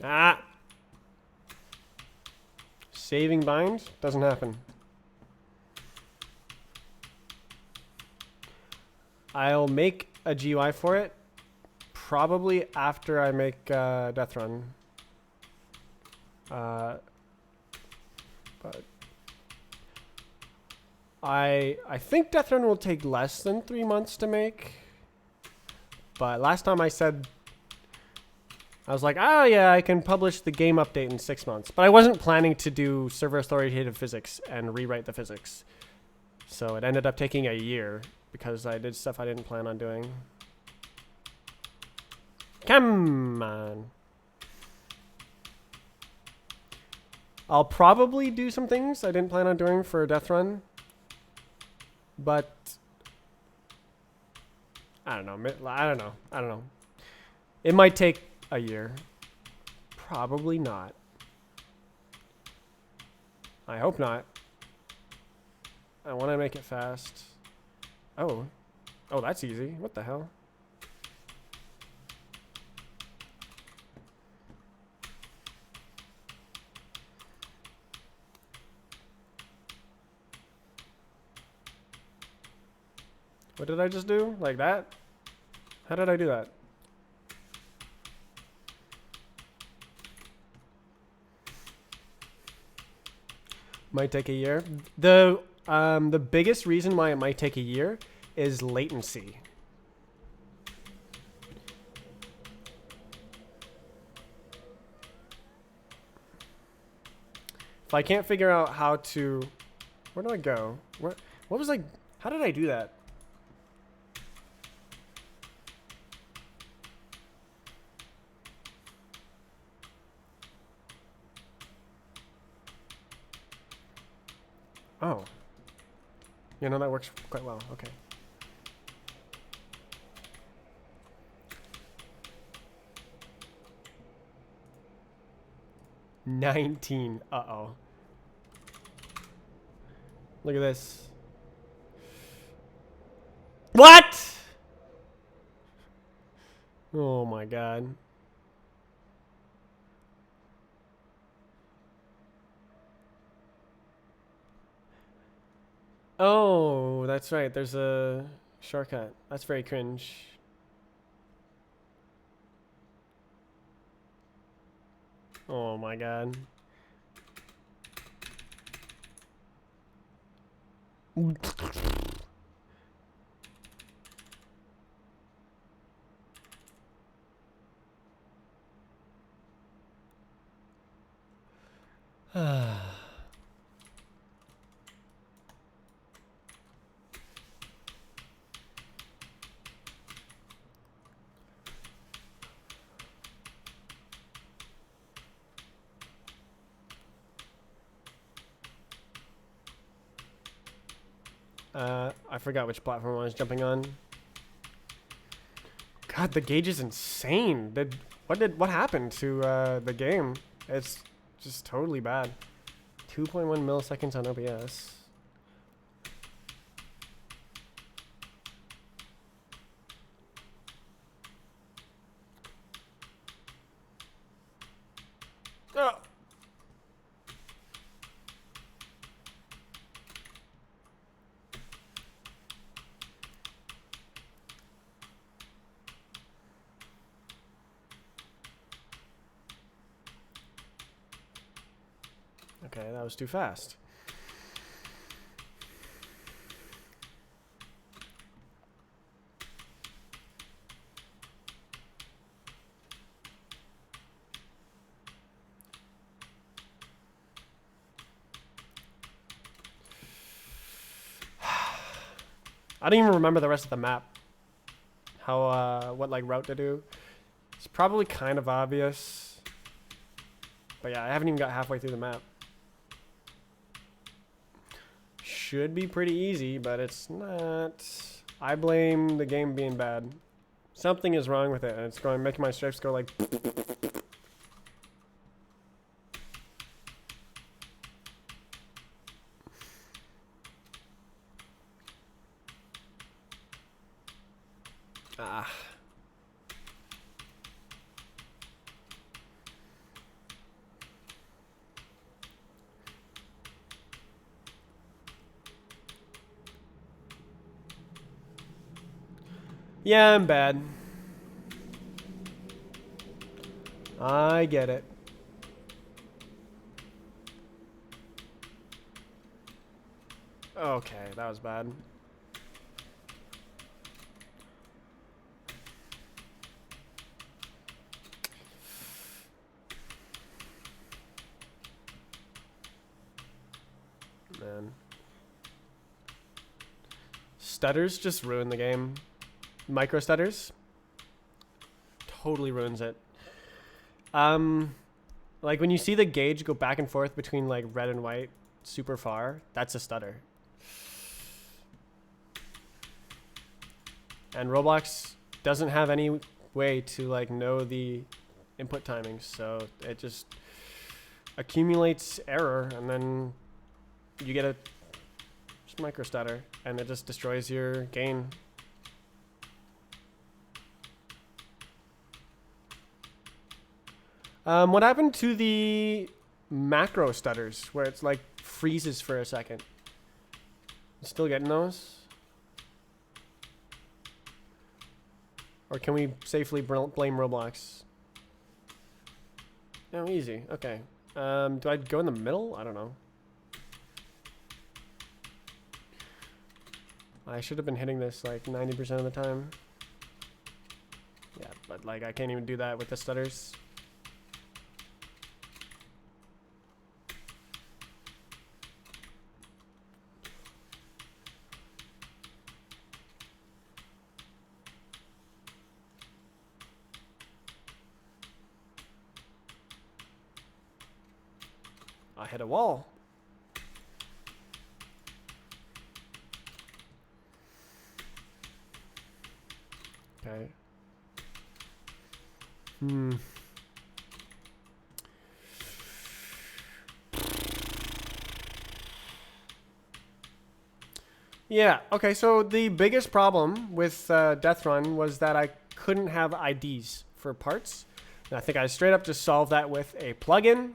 S1: Ah. Saving bind doesn't happen. I'll make a GUI for it probably after I make Death Run. But I think Death Run will take less than 3 months to make. But last time I said, I was like, oh yeah, I can publish the game update in 6 months. But I wasn't planning to do server authoritative physics and rewrite the physics. So it ended up taking a year because I did stuff I didn't plan on doing. Come on. I'll probably do some things I didn't plan on doing for Death Run. But I don't know. It might take a year. Probably not. I hope not. I want to make it fast. Oh, that's easy. What the hell? What did I just do? Like that? How did I do that? Might take a year. The biggest reason why it might take a year is latency. If I can't figure out how to, where do I go? What was like? How did I do that? Oh. You know, that works quite well. Okay. $19. Uh-oh. Look at this. What? Oh my god. Oh, that's right. There's a shortcut. That's very cringe. Oh my god. I forgot which platform I was jumping on. God, the gauge is insane. What happened to the game? It's just totally bad. 2.1 milliseconds on OBS. Oh. Okay, that was too fast. I don't even remember the rest of the map. How, what like route to do. It's probably kind of obvious. But yeah, I haven't even got halfway through the map. Should be pretty easy, but it's not. I blame the game being bad. Something is wrong with it, and it's going making my stripes go like. Ah. Yeah, I'm bad. I get it. Okay, that was bad. Man. Stutters just ruin the game. Micro stutters totally ruins it. Like when you see the gauge go back and forth between like red and white super far, that's a stutter. And Roblox doesn't have any way to like know the input timings, so it just accumulates error, and then you get a just micro stutter, and it just destroys your gain. What happened to the macro stutters where it's like freezes for a second? Still getting those? Or can we safely blame Roblox? Oh, easy. Okay. Do I go in the middle? I don't know. I should have been hitting this like 90% of the time. Yeah, but like I can't even do that with the stutters. I hit a wall. Okay. Yeah. Okay. So the biggest problem with Death Run was that I couldn't have IDs for parts. And I think I straight up just solved that with a plugin.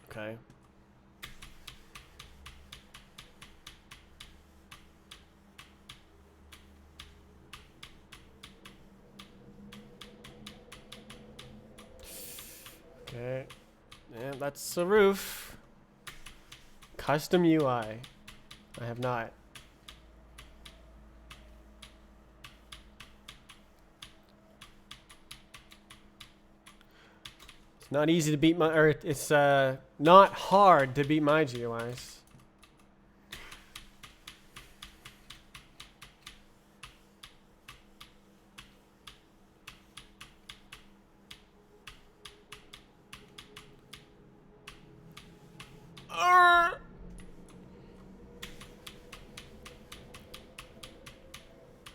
S1: Okay. Okay. Yeah, that's the roof. Custom UI. I have not. It's not easy to beat my, or it's not hard to beat my GUIs.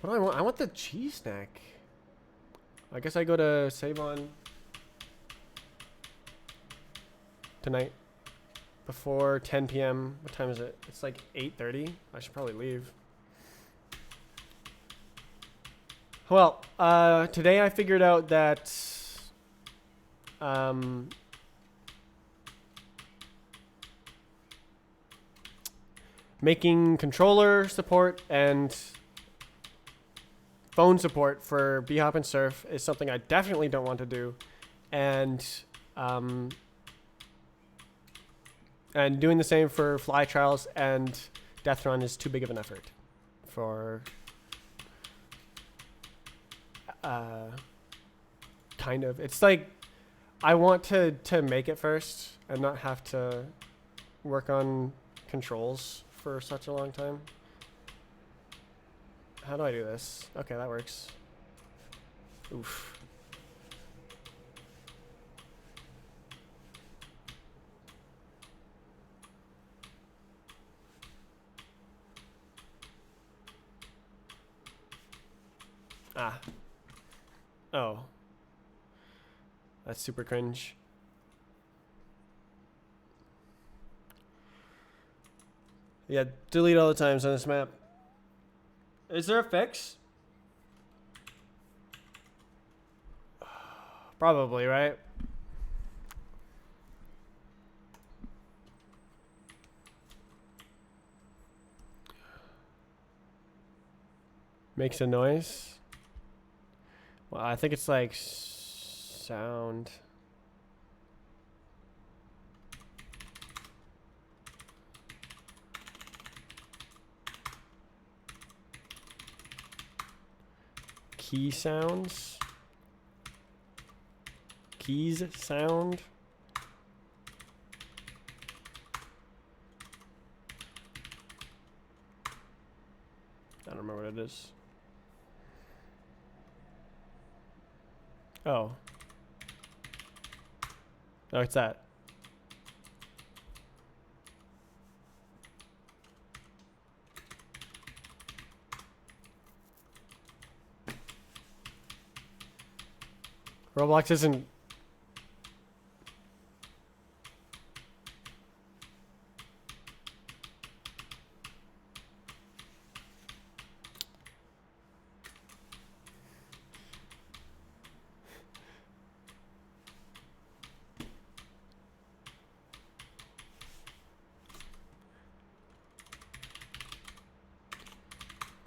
S1: What do I want? I want the cheese snack. I guess I go to save on tonight before 10 p.m. What time is it? It's like 8:30. I should probably leave. Well, today I figured out that making controller support and phone support for bHop and Surf is something I definitely don't want to do, and doing the same for Fly Trials and Death Run is too big of an effort for kind of. It's like I want to make it first and not have to work on controls for such a long time. How do I do this? Okay, that works. Oof. Ah. Oh. That's super cringe. Yeah, delete all the times on this map. Is there a fix? Probably, right? Makes a noise. Well, I think it's like sound. Key sounds. Keys sound. I don't remember what it is. Oh. Oh, it's that. Roblox isn't...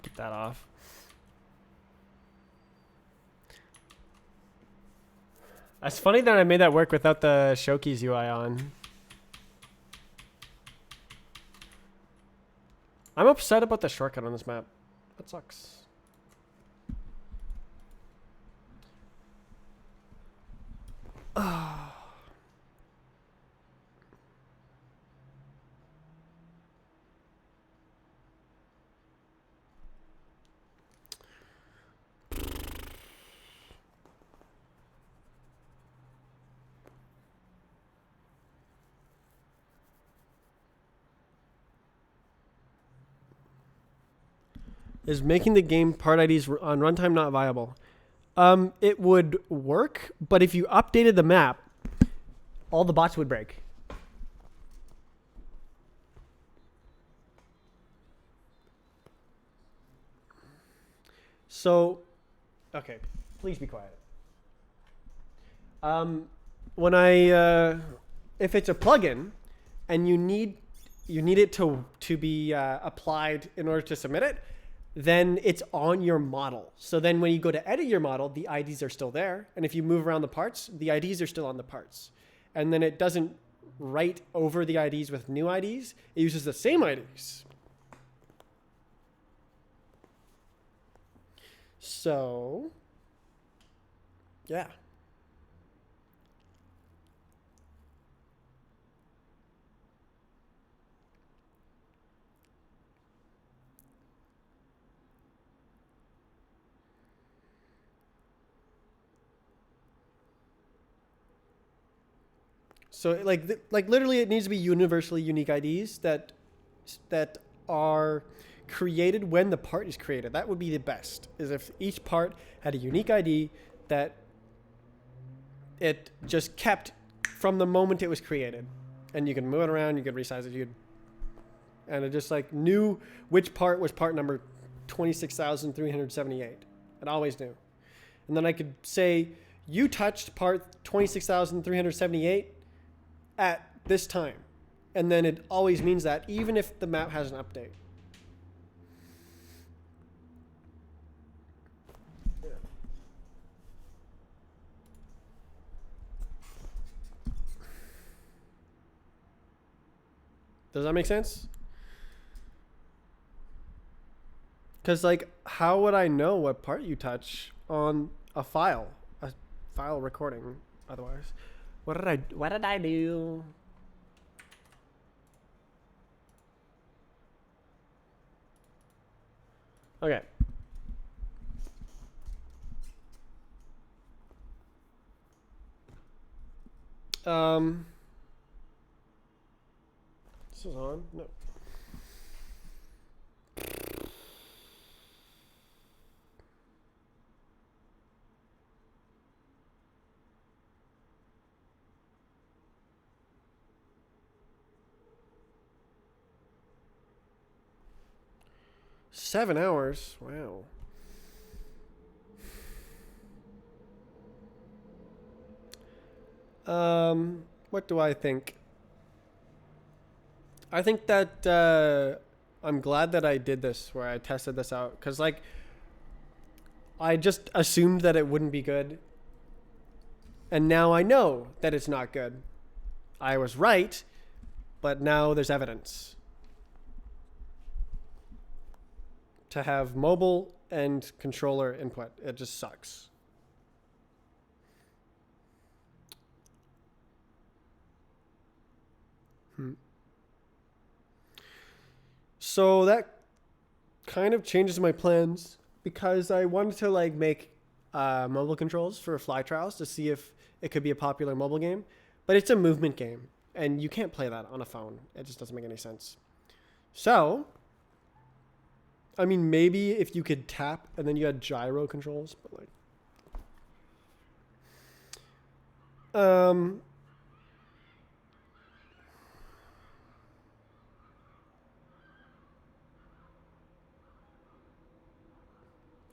S1: Get that off. It's funny that I made that work without the Showkeys UI on. I'm upset about the shortcut on this map. That sucks. Is making the game part IDs on runtime not viable? It would work, but if you updated the map, all the bots would break. So, okay, please be quiet. When if it's a plugin, and you need it to be applied in order to submit it, then it's on your model. So then when you go to edit your model, the IDs are still there, and if you move around the parts, the IDs are still on the parts, and then it doesn't write over the IDs with new IDs. It uses the same IDs. So, yeah. So like literally it needs to be universally unique IDs that are created when the part is created. That would be the best, is if each part had a unique ID that it just kept from the moment it was created. And you can move it around, you can resize it, and it just like knew which part was part number 26,378. It always knew. And then I could say, you touched part 26,378 at this time. And then it always means that, even if the map has an update. Yeah. Does that make sense? Because, like, how would I know what part you touch on a file recording otherwise? What did I do? Okay. This is on? No. $7 hours? Wow. What do I think? I think that I'm glad that I did this, where I tested this out, because like I just assumed that it wouldn't be good, and now I know that it's not good. I was right, but now there's evidence. To have mobile and controller input, it just sucks. So that kind of changes my plans, because I wanted to like make mobile controls for Fly Trials to see if it could be a popular mobile game, but it's a movement game and you can't play that on a phone. It just doesn't make any sense. So, I mean, maybe if you could tap and then you had gyro controls, but like,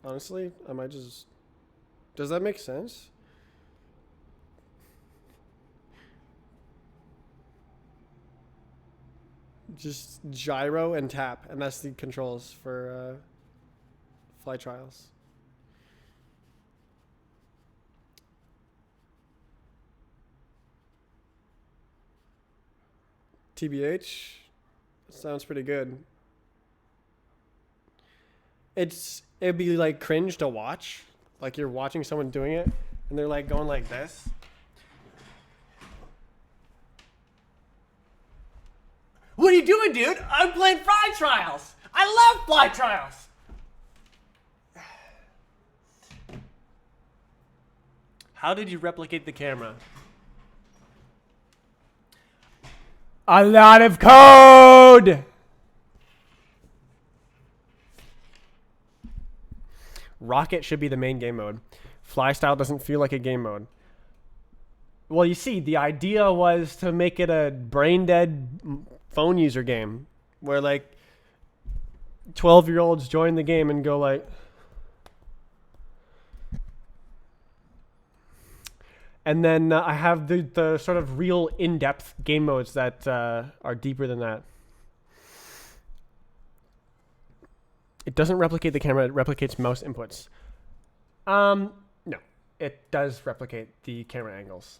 S1: honestly, I might just... Does that make sense? Just gyro and tap, and that's the controls for Fly Trials. TBH, sounds pretty good. It'd be like cringe to watch, like you're watching someone doing it and they're like going like this. What are you doing, dude? I'm playing Fly Trials. I love Fly Trials. How did you replicate the camera? A lot of code. Rocket should be the main game mode. Fly style doesn't feel like a game mode. Well, you see, the idea was to make it a brain dead phone user game where like 12-year-olds join the game and go like, and then I have the sort of real in-depth game modes that are deeper than that. It doesn't replicate the camera, it replicates mouse inputs. No, it does replicate the camera angles.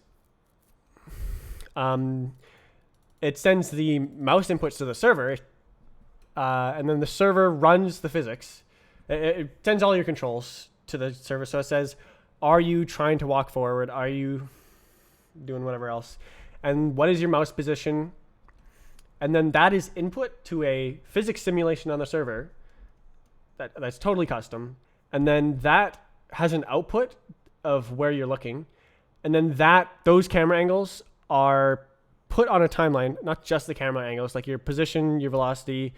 S1: It sends the mouse inputs to the server, and then the server runs the physics. It sends all your controls to the server, so it says, are you trying to walk forward? Are you doing whatever else? And what is your mouse position? And then that is input to a physics simulation on the server that's totally custom. And then that has an output of where you're looking. And then those camera angles are put on a timeline, not just the camera angles, like your position, your velocity,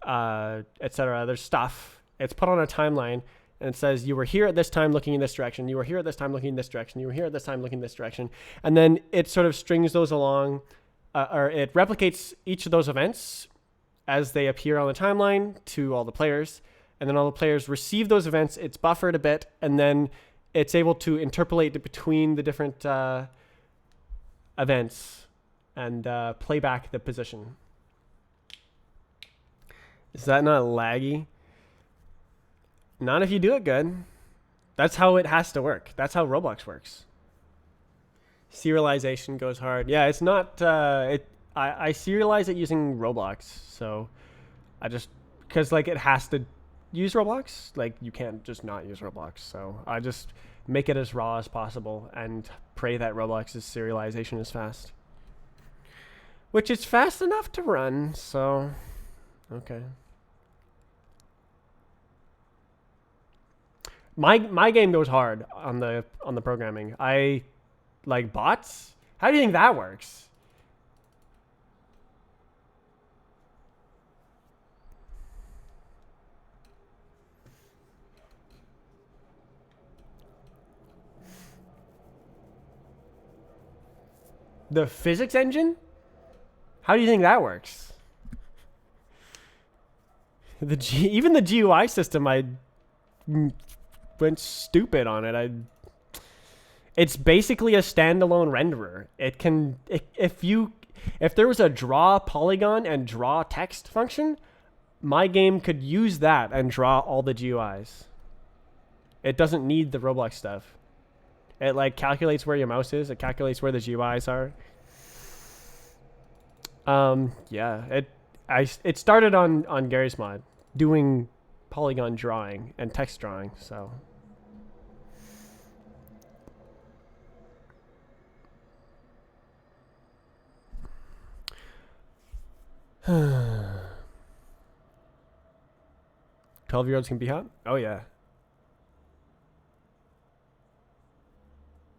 S1: etc. There's stuff. It's put on a timeline. And it says, you were here at this time looking in this direction. You were here at this time looking in this direction. You were here at this time looking in this direction. And then it sort of strings those along, or it replicates each of those events as they appear on the timeline to all the players. And then all the players receive those events. It's buffered a bit. And then it's able to interpolate between the different events and play back the position. Is that not laggy? Not if you do it good. That's how it has to work. That's how Roblox works. Serialization goes hard. Yeah, it's not. I serialize it using Roblox, so I just because like it has to use Roblox. Like you can't just not use Roblox. So I just make it as raw as possible and pray that Roblox's serialization is fast, which is fast enough to run. So okay. My game goes hard on the programming. I like bots. How do you think that works? The physics engine? How do you think that works? Even the GUI system, I went stupid on it. It's basically a standalone renderer. It can if there was a draw polygon and draw text function, my game could use that and draw all the GUIs. It doesn't need the Roblox stuff. It like calculates where your mouse is. It calculates where the GUIs are. Yeah. It started on Gary's mod doing polygon drawing and text drawing. So. 12-year-olds can be hot? Oh, yeah.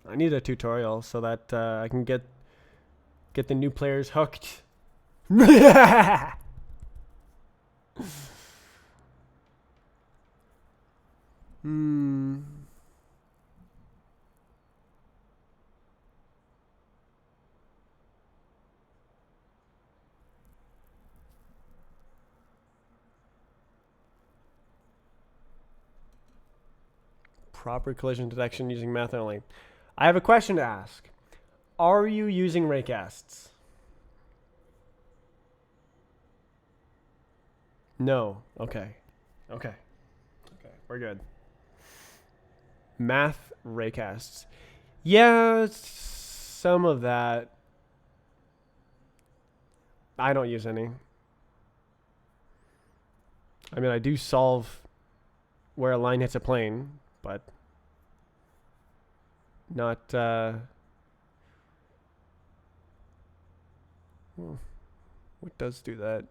S1: I need a tutorial so that I can get the new players hooked. Proper collision detection using math only. I have a question to ask. Are you using raycasts? No. Okay. Okay. We're good. Math raycasts. Yeah, some of that. I don't use any. I mean, I do solve where a line hits a plane, but not what does do that?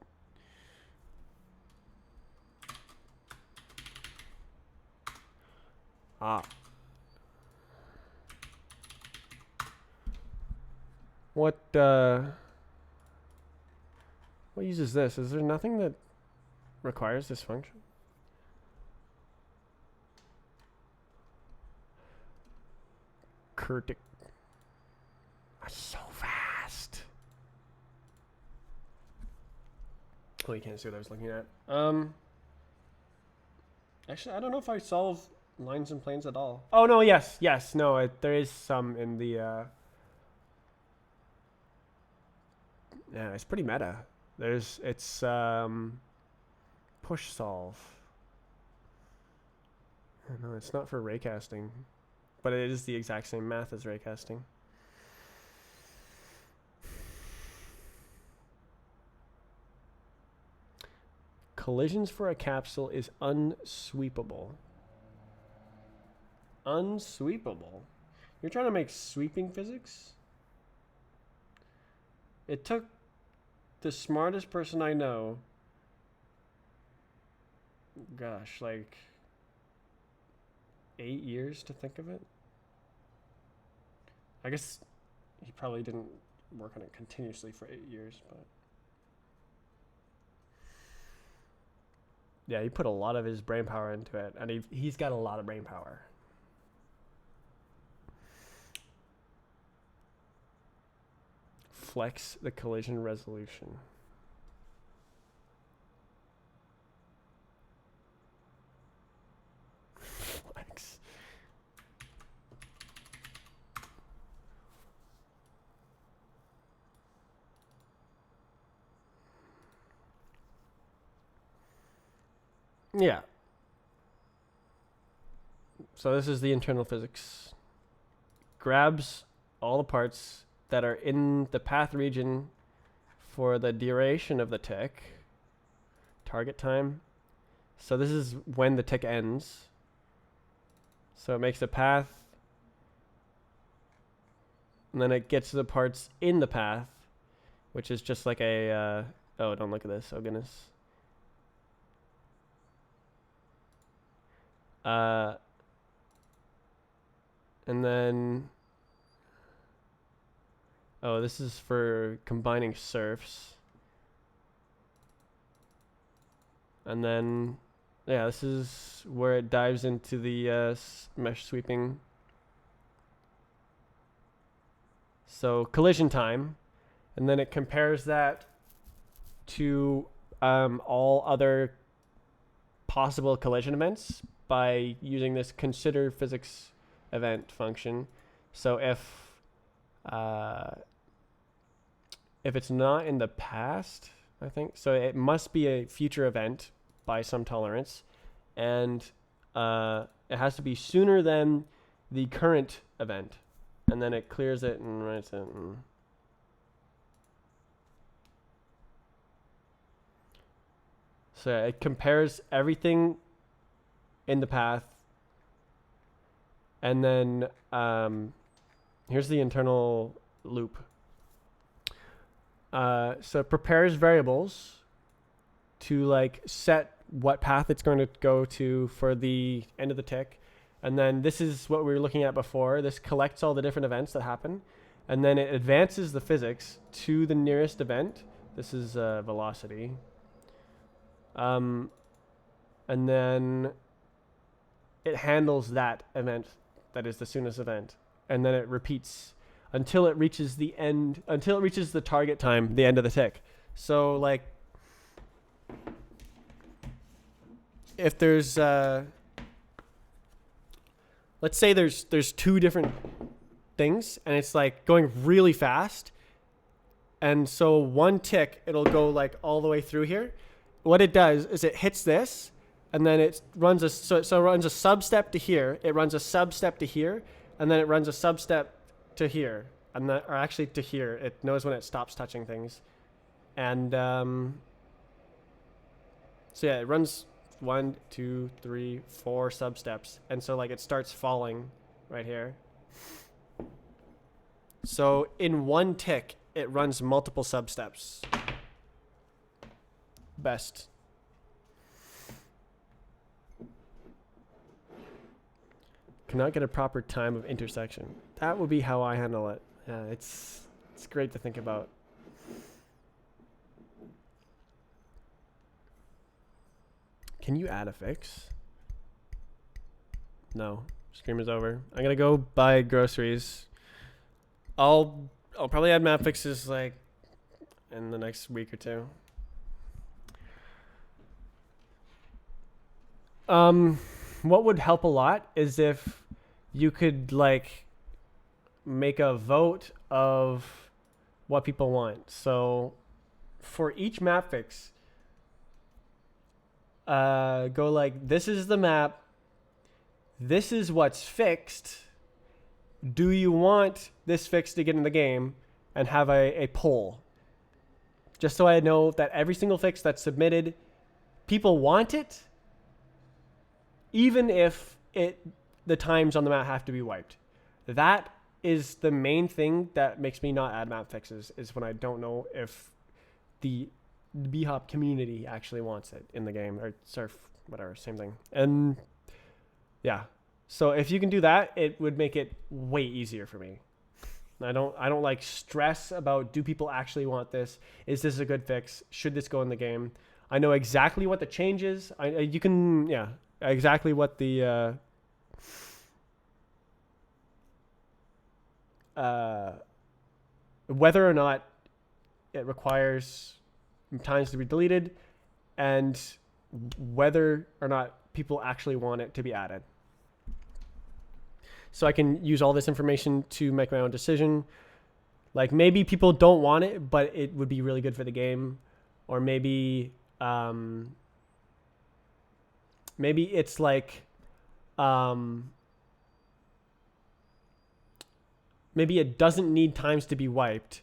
S1: What uses this? Is there nothing that requires this function? per tick. That's so fast. Oh, you can't see what I was looking at. Actually, I don't know if I solve lines and planes at all. Oh no, yes, no, there is some in the. Yeah, it's pretty meta. It's push solve. No, it's not for raycasting, but it is the exact same math as raycasting. Collisions for a capsule is unsweepable. Unsweepable? You're trying to make sweeping physics? It took the smartest person I know, gosh, like 8 years to think of it. I guess he probably didn't work on it continuously for 8 years, but yeah, he put a lot of his brain power into it, and he's got a lot of brain power. Flex the collision resolution. Flex. Yeah. So this is the internal physics. Grabs all the parts that are in the path region for the duration of the tick. Target time. So this is when the tick ends. So it makes a path. And then it gets to the parts in the path, which is just like a... oh, don't look at this. Oh, goodness. And then... oh, this is for combining surfs. And then, yeah, this is where it dives into the mesh sweeping. So collision time. And then it compares that to all other possible collision events by using this consider physics event function. So if it's not in the past, I think, so it must be a future event by some tolerance, and it has to be sooner than the current event, and then it clears it and writes it. So it compares everything in the path, and then here's the internal loop. So it prepares variables to like set what path it's going to go to for the end of the tick. And then this is what we were looking at before. This collects all the different events that happen. And then it advances the physics to the nearest event. This is velocity. And then it handles that event that is the soonest event. And then it repeats until it reaches the end, until it reaches the target time, the end of the tick. So like, if there's, let's say there's two different things and it's like going really fast. And so one tick, it'll go like all the way through here. What it does is it hits this and then it runs so it runs a sub step to here. It runs a sub step to here. And then it runs a sub step to here, and that, or actually to here. It knows when it stops touching things, and so yeah, it runs 1, 2, 3, 4 sub steps, and so like it starts falling right here. So in one tick, it runs multiple sub steps. Best. Cannot get a proper time of intersection. That would be how I handle it. Yeah, it's great to think about. Can you add a fix? No. Stream is over. I'm gonna go buy groceries. I'll probably add map fixes like in the next week or two. What would help a lot is if you could like make a vote of what people want. So for each map fix, go like, this is the map. This is what's fixed. Do you want this fix to get in the game? And have a poll. Just so I know that every single fix that's submitted, people want it, even if the times on the map have to be wiped. That is the main thing that makes me not add map fixes, is when I don't know if the B-Hop community actually wants it in the game, or Surf, whatever, same thing. And yeah, so if you can do that, it would make it way easier for me. I don't like stress about, do people actually want this? Is this a good fix? Should this go in the game? I know exactly what the change is. You can, yeah, exactly what the whether or not it requires times to be deleted, and whether or not people actually want it to be added. So I can use all this information to make my own decision. Like maybe people don't want it, but it would be really good for the game. Or maybe maybe it's like maybe it doesn't need times to be wiped,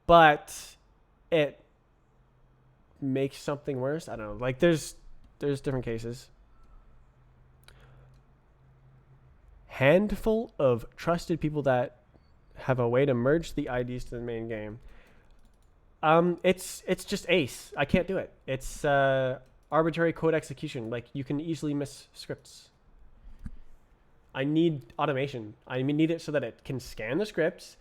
S1: but it makes something worse. I don't know. Like there's different cases. Handful of trusted people that have a way to merge the IDs to the main game. It's just Ace. I can't do it. It's arbitrary code execution. Like you can easily miss scripts. I need automation. I need it so that it can scan the scripts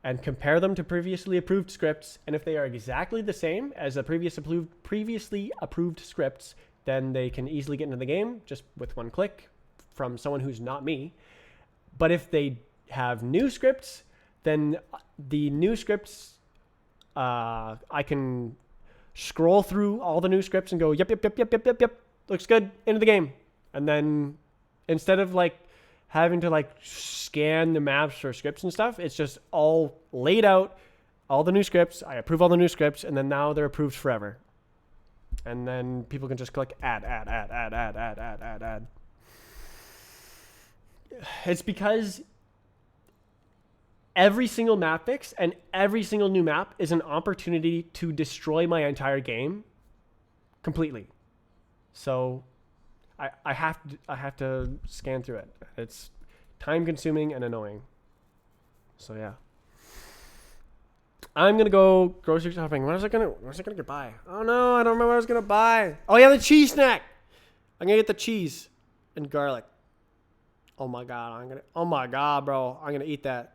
S1: and compare them to previously approved scripts. And if they are exactly the same as the previously approved scripts, then they can easily get into the game just with one click from someone who's not me. But if they have new scripts, then the new scripts, I can scroll through all the new scripts and go, yep, looks good, into the game. And then instead of like having to like scan the maps for scripts and stuff, it's just all laid out, all the new scripts. I approve all the new scripts, and then now they're approved forever. And then people can just click add. It's because every single map fix and every single new map is an opportunity to destroy my entire game completely. So I have to scan through it. It's time consuming and annoying. So yeah. I'm gonna go grocery shopping. What was I gonna get buy? Oh no, I don't remember what I was gonna buy. Oh yeah, the cheese snack. I'm gonna get the cheese and garlic. Oh my god, bro. I'm gonna eat that.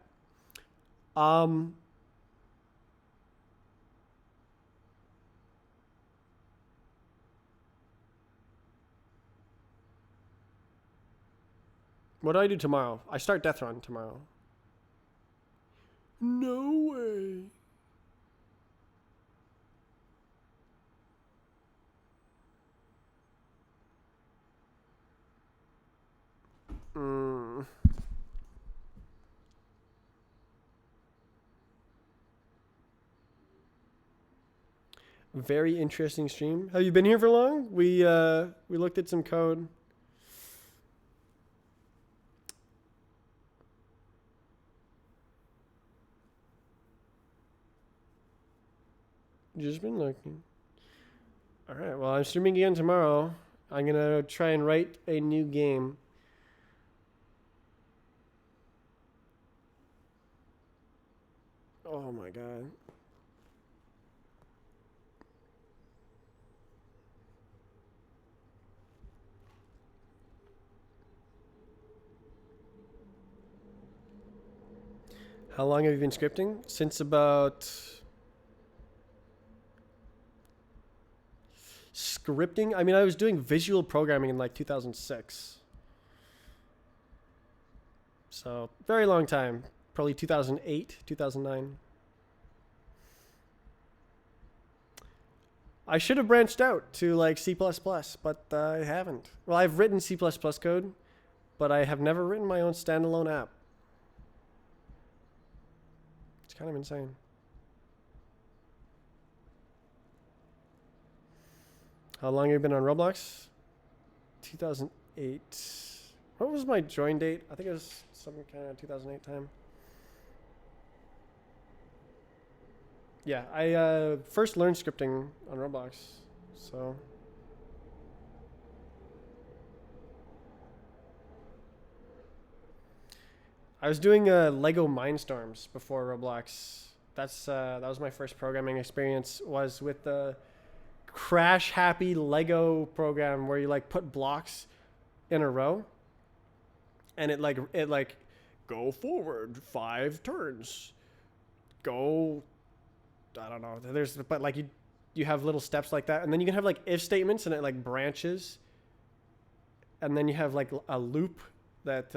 S1: What do I do tomorrow? I start Death Run tomorrow. No way. Very interesting stream. Have you been here for long? We looked at some code. Just been looking. All right. Well, I'm streaming again tomorrow. I'm gonna try and write a new game. Oh my god. How long have you been scripting? Since about... Scripting? I mean, I was doing visual programming in like 2006. So very long time, probably 2008, 2009. I should have branched out to like C++, but I haven't. Well, I've written C++ code, but I have never written my own standalone app. It's kind of insane. How long have you been on Roblox? 2008. What was my join date? I think it was some kind of 2008 time. Yeah, I first learned scripting on Roblox, so. I was doing Lego Mindstorms before Roblox. That was my first programming experience, was with the Crash Happy Lego program where you like put blocks in a row, and it like go forward 5 turns, go. I don't know. But like you have little steps like that, and then you can have like if statements, and it like branches, and then you have like a loop that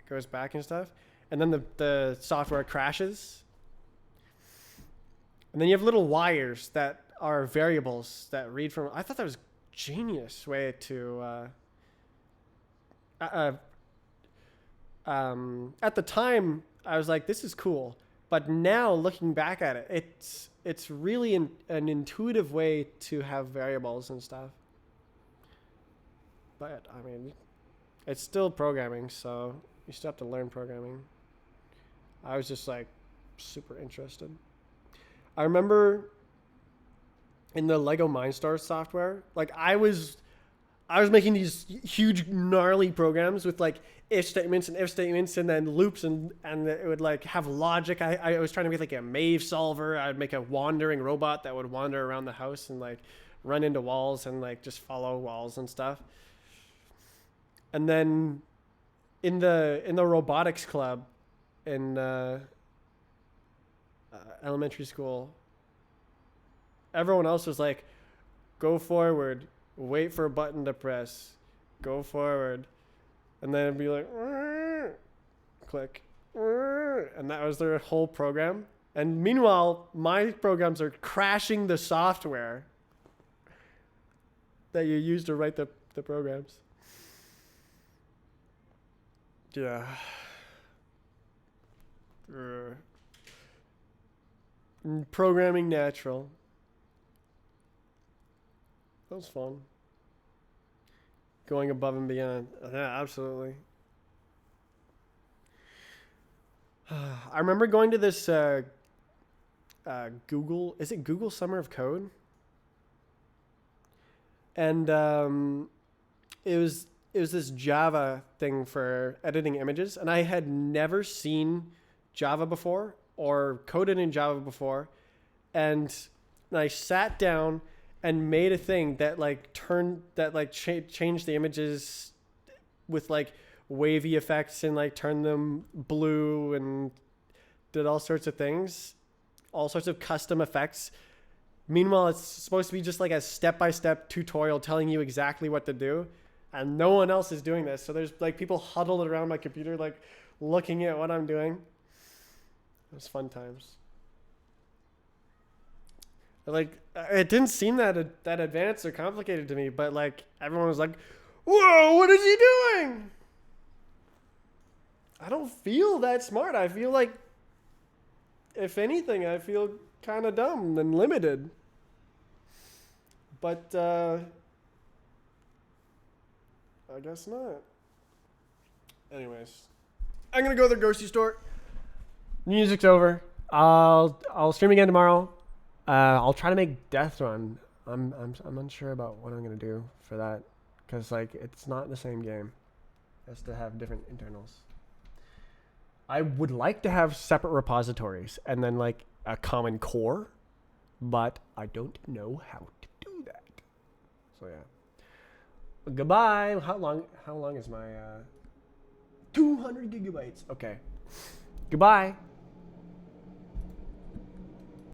S1: goes back and stuff, and then the software crashes, and then you have little wires that are variables that read from. I thought that was a genius way to. At the time, I was like, "This is cool." But now, looking back at it, it's really an intuitive way to have variables and stuff. But, I mean, it's still programming, so you still have to learn programming. I was just, like, super interested. I remember in the Lego Mindstorms software, like, I was making these huge, gnarly programs with, like, if statements and then loops and it would like have logic. I was trying to make like a Mave solver. I'd make a wandering robot that would wander around the house and like run into walls and like just follow walls and stuff. And then in the robotics club in elementary school, everyone else was like, go forward, wait for a button to press, go forward. And then it'd be like, click, and that was their whole program. And meanwhile, my programs are crashing the software that you use to write the programs. Yeah. Programming natural. That was fun. Going above and beyond. Yeah, absolutely. I remember going to this Google. Is it Google Summer of Code? And it was this Java thing for editing images, and I had never seen Java before or coded in Java before, and I sat down and made a thing that like changed the images with like wavy effects and like turned them blue and did all sorts of things, all sorts of custom effects. Meanwhile, it's supposed to be just like a step-by-step tutorial telling you exactly what to do, and no one else is doing this. So there's like people huddled around my computer like looking at what I'm doing. It was fun times. Like, it didn't seem that advanced or complicated to me, but like everyone was like, "Whoa, what is he doing?" I don't feel that smart. I feel like, if anything, I feel kind of dumb and limited. But I guess not. Anyways, I'm gonna go to the grocery store. Music's over. I'll stream again tomorrow. I'll try to make Death Run. I'm unsure about what I'm gonna do for that, because like it's not the same game. It has to have different internals. I would like to have separate repositories and then like a common core, but I don't know how to do that. So yeah. Goodbye. How long is my 200 gigabytes? Okay. Goodbye.